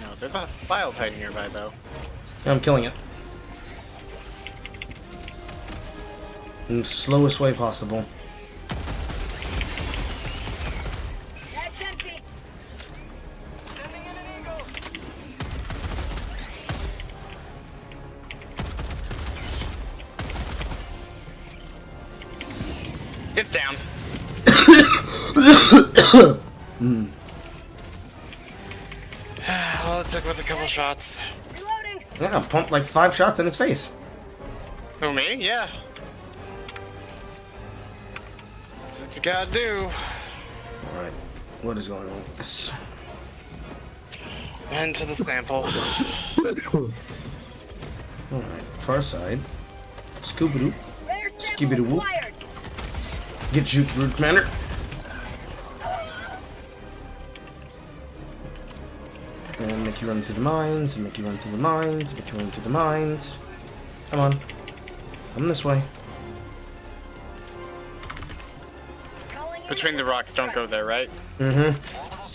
No, there's a Biotitan nearby though. I'm killing it. In the slowest way possible. That's empty. Sending in an eagle! It's down. All it took was a couple shots. Reloading. Yeah, pumped like 5 shots in his face. Who, me? Yeah. That's what you gotta do. Alright, what is going on with this? And to the sample. Alright, far side. Scooby-Doo. Rare sample Skibidi-whoop. acquired. Get you, Root Commander. And make you run through the mines, and make you run through the mines, make you run through the mines. Come on. Come this way. Between the rocks, don't go there, right? Mm-hmm.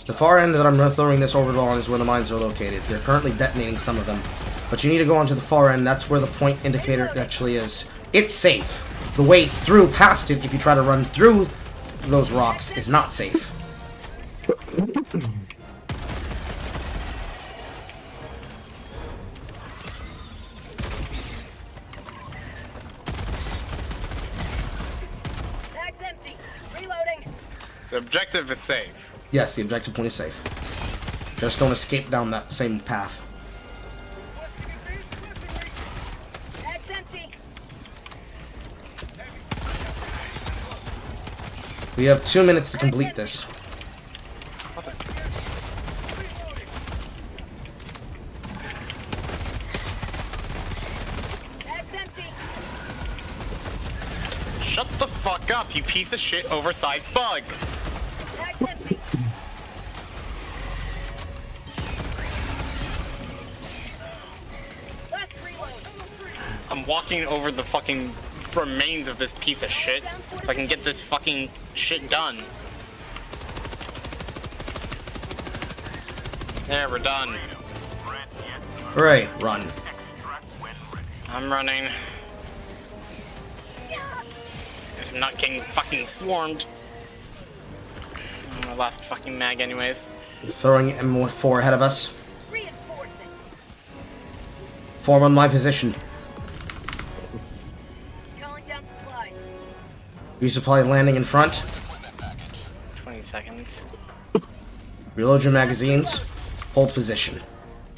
The far end that I'm throwing this orbital on is where the mines are located. They're currently detonating some of them. But you need to go onto the far end. That's where the point indicator actually is. It's safe. The way through past it, if you try to run through those rocks, is not safe. Bag's empty. Reloading. The objective is safe. Yes, the objective point is safe. Just don't escape down that same path. Bag's empty. We have 2 minutes to complete this. Bag's empty. Shut the fuck up, you piece of shit oversized bug! Bag's empty. I'm walking over the fucking remains of this piece of shit so I can get this fucking shit done. There, we're done. Right, run. I'm running. If I'm not getting fucking swarmed. I'm my last fucking mag anyways. Throwing M4 ahead of us. Form on my position. Calling down supplies. Resupply landing in front. 20 seconds. Reload your magazines. Hold position.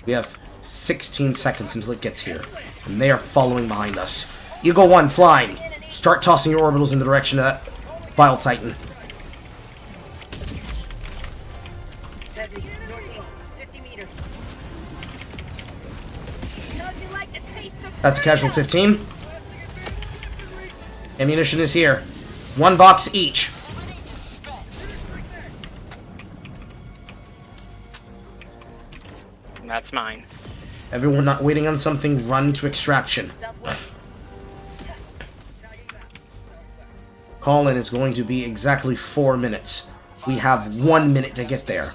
We have 16 seconds until it gets here. And they are following behind us. Eagle 1 flying. Start tossing your orbitals in the direction of that Bile Titan. Heavy, northeast, 50 meters. How'd you like to taste the That's a casual 15. Ammunition is here. 1 box each. That's mine. Everyone not waiting on something, run to extraction. Call-in is going to be exactly 4 minutes. We have 1 minute to get there.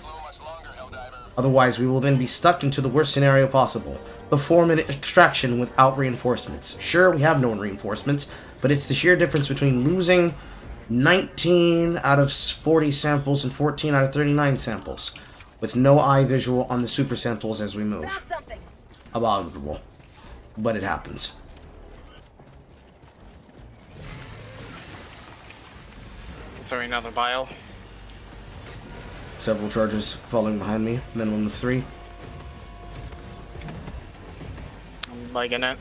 Otherwise, we will then be stuck into the worst scenario possible. The 4-minute extraction without reinforcements. Sure, we have no reinforcements, but it's the sheer difference between losing 19 out of 40 samples and 14 out of 39 samples, with no eye visual on the super samples as we move. Abominable. But it happens. Sorry, another bile. Several charges following behind me, minimum of 3. I'm legging it.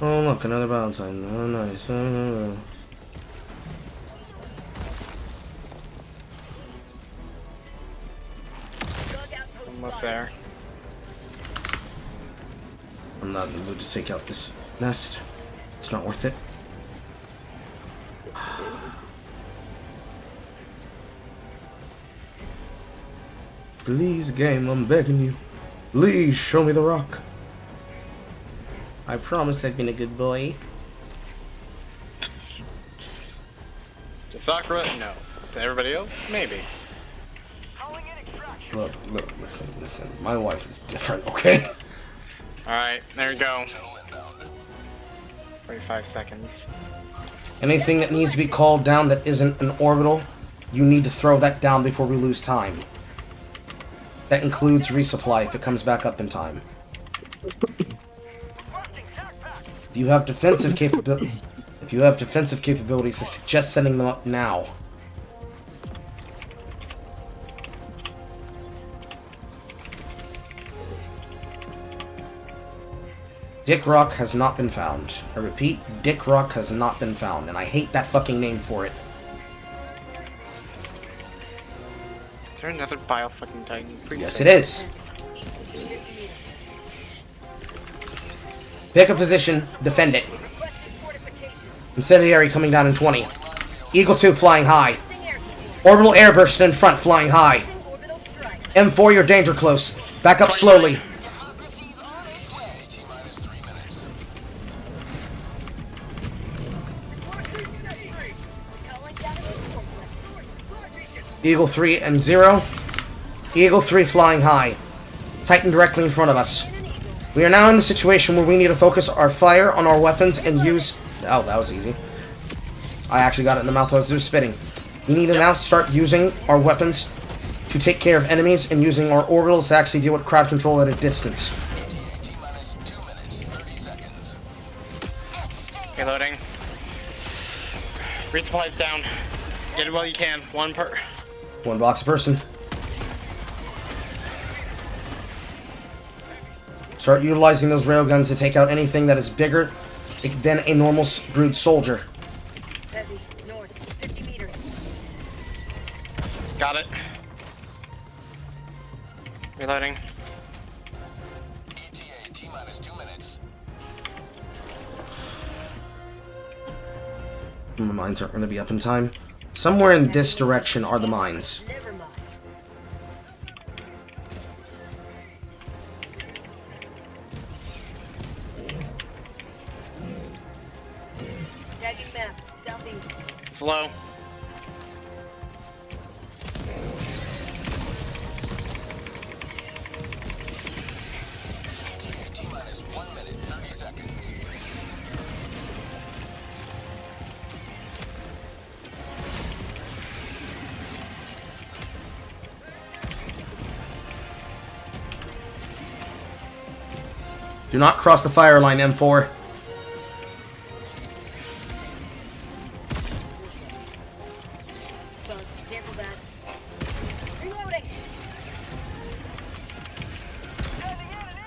Oh look, another battle sign. Oh nice. Almost there. I'm not in the mood to take out this nest. It's not worth it. Please, game, I'm begging you. Please show me the rock. I promise I've been a good boy. To Sakura? No. To everybody else? Maybe. Look, listen. My wife is different, okay? Alright, there we go. 45 seconds. Anything that needs to be called down that isn't an orbital, you need to throw that down before we lose time. That includes resupply if it comes back up in time. If you have defensive capabilities, I suggest setting them up now. Dick Rock has not been found. I repeat, Dick Rock has not been found, and I hate that fucking name for it. Is there another bile fucking titan? Yes, it is. Pick a position, defend it. Incendiary coming down in 20. Eagle 2 flying high. Orbital airburst in front flying high. M4, you're danger close. Back up slowly. Eagle 3 and 0. Eagle 3 flying high. Titan directly in front of us. We are now in the situation where we need to focus our fire on our weapons and use... Oh, that was easy. I actually got it in the mouth as I was spitting. We need to now start using our weapons to take care of enemies and using our orbitals to actually deal with crowd control at a distance. Reloading. Resupply's down. Get it while you can. One box a person. Start utilizing those railguns to take out anything that is bigger than a normal brood soldier. Heavy, north, 50 meters. Got it. Reloading. ETA, T-minus 2 minutes. My mines aren't going to be up in time. Somewhere in this direction are the mines. Never mind. Tagging map, southeast. Slow. Do not cross the fire line, M4. Cancel that. Reloading.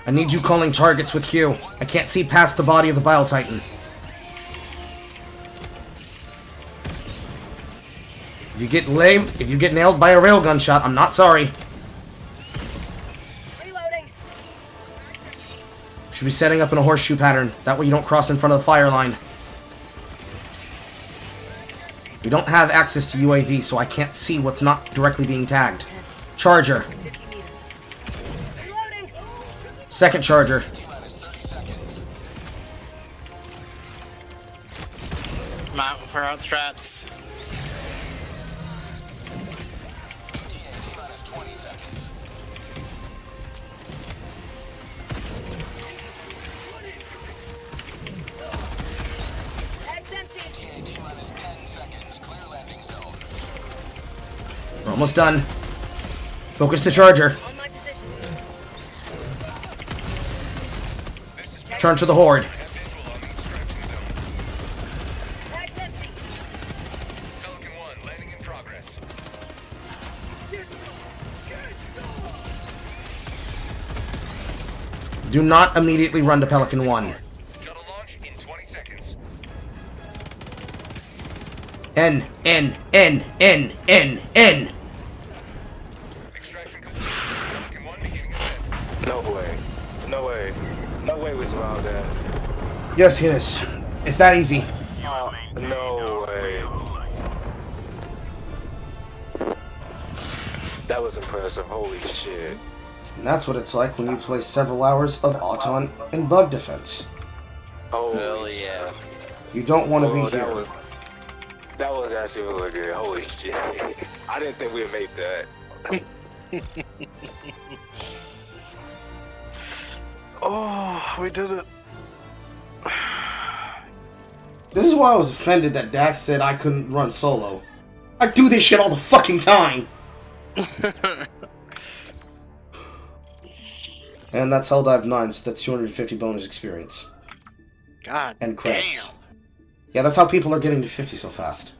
I need you calling targets with Q. I can't see past the body of the Bile Titan. If you get if you get nailed by a railgun shot, I'm not sorry. Reloading. Should be setting up in a horseshoe pattern. That way you don't cross in front of the fire line. We don't have access to UAV, so I can't see what's not directly being tagged. Charger. Reloading. Second charger. Mount for out strats. Bag's empty. We're almost done. Focus the charger. On my position. Turn to the horde. Bag's empty. Pelican 1, landing in progress. Do not immediately run to Pelican 1. Shuttle launch in 20 seconds. N. Extraction complete. Pelican 1 beginning ascent. No way. No way. No way we survived that. Yes, Guinness. It's that easy. No way. That was impressive. Holy shit. And that's what it's like when you play several hours of Auton and bug defense. Holy yeah. You don't want to be that here. That was actually really good. Holy shit. I didn't think we'd make that. Oh, we did it. This is why I was offended that Dax said I couldn't run solo. I do this shit all the fucking time! And that's Helldive 9, so that's 250 bonus experience. God and credits. damn. Yeah, that's how people are getting to 50 so fast.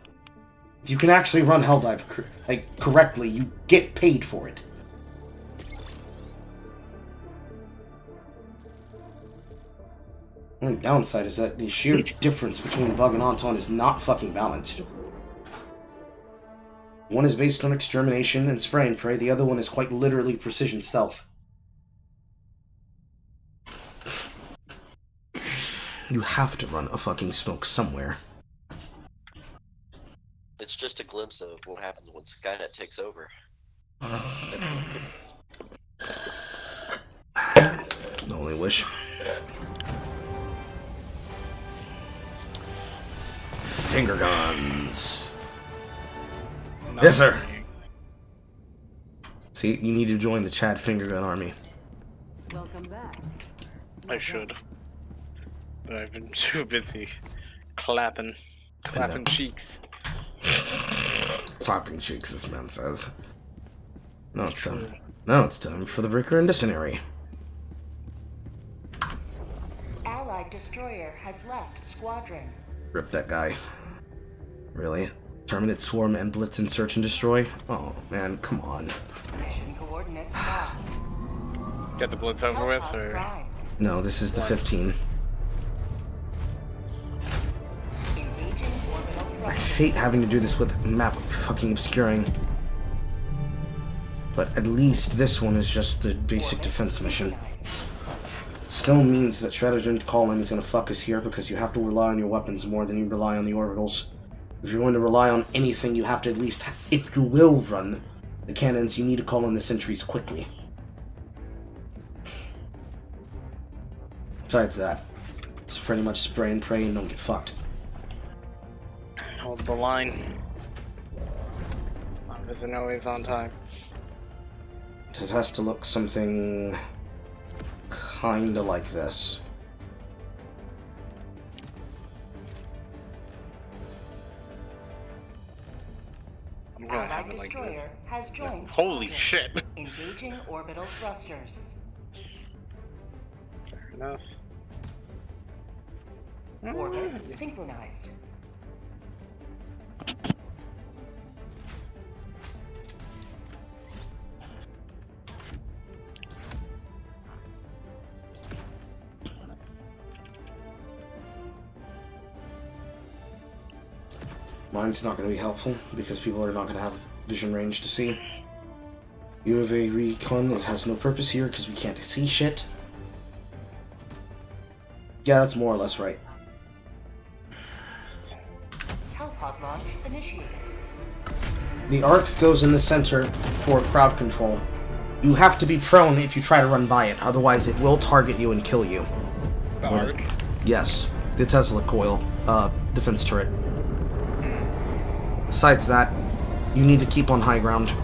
If you can actually run Helldive correctly, you get paid for it. The only downside is that the sheer difference between Bug and Auton is not fucking balanced. One is based on extermination and spray and pray, the other one is quite literally precision stealth. You have to run a fucking smoke somewhere. It's just a glimpse of what happens when Skynet takes over. Only wish. Finger guns. Yes, sir. See, you need to join the Chad finger gun army. Welcome back. I should. But I've been too busy clapping cheeks. Clapping cheeks, this man says. No, it's time. Now it's time for the Breaker and Dictionary. Allied destroyer has left squadron. Rip that guy. Really? Terminate swarm and blitz and search and destroy? Oh man, come on. Mission coordinates locked. Get the blitz over with, or Prime. No, this is the 15. Engaging orbital I thrust. hate having to do this with map fucking obscuring. But at least this one is just the basic defense mission. It still means that strategy calling is gonna fuck us here because you have to rely on your weapons more than you rely on the orbitals. If you're going to rely on anything, you have to at least, if you will run the cannons, you need to call in the sentries quickly. Besides that, it's pretty much spray and pray and don't get fucked. Hold the line. Love isn't always on time. So it has to look something kinda like this. Allied destroyer has joined. Holy shit! Engaging orbital thrusters. Fair enough. Orbit synchronized. Mine's not going to be helpful because people are not going to have vision range to see. You have a recon that has no purpose here because we can't see shit. Yeah, that's more or less right. Hellpod launch initiated. The arc goes in the center for crowd control. You have to be prone if you try to run by it, otherwise it will target you and kill you. The arc? Yes, the Tesla coil, defense turret. Besides that, you need to keep on high ground.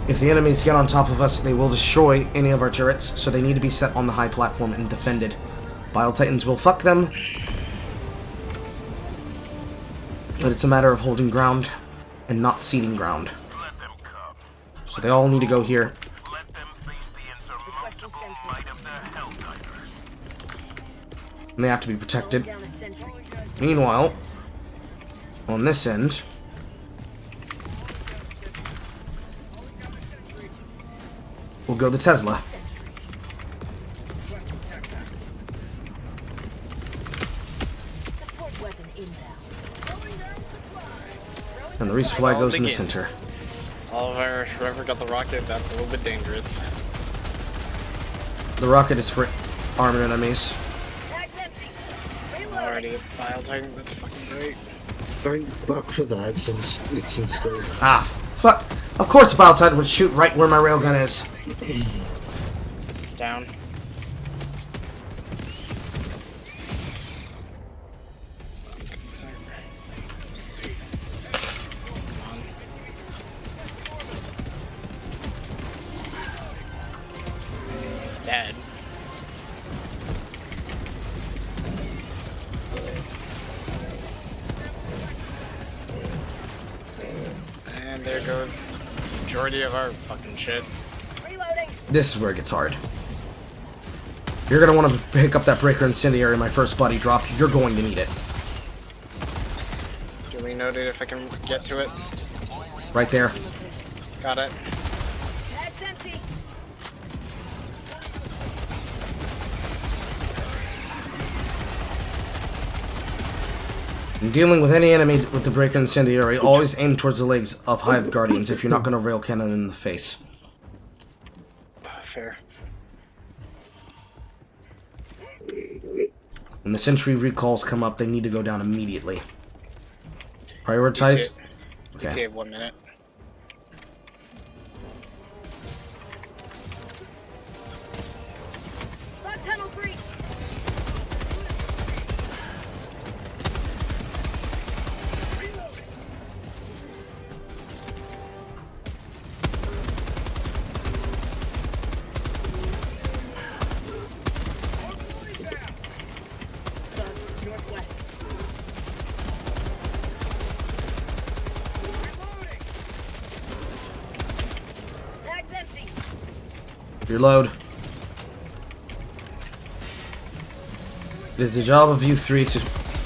If the enemies get on top of us, they will destroy any of our turrets, so they need to be set on the high platform and defended. Bile Titans will fuck them, but it's a matter of holding ground and not ceding ground. So they all need to go here. And they have to be protected. Meanwhile, on this end, we'll go the Tesla. And the resupply goes in the center. Oliver, whoever got the rocket, that's a little bit dangerous. The rocket is for armored enemies. Alrighty, Bile Titan, that's fucking great. Don't look for that, it's installed. Ah, fuck. Of course Bile Titan would shoot right where my railgun is. It's down. It's dead. And there goes the majority of our fucking shit. This is where it gets hard. You're gonna want to pick up that breaker incendiary, my first body drop. You're going to need it. Duly noted if I can get to it. Right there. Got it. That's empty. In dealing with any enemy with the breaker incendiary, always aim towards the legs of Hive Guardians if you're not gonna rail cannon in the face. Fair. When the sentry recalls come up, they need to go down immediately. Prioritize. Okay. 1 minute. Bug tunnel breach. Bag's empty. Reload. It is the job of you three to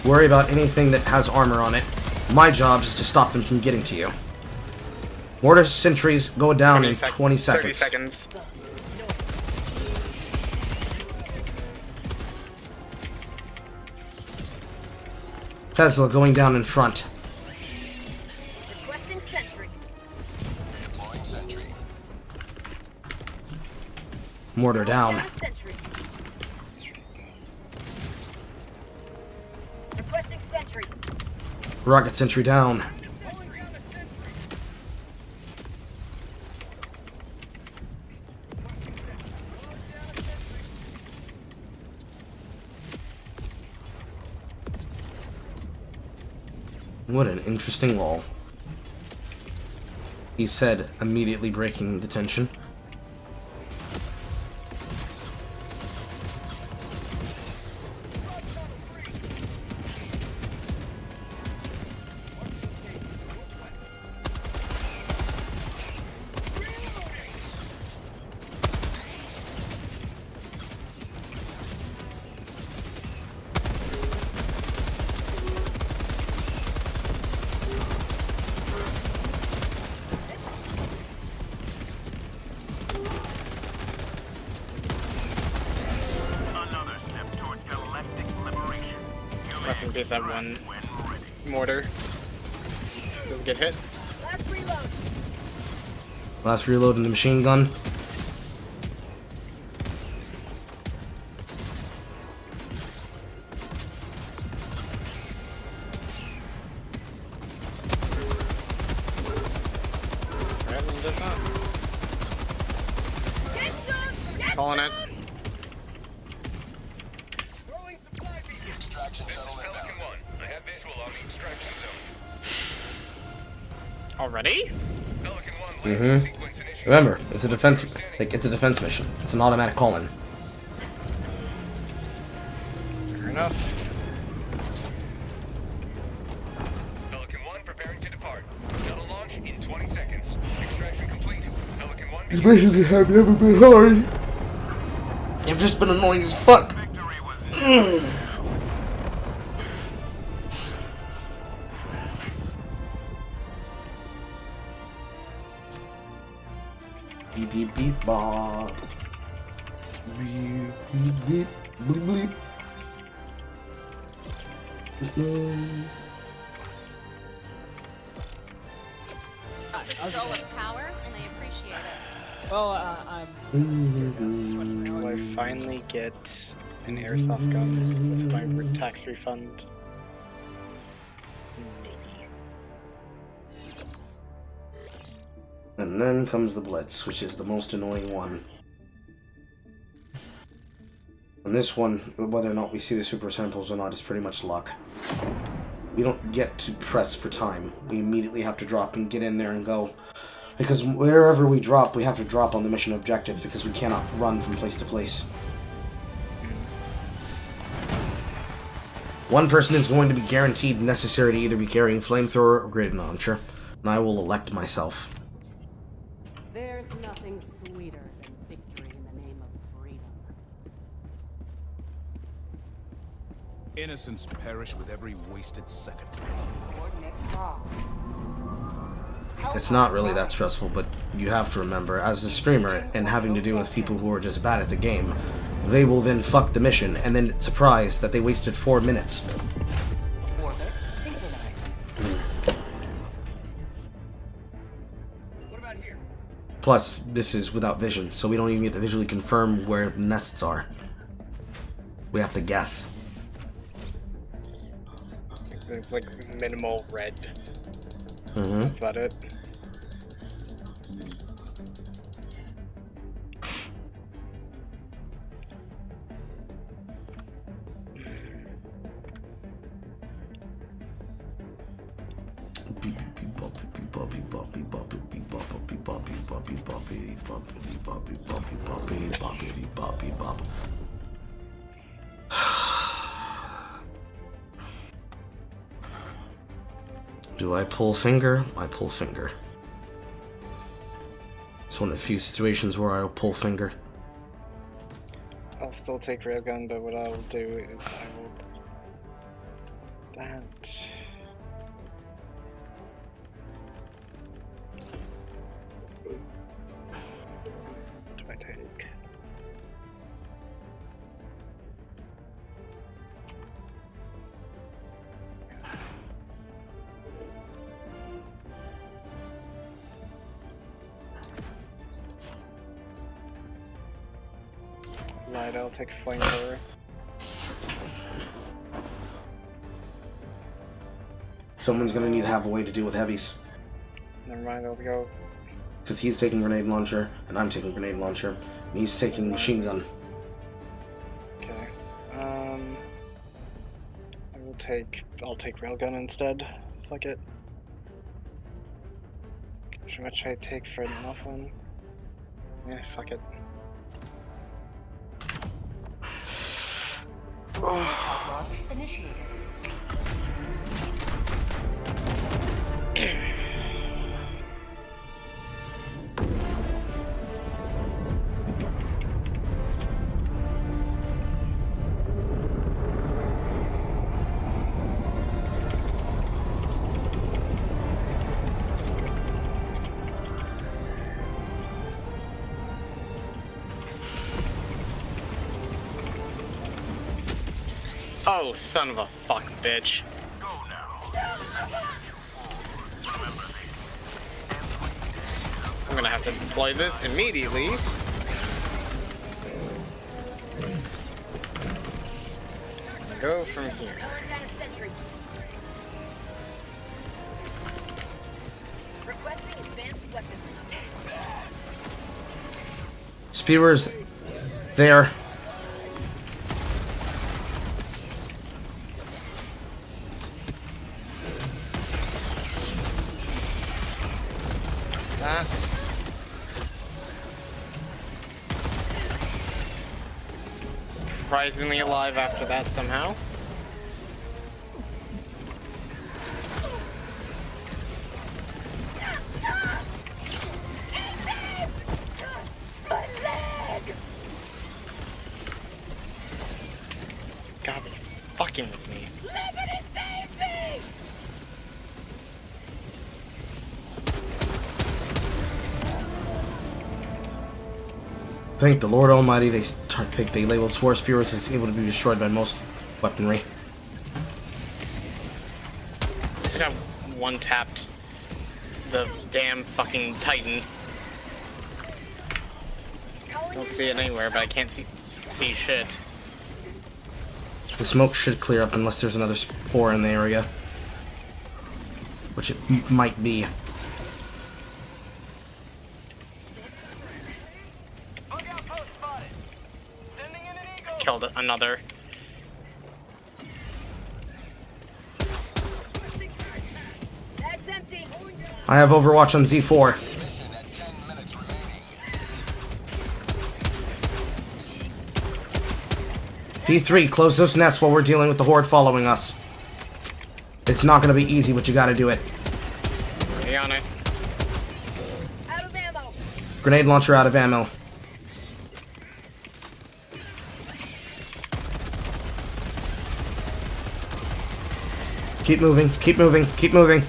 worry about anything that has armor on it. My job is to stop them from getting to you. Mortar sentries go down in 20 seconds. 30 seconds. Tesla going down in front. Requesting sentry. Mortar down. Sentry. Requesting sentry. Rocket sentry down. What an interesting lull. He said, immediately breaking the tension. Rest in peace, that one mortar. Doesn't get hit. Last reload in the machine gun. Calling it. Already? Remember, it's a defense. It's a defense mission. It's an automatic call-in. Fair enough. Pelican 1 preparing to depart. Shuttle launch in 20 seconds. Extraction complete. Pelican 1 You basically have never been hard. You've just been annoying as fuck. Beep beep beep bop. Beep beep beep bleep bleep. Show of power, and I appreciate it. Well, I'm. Will I finally get an airsoft gun with my tax refund? Maybe. And then comes the Blitz, which is the most annoying one. And this one, whether or not we see the super samples or not, is pretty much luck. We don't get to press for time. We immediately have to drop and get in there and go. Because wherever we drop, we have to drop on the mission objective because we cannot run from place to place. One person is going to be guaranteed necessary to either be carrying flamethrower or grenade launcher, and I will elect myself. There's nothing sweeter than victory in the name of freedom. Innocents perish with every wasted second. Coordinates locked. It's not really that stressful, but you have to remember, as a streamer and having to deal with people who are just bad at the game, they will then fuck the mission and then surprised that they wasted 4 minutes. Orbit synchronized. What about here? Plus, this is without vision, so we don't even get to visually confirm where the nests are. We have to guess. It's like minimal red. That's about it. Do I pull finger? I pull finger. It's one of the few situations where I'll pull finger. I'll still take railgun, but what I'll do is I will that. What do I take? Light, I'll take flamethrower. Someone's gonna need to have a way to deal with heavies. Never mind, I'll go. Because he's taking grenade launcher, and I'm taking grenade launcher, and he's taking machine gun. Okay. I'll take railgun instead. Fuck it. How much I take for an off one? Yeah, fuck it. Launch initiated. Oh, son of a fuck, bitch. I'm gonna have to deploy this immediately. Go from here. Spear's there. That. Surprisingly alive after that somehow. Gotta be fucking with me. Thank the Lord Almighty, they labeled Spore Spears as able to be destroyed by most weaponry. I think I one-tapped the damn fucking Titan. Don't see it anywhere, but I can't see shit. The smoke should clear up unless there's another Spore in the area. Which it might be. Killed another. I have Overwatch on Z4. P3, close those nests while we're dealing with the horde following us. It's not going to be easy, but you got to do it. Be on it. Grenade launcher out of ammo. Keep moving, keep moving, keep moving.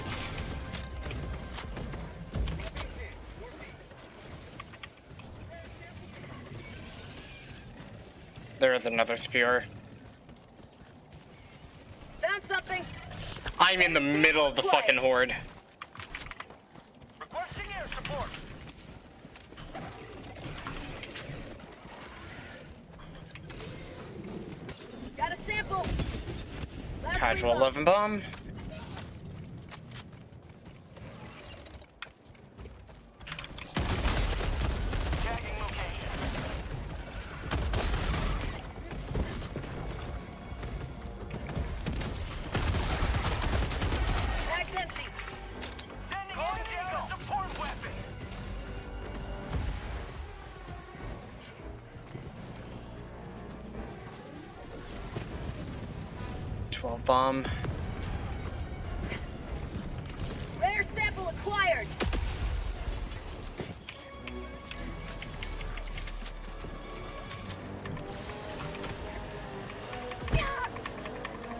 There is another spear. Found something. I'm in the middle of the fucking horde. Requesting air support. Got a sample. Casual 11 bomb. Bag's empty. Sending in a support weapon. 12 bomb. Rare sample acquired.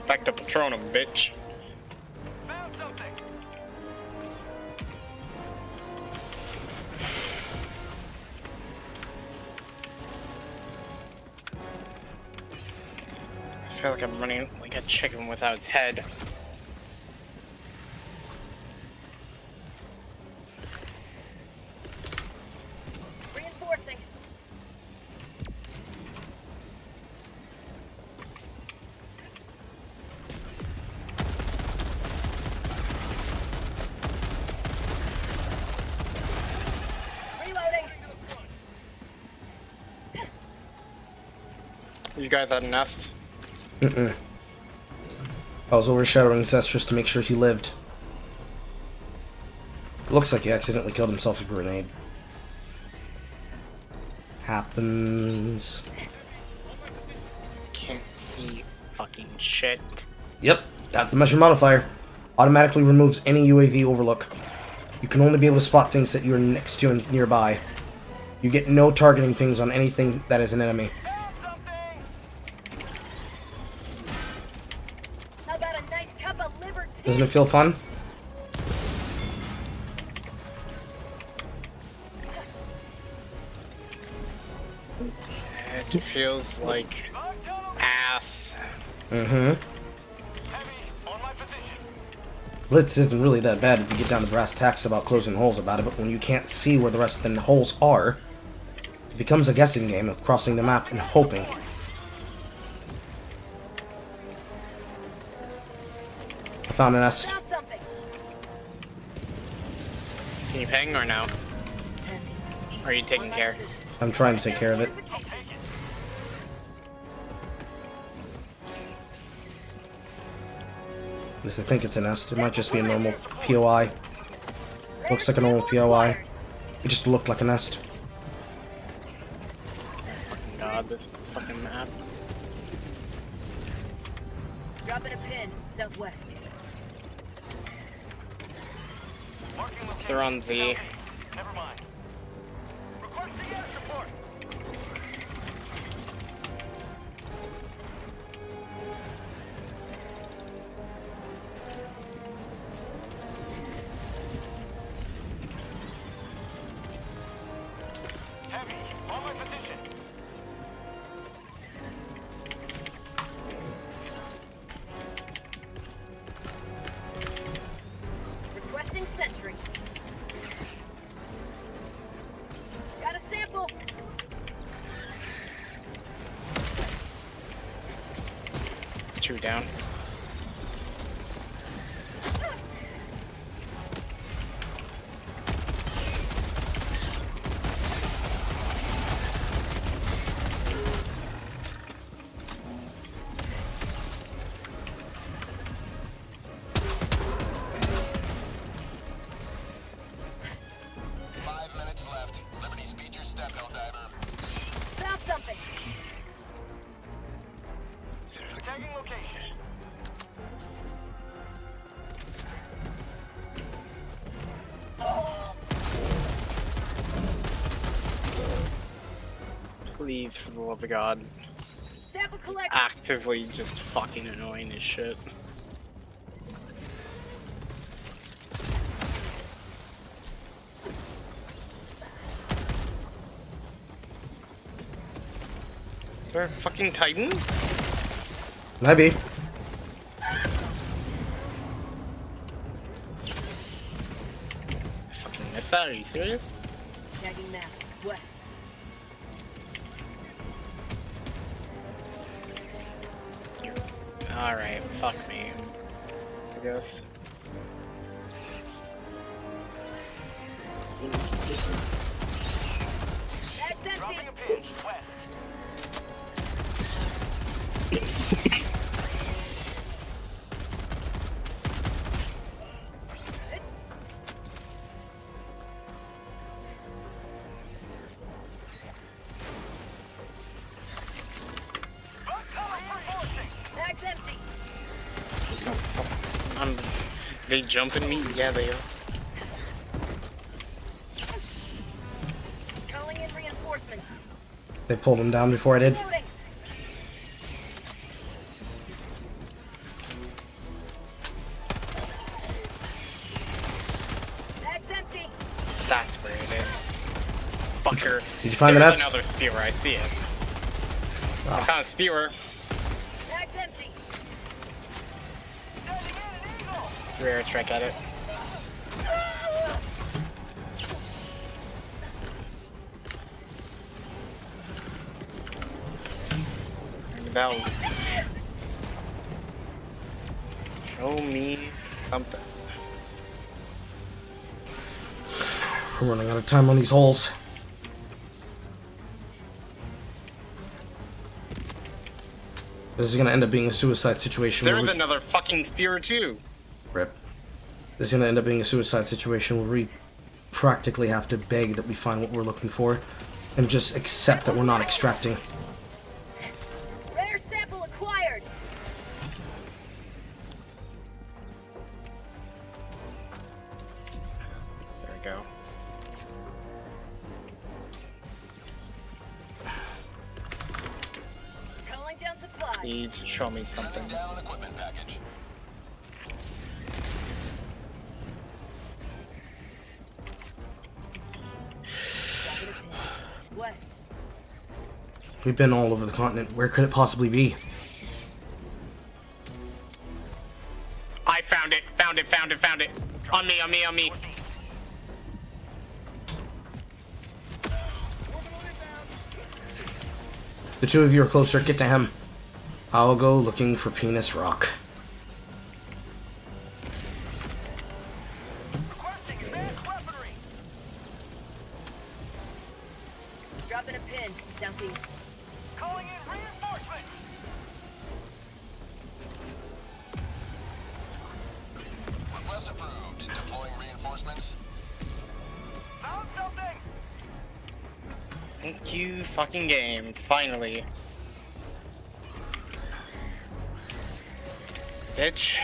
Back to Patronum, bitch. Found something. I feel like I'm running like a chicken without its head. Reinforcing. You guys had a nest? Mm-mm. I was overshadowing Zestrus to make sure he lived. Looks like he accidentally killed himself with a grenade. Happens. Can't see fucking shit. Yep, that's the measure modifier. Automatically removes any UAV overlook. You can only be able to spot things that you're next to and nearby. You get no targeting pings on anything that is an enemy. How about a nice cup of liver tea? Doesn't it feel fun? It feels like ass. Mm-hmm. Blitz isn't really that bad if you get down to brass tacks about closing holes about it, but when you can't see where the rest of the holes are, it becomes a guessing game of crossing the map and hoping. I found an nest. Can you ping or no? Or are you taking care? I'm trying to take care of it. At least I think it's a nest. It might just be a normal POI. Looks like a normal POI. It just looked like a nest. Fucking god, this fucking map. Dropping a pin, southwest. They're on Z. Never mind. Requesting air support. Heavy, on my position. Requesting sentry. Got a sample. It's 2 down. Found something. Tagging location. Please, for the love of God. Sample collected. Actively just fucking annoying as shit. Is there a fucking Titan? Maybe. I fucking missed that, are you serious? Tagging map, west. Alright, fuck me. I guess. Dropping a pinch, west. Bag's empty. They jumping me? Yeah, they are. Calling in reinforcements. They pulled him down before I did. Loading. Bag's empty. That's where it is. Fucker. Did you find the There's nest? another spear, I see it. I Ah. found a spear. Bag's empty. Rear strike at it. That'll show me something. We're running out of time on these holes. This is gonna end up being a suicide situation. There's another fucking spear too. Rip. This is gonna end up being a suicide situation where we practically have to beg that we find what we're looking for, and just accept that we're not extracting. Rare sample acquired. There we go. Calling down supplies. Needs to show me something. Down an equipment package. West. We've been all over the continent. Where could it possibly be? I found it. Found it. Found it. Found it. On me. On me. On me. The two of you are closer. Get to him. I'll go looking for Penis Rock. Requesting advanced weaponry. Dropping a pin. Dumping. Calling in reinforcements. Request approved. Deploying reinforcements. Found something. Thank you, fucking game. Finally. Bitch.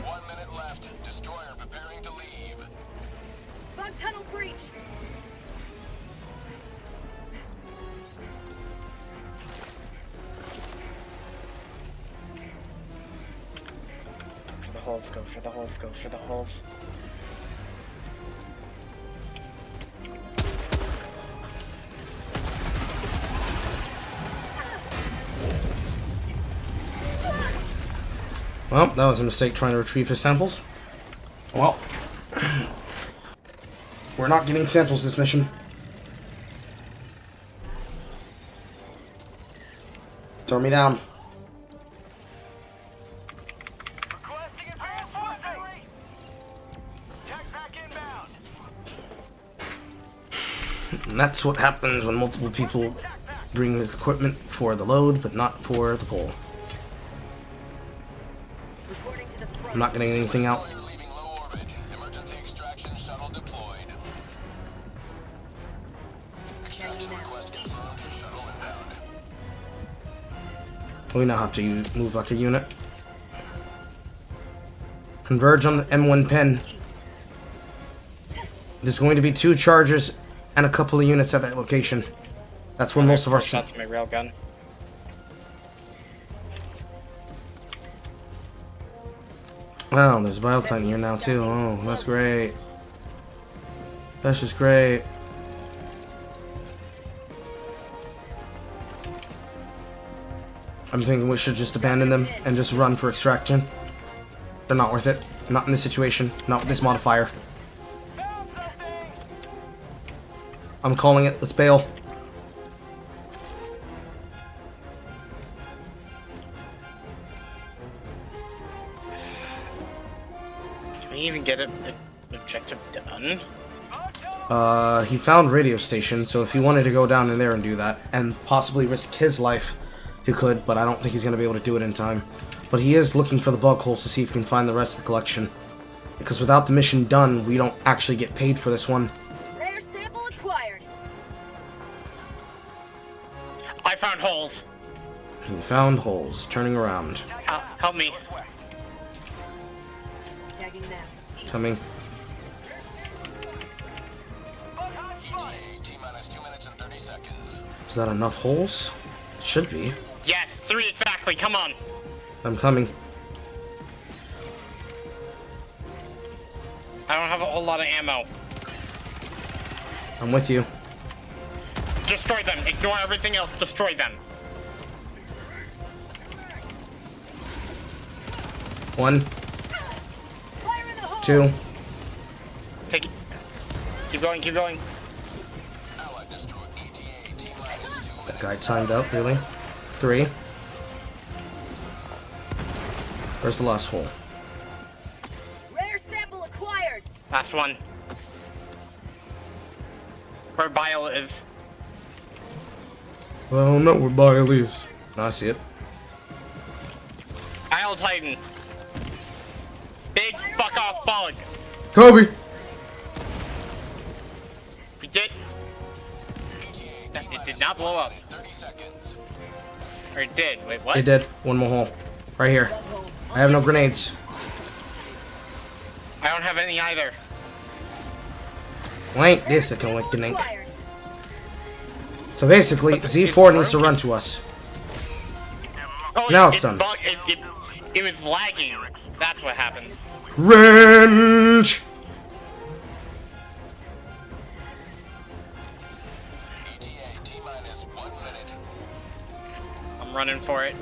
One minute left. Destroyer preparing to leave. Bug tunnel breach. For the holes, go for the holes, go for the holes. Well, that was a mistake trying to retrieve his samples. Well, we're not getting samples this mission. Throw me down. Requesting advanced weaponry. Tech pack inbound. And that's what happens when multiple people bring the equipment for the load, but not for the pull. Reporting to the front. I'm not getting anything out. Leaving low orbit. Emergency extraction shuttle deployed. Extraction request confirmed. Shuttle inbound. We now have to move like a unit. Converge on the M1 pen. There's going to be 2 chargers and a couple of units at that location. That's where most of our shots. My railgun. Wow, there's Biotitan here now too. Oh, that's great. That's just great. I'm thinking we should just abandon them and just run for extraction. They're not worth it. Not in this situation. Not with this modifier. I'm calling it. Let's bail. Can we even get an objective done? He found radio station, so if he wanted to go down in there and do that, and possibly risk his life, he could, but I don't think he's going to be able to do it in time. But he is looking for the bug holes to see if he can find the rest of the collection. Because without the mission done, we don't actually get paid for this one. Rare sample acquired. I found holes. He found holes. Turning around. Help me. Tagging them. Coming. T-minus 2 minutes and 30 seconds. Is that enough holes? It should be. Yes, 3 exactly. Come on. I'm coming. I don't have a whole lot of ammo. I'm with you. Destroy them. Ignore everything else. Destroy them. 1, 2. Take it. Keep going. Keep going. That guy timed out, really. 3. Where's the last hole? Rare sample acquired. Last one. Where Bile is. I don't know where Bile is. No, I see it. Isle Titan. Big fuck off bollock. Kobe! We did. It did not blow up. Or it did. Wait, what? It did. One more hole. Right here. I have no grenades. I don't have any either. Well, ain't this a connect? So basically, Z4 needs to run to us. Oh, Now it's done. It was lagging. That's what happened. Range! I'm running for it.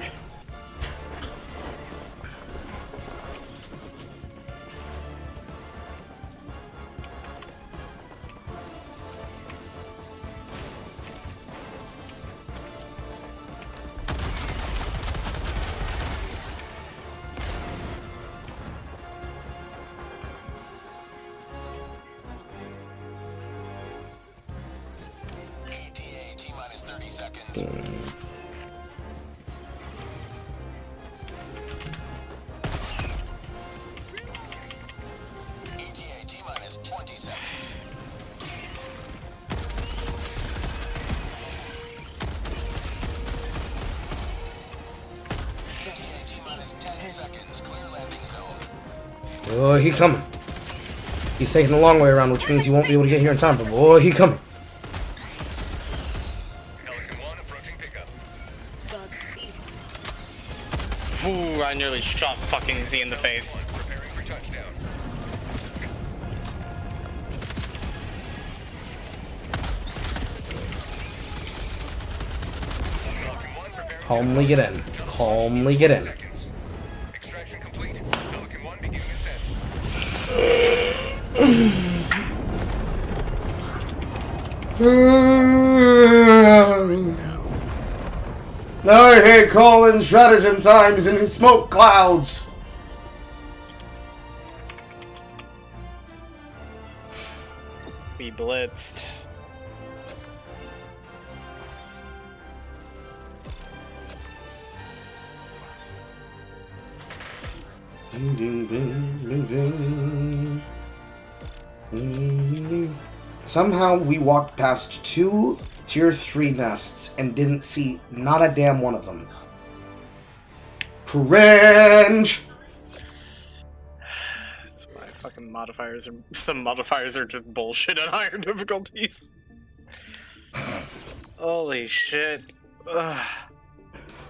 Oh, he coming. He's taking the long way around, which means he won't be able to get here in time, but boy, he coming. Ooh, I nearly shot fucking Z in the face. Calmly get in. Calmly get in. I hate calling stratagem times in smoke clouds. We blitzed. Somehow we walked past 2 tier 3 nests and didn't see not a damn one of them. Cringe! My fucking modifiers are... Some modifiers are just bullshit at higher difficulties. Holy shit. Ugh.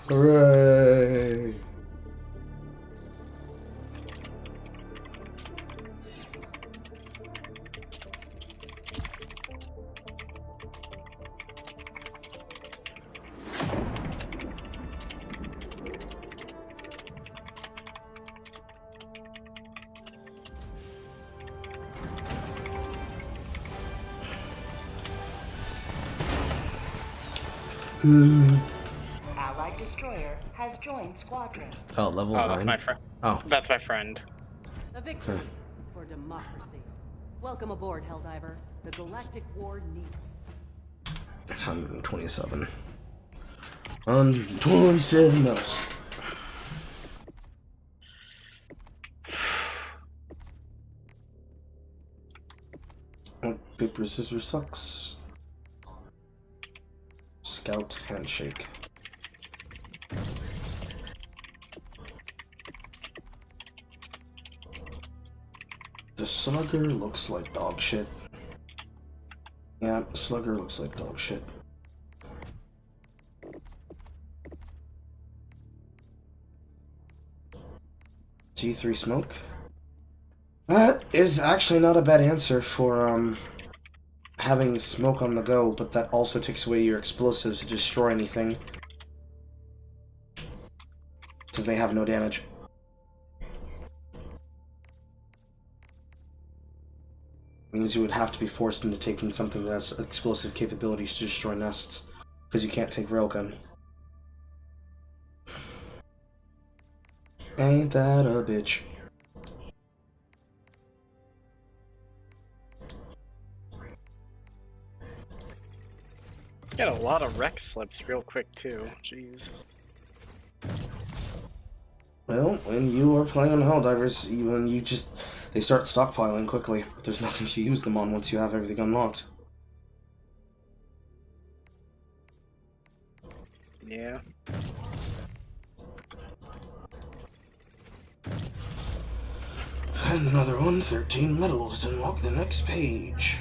Hooray! Allied destroyer has joined squadron. Oh, level 9. That's my friend. Oh. That's my friend. A victory for democracy. Welcome aboard, Helldiver. The Galactic War needs. 127. 127 else. Oh, paper, scissors sucks. Scout handshake. The slugger looks like dog shit. Yeah, slugger looks like dog shit. G3 smoke. That is actually not a bad answer for having smoke on the go, but that also takes away your explosives to destroy anything. Because they have no damage. Means you would have to be forced into taking something that has explosive capabilities to destroy nests. Because you can't take railgun. Ain't that a bitch? Got a lot of rec slips real quick too. Jeez. Well, when you are playing on Helldivers, they start stockpiling quickly. There's nothing to use them on once you have everything unlocked. Yeah. Another one, 13 medals to unlock the next page.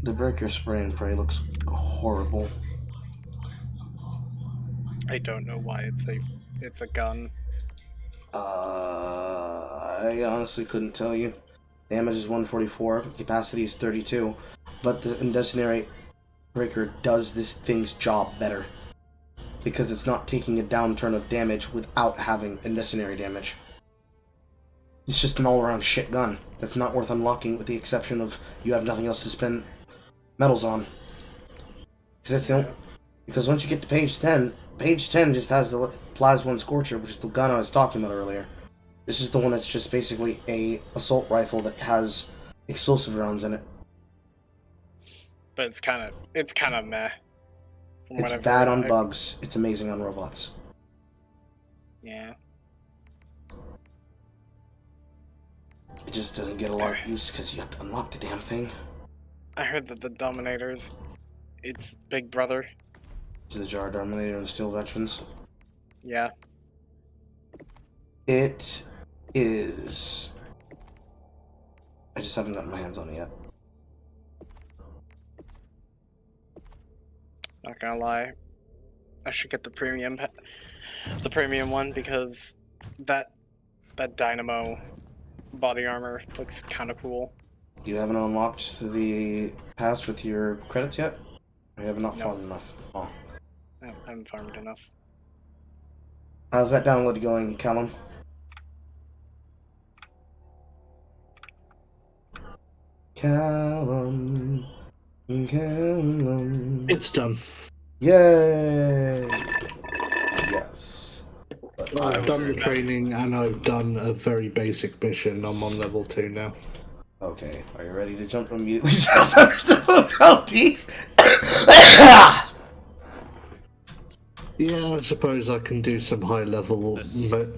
The Breaker Spray and Pray looks horrible. I don't know why it's a gun. I honestly couldn't tell you. Damage is 144, capacity is 32, but the Incendiary Breaker does this thing's job better. Because it's not taking a downturn of damage without having incendiary damage. It's just an all-around shit gun that's not worth unlocking, with the exception of you have nothing else to spend medals on. Because once you get to page 10 just has the Plasma Scorcher, which is the gun I was talking about earlier. This is the one that's just basically a assault rifle that has explosive rounds in it. But it's kind of meh. It's bad on bugs. It's amazing on robots. Yeah. It just doesn't get a lot of use because you have to unlock the damn thing. I heard that the Dominators, it's Big Brother. To the Jar Dominator and Steel Veterans. Yeah. It is. I just haven't gotten my hands on it yet. Not gonna lie, I should get the premium one because that Dynamo body armor looks kind of cool. You haven't unlocked the pass with your credits yet? Or you have not farmed enough? Oh. I haven't farmed enough. How's that download going, Callum? Callum. It's done. Yay! Yes. I've done the training and I've done a very basic mission. I'm on level 2 now. Okay, are you ready to jump immediately south after the difficulty? Yeah, I suppose I can do some high level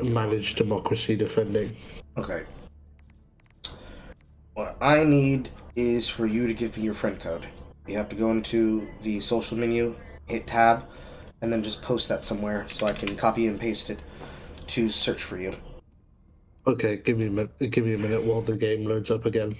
managed democracy defending. Okay. What I need is for you to give me your friend code. You have to go into the social menu, hit tab, and then just post that somewhere so I can copy and paste it to search for you. Okay, give me a minute while the game loads up again.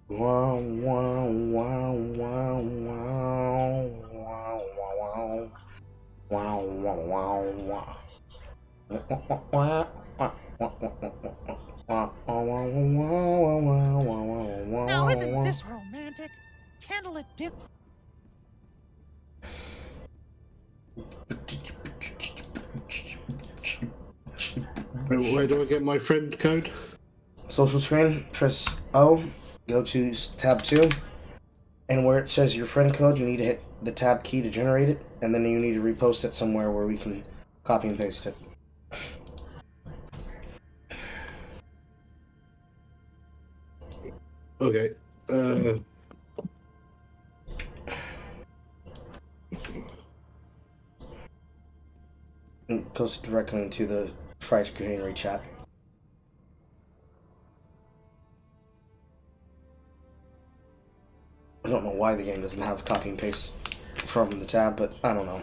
Wow, wow, wow, wow, wow, wow, wow. Wow, wow, wow, wow. Now isn't this romantic? Candlelit dip. Where do I get my friend code? Social screen, press O, go to tab 2, and where it says your friend code, you need to hit the tab key to generate it, and then you need to repost it somewhere where we can copy and paste it. Okay. And post it directly into the Fright Greenery chat. I don't know why the game doesn't have copy and paste from the tab, but I don't know.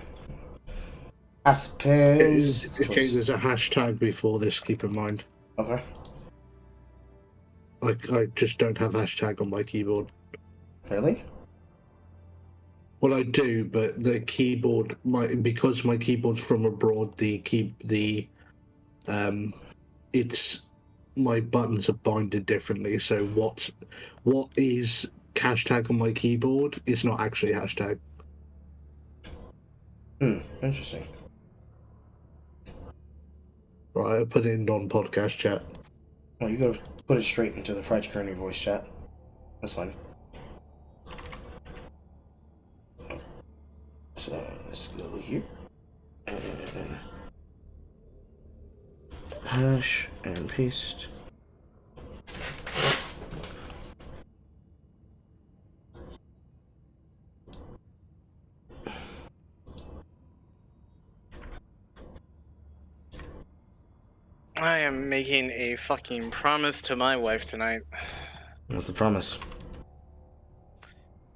I suppose. Okay, there's a hashtag before this, keep in mind. Okay. I just don't have hashtag on my keyboard. Really? Well, I do, but the keyboard, because my keyboard's from abroad, it's my buttons are binded differently. So what is hashtag on my keyboard is not actually hashtag. Interesting. Right, I put it in non-podcast chat. Well, you gotta put it straight into the Fright Greenery voice chat. That's fine. So let's go here and hash and paste. I am making a fucking promise to my wife tonight. What's the promise?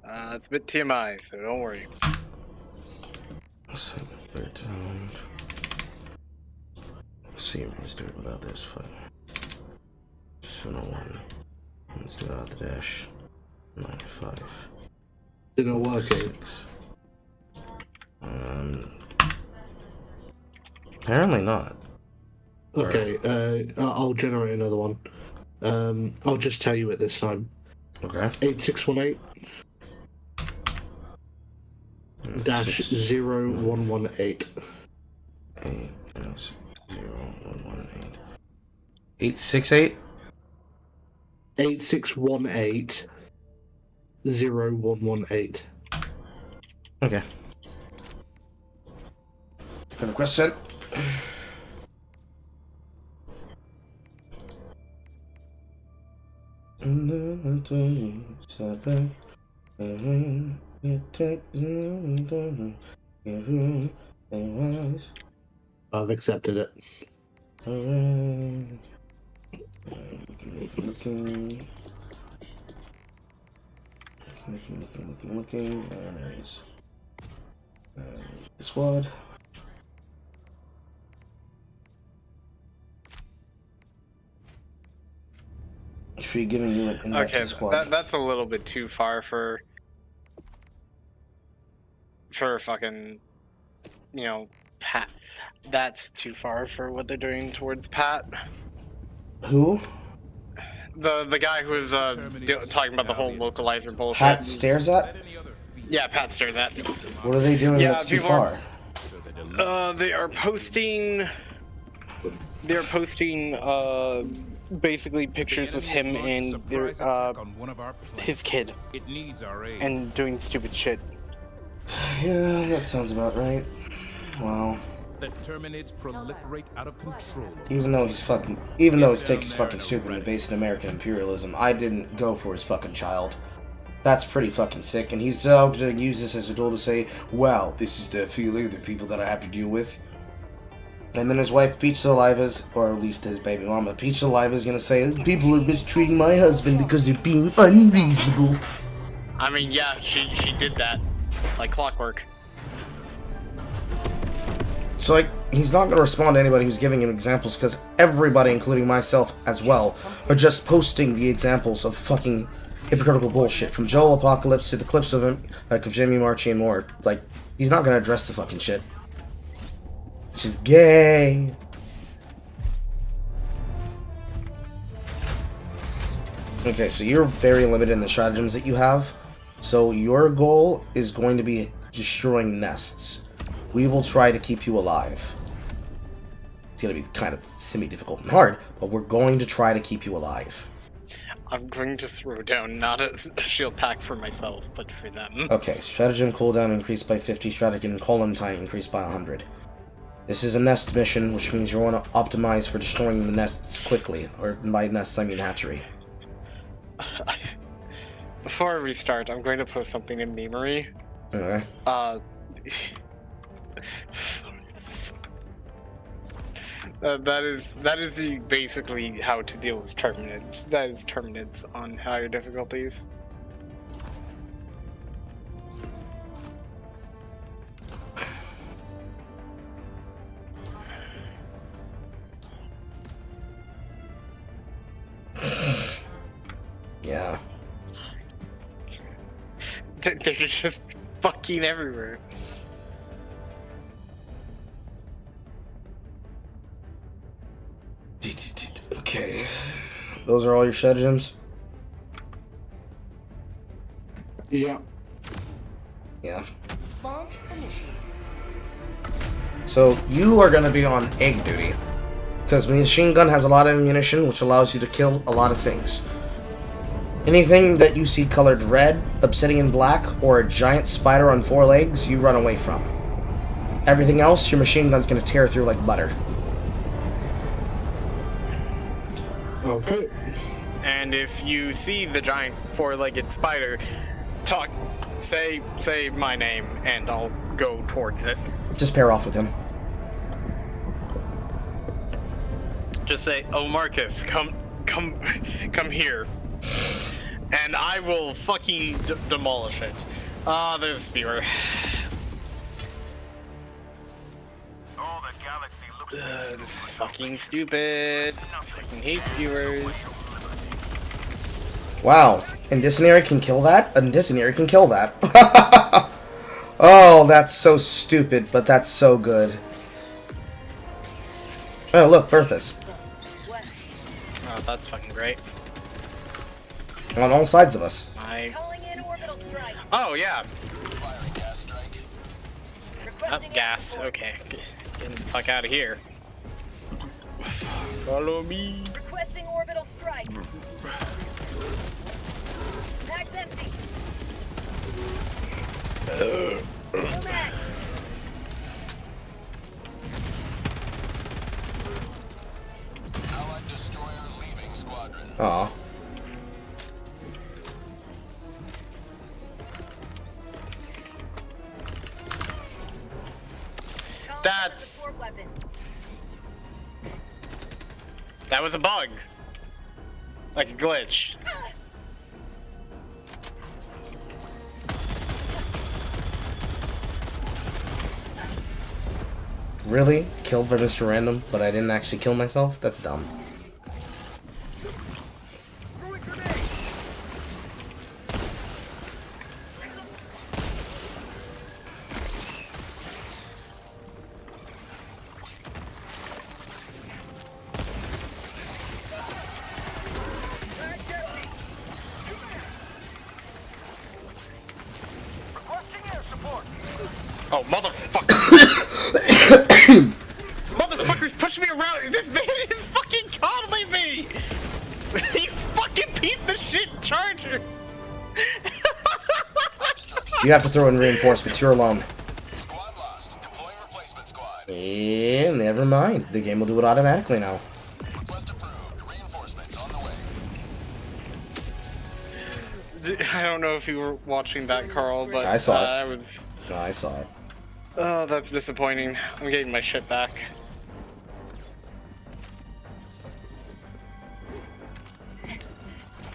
It's a bit TMI, so don't worry. So third down. Let's see if let's do it without this. Fuck. 701. Let's do it without the dash. 95. Didn't work. Apparently not. Okay, I'll generate another one. I'll just tell you it this time. Okay. 8618 dash 0118. 0118. 868? 8618 0118. Okay. Friend request sent. I've accepted it. Looking. There it is. The squad. Should be giving you an invite to Okay, the squad. that's a little bit too far for fucking, you know, Pat. That's too far for what they're doing towards Pat. Who? The guy who was talking about the whole localizer bullshit. Pat stares at? Yeah, Pat stares at. What are they doing that's too far? They are posting. They're posting basically pictures with him and their his kid, and doing stupid shit. Yeah, that sounds about right. Wow. The Terminids proliferate out of control. Even though his take is fucking stupid and based in American imperialism, I didn't go for his fucking child. That's pretty fucking sick, and he's gonna use this as a tool to say, wow, this is the feeling, the people that I have to deal with. And then his wife, Peach Saliva's, or at least his baby mama, Peach Saliva's gonna say, people are mistreating my husband because they're being unreasonable. I mean, yeah, she did that, like clockwork. So, like, he's not going to respond to anybody who's giving him examples, because everybody, including myself as well, are just posting the examples of fucking hypocritical bullshit, from Joel Apocalypse to the clips of him, like, of Jimmy Marchi and more. Like, he's not going to address the fucking shit. Which is gay. Okay, so you're very limited in the stratagems that you have. So your goal is going to be destroying nests. We will try to keep you alive. It's going to be kind of semi-difficult and hard, but we're going to try to keep you alive. I'm going to throw down not a shield pack for myself, but for them. Okay, stratagem cooldown increased by 50, stratagem colon time increased by 100. This is a nest mission, which means you want to optimize for destroying the nests quickly. Or by nests, I mean hatchery. Before I restart, I'm going to post something in memory. Okay. That is basically how to deal with Terminids. That is Terminids on higher difficulties. Yeah. They're just fucking everywhere. Okay. Those are all your stratagems? Yeah. Yeah. Launch initiated. So you are going to be on egg duty. Because machine gun has a lot of ammunition, which allows you to kill a lot of things. Anything that you see colored red, obsidian black, or a giant spider on 4 legs, you run away from. Everything else, your machine gun's gonna tear through like butter. Okay. And if you see the giant 4-legged spider, say my name, and I'll go towards it. Just pair off with him. Just say, "Oh, Marcus, come here," and I will fucking demolish it. Ah, there's a spear. This is fucking stupid. I fucking hate spewers. Wow, Incendiary can kill that? Incendiary can kill that. Oh, that's so stupid, but that's so good. Oh, look, Berthas. Oh, that's fucking great. On all sides of us. Oh, yeah. Oh, gas. Okay. Getting the fuck out of here. Follow me. Requesting orbital strike. Mag's empty. Allied destroyer leaving squadron. Aw. That was a bug. Like a glitch. Really? Killed by Mr. Random, but I didn't actually kill myself? That's dumb. Oh, motherfucker! Motherfucker's pushing me around! This man is fucking coddling me! You fucking piece of shit charger! You have to throw in reinforcements. You're alone. Never mind. The game will do it automatically now. I don't know if you were watching that, Carl, but I saw it. No, I saw it. Oh, that's disappointing. I'm getting my shit back.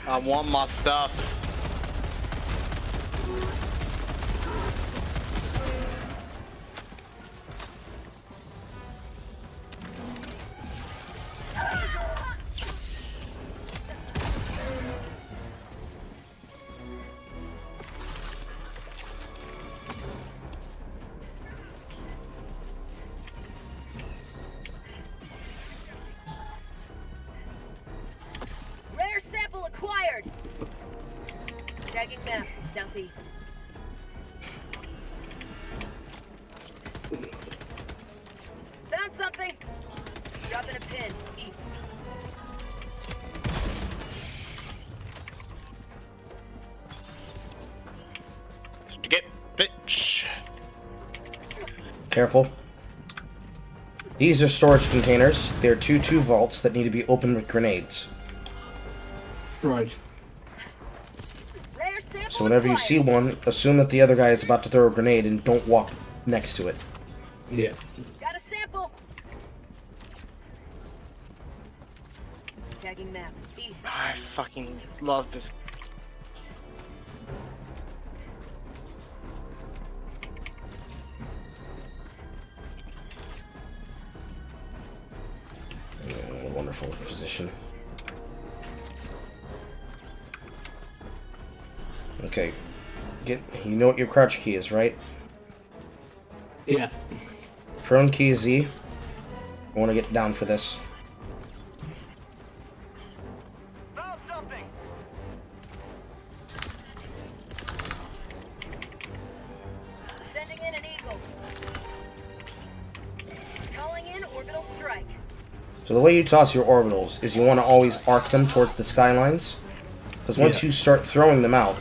I want my stuff. Rare sample acquired. Tagging map, southeast. Found something. Dropping a pin, east. To get bitch. Careful. These are storage containers. They're 2-2 vaults that need to be opened with grenades. Right. So whenever you see one, assume that the other guy is about to throw a grenade and don't walk next to it. Yeah. Got a sample. Tagging map, east. I fucking love this. Wonderful position. Okay. You know what your crouch key is, right? Yeah. Prone key is Z. I want to get down for this. Found something. Sending in an eagle. Calling in orbital strike. So the way you toss your orbitals is you want to always arc them towards the skylines. Because once you start throwing them out,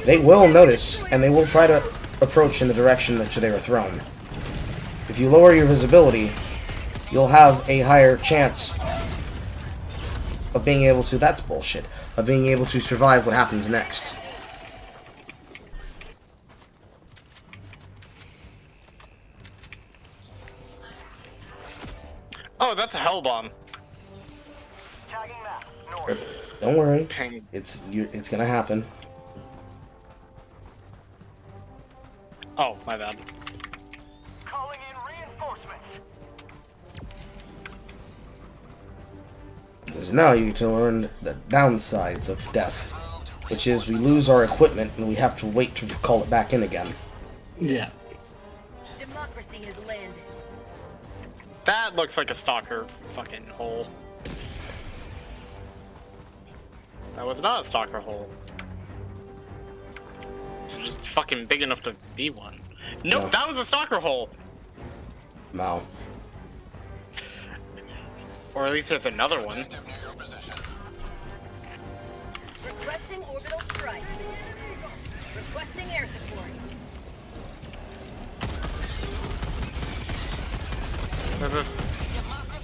they will notice, and they will try to approach in the direction that they were thrown. If you lower your visibility, you'll have a higher chance of being able to... That's bullshit. Of being able to survive what happens next. Oh, that's a hell bomb. Don't worry. Ping. It's gonna happen. Oh, my bad. Calling in reinforcements. Because now you get to learn the downsides of death, which is we lose our equipment and we have to wait to call it back in again. Yeah. Democracy has landed. That looks like a stalker fucking hole. That was not a stalker hole. It's just fucking big enough to be one. Nope, No. that was a stalker hole! Wow. Or at least there's another one. Requesting orbital strike. Requesting air support.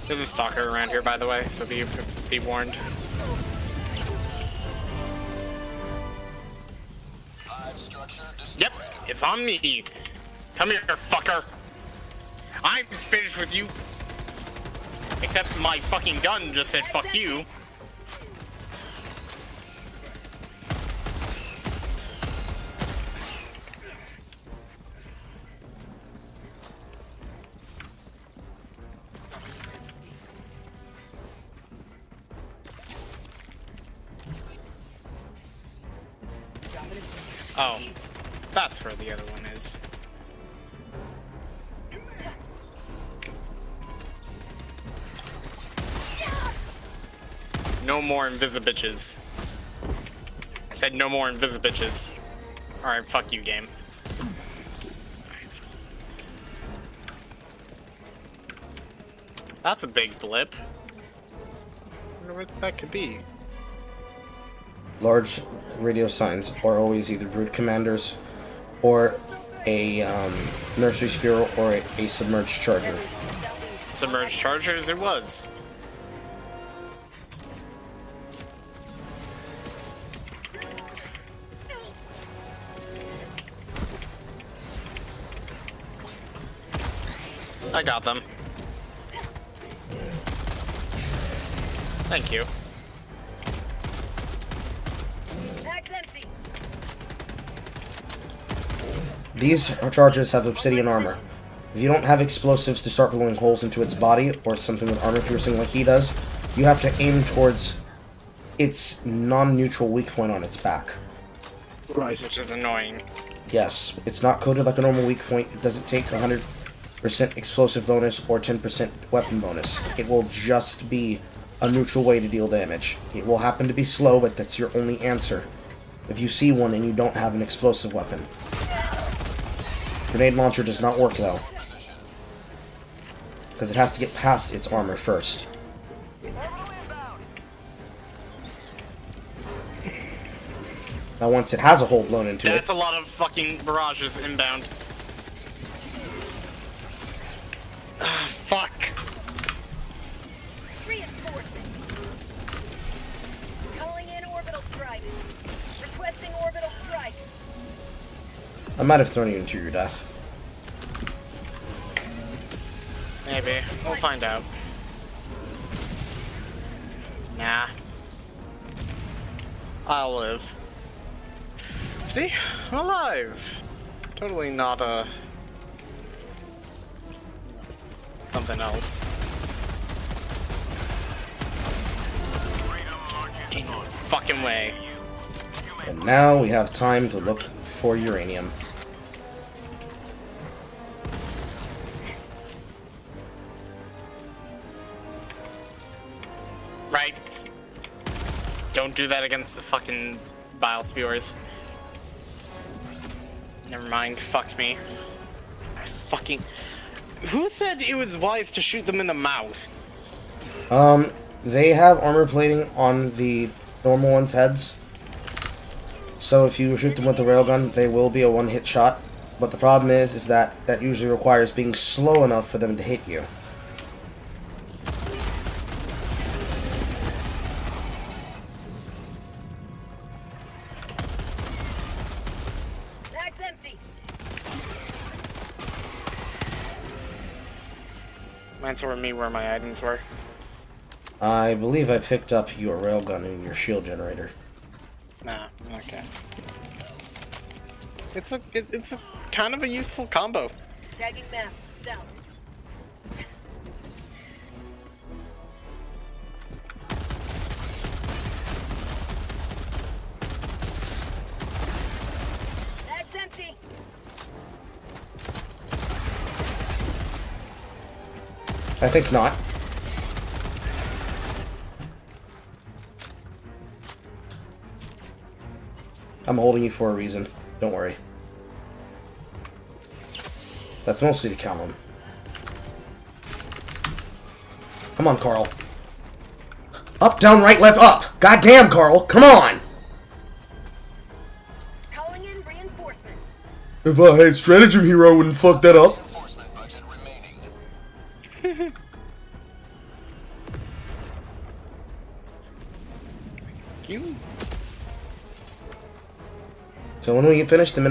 There's a stalker around here, by the way, so be warned. Yep, it's on me. Come here, fucker. I'm finished with you. Except my fucking gun just said fuck you. Oh, that's where the other one is. No more invisibitches. I said no more invisibitches. Alright, fuck you, game. That's a big blip. I wonder what that could be. Large radio signs are always either brood commanders or a nursery squirrel or a submerged charger. Submerged chargers it was. I got them. Thank you. These charges have obsidian armor. If you don't have explosives to start blowing holes into its body, or something with armor piercing like he does, you have to aim towards its non-neutral weak point on its back. Right. Which is annoying. Yes, it's not coded like a normal weak point. It doesn't take 100% explosive bonus or 10% weapon bonus. It will just be a neutral way to deal damage. It will happen to be slow, but that's your only answer if you see one and you don't have an explosive weapon. Grenade launcher does not work though, because it has to get past its armor first. Now once it has a hole blown into That's a lot of fucking barrages inbound. Fuck. Calling in orbital strike. Requesting orbital strike. I might have thrown you into your death. Maybe. We'll find out. Nah. I'll live. See? I'm alive. Totally not a... something else. Ain't no fucking way. And now we have time to look for uranium. Right. Don't do that against the fucking bile spewers. Never mind, fuck me. I fucking... Who said it was wise to shoot them in the mouth? They have armor plating on the normal ones' heads, So if you shoot them with the railgun, they will be a one-hit shot. But the problem is that that usually requires being slow enough for them to hit you. That's empty. Mine told me where my items were. I believe I picked up your railgun and your shield generator. Nah, okay. It's a kind of a useful combo. Tagging map. South. That's empty. I think not. I'm holding you for a reason. Don't worry. That's mostly to count on. Come on, Carl. Up, down, right, left, up! Goddamn, Carl! Come on! Calling in reinforcements. If I had Stratagem Hero, I wouldn't fuck that up. You. So when we finish the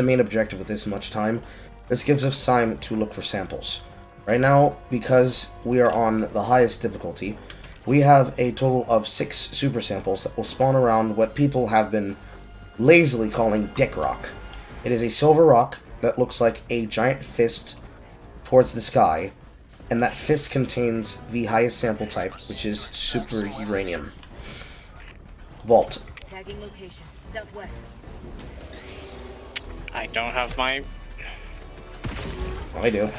main objective with this much time, this gives us time to look for samples. Right now, because we are on the highest difficulty, we have a total of 6 super samples that will spawn around what people have been lazily calling Dick Rock. It is a silver rock that looks like a giant fist towards the sky, and that fist contains the highest sample type, which is super uranium. Vault. Tagging location. Southwest. I don't have my... I do.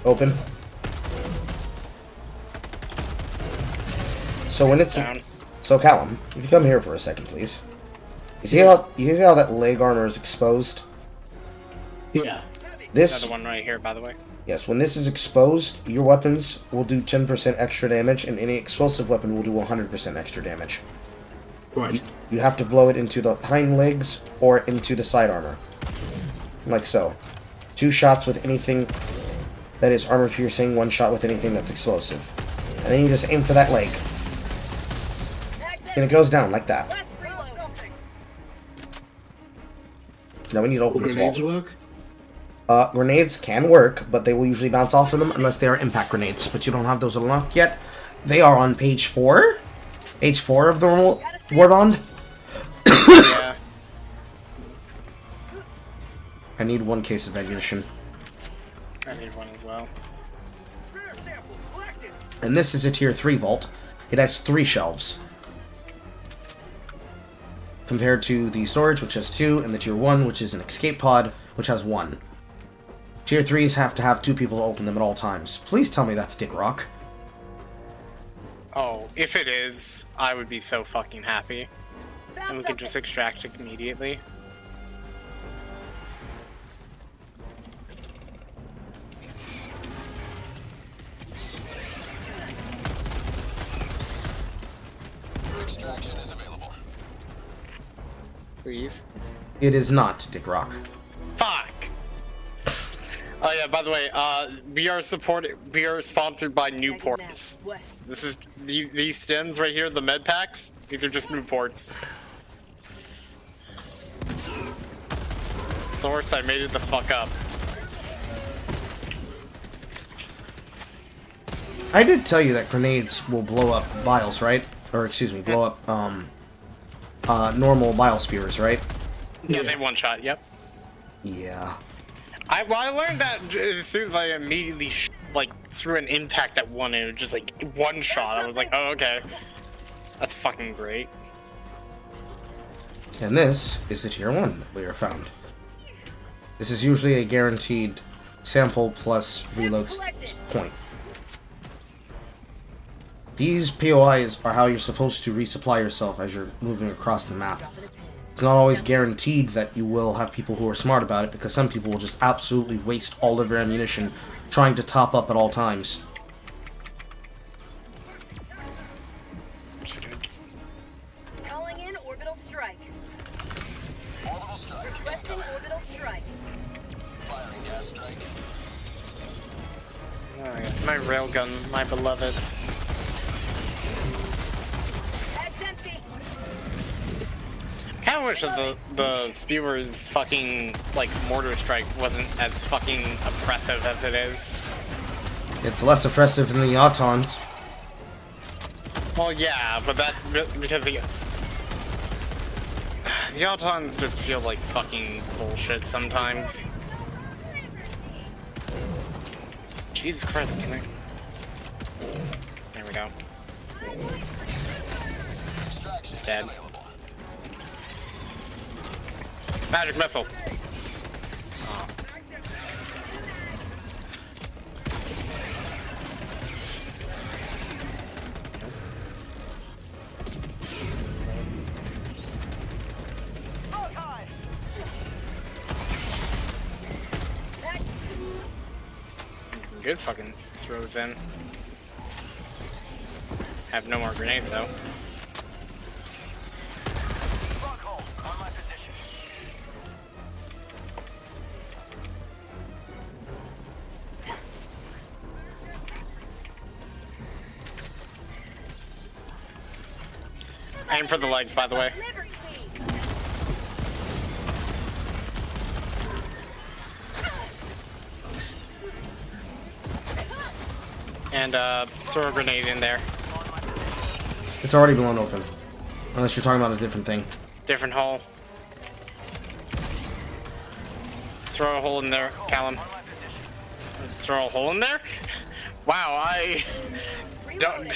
Open. So when it's... So Callum, if you come here for a second, please. You see how that leg armor is exposed? Yeah. This... Another one right here, by the way. Yes, when this is exposed, your weapons will do 10% extra damage, and any explosive weapon will do 100% extra damage. Right. You have to blow it into the hind legs or into the side armor. Like so. 2 shots with anything that is armor piercing, 1 shot with anything that's explosive. And then you just aim for that leg. And it goes down like that. Now we need to open this vault. Grenades work? Grenades can work, but they will usually bounce off of them unless they are impact grenades. But you don't have those unlocked yet. They are on page 4. Page 4 of the Warbond. Yeah. I need 1 case of ammunition. I need one as well. And this is a tier 3 vault. It has 3 shelves. Compared to the storage, which has 2, and the tier 1, which is an escape pod, which has 1. Tier 3s have to have 2 people to open them at all times. Please tell me that's Dick Rock. Oh, if it is, I would be so fucking happy. And we can just extract it immediately. Extraction is available. Please. It is not Dick Rock. Fuck! Oh yeah, by the way, we are sponsored by Newports. This is, these stems right here, the med packs, these are just Newports. Source, I made it the fuck up. I did tell you that grenades will blow up vials, right? Or excuse me, blow up normal bile spears, right? Yeah, they one shot, yep. Yeah. I learned that as soon as I immediately threw an impact at one and it was just like one shot. I was like, oh okay, that's fucking great. And this is the tier 1 that we are found. This is usually a guaranteed sample plus reload point. These POIs are how you're supposed to resupply yourself as you're moving across the map. it's not always guaranteed that you will have people who are smart about it, because some people will just absolutely waste all of their ammunition trying to top up at all times. Calling in orbital strike. Orbital strike. Requesting orbital strike. Firing gas strike. Alright, my railgun, my beloved. Bag's empty. I kinda wish that the Spewer's fucking, like, mortar strike wasn't as fucking oppressive as it is. It's less oppressive than the Autons. Well, yeah, but that's because the Autons just feel like fucking bullshit sometimes. Jesus Christ, can I... There we go. It's dead. Magic missile. Oh. Good fucking throws in. Have no more grenades though. Aim for the legs, by the way. And throw a grenade in there. It's already blown open. Unless you're talking about a different thing. Different hole. Throw a hole in there, Callum. Throw a hole in there? Wow, I don't...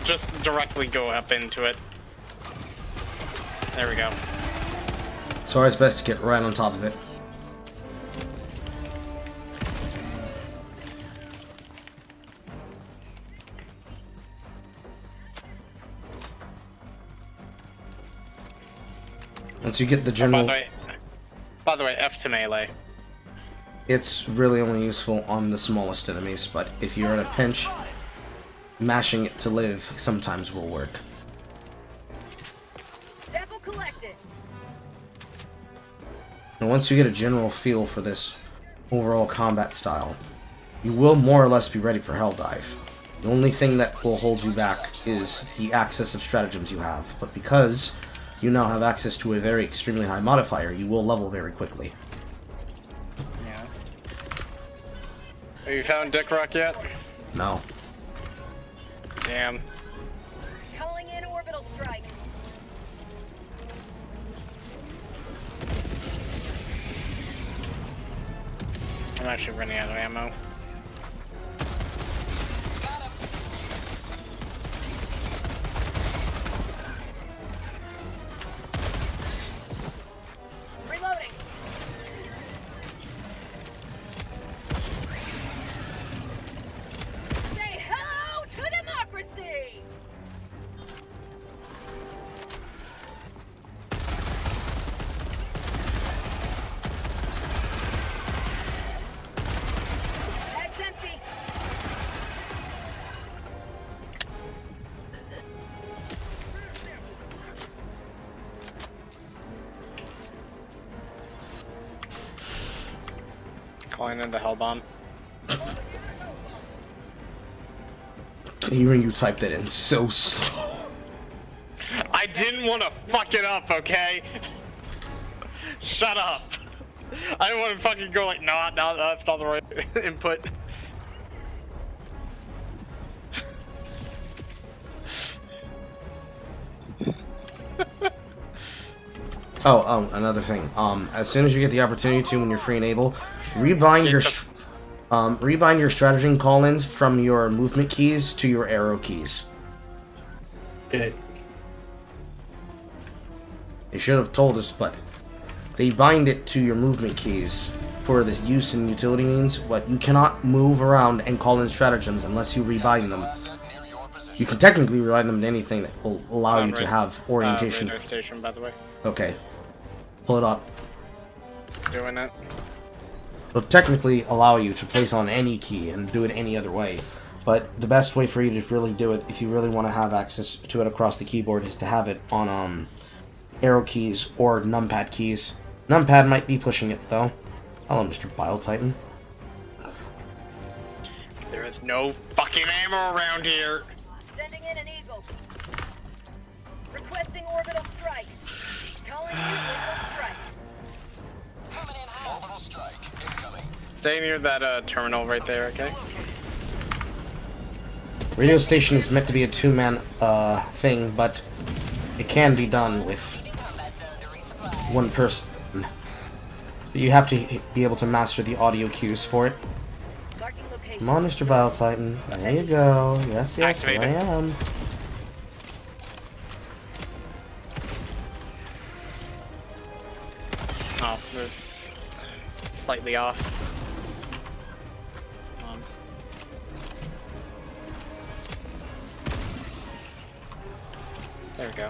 Just directly go up into it. There we go. It's always best to get right on top of it. Once you get the general... By the way, F to melee. It's really only useful on the smallest enemies, but if you're in a pinch, mashing it to live sometimes will work. Sample collected. And once you get a general feel for this overall combat style, you will more or less be ready for Helldive. The only thing that will hold you back is the access of stratagems you have, but because you now have access to a very extremely high modifier, you will level very quickly. Yeah. Have you found Dick Rock yet? No. Damn. Calling in orbital strike. I'm actually running out of ammo. Reloading. Say hello to democracy. Bag's empty. Calling in the hell bomb. Hearing you type that in so slow. I didn't want to fuck it up, okay? Shut up. I didn't want to fucking go like, no, that's not the right input. Another thing. As soon as you get the opportunity to, when you're free and able, rebind your stratagem call-ins from your movement keys to your arrow keys. Okay. They should have told us, but they bind it to your movement keys for the use in utility means, but you cannot move around and call in stratagems unless you rebind them. You can technically rewrite them to anything that will allow you to have orientation. Radio station, by the way. Okay. Pull it up. Doing it. It'll technically allow you to place on any key and do it any other way. But the best way for you to really do it, if you really want to have access to it across the keyboard, is to have it on arrow keys or numpad keys. Numpad might be pushing it, though. Hello, Mr. Bile Titan. There is no fucking ammo around here. Sending in an eagle. Requesting orbital strike. Calling in orbital strike. Orbital strike incoming. Stay near that terminal right there, okay? Radio station is meant to be a two-man thing, but it can be done with one person. You have to be able to master the audio cues for it. Come on, Mr. Bile Titan. There you go. Yes, yes, here I am. Oh, this slightly off. There we go.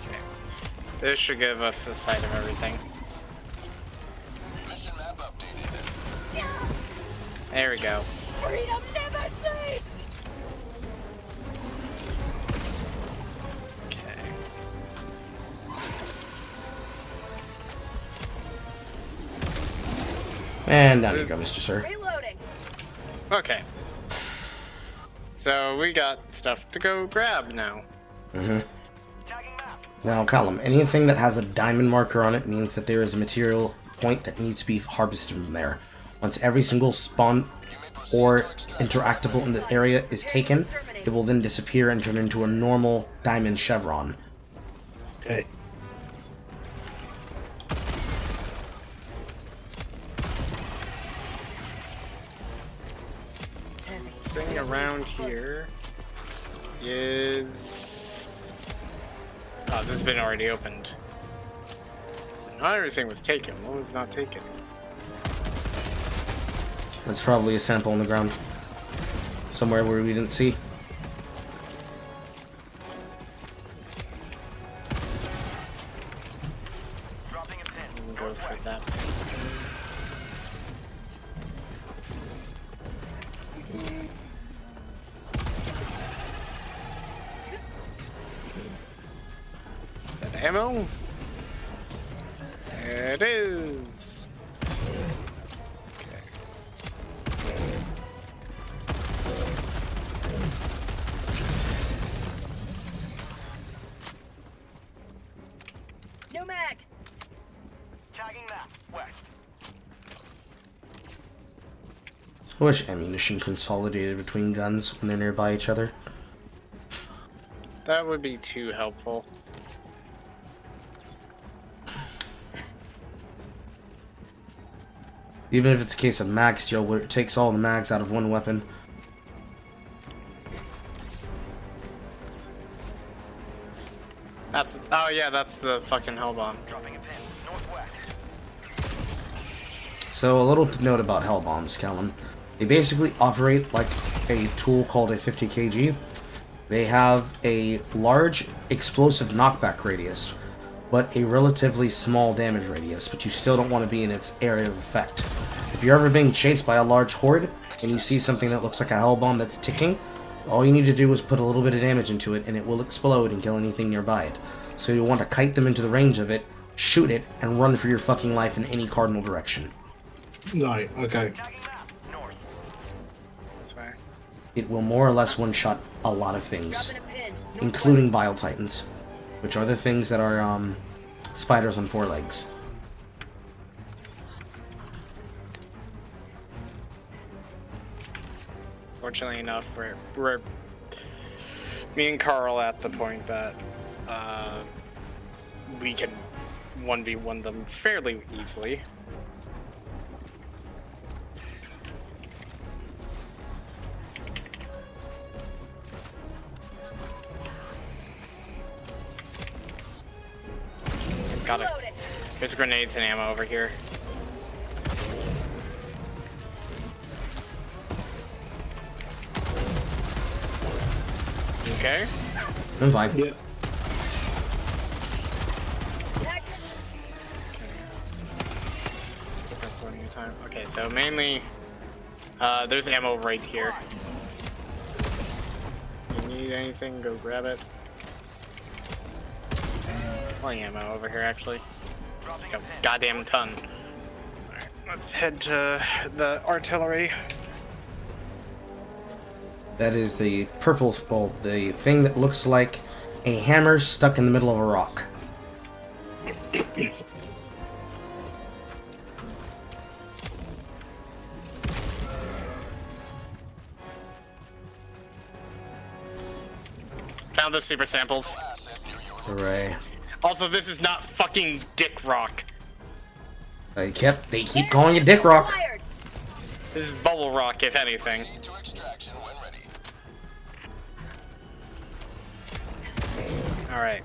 Okay. This should give us the sight of everything. Mission map updated. There we go. Freedom never sleeps! Okay. And down you go, Mr. Sir. Reloading. Okay. So we got stuff to go grab now. Mm-hmm. Now, Callum, anything that has a diamond marker on it means that there is a material point that needs to be harvested from there. Once every single spawn or interactable in the area is taken, it will then disappear and turn into a normal diamond chevron. Okay. Thing around here is... Oh, this has been already opened. Not everything was taken. What was not taken? That's probably a sample on the ground. Somewhere where we didn't see. We'll go for that. Is that ammo? There it is. New mag. Tagging map, west. I wish ammunition consolidated between guns when they're nearby each other. That would be too helpful. Even if it's a case of mag steal, where it takes all the mags out of one weapon. That's... Oh yeah, that's the fucking hell bomb. Dropping a pin, northwest. So a little note about hell bombs, Callum. They basically operate like a tool called a 50 kg. They have a large explosive knockback radius, but a relatively small damage radius, but you still don't want to be in its area of effect. If you're ever being chased by a large horde, and you see something that looks like a hell bomb that's ticking, all you need to do is put a little bit of damage into it, and it will explode and kill anything nearby it. So you'll want to kite them into the range of it, shoot it, and run for your fucking life in any cardinal direction. Right, okay. It will more or less one-shot a lot of things, including Bile Titans, which are the things that are spiders on 4 legs. Fortunately enough, we're me and Carl at the point that we can 1v1 them fairly easily. Got it. There's grenades and ammo over here. okay? I'm fine. Yeah. Okay, so mainly, there's ammo right here. You need anything, go grab it. Plenty ammo over here, actually. Like a goddamn ton. Alright, let's head to the artillery. That is the purple, well, the thing that looks like a hammer stuck in the middle of a rock. Found the super samples. Hooray. Also, this is not fucking Dick Rock. They keep calling it Dick Rock. This is Bubble Rock, if anything. Alright.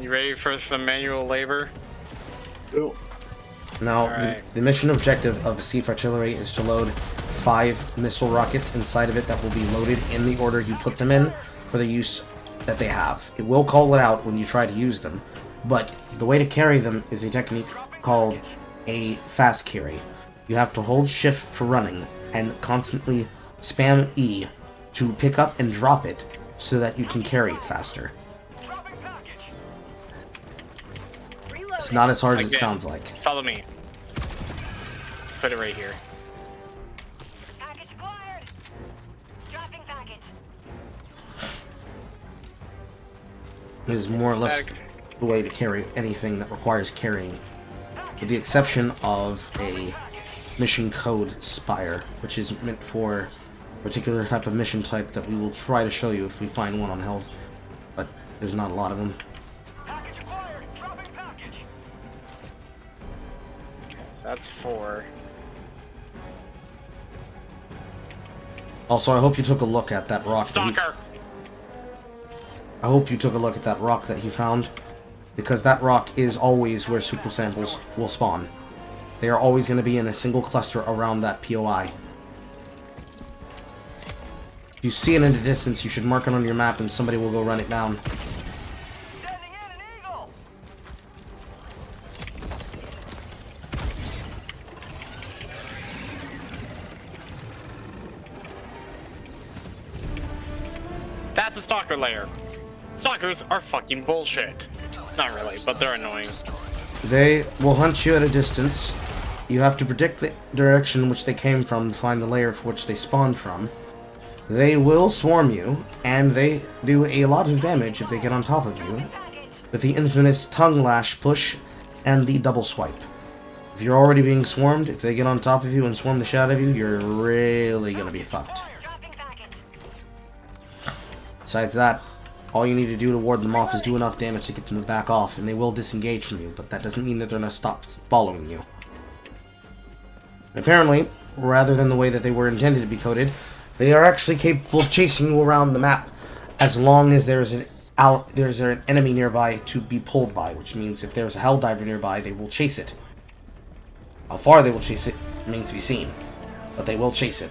You ready for some manual labor? Now, Alright. the mission objective of Siege Artillery is to load 5 missile rockets inside of it that will be loaded in the order you put them in for the use that they have. It will call it out when you try to use them, but the way to carry them is a technique called a fast carry. You have to hold shift for running and constantly spam E to pick up and drop it so that you can carry it faster. It's not as hard as it sounds like. Follow me. Let's put it right here. Package acquired. Dropping package. It is more or less the way to carry anything that requires carrying, with the exception of a mission code spire, which is meant for a particular type of mission type that we will try to show you if we find one on health, but there's not a lot of them. So that's 4. Also, I hope you took a look at that rock. Stalker! I hope you took a look at that rock that you found, because that rock is always where super samples will spawn. They are always going to be in a single cluster around that POI. If you see it in the distance, you should mark it on your map and somebody will go run it down. That's a stalker layer. Stalkers are fucking bullshit. Not really, but they're annoying. They will hunt you at a distance. You have to predict the direction in which they came from to find the layer for which they spawned from. They will swarm you, and they do a lot of damage if they get on top of you, with the infamous tongue lash push and the double swipe. If you're already being swarmed, if they get on top of you and swarm the shit out of you, you're really gonna be fucked. Besides that, all you need to do to ward them off is do enough damage to get them to back off, and they will disengage from you, but that doesn't mean that they're gonna stop following you. Apparently, rather than the way that they were intended to be coded, they are actually capable of chasing you around the map as long as there's an enemy nearby to be pulled by, which means if there's a Helldiver nearby, they will chase it. How far they will chase it remains to be seen, but they will chase it.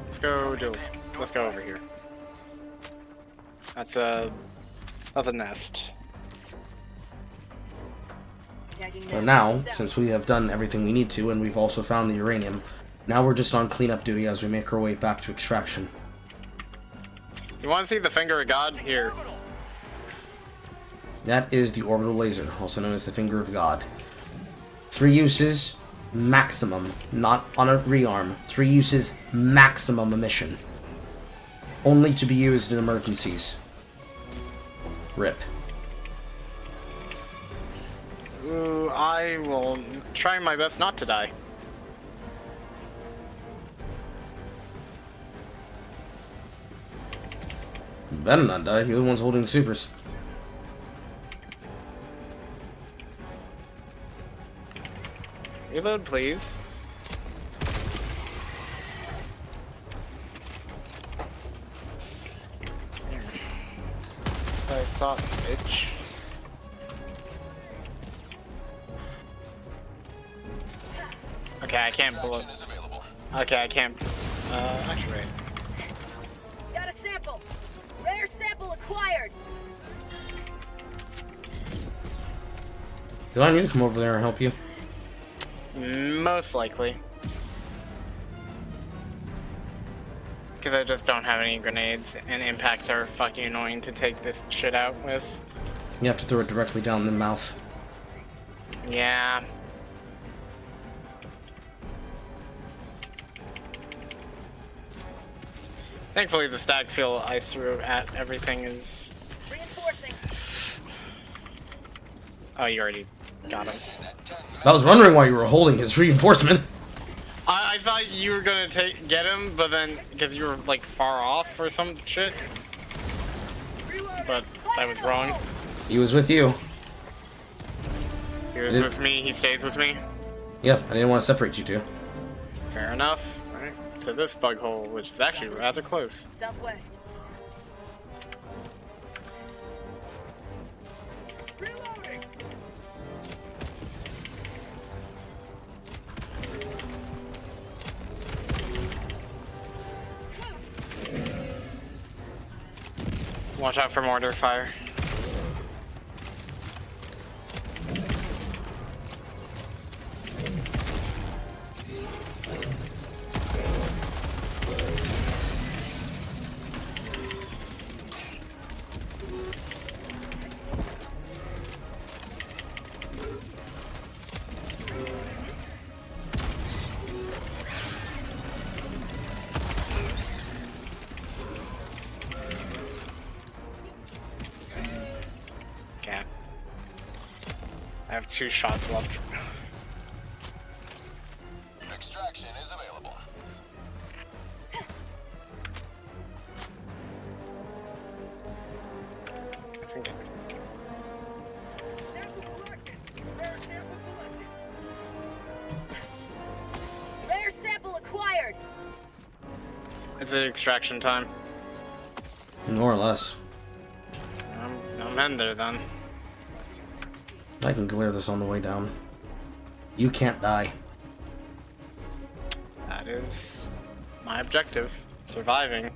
Let's go, Jules. Let's go over here. That's a nest. But now, since we have done everything we need to, and we've also found the uranium, now we're just on cleanup duty as we make our way back to extraction. You want to see the finger of God? Here. That is the orbital laser, also known as the finger of God. 3 uses, maximum, not on a rearm. 3 uses, maximum emission. Only to be used in emergencies. RIP. Ooh, I will try my best not to die. You better not die, you're the ones holding the supers. Reload, please. I saw it, bitch. Okay, I can't blow. Okay, I can't. Actually, wait. acquired. Do I need to come over there and help you? Most likely. Because I just don't have any grenades, and impacts are fucking annoying to take this shit out with. You have to throw it directly down the mouth. Yeah. Thankfully, the stag field I threw at everything is... Reinforcing. Oh, you already got him. I was wondering why you were holding his reinforcement. I thought you were gonna get him, but then because you were like far off or some shit. But I was wrong. He was with you. He was with me. He stays with me. Yep, I didn't want to separate you two. Fair enough. Right. To this bug hole, which is actually rather close. Southwest. Watch out for mortar fire. I have 2 shots left. Extraction is available. I think Rare sample acquired. it's an extraction time. More or less. I'm in there then. I can clear this on the way down. You can't die. That is my objective. Surviving.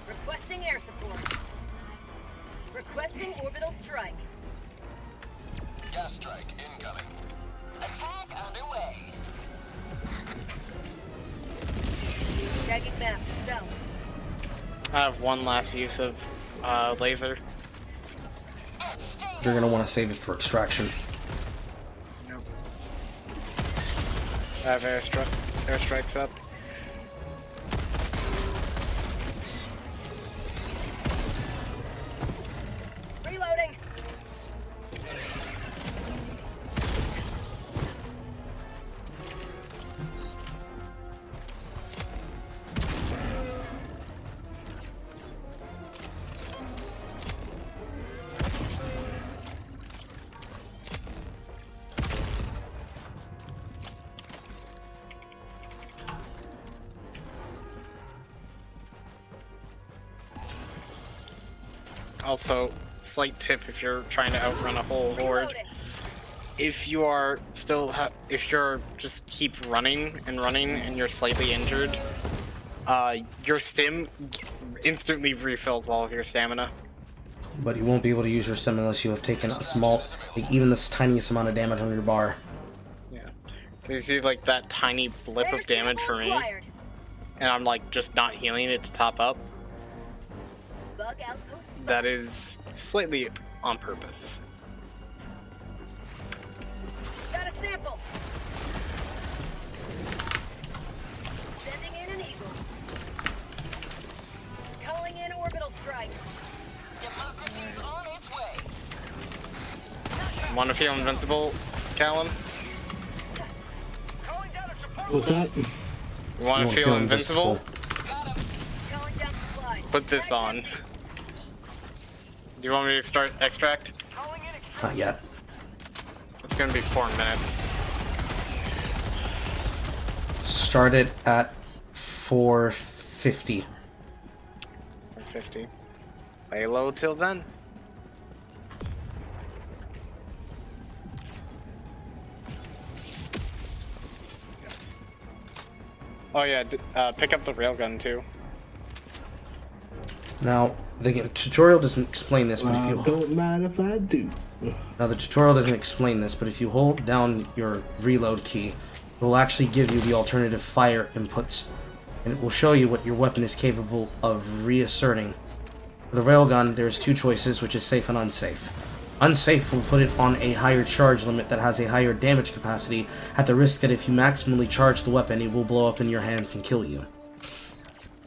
Requesting air support. Requesting orbital strike. Gas strike incoming. Attack underway. Tagging map. South. I have one last use of laser. You're gonna want to save it for extraction. Nope. I have airstrikes up. Reloading. Also, slight tip if you're trying to outrun a whole horde. If you are still, if you're just keep running and you're slightly injured, your stim instantly refills all of your stamina. But you won't be able to use your stim unless you have taken a small, like even this tiniest amount of damage on your bar. Yeah. So you see like that tiny blip of damage for me, and I'm like just not healing it to top up. Bug outpost. That is slightly on purpose. Got a sample. Sending in an eagle. Calling in orbital strike. Democracy's on its way. Want to feel invincible, Callum? What's that? You want to feel invincible? Calling down supply. Put this on. Do you want me to start extract? Not yet. It's gonna be 4 minutes. Start it at 4:50. 50. Lay low till then. Oh yeah, pick up the railgun too. Now, the tutorial doesn't explain this, but if you don't mind if I do. Now the tutorial doesn't explain this, but if you hold down your reload key, it will actually give you the alternative fire inputs, and it will show you what your weapon is capable of reasserting. For the railgun, there's two choices, which is safe and unsafe. Unsafe will put it on a higher charge limit that has a higher damage capacity, at the risk that if you maximally charge the weapon, it will blow up in your hands and kill you.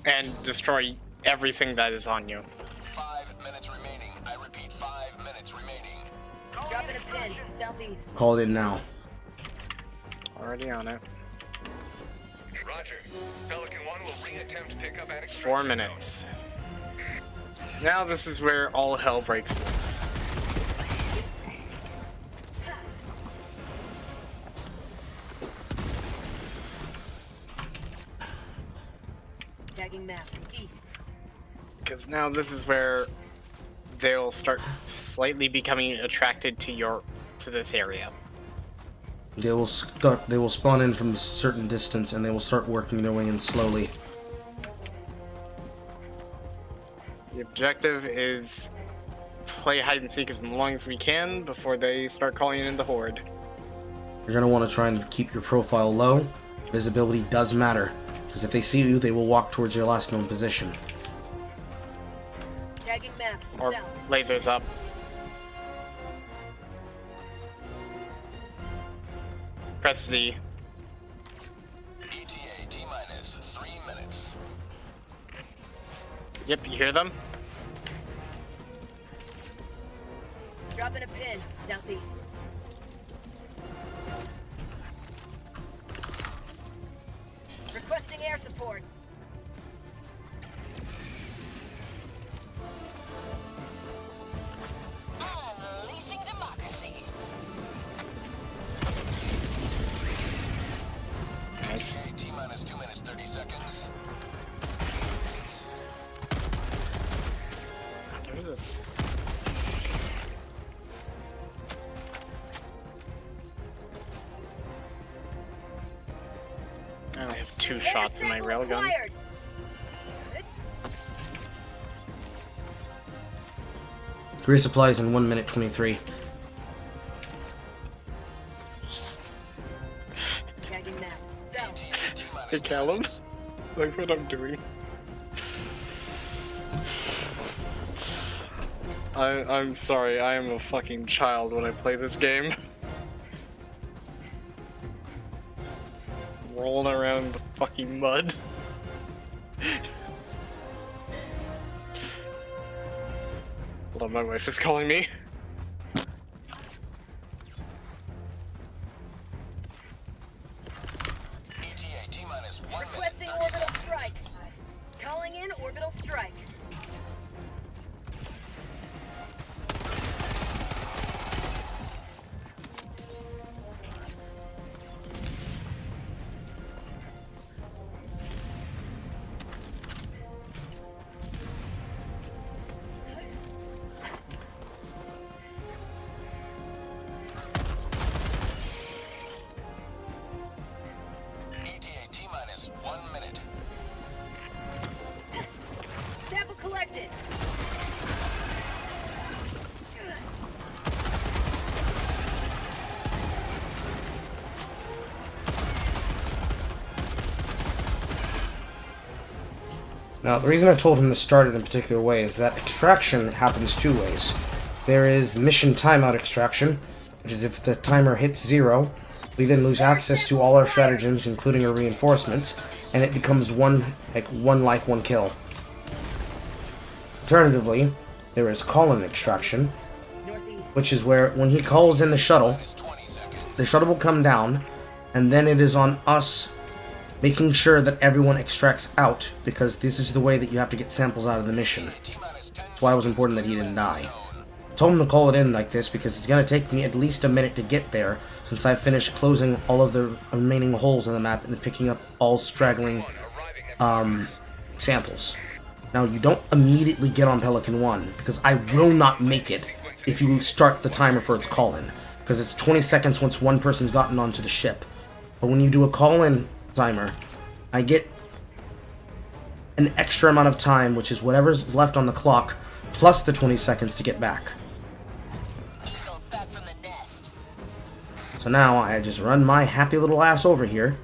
And destroy everything that is on you. 5 minutes remaining. I repeat, 5 minutes remaining. Dropping a pin, southeast. Call it in now. Already on it. Roger. Pelican 1 will re-attempt pickup at 4 minutes. Now this is where all hell breaks loose. Tagging map, east. Because now this is where they'll start slightly becoming attracted to this area. They will spawn in from a certain distance, and they will start working their way in slowly. The objective is play hide and seek as long as we can before they start calling in the horde. You're going to want to try and keep your profile low. Visibility does matter, because if they see you, they will walk towards your last known position. Tagging map, Or south. lasers up. Press Z. ETA T-minus 3 minutes. Yep, you hear them? Dropping a pin, southeast. Requesting air support. Unleashing democracy. Nice. ETA T-minus 2 minutes 30 seconds. There's this. I only have 2 shots in my railgun. Acquired. 3 supplies in 1 minute 23. Tagging map, south. Hey Callum, look what I'm doing. I'm sorry, I am a fucking child when I play this game. Rolling around in the fucking mud. Hold on, my wife is calling me. ETA T-minus 1 minute Requesting 30 orbital seconds. strike. Calling in orbital strike. ETA T-minus 1 minute. Sample collected. Now, the reason I told him to start it in a particular way is that extraction happens 2 ways. There is mission timeout extraction, which is if the timer hits 0, we then lose access to all our stratagems, including our reinforcements, and it becomes one life, 1 kill. Alternatively, there is call-in extraction, which is where when he calls in the shuttle will come down, and then it is on us making sure that everyone extracts out, because this is the way that you have to get samples out of the mission. That's why it was important that he didn't die. I told him to call it in like this because it's going to take me at least a minute to get there, since I finished closing all of the remaining holes in the map and picking up all straggling samples. Now, you don't immediately get on Pelican 1, because I will not make it if you start the timer for its call-in, because it's 20 seconds once one person's gotten onto the ship. But when you do a call-in timer, I get an extra amount of time, which is whatever's left on the clock, plus the 20 seconds to get back. So now I just run my happy little ass over here.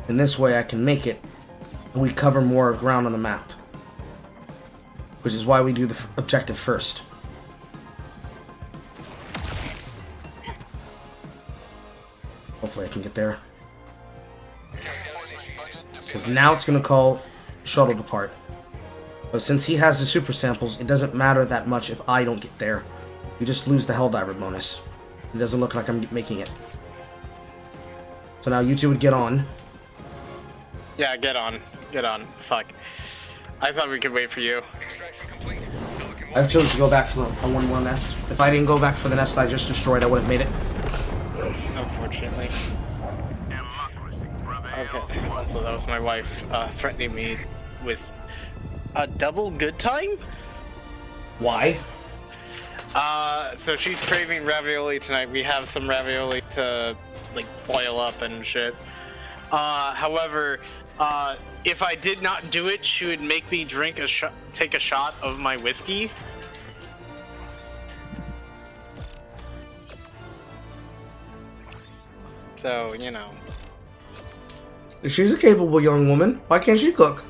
And this way I can make it, and we cover more ground on the map. Which is why we do the objective first. Hopefully I can get there. Because now it's going to call shuttle depart. But since he has the super samples, it doesn't matter that much if I don't get there. You just lose the Helldiver bonus. It doesn't look like I'm making it. So now you two would get on. Yeah, get on. Get on. Fuck. I thought we could wait for you. I've chosen to go back for the 1-1 nest. If I didn't go back for the nest I just destroyed, I would have made it. Unfortunately. Okay. Also, that was my wife threatening me with a double good time? Why? So she's craving ravioli tonight. We have some ravioli to, like, boil up and shit. However, if I did not do it, she would make me take a shot of my whiskey. So, you know. She's a capable young woman. Why can't she cook?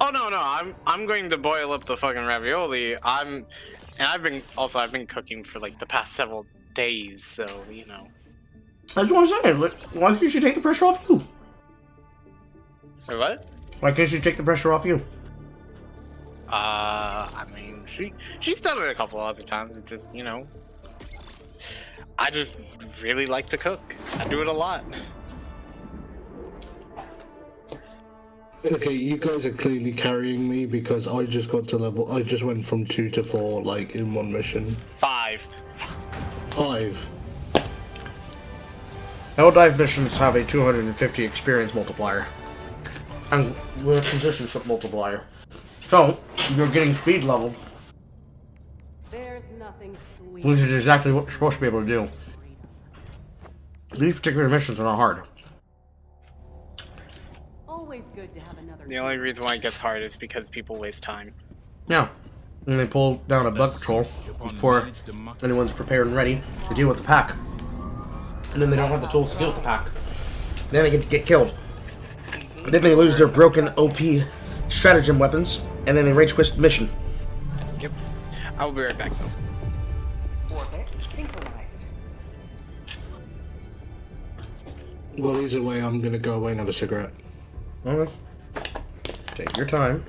Oh no, I'm going to boil up the fucking ravioli. I've been cooking for like the past several days, so you know. That's what I'm saying. Why can't she take the pressure off you? Wait, what? Why can't she take the pressure off you? I mean, she's done it a couple other times. It just, you know, I just really like to cook. I do it a lot. Okay, you guys are clearly carrying me because I just got to level. I just went from 2 to 4, like in one mission. 5. 5. Helldive missions have a 250 experience multiplier. And the positionship multiplier. So, you're getting speed level. There's nothing sweet. Which is exactly what you're supposed to be able to do. These particular missions are not hard. Always good to have another. The only reason why it gets hard is because people waste time. Yeah. And they pull down a bug patrol before anyone's prepared and ready to deal with the pack. And then they don't have the tools to deal with the pack. Then they get killed. Then they lose their broken OP stratagem weapons, and then they rage quit the mission. Yep. I will be right back though. Orbit synchronized. Well, either way, I'm gonna go away and have a cigarette. Okay. Take your time.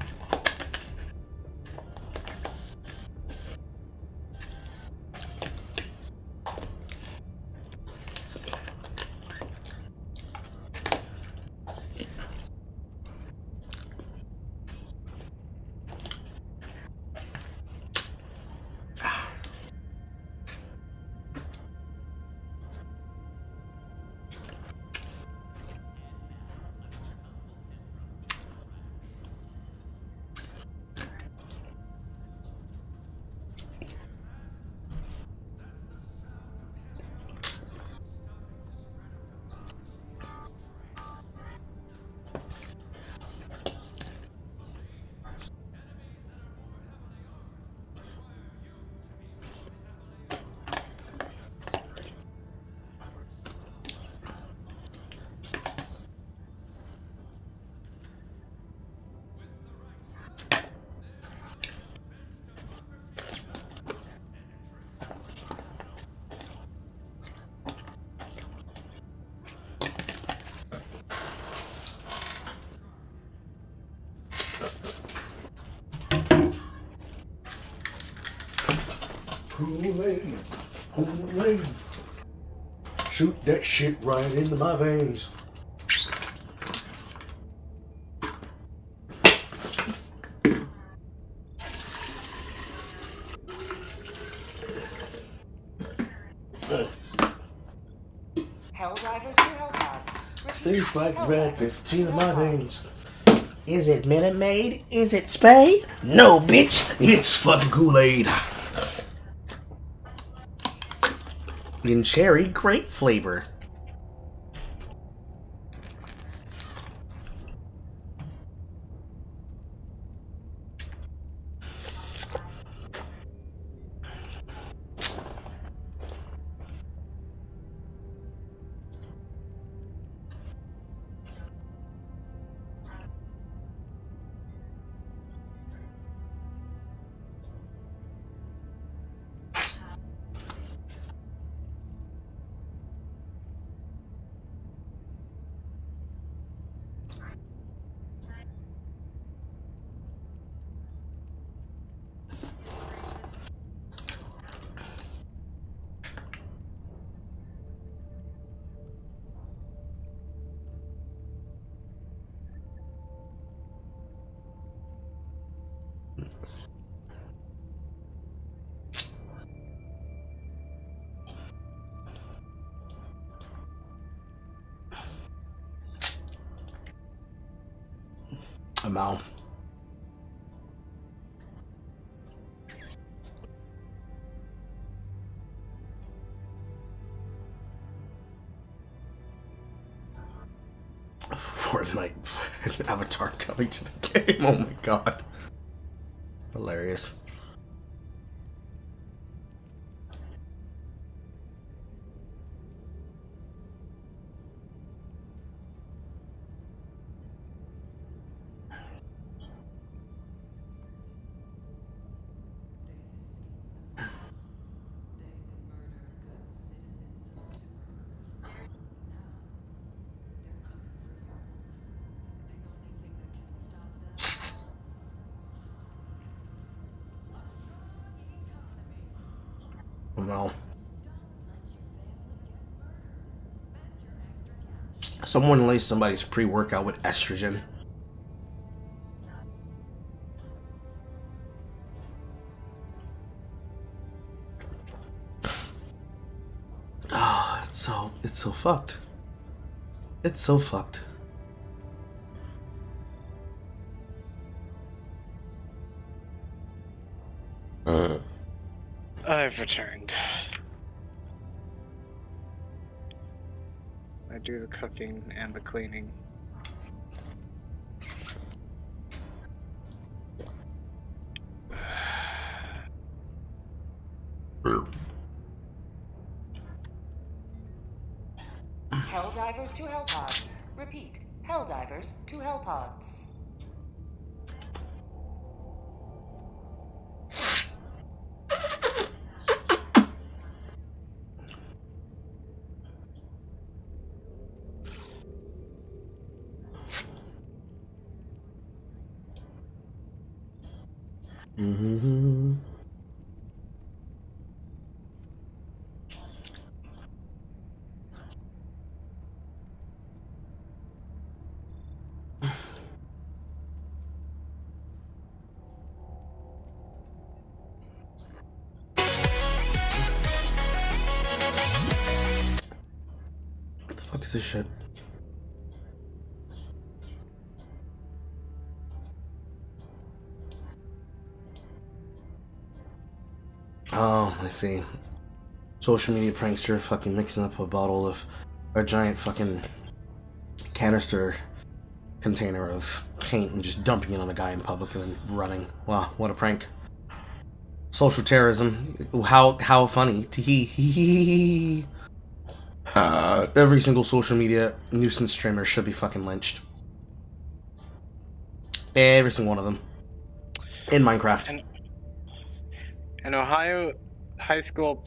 Kool-Aid, shoot that shit right into my veins. Helldivers to Hellpods. Stays like red, 15 of my veins. Is it Minute Maid? Is it Spay? No, bitch. It's fucking Kool-Aid. in cherry grape flavor. Amount. Fortnite Avatar coming to the game. Oh my god. Hilarious. No. Someone laced somebody's pre-workout with estrogen. Oh, it's so fucked. It's so fucked. I've returned. I do the cooking and the cleaning. Helldivers to Hellpods. Repeat. Helldivers to Hellpods. Mm-hmm. What the fuck is this shit? Oh, I see. Social media prankster fucking mixing up a bottle of a giant fucking canister container of paint and just dumping it on a guy in public and then running. Wow, what a prank. Social terrorism. How funny. Every single social media nuisance streamer should be fucking lynched. Every single one of them. In Minecraft. An Ohio high school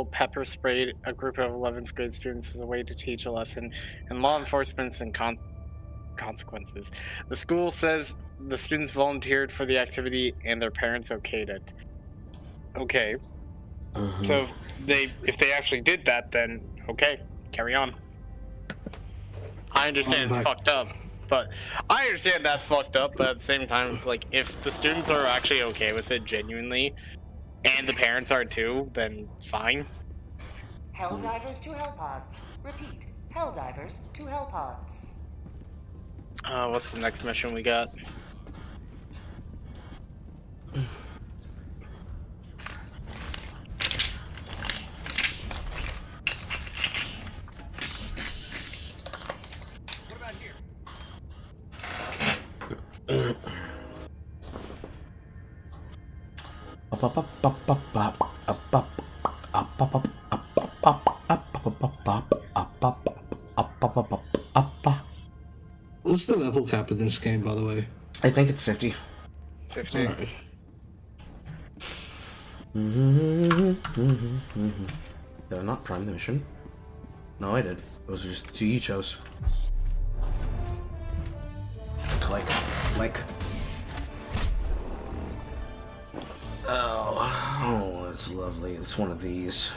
pepper sprayed a group of 11th grade students as a way to teach a lesson in law enforcement and consequences. The school says the students volunteered for the activity and their parents okayed it. Okay. So if they actually did that, then okay, carry on. I understand it's fucked up. But I understand that's fucked up, but at the same time, it's like, if the students are actually okay with it genuinely, and the parents are too, then fine. Helldivers to Hellpods. Repeat. Helldivers to Hellpods. What's the next mission we got? What's the level cap in this game, by the way? I think it's 50. 50. Alright. Did I not prime the mission? No, I did. Those are just the two you chose. Click. Oh, it's lovely. It's one of these.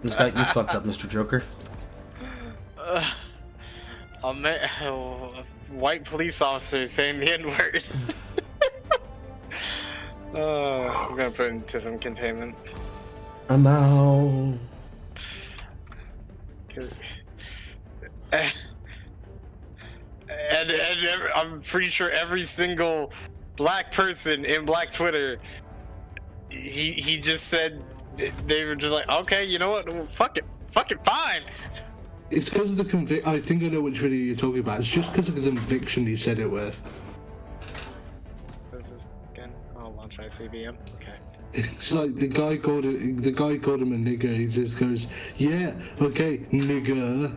This guy, you fucked up, Mr. Joker. White police officer saying the N-word. I'm gonna put it into some containment. I'm out. And I'm pretty sure every single black person in Black Twitter, he just said, they were just like, okay, you know what, fuck it, fine. It's because of the conviction. I think I know which video you're talking about. It's just because of the conviction he said it with. What is this again? Oh, launch ICBM. Okay. It's like the guy called him a nigger. He just goes, yeah, okay, nigger.